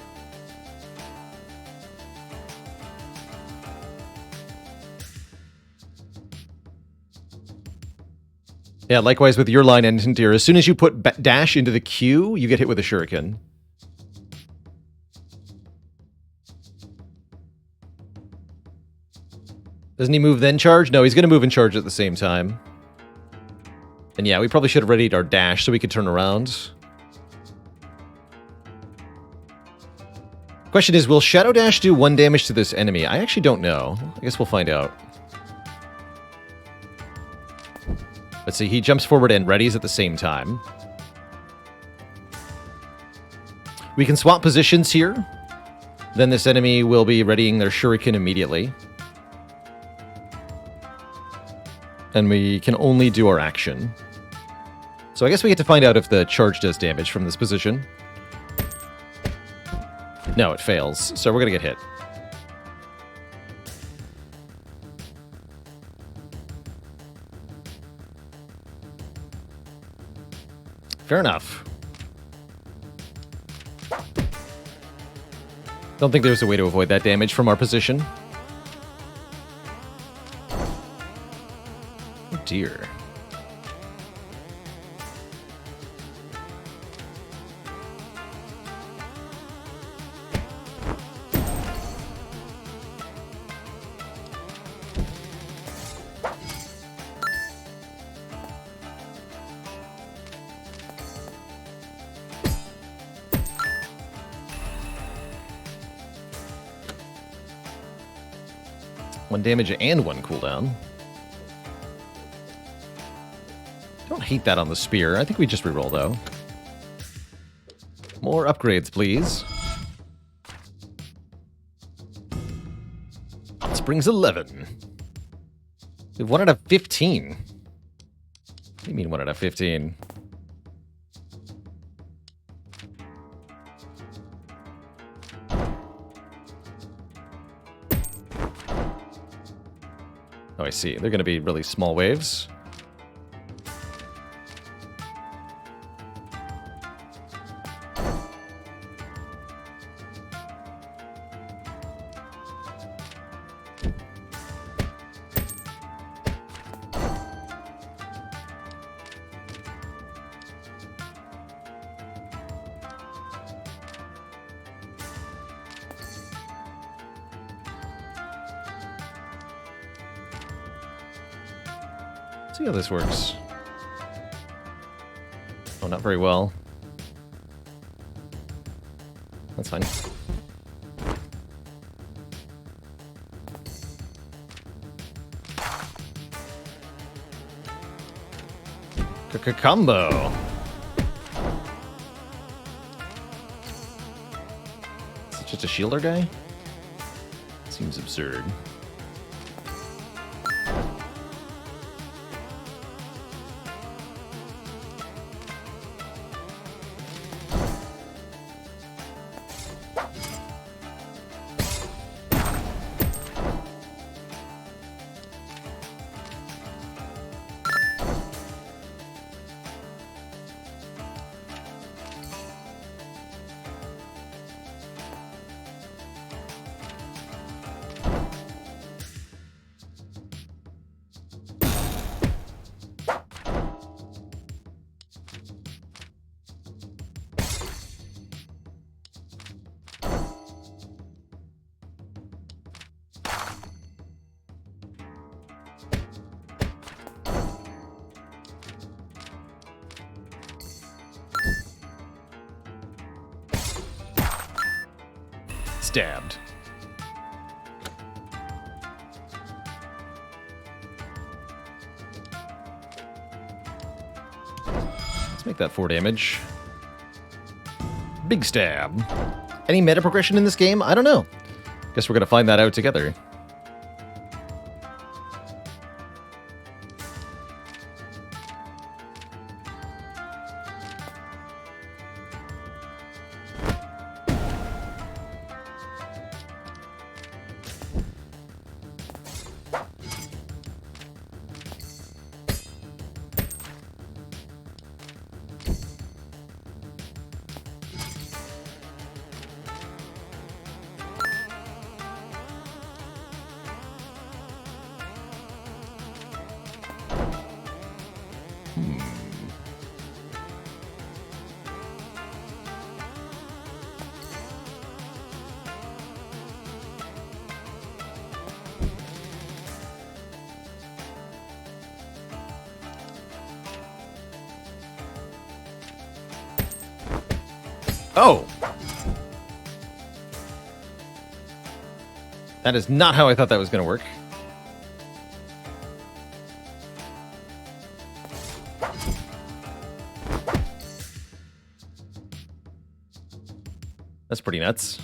Yeah, likewise with your line and here. As soon as you put dash into the queue, you get hit with a shuriken. Doesn't he move then charge? No, he's going to move and charge at the same time. And yeah, we probably should have readied our dash so we could turn around. Question is, will Shadow Dash do 1 damage to this enemy? I actually don't know. I guess we'll find out. Let's see, he jumps forward and readies at the same time. We can swap positions here. Then this enemy will be readying their shuriken immediately. And we can only do our action. So I guess we get to find out if the charge does damage from this position. No, it fails, so we're gonna get hit. Fair enough. Don't think there's a way to avoid that damage from our position. Oh dear. One damage and one cooldown. Don't hate that on the spear. I think we just reroll, though. More upgrades, please. Springs 11. We have 1 out of 15. What do you mean 1 out of 15? Oh, I see. They're going to be really small waves. See how this works. Oh, not very well. That's fine. Combo. Is it just a shielder guy? Seems absurd. Stabbed. Let's make that 4 damage. Big stab. Any meta progression in this game? I don't know. Guess we're gonna find that out together. Oh! That is not how I thought that was going to work. That's pretty nuts.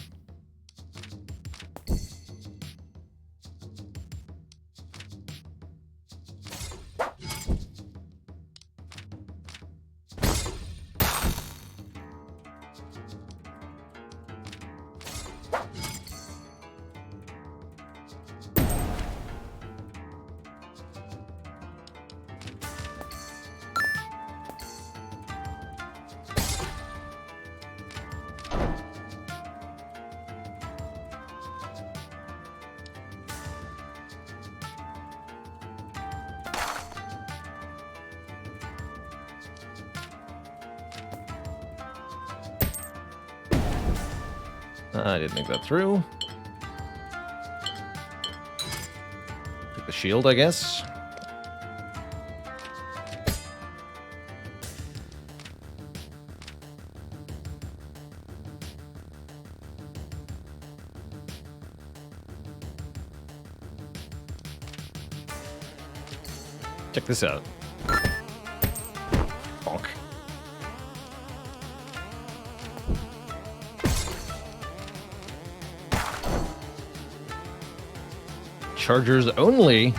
I didn't think that through. Take the shield, I guess. Check this out. Bonk. Chargers only.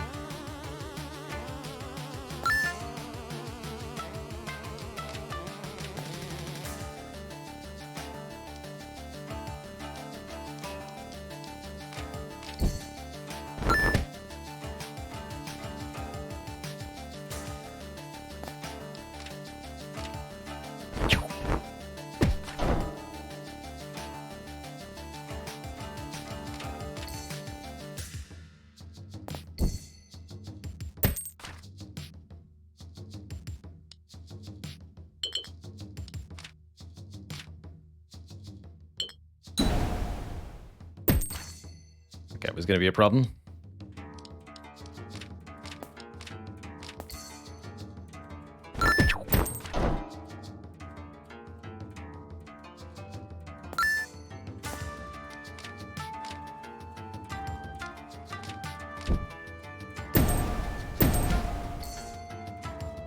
That was going to be a problem.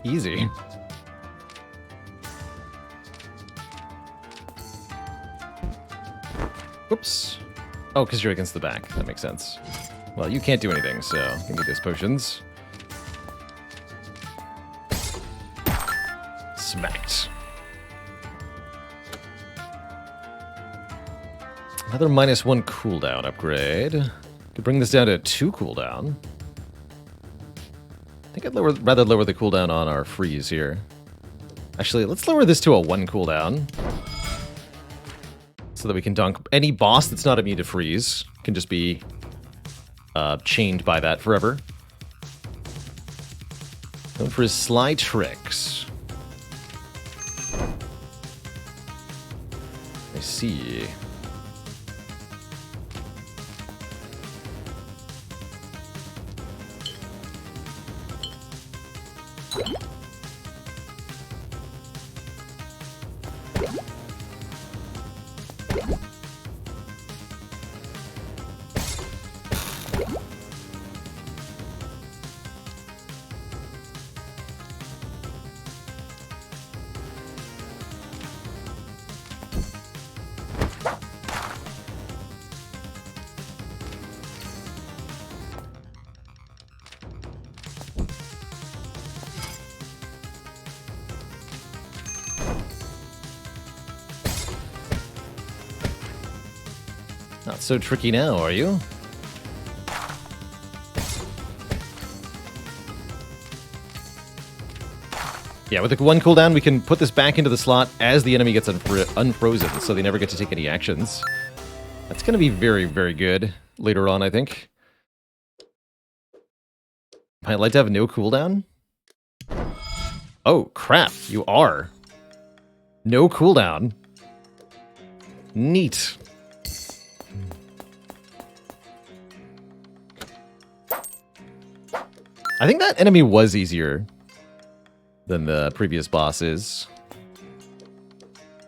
Easy. Whoops. Oh, because you're against the back. That makes sense. Well, you can't do anything, so give me those potions. Smacked. Another -1 cooldown upgrade. Could bring this down to 2 cooldown. I think I'd rather lower the cooldown on our freeze here. Actually, let's lower this to a 1 cooldown. So that we can dunk any boss that's not immune to freeze. Can just be chained by that forever. Going for his sly tricks. I see. Not so tricky now, are you? Yeah, with the 1 cooldown, we can put this back into the slot as the enemy gets unfrozen, so they never get to take any actions. That's going to be very, very good later on, I think. I'd like to have no cooldown. Oh, crap, you are. No cooldown. Neat. I think that enemy was easier than the previous bosses.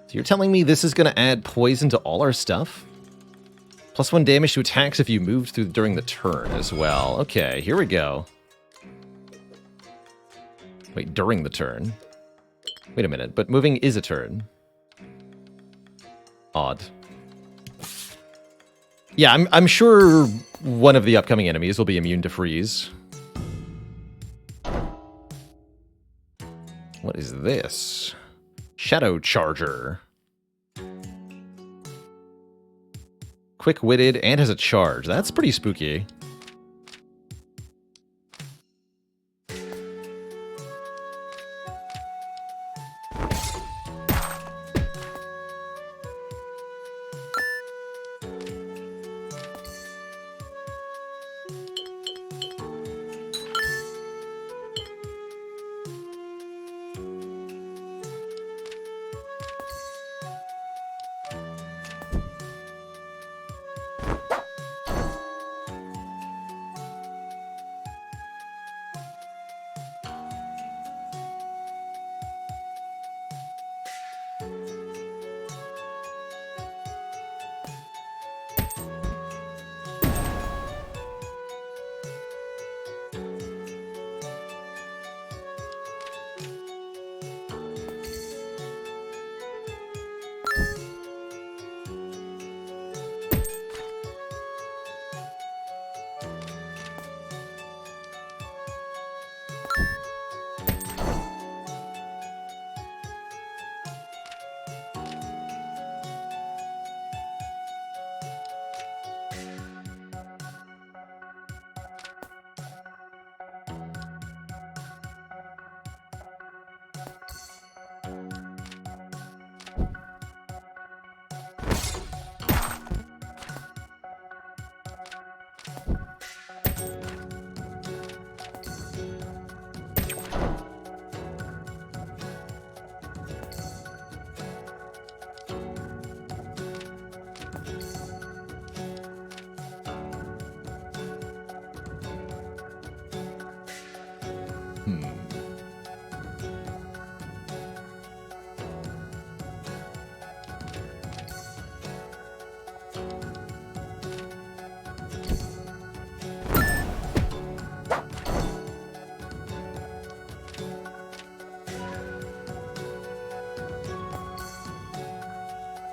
So you're telling me this is going to add poison to all our stuff? +1 damage to attacks if you moved through during the turn as well. Okay, here we go. Wait, during the turn? Wait a minute, but moving is a turn. Odd. Yeah, I'm sure one of the upcoming enemies will be immune to freeze. What is this? Shadow Charger. Quick-witted and has a charge. That's pretty spooky.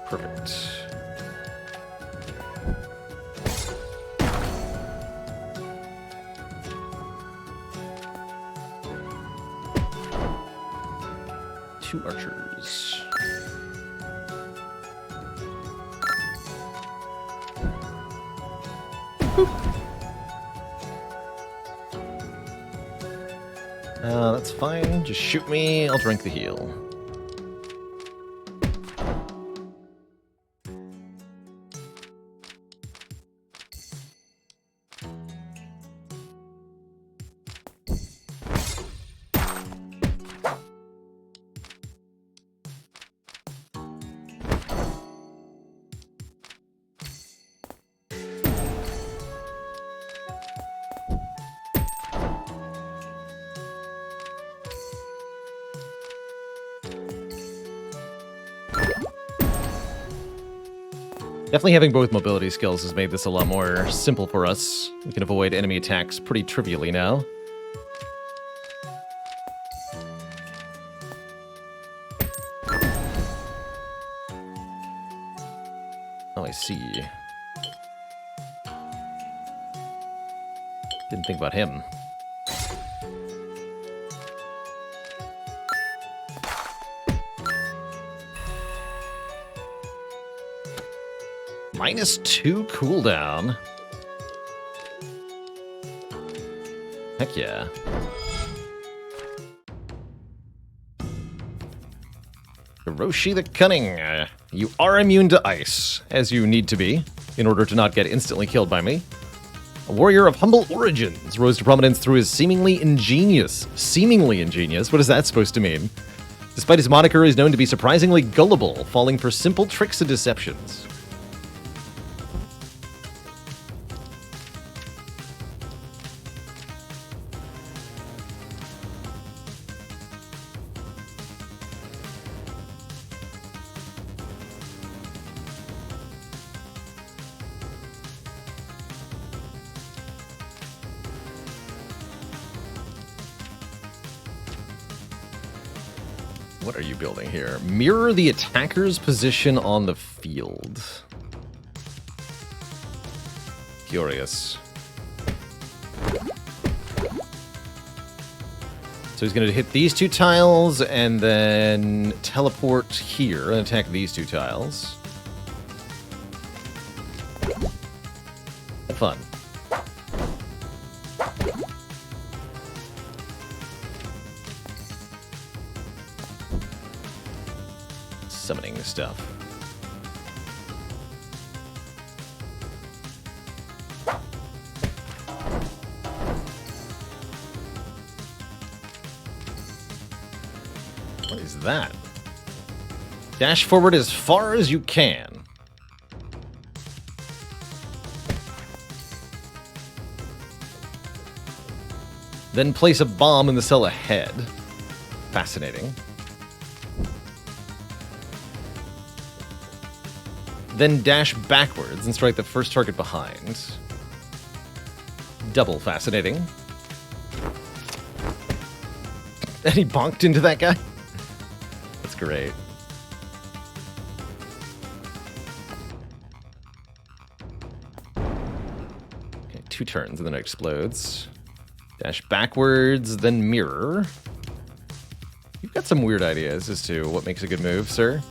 Perfect. Two archers. That's fine. Just shoot me. I'll drink the heal. Definitely having both mobility skills has made this a lot more simple for us. We can avoid enemy attacks pretty trivially now. Oh, I see. Didn't think about him. -2 cooldown. Heck yeah. Hiroshi the Cunning. You are immune to ice, as you need to be, in order to not get instantly killed by me. A warrior of humble origins, rose to prominence through his seemingly ingenious, what is that supposed to mean? Despite his moniker, he is known to be surprisingly gullible, falling for simple tricks and deceptions. What are you building here? Mirror the attacker's position on the field. Curious. So he's going to hit these two tiles and then teleport here and attack these two tiles. Have fun. Summoning stuff. What is that? Dash forward as far as you can. Then place a bomb in the cell ahead. Fascinating. Then dash backwards and strike the first target behind. Double fascinating. And he bonked into that guy? That's great. Okay, 2 turns and then it explodes. Dash backwards, then mirror. You've got some weird ideas as to what makes a good move, sir.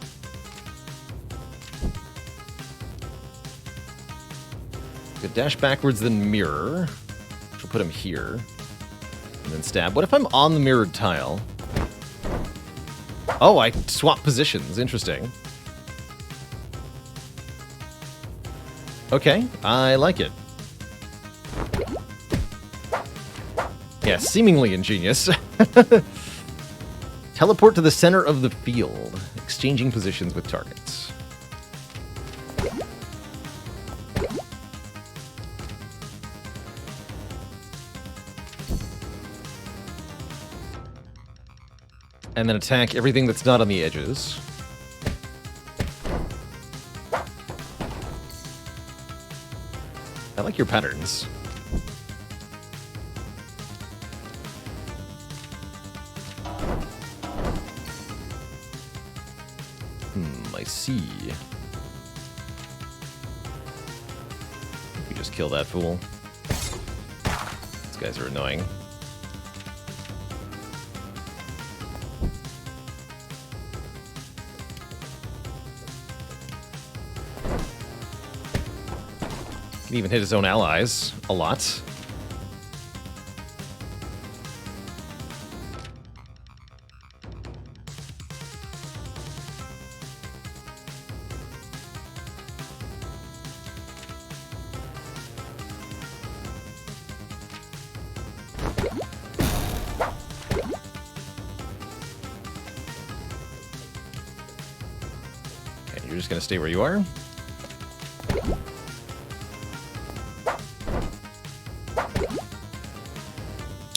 Dash backwards, then mirror. Which will put him here. And then stab. What if I'm on the mirrored tile? Oh, I swap positions. Interesting. Okay, I like it. Yeah, seemingly ingenious. Teleport to the center of the field, exchanging positions with targets. And then attack everything that's not on the edges. I like your patterns. I see. kill that fool. These guys are annoying. He even hit his own allies a lot. Okay, you're just gonna stay where you are.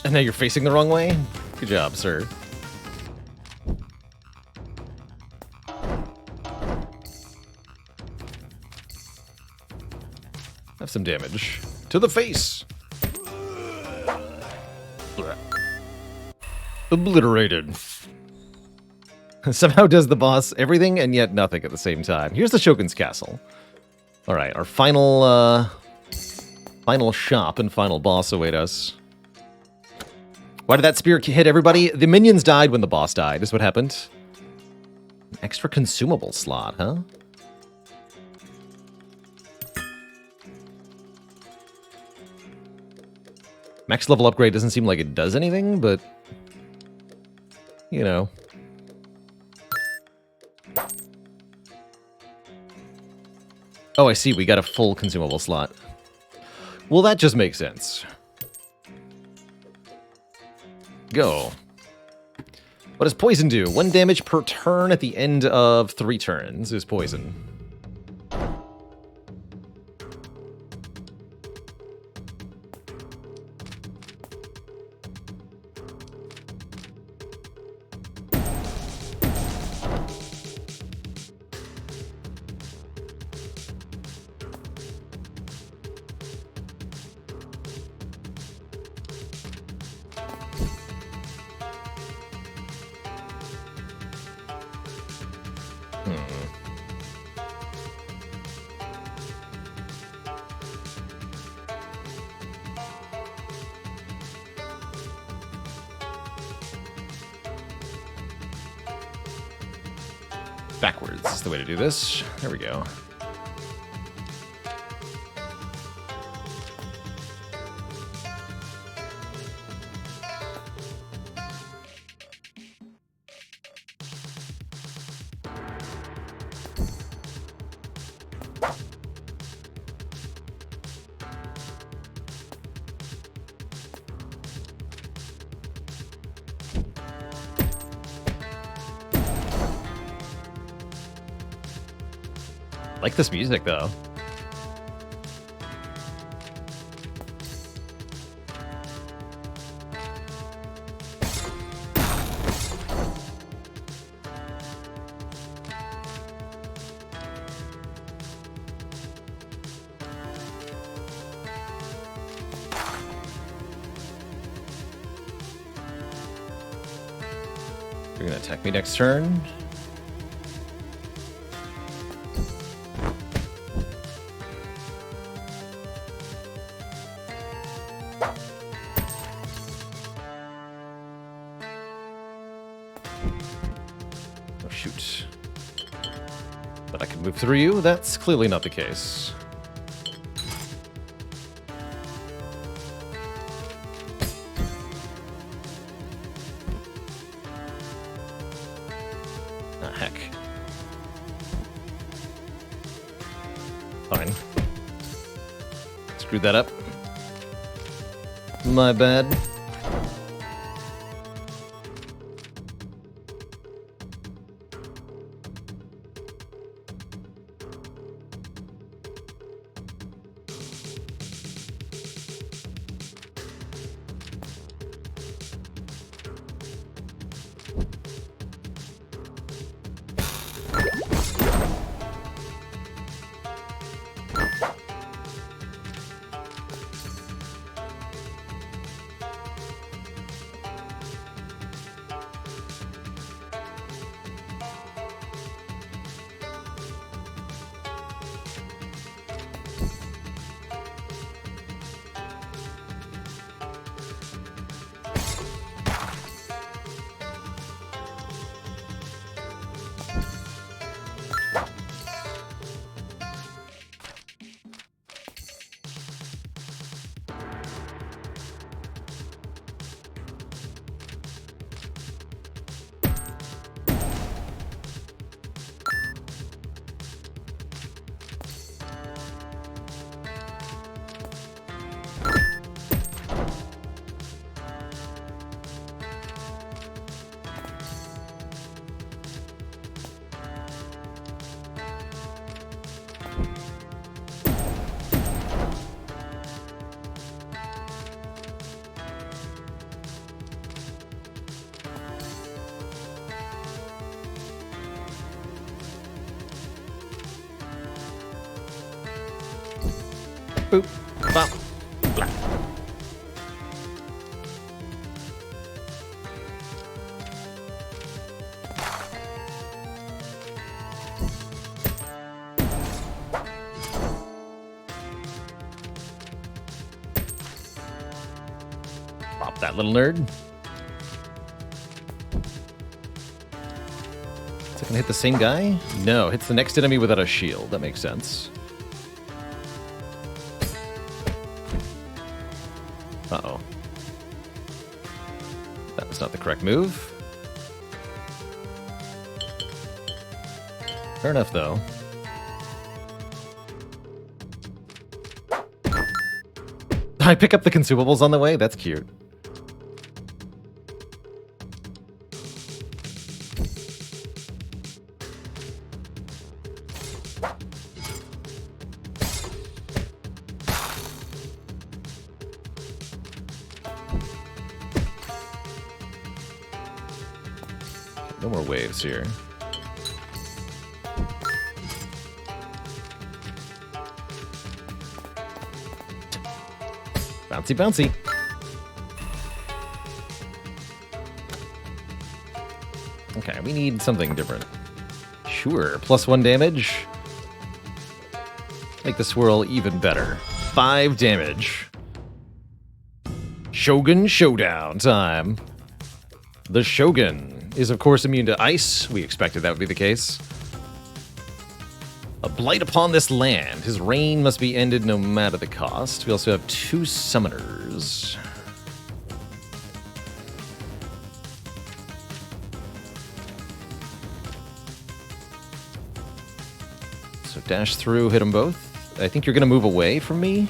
And now you're facing the wrong way? Good job, sir. Have some damage. To the face! Blah. Obliterated. Somehow does the boss everything and yet nothing at the same time. Here's the Shogun's Castle. Alright, our final, final shop and final boss await us. Why did that spear hit everybody? The minions died when the boss died, is what happened. An extra consumable slot, huh? Max level upgrade doesn't seem like it does anything, but... you know. Oh, I see, we got a full consumable slot. Well, that just makes sense. Go. What does poison do? 1 damage per turn at the end of 3 turns is poison. Backwards is the way to do this. There we go. I like this music, though. You're gonna attack me next turn. Shoot. But I can move through you? That's clearly not the case. Ah, heck. Fine. Screwed that up. My bad. Boop. Bop. Blah. Pop that little nerd. Is it gonna hit the same guy? No, hits the next enemy without a shield. That makes sense. Uh-oh. That was not the correct move. Fair enough, though. I pick up the consumables on the way? That's cute. No more waves here. Bouncy, bouncy. Okay, we need something different. Sure, +1 damage. Make the swirl even better. 5 damage. Shogun Showdown time. The Shogun is, of course, immune to ice. We expected that would be the case. A blight upon this land. His reign must be ended no matter the cost. We also have 2 summoners. So dash through, hit them both. I think you're going to move away from me.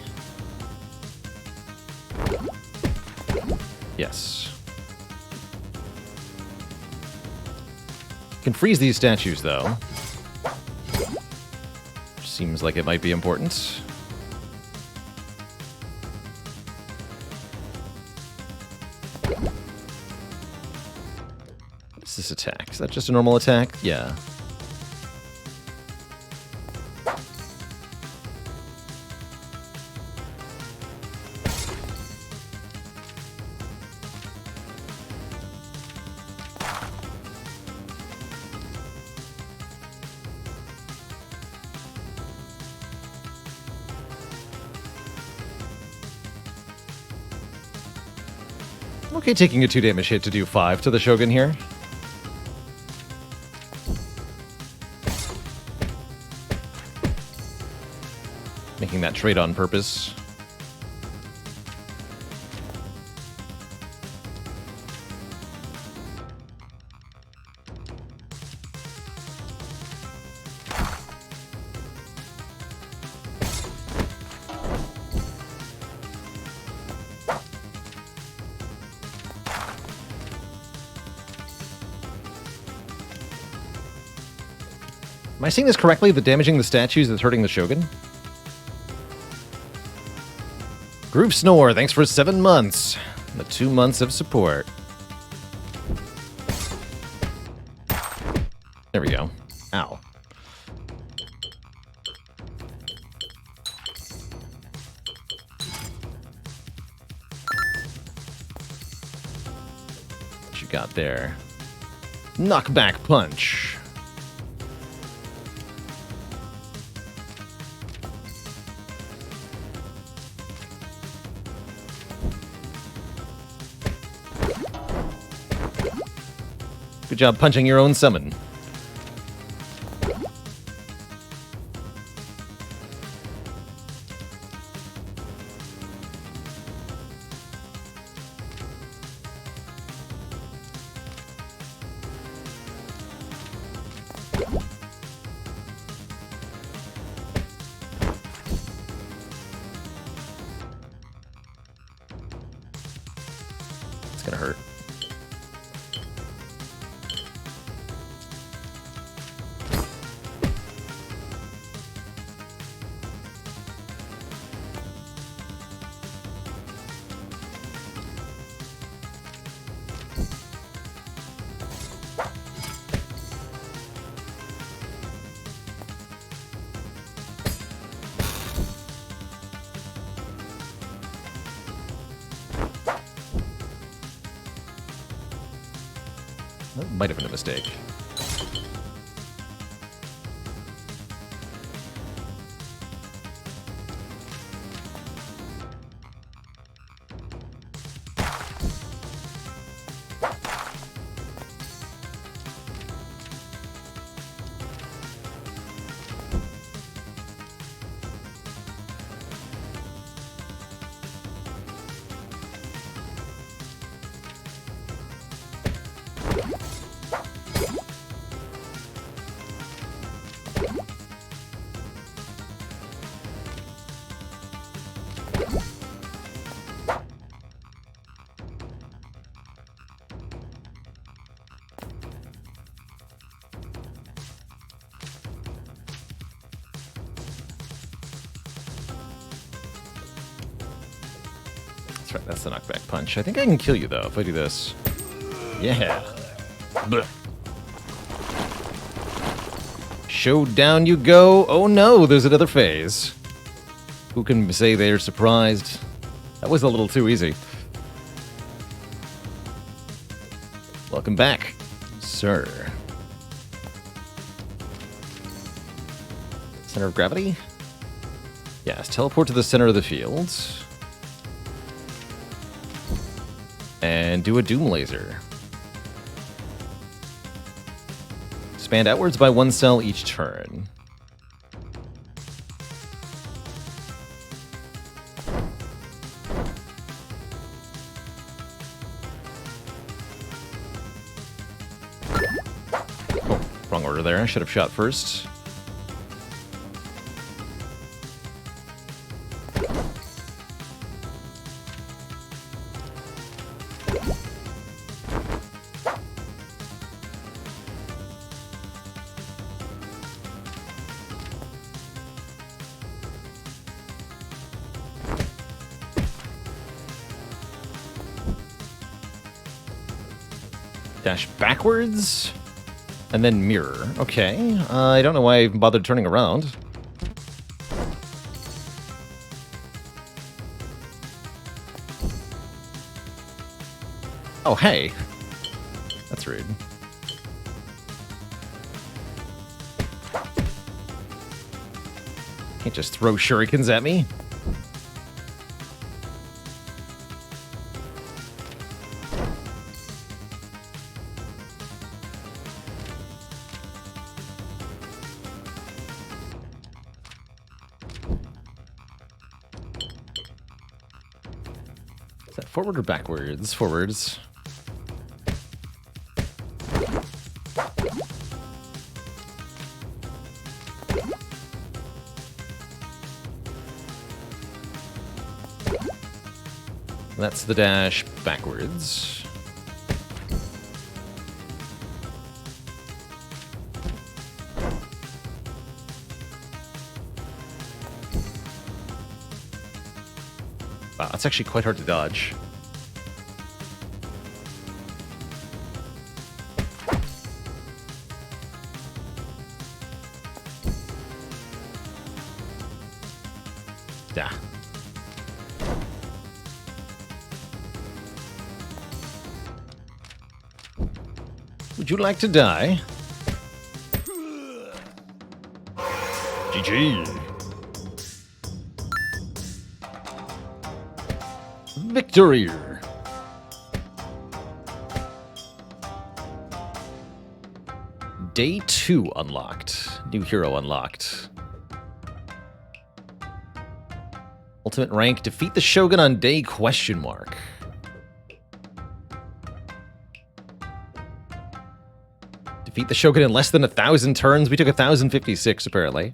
Yes. Can freeze these statues, though. Seems like it might be important. What is this attack? Is that just a normal attack? Yeah. I'm okay taking a 2 damage hit to do 5 to the Shogun here. Making that trade on purpose. Am I seeing this correctly? That damaging the statues is hurting the Shogun? Groove Snore, thanks for 7 months. The 2 months of support. There we go. Ow. What you got there? Knockback punch. Good job punching your own summon. It's gonna hurt. That might have been a mistake. That's right, that's the knockback punch. I think I can kill you, though, if I do this. Yeah. Blech. Showdown you go. Oh no, there's another phase. Who can say they're surprised? That was a little too easy. Welcome back, sir. Center of gravity? Yes, teleport to the center of the field. And do a Doom Laser. Expand outwards by 1 cell each turn. Oh, wrong order there. I should have shot first. Dash backwards, and then mirror. Okay, I don't know why I even bothered turning around. Oh, hey. That's rude. Can't just throw shurikens at me. Is that forward or backwards? Forwards. That's the dash backwards. Wow, that's actually quite hard to dodge. Yeah. Would you like to die? GG. Victory. Day 2 unlocked. New hero unlocked. Ultimate rank, defeat the Shogun on day ? Defeat the Shogun in less than 1,000 turns. We took 1,056, apparently.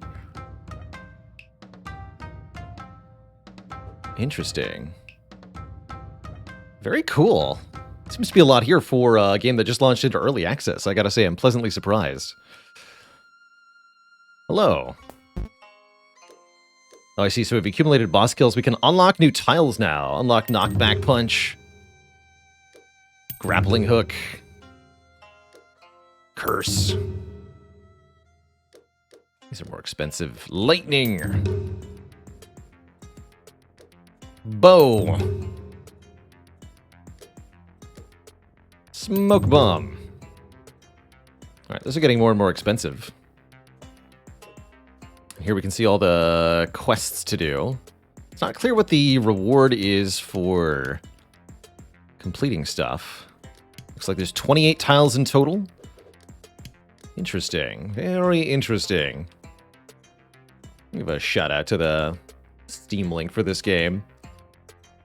Interesting. Very cool. Seems to be a lot here for a game that just launched into early access. I gotta say, I'm pleasantly surprised. Hello. Oh, I see. So we've accumulated boss kills. We can unlock new tiles now. Unlock knockback punch. Grappling hook. Curse. These are more expensive. Lightning. Bow. Smoke bomb. Alright, those are getting more and more expensive. Here we can see all the quests to do. It's not clear what the reward is for completing stuff. Looks like there's 28 tiles in total. Interesting. Very interesting. Give a shout out to the Steam link for this game.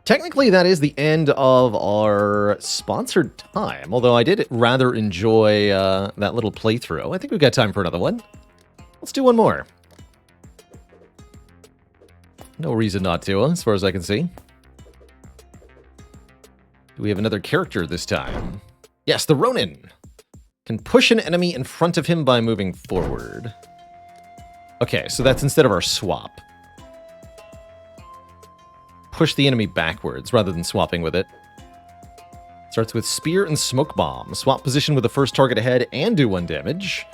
Technically, that is the end of our sponsored time, although I did rather enjoy that little playthrough. I think we've got time for another one. Let's do one more. No reason not to, as far as I can see. Do we have another character this time? Yes, the Ronin. Can push an enemy in front of him by moving forward. Okay, so that's instead of our swap. Push the enemy backwards rather than swapping with it. Starts with Spear and Smoke Bomb. Swap position with the first target ahead and do 1 damage.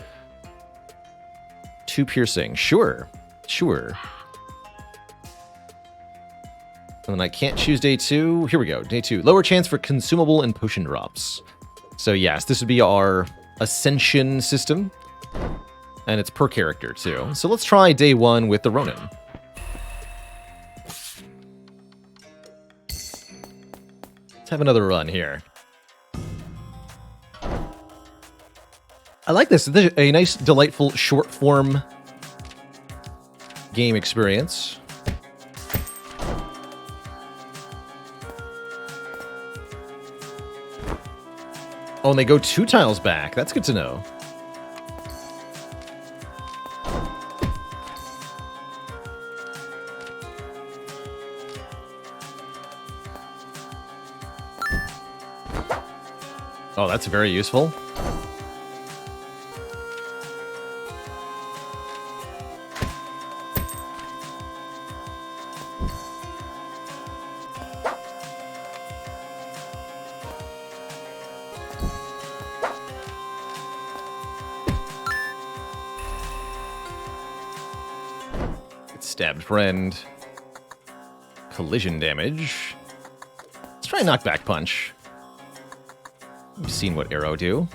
2 piercing. Sure. Sure. And then I can't choose day 2. Here we go. Day 2. Lower chance for consumable and potion drops. So yes, this would be our Ascension system. And it's per character too. So let's try day 1 with the Ronin. Let's have another run here. I like this. This is a nice, delightful, short-form game experience. Oh, and they go 2 tiles back. That's good to know. Oh, that's very useful. Stabbed friend. Collision damage. Let's try knockback punch. We've seen what arrow do.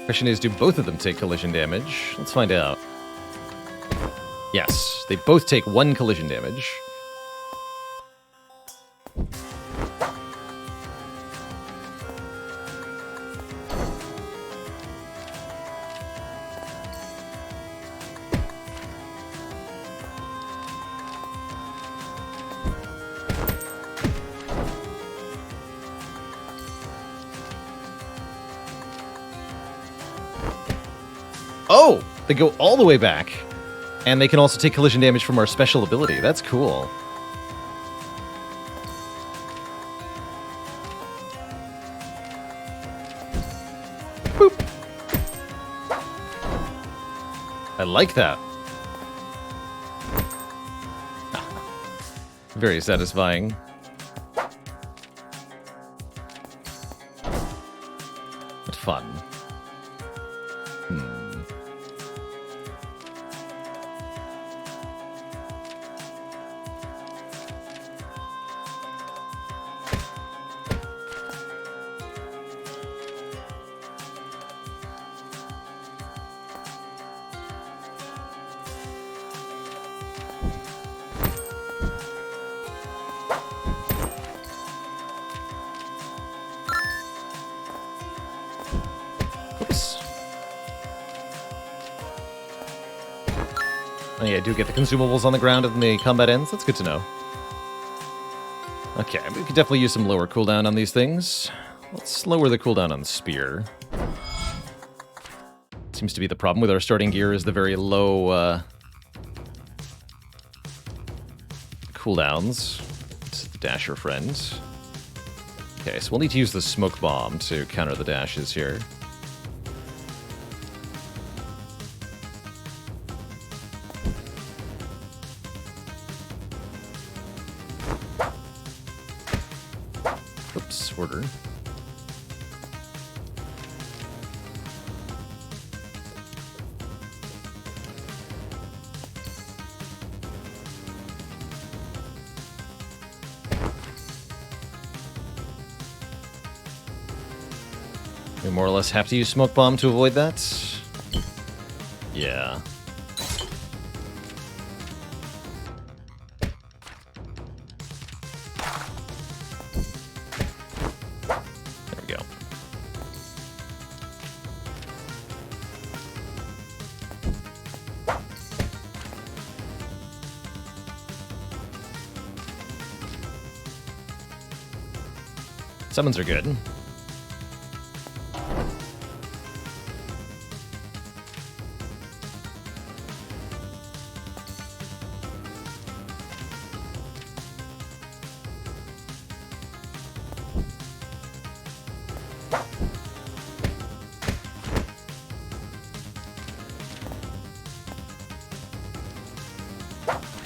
Question is, do both of them take collision damage? Let's find out. Yes, they both take 1 collision damage. Oh, they go all the way back. And they can also take collision damage from our special ability. That's cool. Boop. I like that. Very satisfying. But fun. Oh yeah, I do get the consumables on the ground and the combat ends. That's good to know. Okay, we could definitely use some lower cooldown on these things. Let's lower the cooldown on Spear. Seems to be the problem with our starting gear is the very low cooldowns. This is the Dasher friend. Okay, so we'll need to use the Smoke Bomb to counter the dashes here. Oops, order. We more or less have to use Smoke Bomb to avoid that. Yeah. There we go. Summons are good.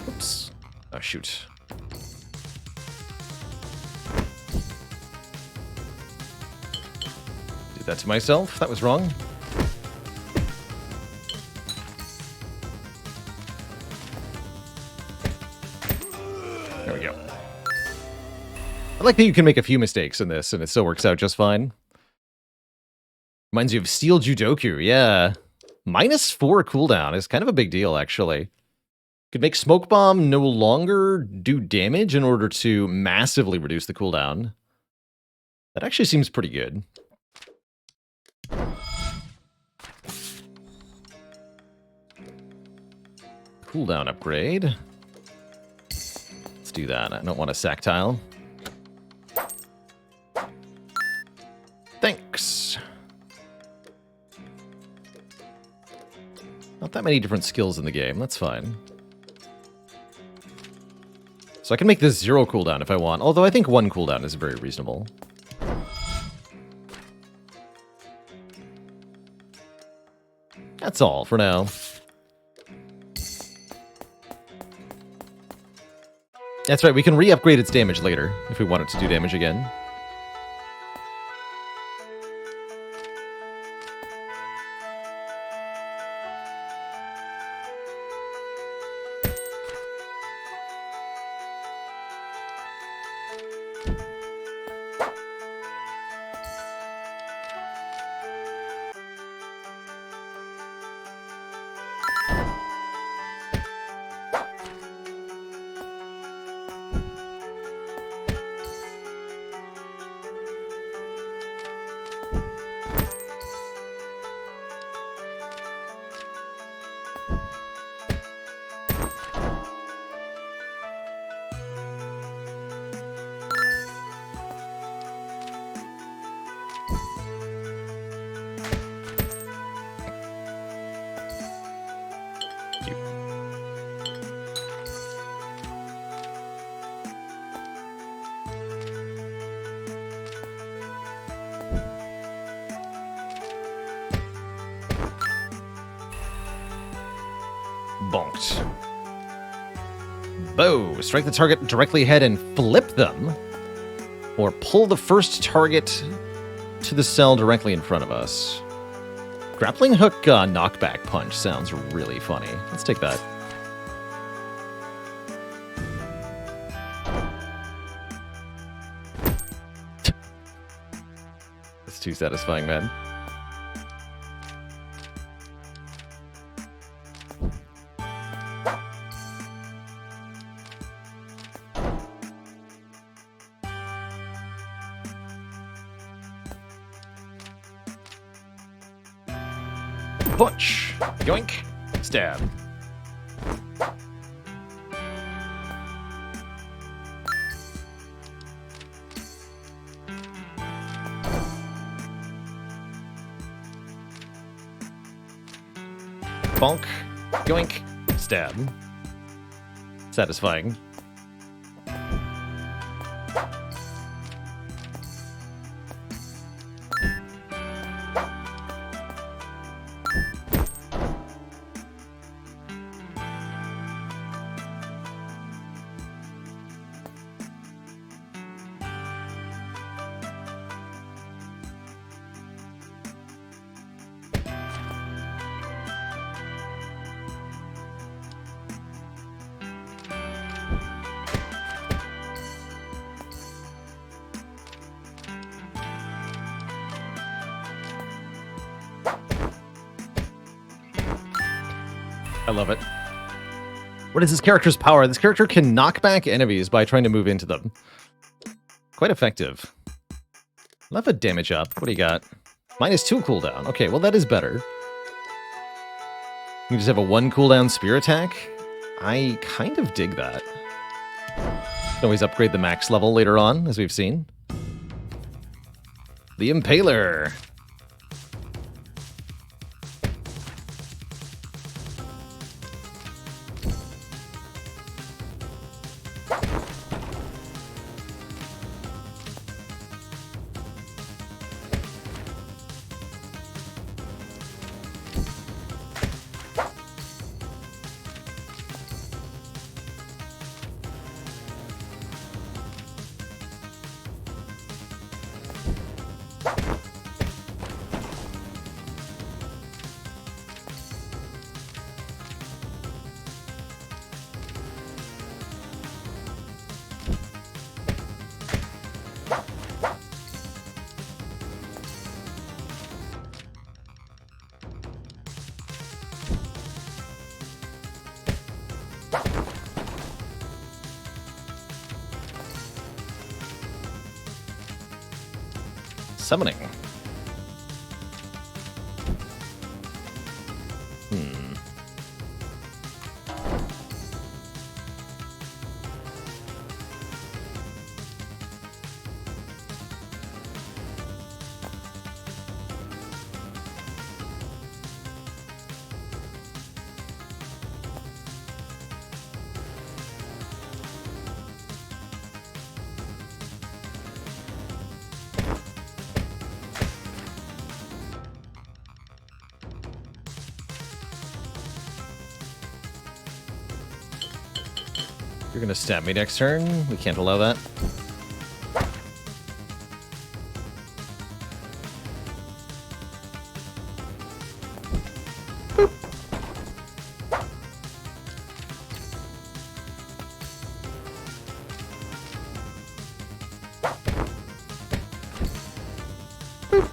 Oops. Oh, shoot. Did that to myself. That was wrong. There we go. I like that you can make a few mistakes in this, and it still works out just fine. Reminds you of Steel Judoku, yeah. -4 cooldown is kind of a big deal, actually. Could make Smoke Bomb no longer do damage in order to massively reduce the cooldown. That actually seems pretty good. Cooldown upgrade. Let's do that. I don't want a sack tile. Thanks. Not that many different skills in the game. That's fine. So I can make this 0 cooldown if I want, although I think 1 cooldown is very reasonable. That's all for now. That's right, we can re-upgrade its damage later if we want it to do damage again. Bonked. Bow. Strike the target directly ahead and flip them. Or pull the first target to the cell directly in front of us. Grappling hook knockback punch sounds really funny. Let's take that. It's too satisfying, man. Punch. Yoink. Stab. Bonk. Yoink. Stab. Satisfying. love it. What is this character's power? This character can knock back enemies by trying to move into them. Quite effective. Love a damage up. What do you got? -2 cooldown. Okay, well that is better. You just have a 1 cooldown spear attack. I kind of dig that. Can always upgrade the max level later on, as we've seen. The Impaler. Summoning. You're gonna stab me next turn. We can't allow that. Boop. Boop.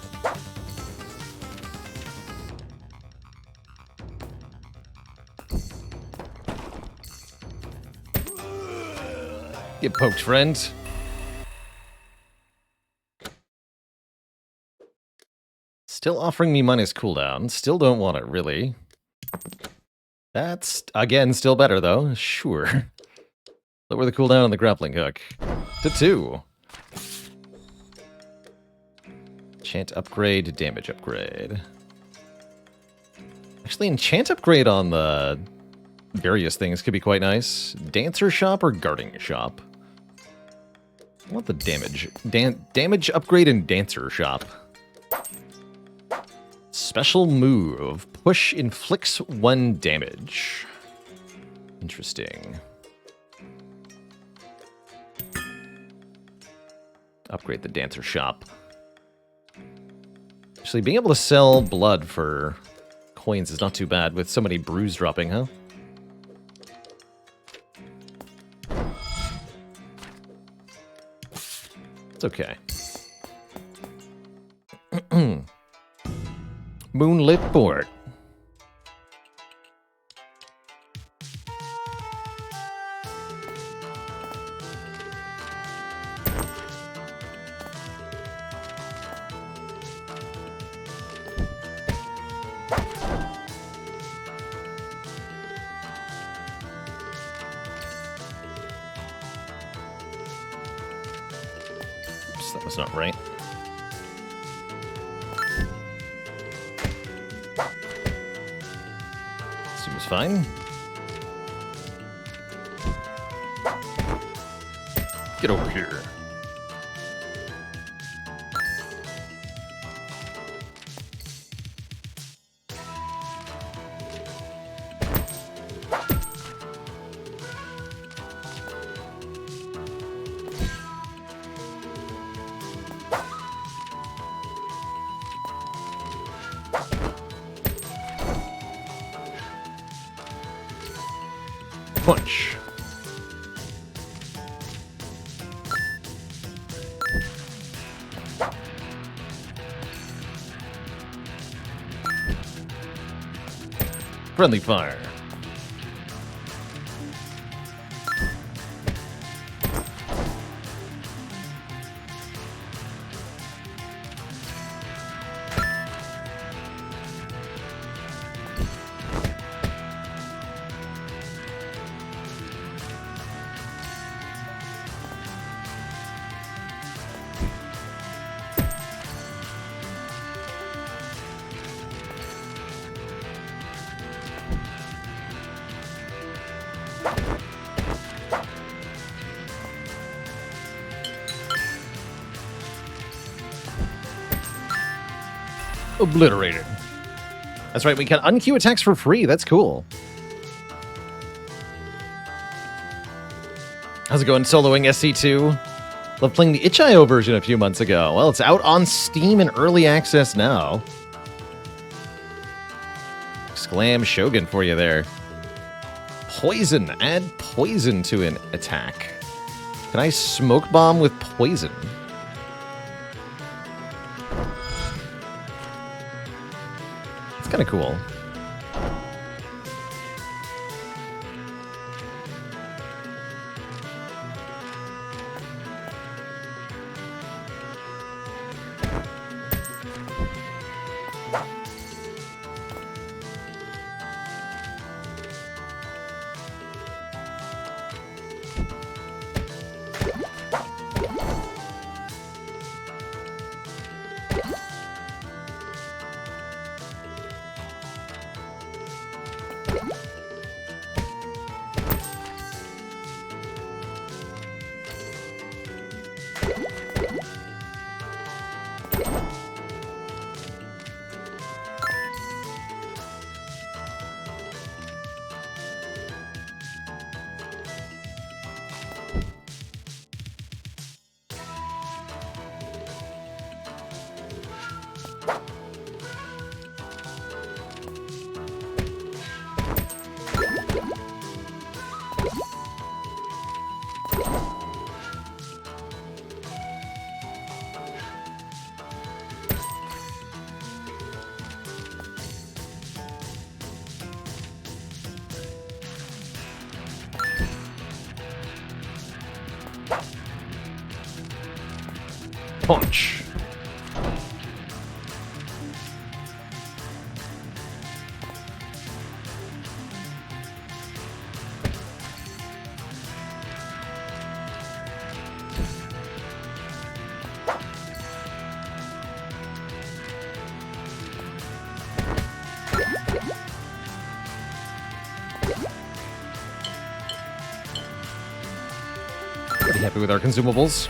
Get poked, friend. Still offering me minus cooldown. Still don't want it, really. That's, again, still better, though. Sure. Lower the cooldown on the grappling hook. To 2. Enchant upgrade, damage upgrade. Actually, enchant upgrade on the various things could be quite nice. Dancer shop or guarding shop? I want the damage. Damage upgrade and dancer shop. Special move. Push inflicts 1 damage. Interesting. Upgrade the dancer shop. Actually, being able to sell blood for coins is not too bad with so many brews dropping, huh? It's okay. Moonlit port. Oops, that was not right. Seems fine. Get over here. Punch. Friendly fire. obliterated. That's right, we can unqueue attacks for free. That's cool. How's it going, soloing SC2? Love playing the itch.io version a few months ago. Well, it's out on Steam in early access now. Exclam Shogun for you there. Poison. Add poison to an attack. Can I smoke bomb with poison? It's kind of cool. Punch. Pretty happy with our consumables.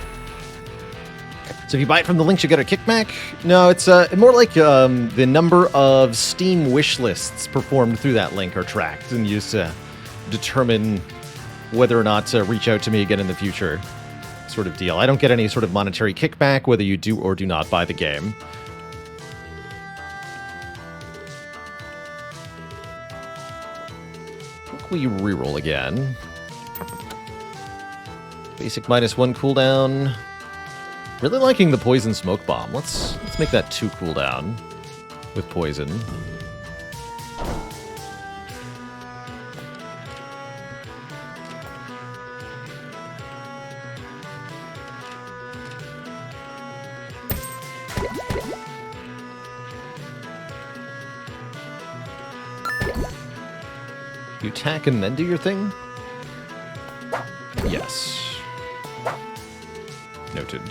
So if you buy it from the links, you get a kickback? No, it's more like the number of Steam wish lists performed through that link are tracked and used to determine whether or not to reach out to me again in the future sort of deal. I don't get any sort of monetary kickback whether you do or do not buy the game. I think we reroll again. Basic -1 cooldown. Really liking the poison smoke bomb. Let's make that 2 cooldown with poison. You attack and then do your thing? Yes. Noted.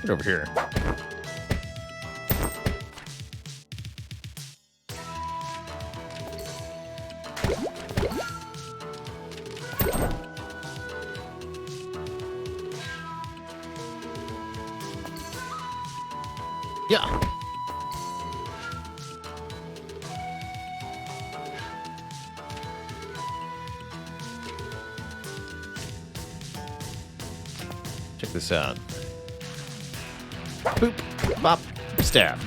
Get over here. Yeah. Check this out. Boop, bop, stab.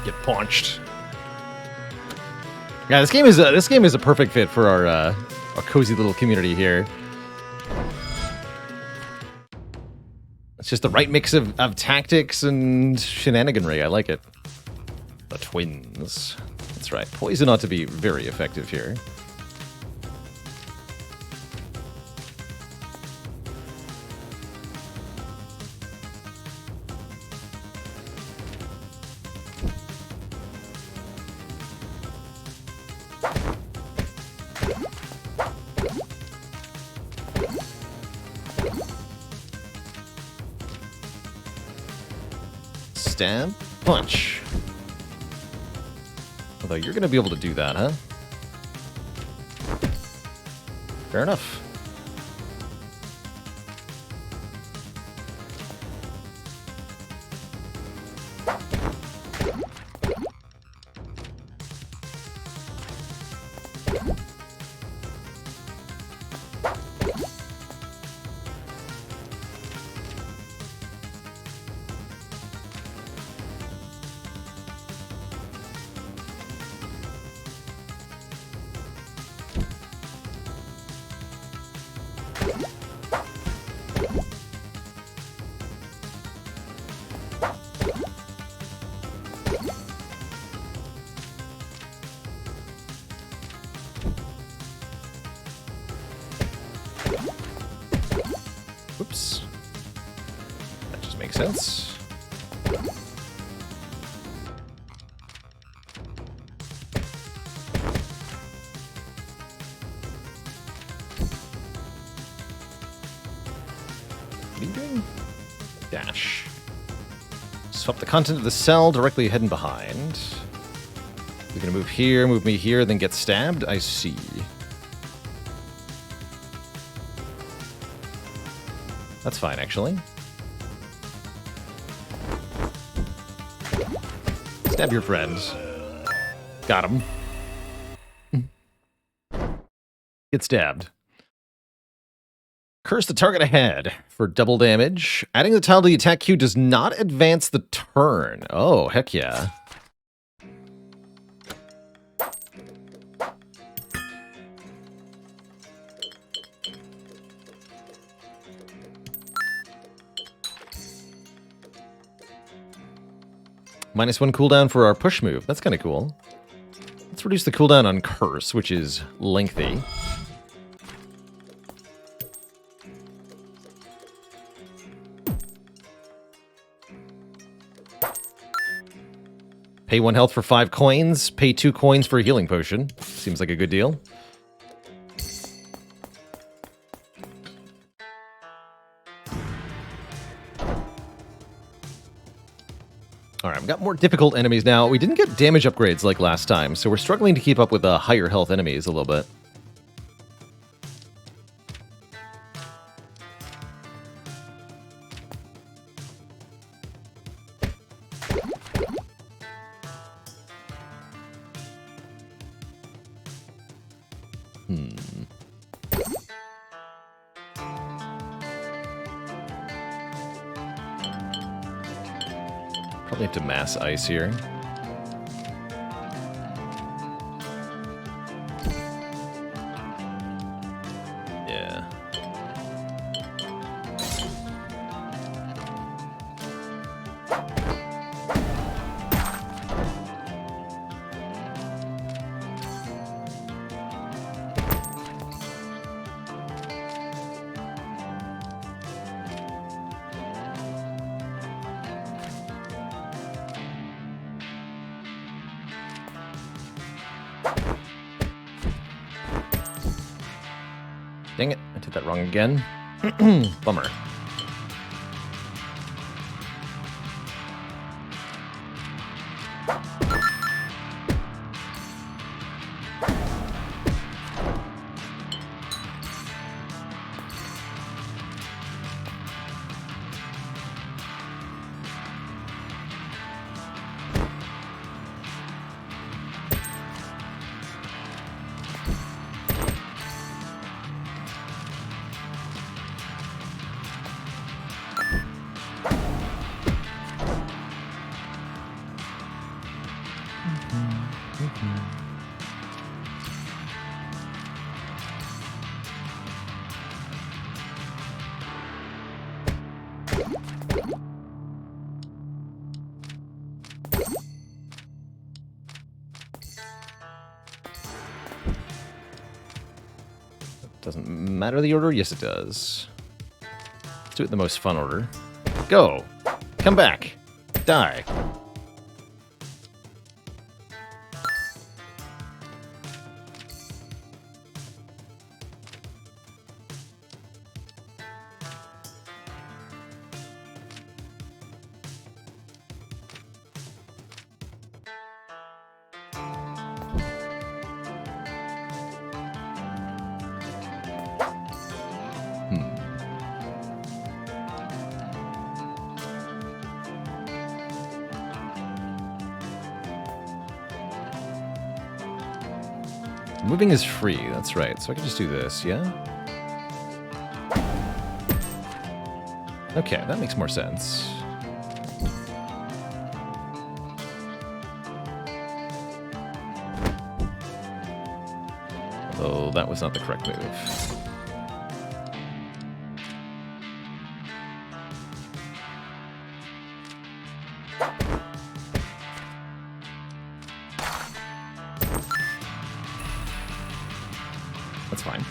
Get punched. Yeah, this game is a perfect fit for our cozy little community here. It's just the right mix of tactics and shenaniganry. I like it. The twins. That's right. Poison ought to be very effective here. Stab, punch. Although you're going to be able to do that, huh? Fair enough. Oops. That just makes sense. What are you doing? Dash. Swap the content of the cell directly ahead and behind. You're gonna move here, move me here, then get stabbed? I see. That's fine, actually. Stab your friends. Got him. Get stabbed. Curse the target ahead for double damage. Adding the tile to the attack queue does not advance the turn. Oh, heck yeah. -1 cooldown for our push move. That's kind of cool. Let's reduce the cooldown on Curse, which is lengthy. Pay 1 health for 5 coins. Pay 2 coins for a healing potion. Seems like a good deal. Alright, we've got more difficult enemies now. We didn't get damage upgrades like last time, so we're struggling to keep up with higher health enemies a little bit. Probably have to mass ice here. Yeah. Dang it, I did that wrong again. Bummer. Doesn't matter the order? Yes, it does. Let's do it in the most fun order. Go! Come back! Die! Moving is free, that's right. So I can just do this, yeah? Okay, that makes more sense. Although that was not the correct move. That's fine.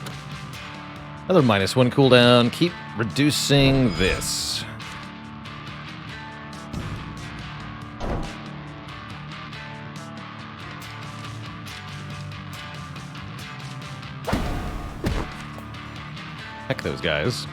Another -1 cooldown. Keep reducing this. Heck those guys.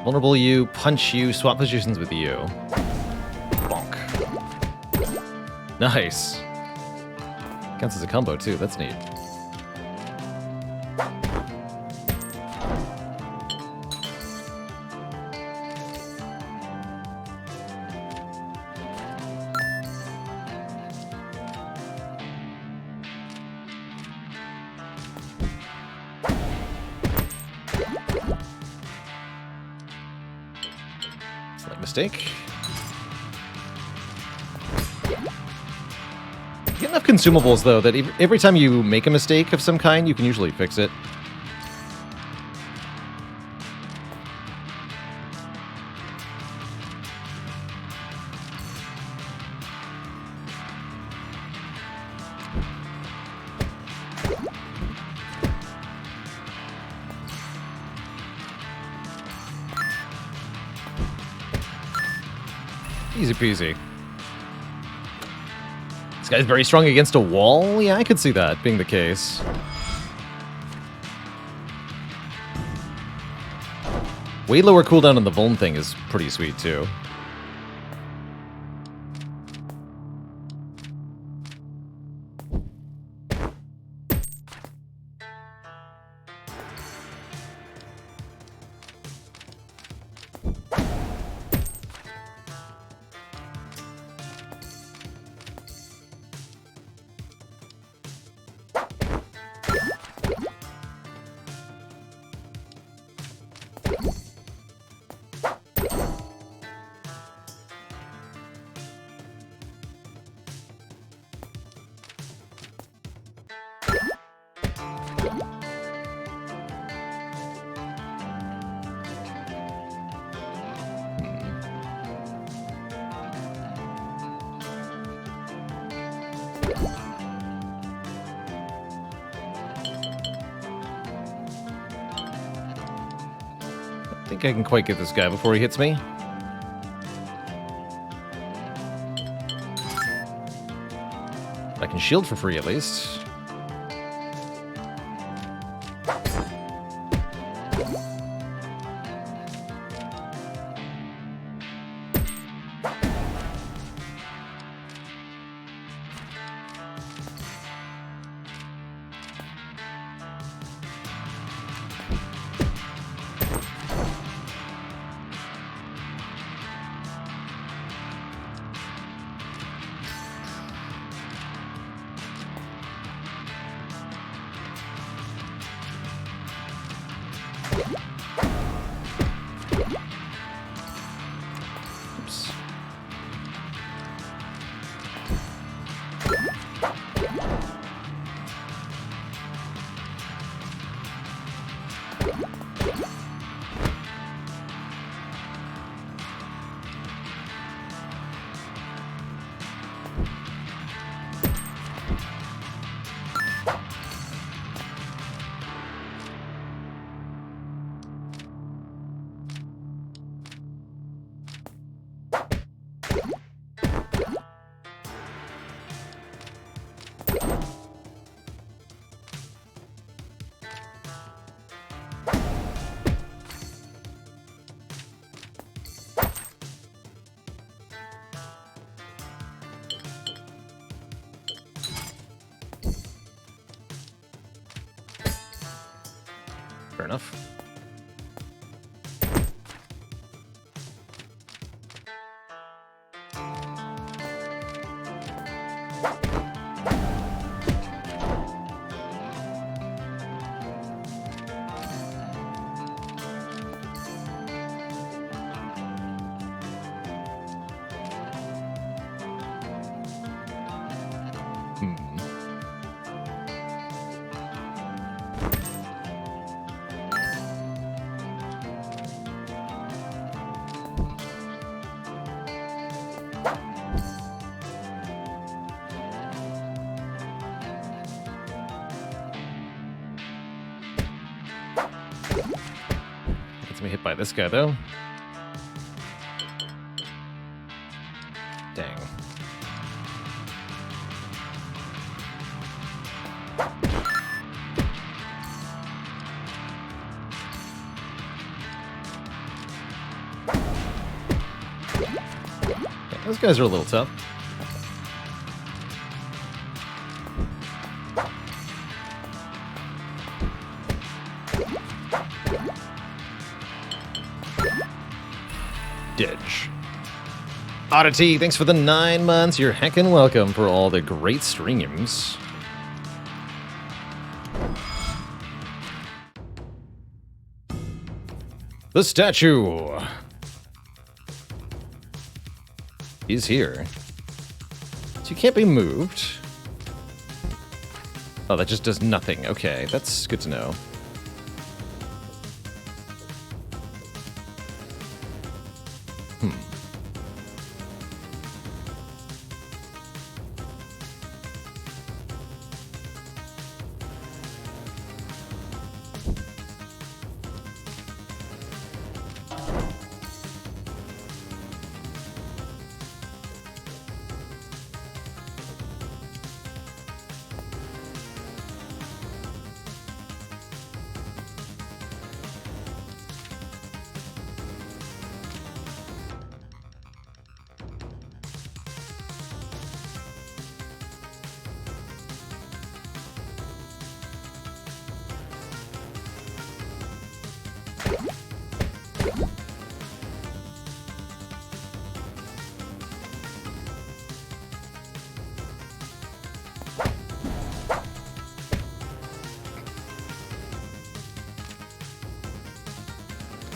Vulnerable you, punch you, swap positions with you. Bonk. Nice. Counts as a combo too, that's neat. Mistake. You get enough consumables, though, that every time you make a mistake of some kind, you can usually fix it. Easy peasy. This guy's very strong against a wall? Yeah, I could see that being the case. Way lower cooldown on the Vuln thing is pretty sweet, too. think I can quite get this guy before he hits me. I can shield for free at least. Fair enough. Gets me hit by this guy, though. Dang. Yeah, those guys are a little tough. Ditch. Oddity, thanks for the 9 months. You're heckin' welcome for all the great streams. The statue. He's here. So you can't be moved. Oh, that just does nothing. Okay, that's good to know.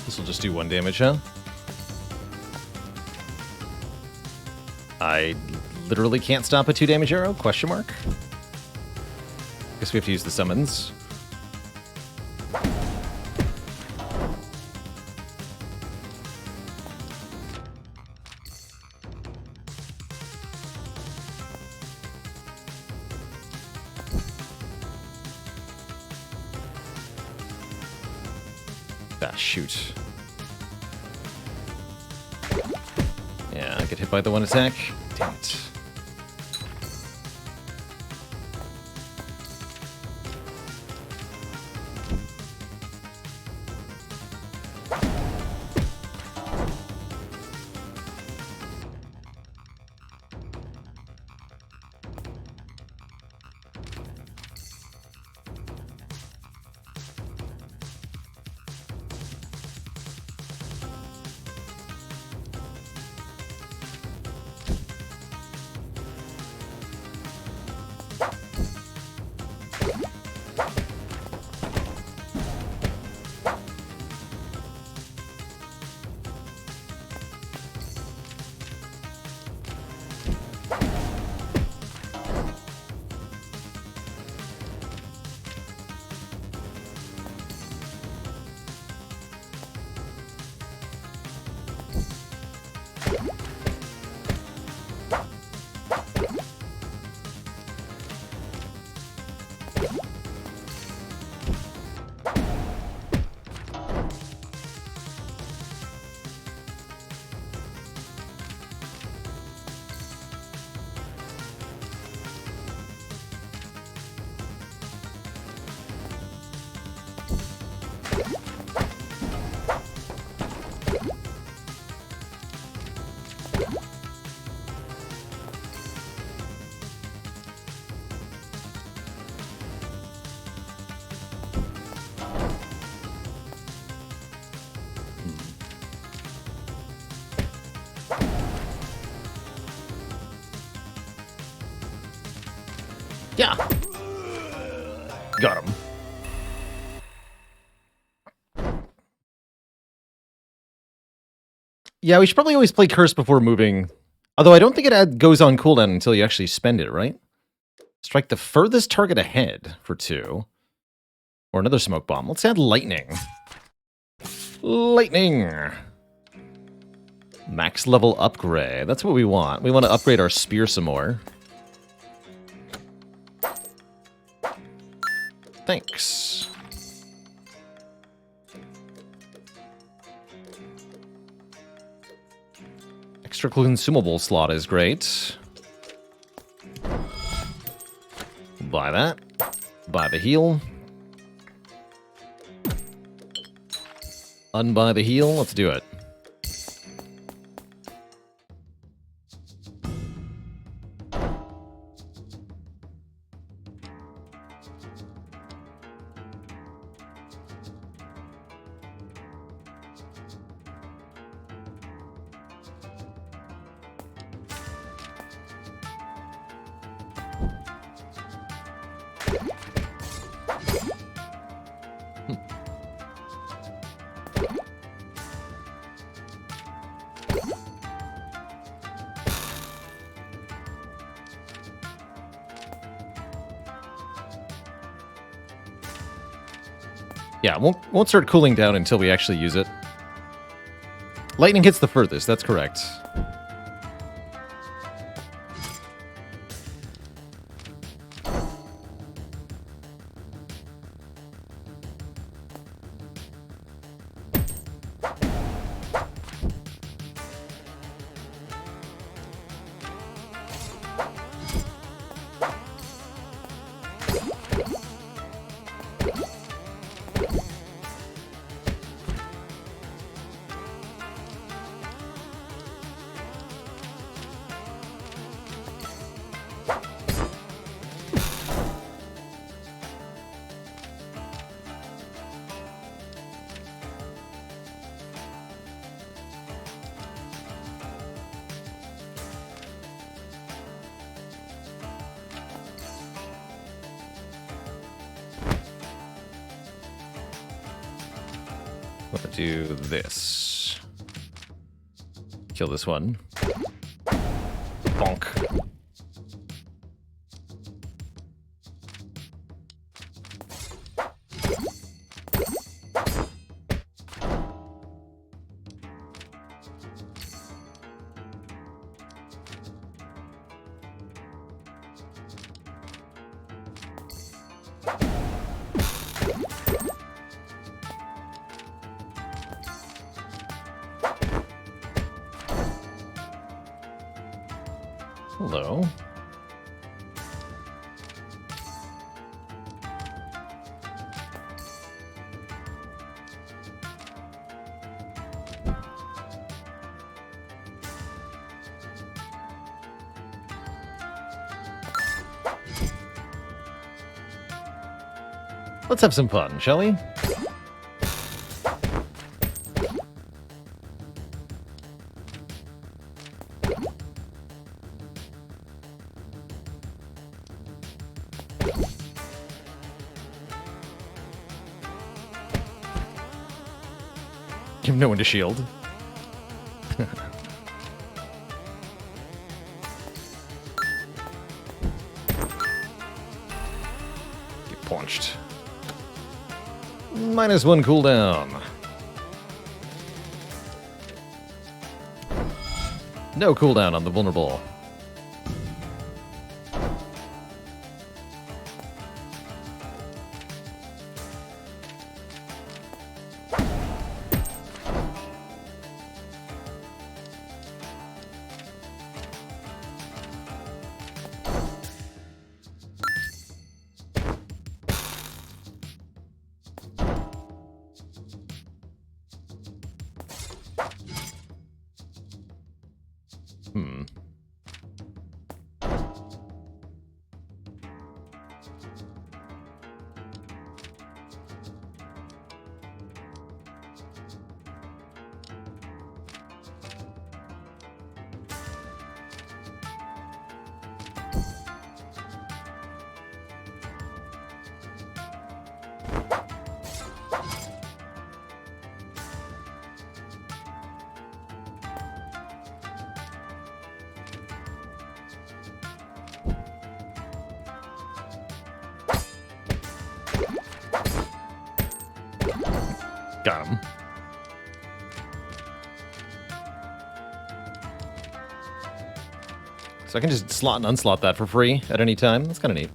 This will just do 1 damage, huh? I literally can't stop a 2 damage arrow? Question mark? Guess we have to use the summons. Ah, shoot. get hit by the one attack. Damn it. Yeah. Got him. Yeah, we should probably always play Curse before moving. Although I don't think it goes on cooldown until you actually spend it, right? Strike the furthest target ahead for 2. Or another smoke bomb. Let's add lightning. Lightning! Max level upgrade. That's what we want. We want to upgrade our spear some more. Thanks. Extra consumable slot is great. Buy that. Buy the heal. Unbuy the heal. Let's do it. Yeah, won't start cooling down until we actually use it. Lightning hits the furthest, that's correct. I'm gonna do this. Kill this one. Bonk. Hello. Let's have some fun, shall we? You have no one to shield. Get punched. -1 cooldown. No cooldown on the vulnerable. Got him. So I can just slot and unslot that for free at any time. That's kind of neat.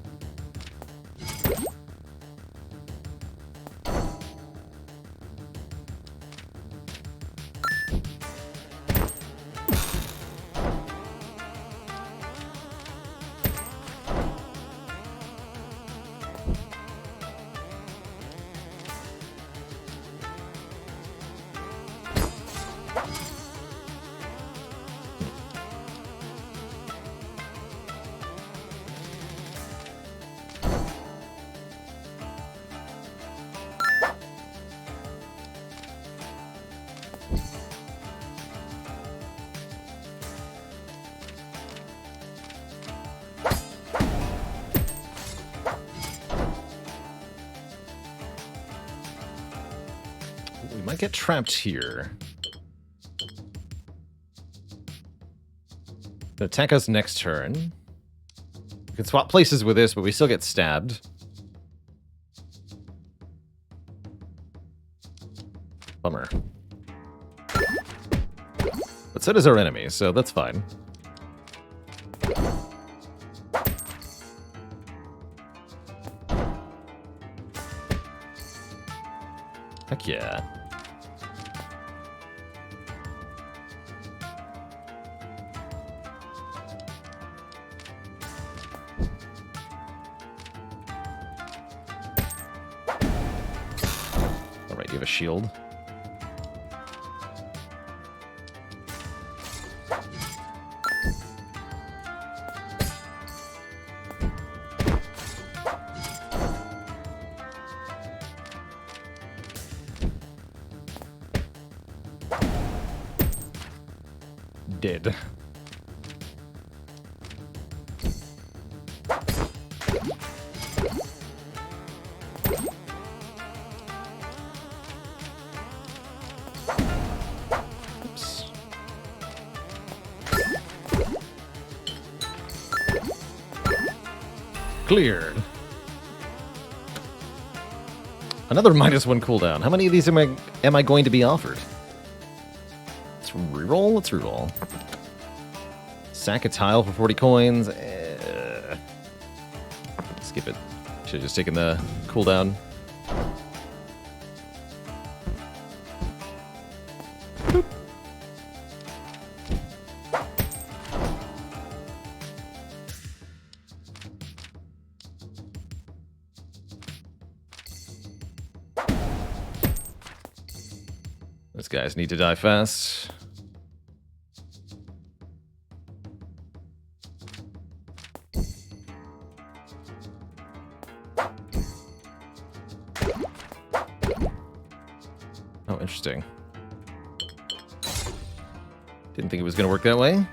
We might get trapped here. They'll attack us next turn. We can swap places with this, but we still get stabbed. Bummer. But so does our enemy, so that's fine. Heck yeah. Alright, you have a shield. Dead. Oops. Cleared. Another -1 cooldown. How many of these am I going to be offered? Let's reroll. Let's reroll. Sack a tile for 40 coins. Skip it. Should have just taken the cooldown. Boop. guys need to die fast. Oh, interesting. Didn't think it was going to work that way.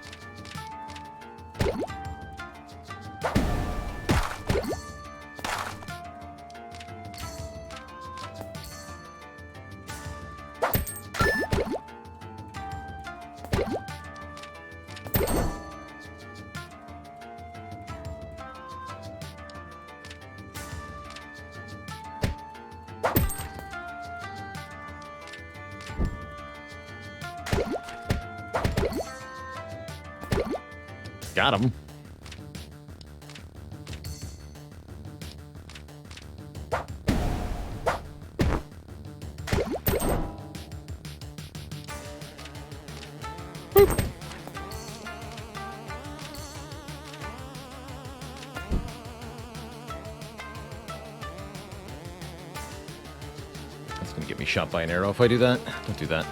Got him. That's gonna get me shot by an arrow if I do that. Don't do that.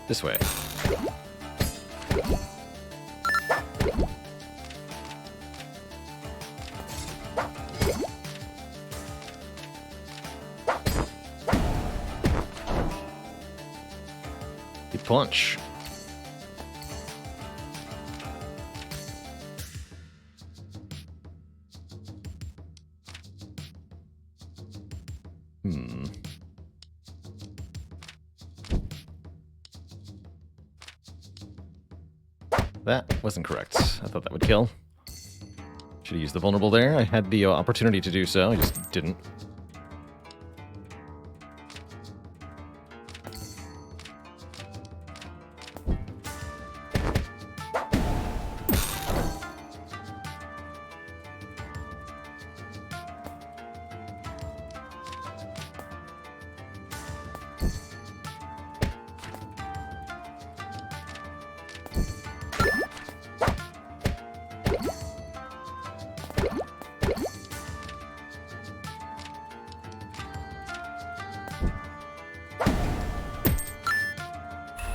This way. Good punch. That wasn't correct. I thought that would kill. Should have used the vulnerable there. I had the opportunity to do so. I just didn't.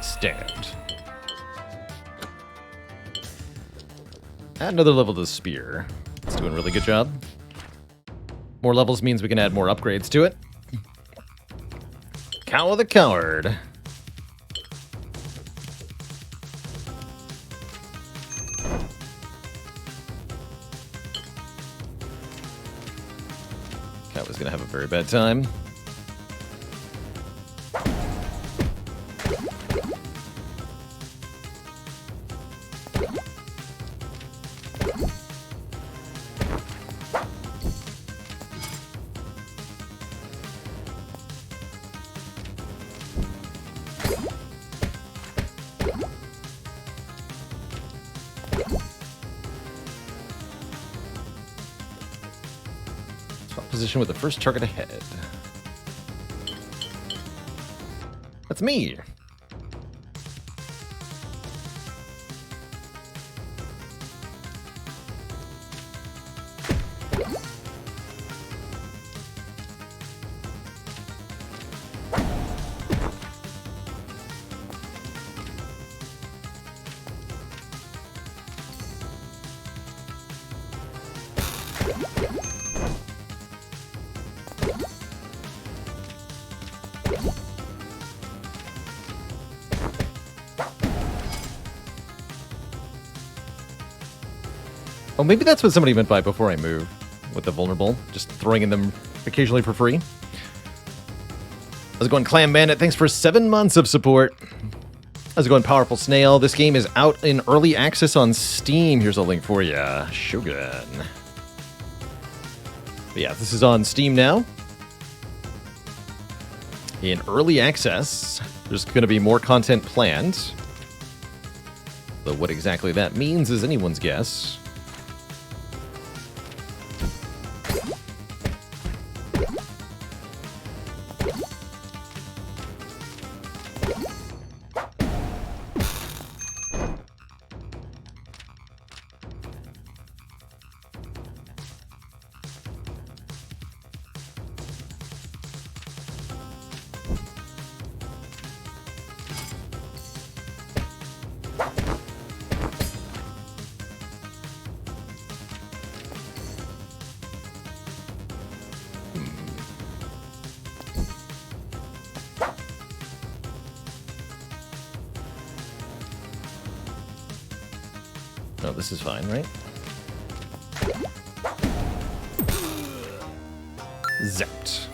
Stand. Add another level to the spear. It's doing a really good job. More levels means we can add more upgrades to it. Cow of the Coward. Cat was gonna have a very bad time. Position with the first target ahead. That's me. Oh, maybe that's what somebody meant by before I move with the vulnerable. Just throwing in them occasionally for free. How's it going, Clam Bandit? Thanks for 7 months of support. How's it going, Powerful Snail? This game is out in early access on Steam. Here's a link for you. Shogun. But yeah, this is on Steam now. In early access, there's going to be more content planned. Though what exactly that means is anyone's guess. Oh, this is fine, right? Zapped.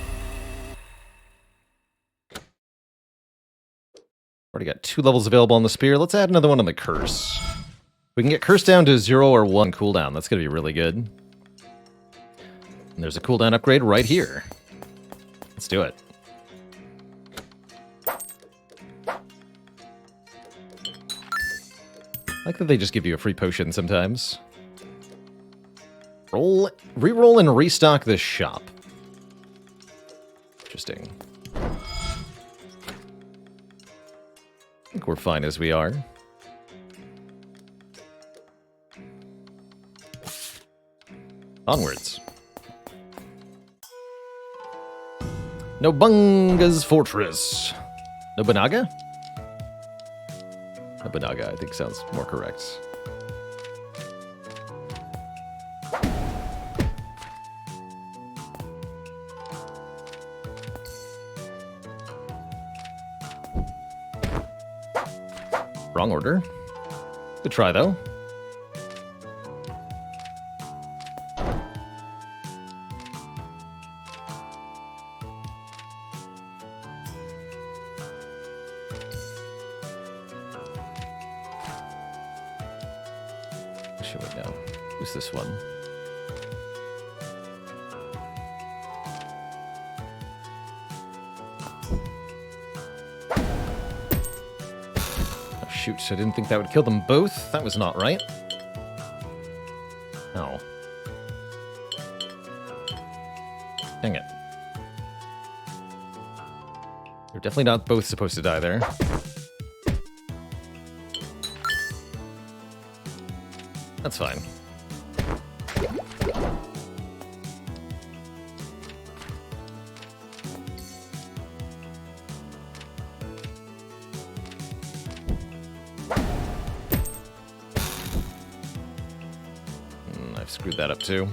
Already got 2 levels available on the spear. Let's add another one on the curse. We can get curse down to 0 or 1 cooldown. That's going to be really good. And there's a cooldown upgrade right here. Let's do it. I like that they just give you a free potion sometimes. Reroll and restock this shop. Interesting. I think we're fine as we are. Onwards. Nobunaga's Fortress. Nobunaga? Nobunaga, I think sounds more correct. Wrong order. Good try, though. Should we know? Who's this one? Shoot, I didn't think that would kill them both. That was not right. Oh. Dang it. They're definitely not both supposed to die there. That's fine. I've screwed that up too.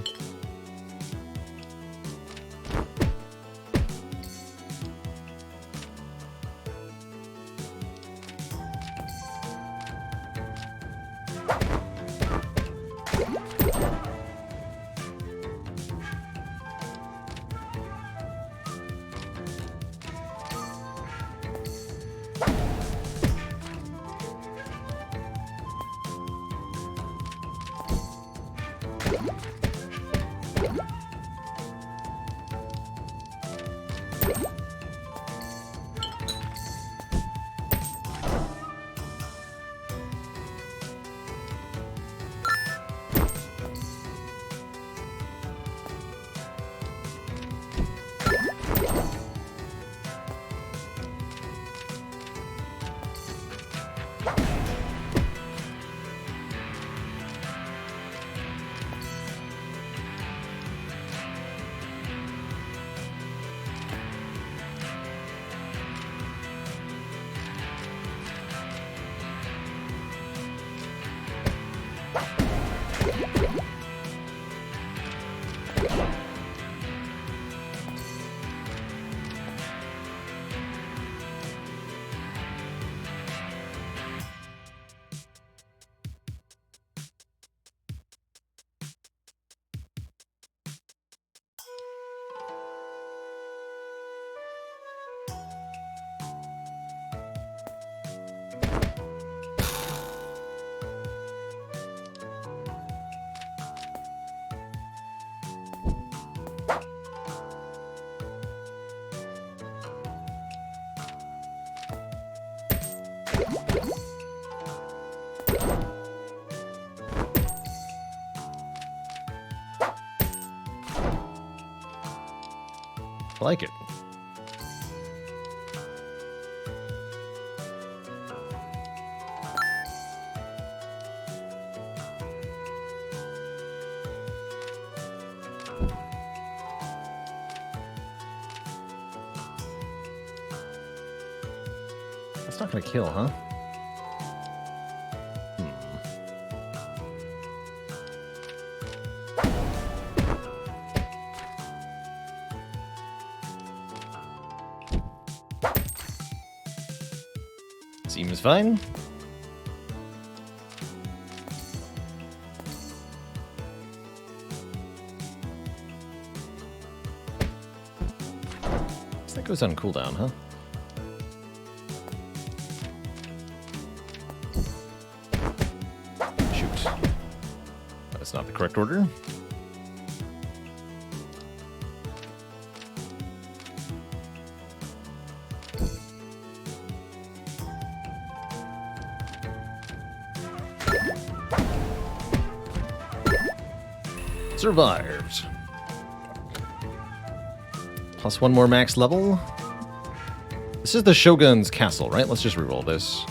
I like it. That's not gonna kill, huh? Seems fine. So that goes on cooldown, huh? Shoot. That's not the correct order. Survived. Plus one more max level. This is the Shogun's castle, right? Let's just reroll this.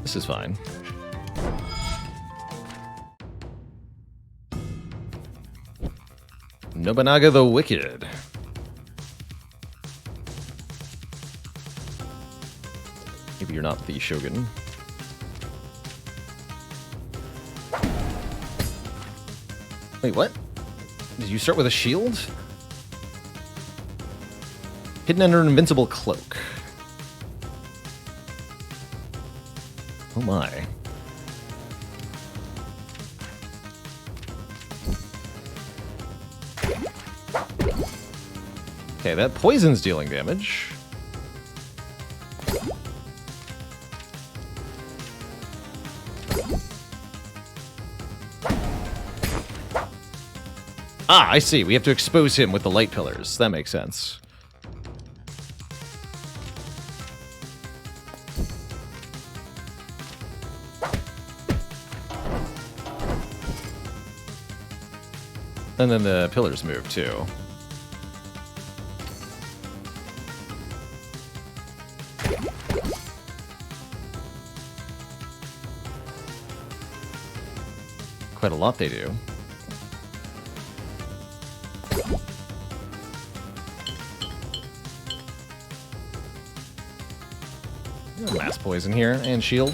This is fine. Nobunaga the Wicked. Maybe you're not the Shogun. Wait, what? Did you start with a shield? Hidden under an invincible cloak. Oh my. Okay, that poison's dealing damage. Ah, I see. We have to expose him with the light pillars. That makes sense. And then the pillars move, too. Quite a lot they do. Mass poison here, and shield.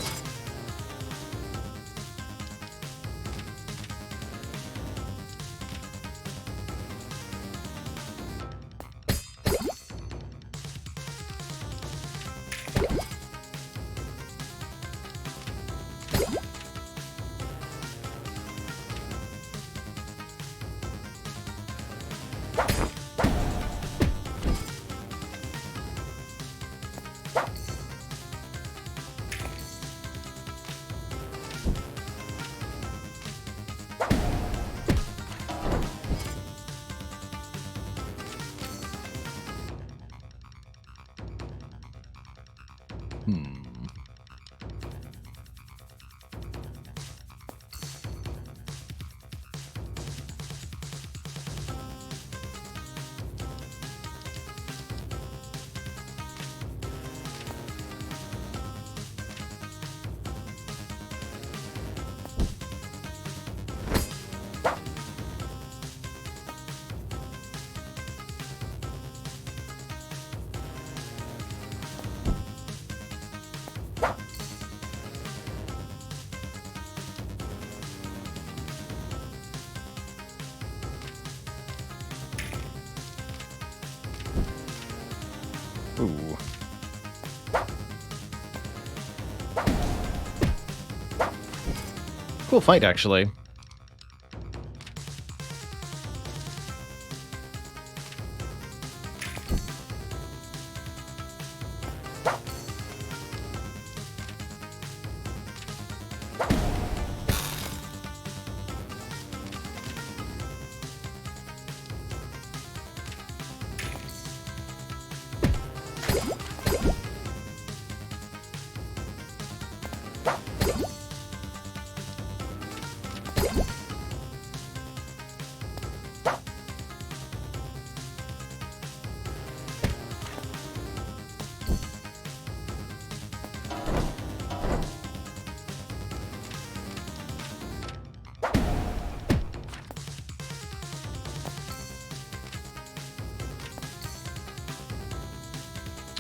Ooh. Cool fight, actually.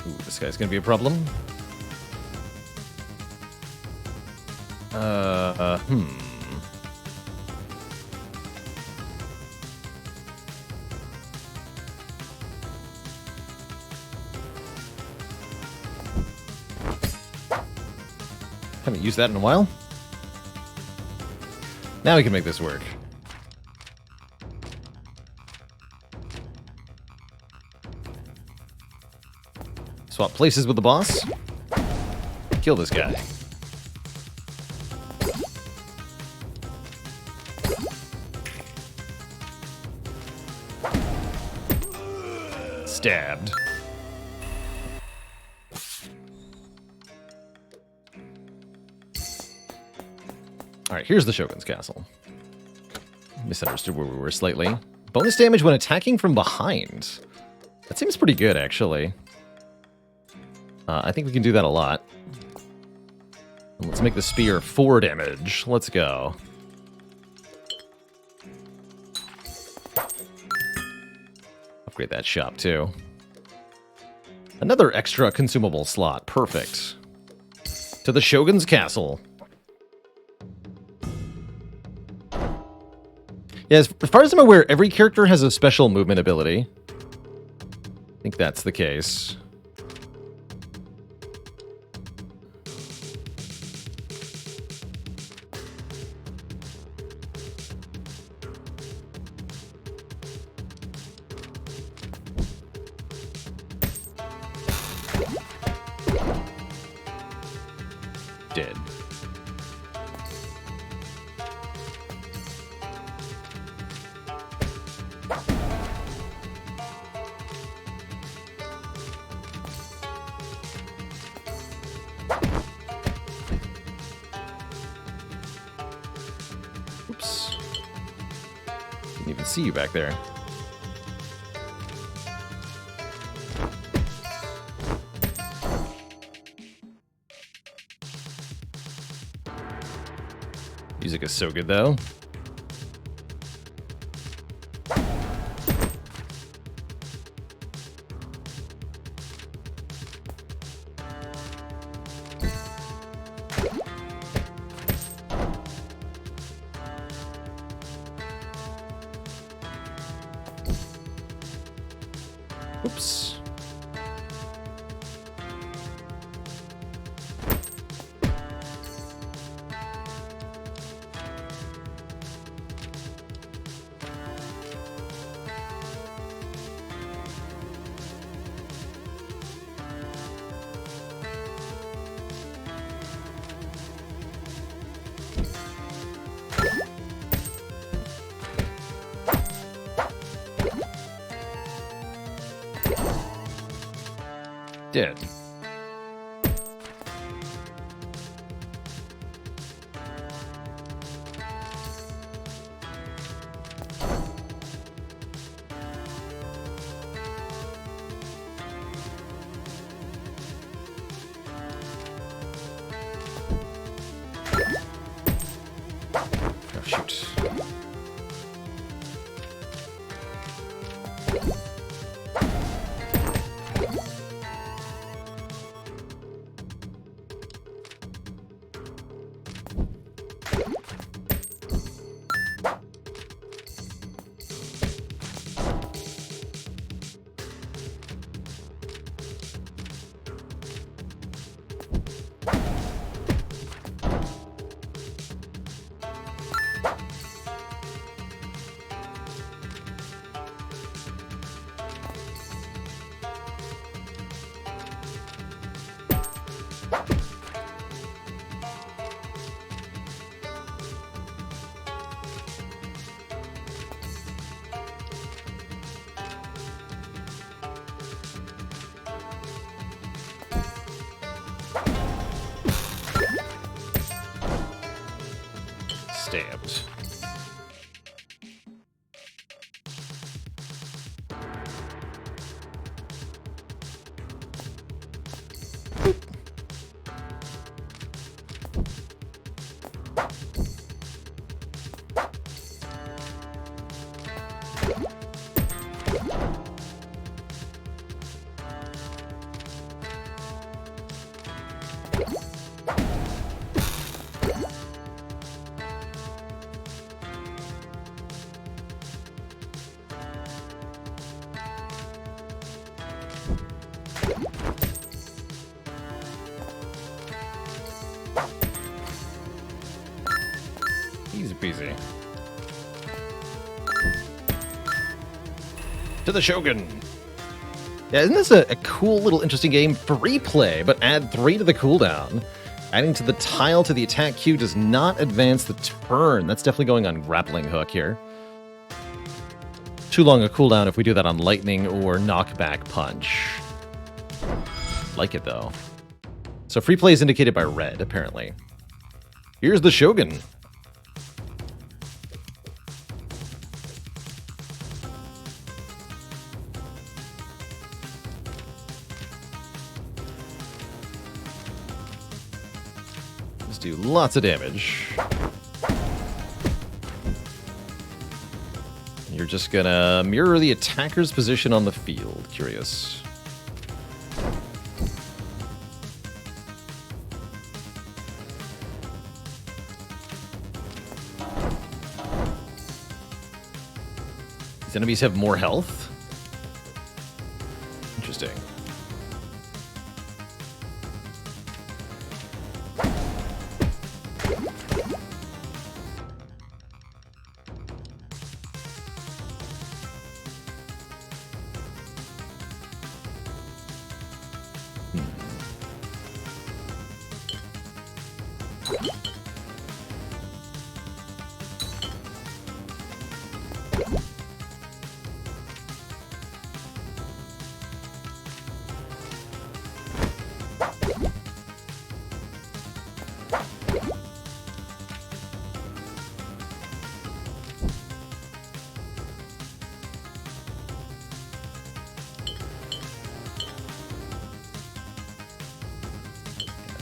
Ooh, this guy's gonna be a problem. Haven't used that in a while. Now we can make this work. Swap places with the boss. Kill this guy. Stabbed. Alright, here's the Shogun's castle. Misunderstood where we were slightly. Bonus damage when attacking from behind. That seems pretty good, actually. I think we can do that a lot. And let's make the spear 4 damage. Let's go. Upgrade that shop, too. Another extra consumable slot. Perfect. To the Shogun's castle. Yeah, as far as I'm aware, every character has a special movement ability. I think that's the case. Dead. Oops. Didn't even see you back there. Music is so good, though. Oops. Dead. Oh, shoot. Stabbed. Easy peasy. To the Shogun. Yeah, isn't this a cool little interesting game? Free play, but add 3 to the cooldown. Adding to the tile to the attack queue does not advance the turn. That's definitely going on grappling hook here. Too long a cooldown if we do that on lightning or knockback punch. Like it though. So free play is indicated by red, apparently. Here's the Shogun. Just do lots of damage. You're just gonna mirror the attacker's position on the field. Curious. These enemies have more health? Interesting.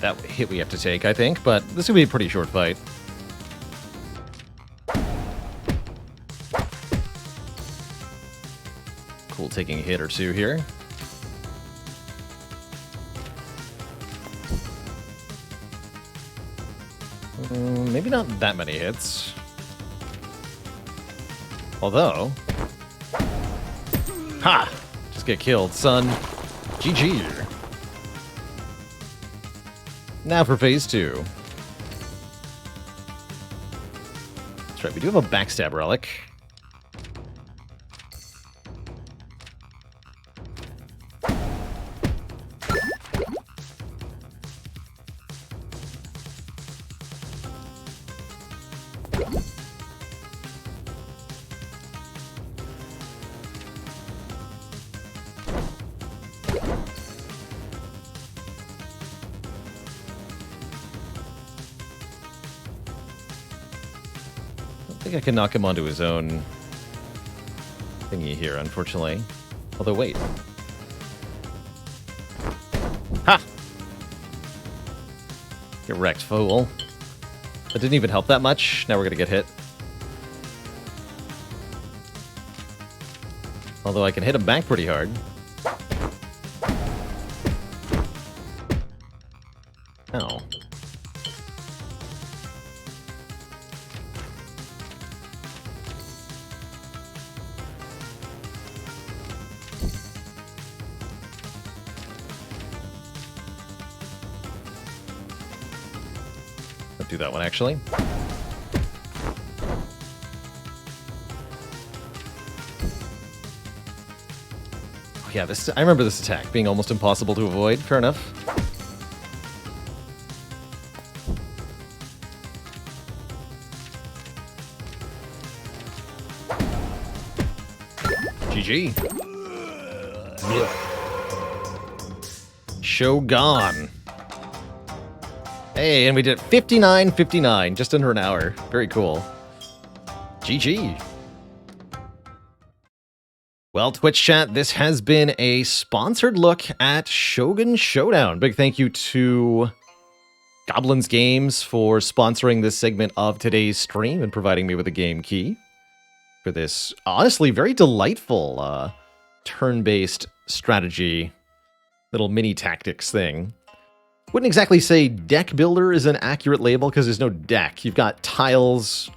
That hit we have to take, I think, but this will be a pretty short fight. Cool taking a hit or two here. Maybe not that many hits. Although... Ha! Just get killed, son. GG. Now for phase 2. That's right, we do have a backstab relic. I think I can knock him onto his own thingy here, unfortunately. Although, wait. Ha! Get wrecked, fool. That didn't even help that much. Now we're gonna get hit. Although I can hit him back pretty hard. Ow. Do that one, actually. Oh, yeah, this I remember this attack being almost impossible to avoid. Fair enough. GG. Shogun. Hey, and we did 59:59, just under an hour. Very cool. GG. Well, Twitch chat, this has been a sponsored look at Shogun Showdown. Big thank you to Goblins Games for sponsoring this segment of today's stream and providing me with a game key for this, honestly, very delightful turn-based strategy, little mini tactics thing. Wouldn't exactly say deck builder is an accurate label because there's no deck. You've got tiles,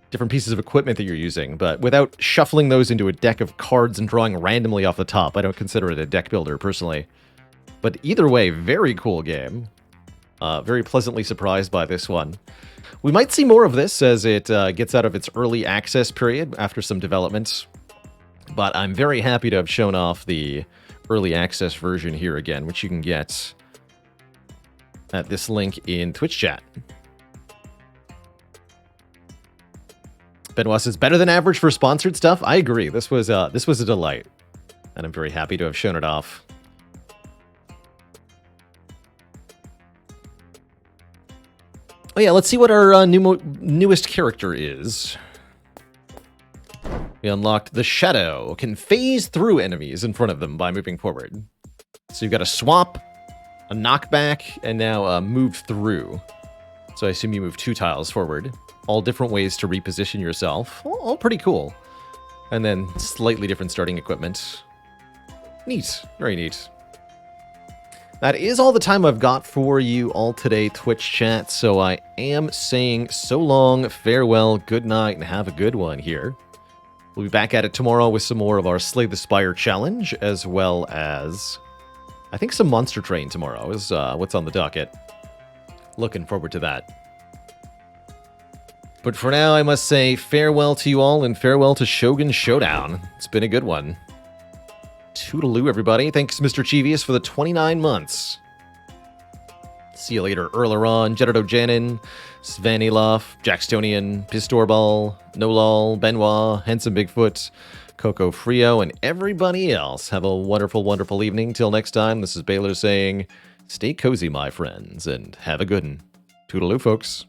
different pieces of equipment that you're using, but without shuffling those into a deck of cards and drawing randomly off the top, I don't consider it a deck builder personally. But either way, very cool game. Very pleasantly surprised by this one. We might see more of this as it gets out of its early access period after some developments, but I'm very happy to have shown off the early access version here again, which you can get at this link in Twitch chat. Benoit says, better than average for sponsored stuff. I agree. This was a delight, and I'm very happy to have shown it off. Oh yeah, let's see what our newest character is. We unlocked the Shadow. Can phase through enemies in front of them by moving forward. So you've got a swap, a knockback, and now a move through. So I assume you move 2 tiles forward. All different ways to reposition yourself. All pretty cool. And then slightly different starting equipment. Neat. Very neat. That is all the time I've got for you all today, Twitch chat. So I am saying so long, farewell, good night, and have a good one here. We'll be back at it tomorrow with some more of our Slay the Spire challenge, as well as, I think, some Monster Train tomorrow is what's on the docket. Looking forward to that. But for now, I must say farewell to you all and farewell to Shogun Showdown. It's been a good one. Toodaloo, everybody. Thanks, Mr. Cheevius, for the 29 months. See you later, Erleron, Jeddardo Janin, Svanilov, Jackstonian, Pistorball, Nolal, Benoit, Handsome Bigfoot, Coco Frio, and everybody else. Have a wonderful, wonderful evening. Till next time, this is Baylor saying, stay cozy, my friends, and have a good one. Toodaloo, folks.